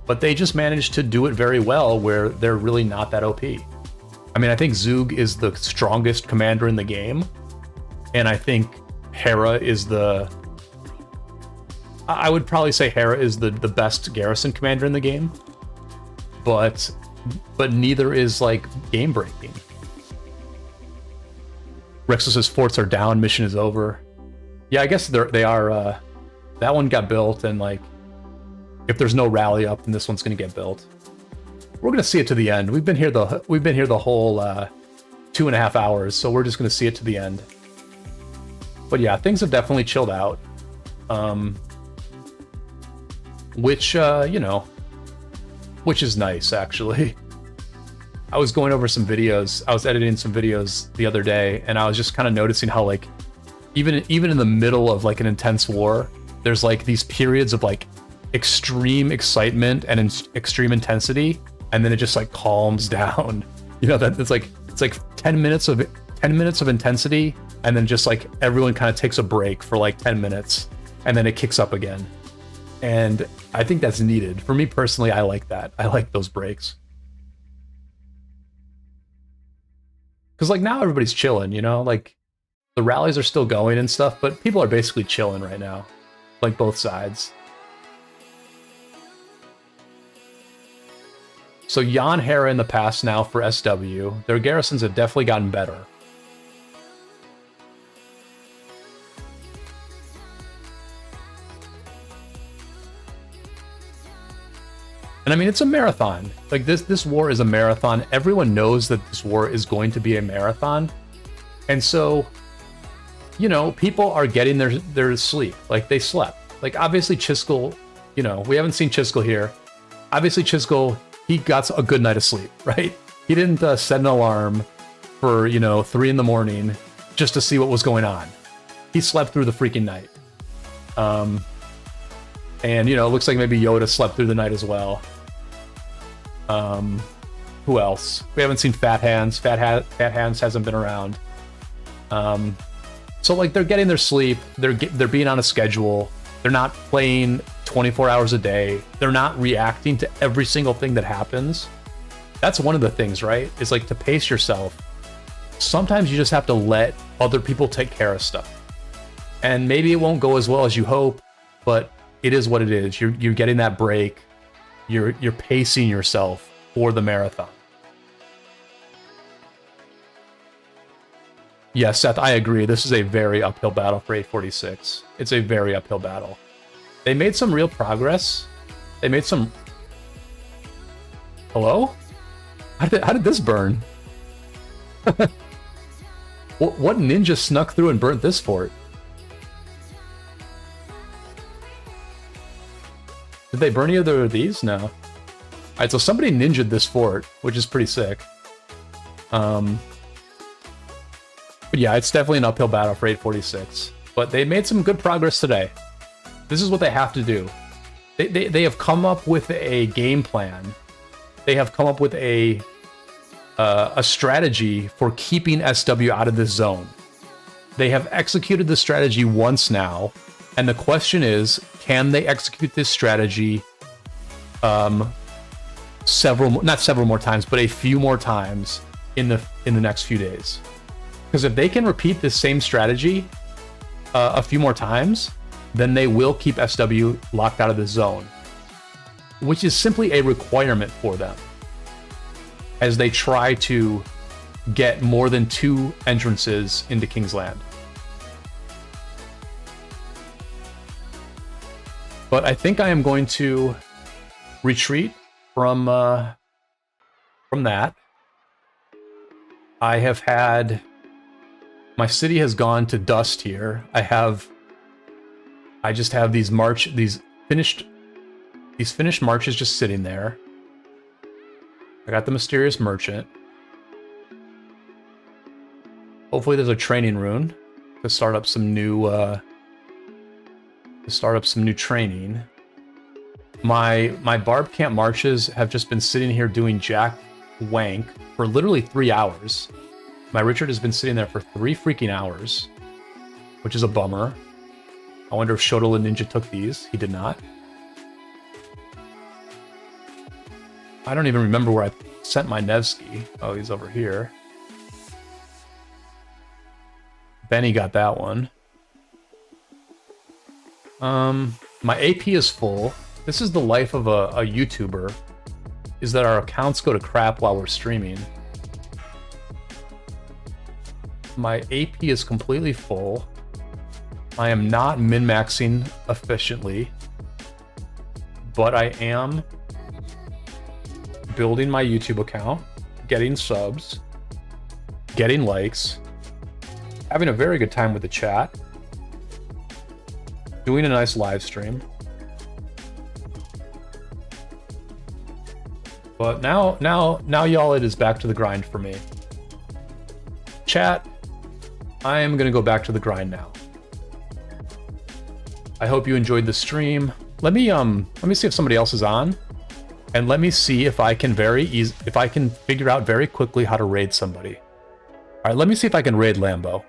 But they just managed to do it very well where they're really not that OP. I mean, I think Zug is the strongest commander in the game. And I think Hera is I would probably say Hera is the best garrison commander in the game. But neither is like game breaking. Rexus says forts are down, mission is over. Yeah, I guess they are. That one got built, and like, if there's no rally up, then this one's gonna get built. We're gonna see it to the end. We've been here the whole 2.5 hours, so we're just gonna see it to the end. But yeah, things have definitely chilled out. Which you know, which is nice actually. I was going over some videos. I was editing some videos the other day, and I was just kind of noticing how like even in the middle of like an intense war, there's like these periods of like extreme excitement and extreme intensity, and then it just like calms down. You know, that it's like 10 minutes of intensity, and then just like everyone kind of takes a break for like 10 minutes, and then it kicks up again. And I think that's needed. For me personally, I like that. I like those breaks. Because like now everybody's chilling, you know, like the rallies are still going and stuff, but people are basically chilling right now, like both sides. So Jan Hera in the past now for SW. Their garrisons have definitely gotten better. And I mean, it's a marathon. Like this war is a marathon. Everyone knows that this war is going to be a marathon. And so, you know, people are getting their sleep. Like they slept. Like obviously Chiskel, you know, we haven't seen Chiskel here. Obviously Chiskel, he got a good night of sleep, right? He didn't set an alarm for, you know, 3 in the morning just to see what was going on. He slept through the freaking night. And, you know, it looks like maybe Yoda slept through the night as well. Who else? We haven't seen Fat Hands. Fat Hands hasn't been around. So like they're getting their sleep. They're being on a schedule. They're not playing 24 hours a day. They're not reacting to every single thing that happens. That's one of the things, right? Is like to pace yourself. Sometimes you just have to let other people take care of stuff. And maybe it won't go as well as you hope, but it is what it is. You're getting that break. You're pacing yourself for the marathon. Yeah, Seth, I agree. This is a very uphill battle for 846. It's a very uphill battle. They made some real progress. They made some... Hello? How did this burn? What ninja snuck through and burnt this fort? Did they burn either of these? No. Alright, so somebody ninja'd this fort, which is pretty sick. But yeah, it's definitely an uphill battle for 846. But they made some good progress today. This is what they have to do. They have come up with a game plan. They have come up with a strategy for keeping SW out of this zone. They have executed the strategy once now, and the question is, can they execute this strategy not several more times, but a few more times in the next few days? Because if they can repeat this same strategy a few more times, then they will keep SW locked out of the zone, which is simply a requirement for them as they try to get more than 2 entrances into King's Land. But I think I am going to retreat from that. I have had... My city has gone to dust here. I just have these finished marches just sitting there. I got the Mysterious Merchant. Hopefully there's a training rune to start up some new training. My Barb Camp marches have just been sitting here doing jack wank for literally 3 hours. My Richard has been sitting there for 3 freaking hours, which is a bummer. I wonder if Shotola Ninja took these. He did not. I don't even remember where I sent my Nevsky. Oh, he's over here. Benny got that one. My AP is full. This is the life of a YouTuber, is that our accounts go to crap while we're streaming. My AP is completely full. I am not min-maxing efficiently, but I am building my YouTube account, getting subs, getting likes, having a very good time with the chat, doing a nice live stream. But now y'all, it is back to the grind for me. Chat, I am gonna go back to the grind now. I hope you enjoyed the stream. Let me see if somebody else is on, and let me see if I can figure out very quickly how to raid somebody. All right, let me see if I can raid Lambo.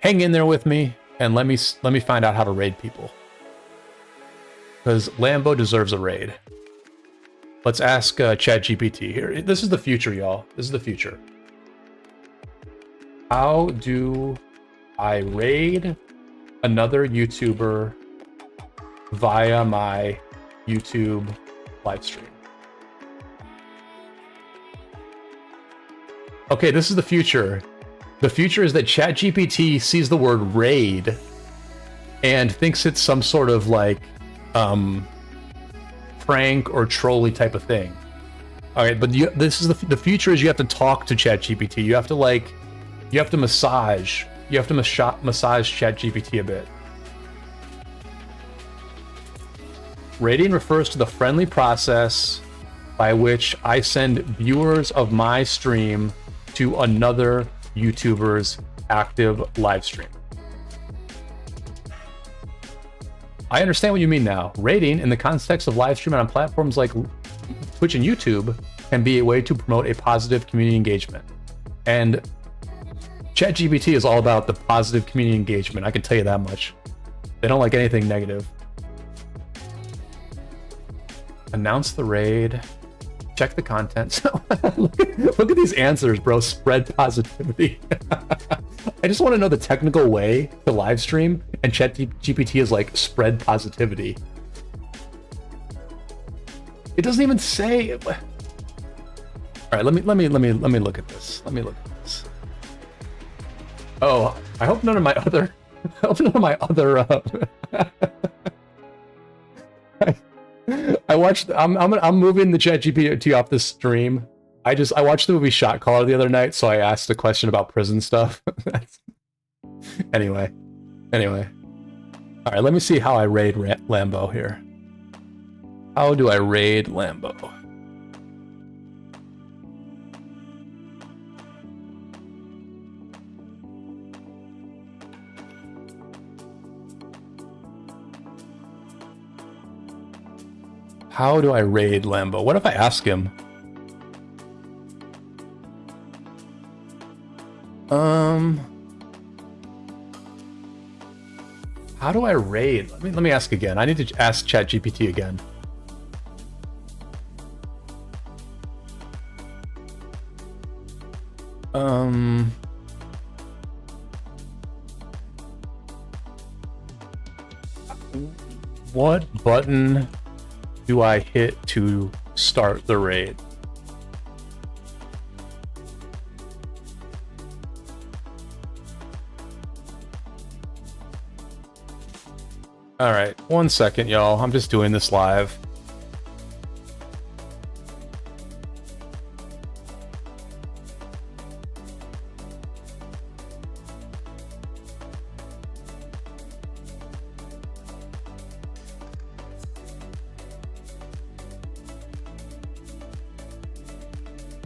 Hang in there with me, and let me find out how to raid people, because Lambo deserves a raid. Let's ask ChatGPT here. This is the future, y'all. This is the future. How do I raid another YouTuber via my YouTube live stream? Okay, this is the future. The future is that ChatGPT sees the word raid and thinks it's some sort of like prank or trolly type of thing. All right, but this is the future is you have to talk to ChatGPT. You have to massage ChatGPT a bit. Raiding refers to the friendly process by which I send viewers of my stream to another YouTuber's active live stream. I understand what you mean now. Raiding, in the context of live streaming on platforms like Twitch and YouTube, can be a way to promote a positive community engagement. And ChatGPT is all about the positive community engagement, I can tell you that much. They don't like anything negative. Announce the raid. Check the content. Look at these answers, bro. Spread positivity. I just want to know the technical way to live stream, and ChatGPT is like spread positivity. It doesn't even say. All right, let me look at this. Let me look at this. Oh, I hope none of my other. I watched. I'm moving the ChatGPT off this stream. I watched the movie Shot Caller the other night, so I asked a question about prison stuff. Anyway. All right, let me see how I raid Lambo here. How do I raid Lambo? How do I raid Lambo? What if I ask him? How do I raid? Let me ask again. I need to ask ChatGPT again. What button do I hit to start the raid? All right, 1 second, y'all. I'm just doing this live.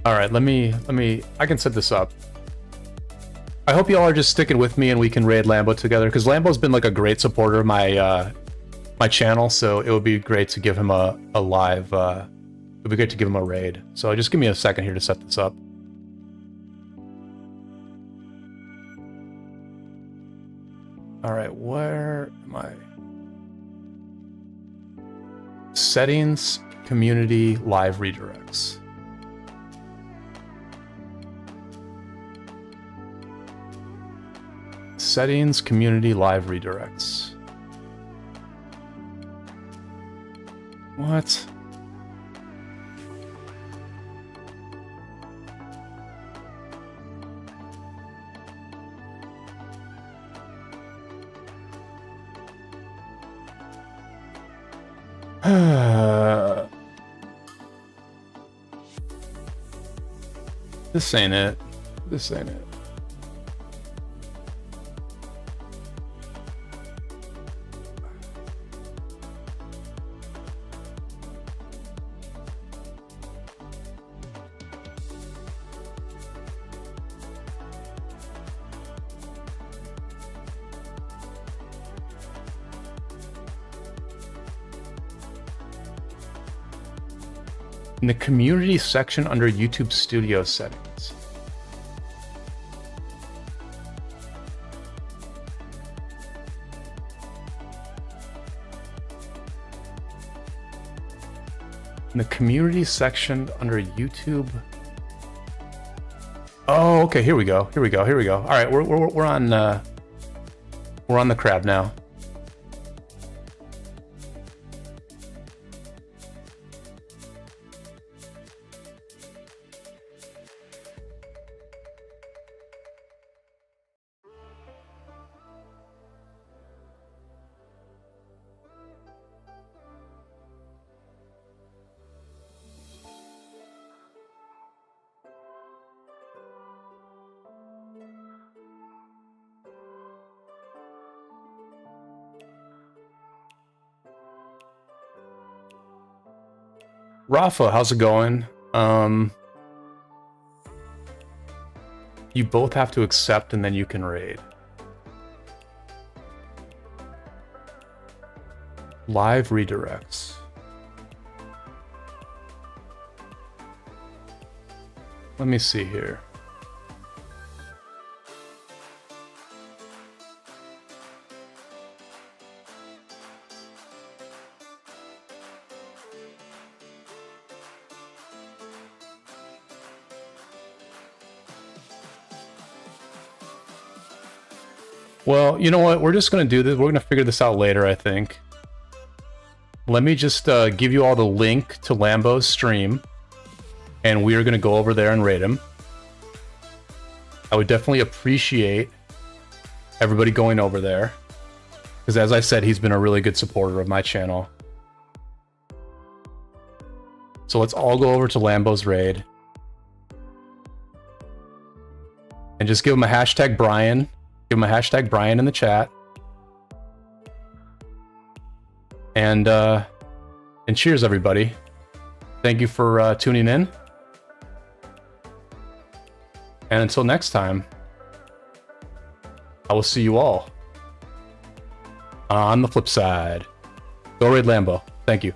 All right, let me, I can set this up. I hope y'all are just sticking with me and we can raid Lambo together, because Lambo's been like a great supporter of my my channel, so it would be great to give him a live, it would be great to give him a raid. So just give me a second here to set this up. All right, where am I? Settings, community, live redirects. Settings, community, live redirects. What? This ain't it. This ain't it. In the community section under YouTube Studio settings. In the community section under YouTube. Oh, okay. Here we go. Here we go. Here we go. All right, we're on the crab now. Rafa, how's it going? You both have to accept and then you can raid. Live redirects. Let me see here. Well, you know what? We're just going to do this. We're going to figure this out later, I think. Let me just give you all the link to Lambo's stream. And we are going to go over there and raid him. I would definitely appreciate everybody going over there. Because as I said, he's been a really good supporter of my channel. So let's all go over to Lambo's raid. And just give him a hashtag Brian. Give him a hashtag Brian in the chat. And cheers, everybody. Thank you for tuning in. And until next time, I will see you all on the flip side. Go raid Lambo. Thank you.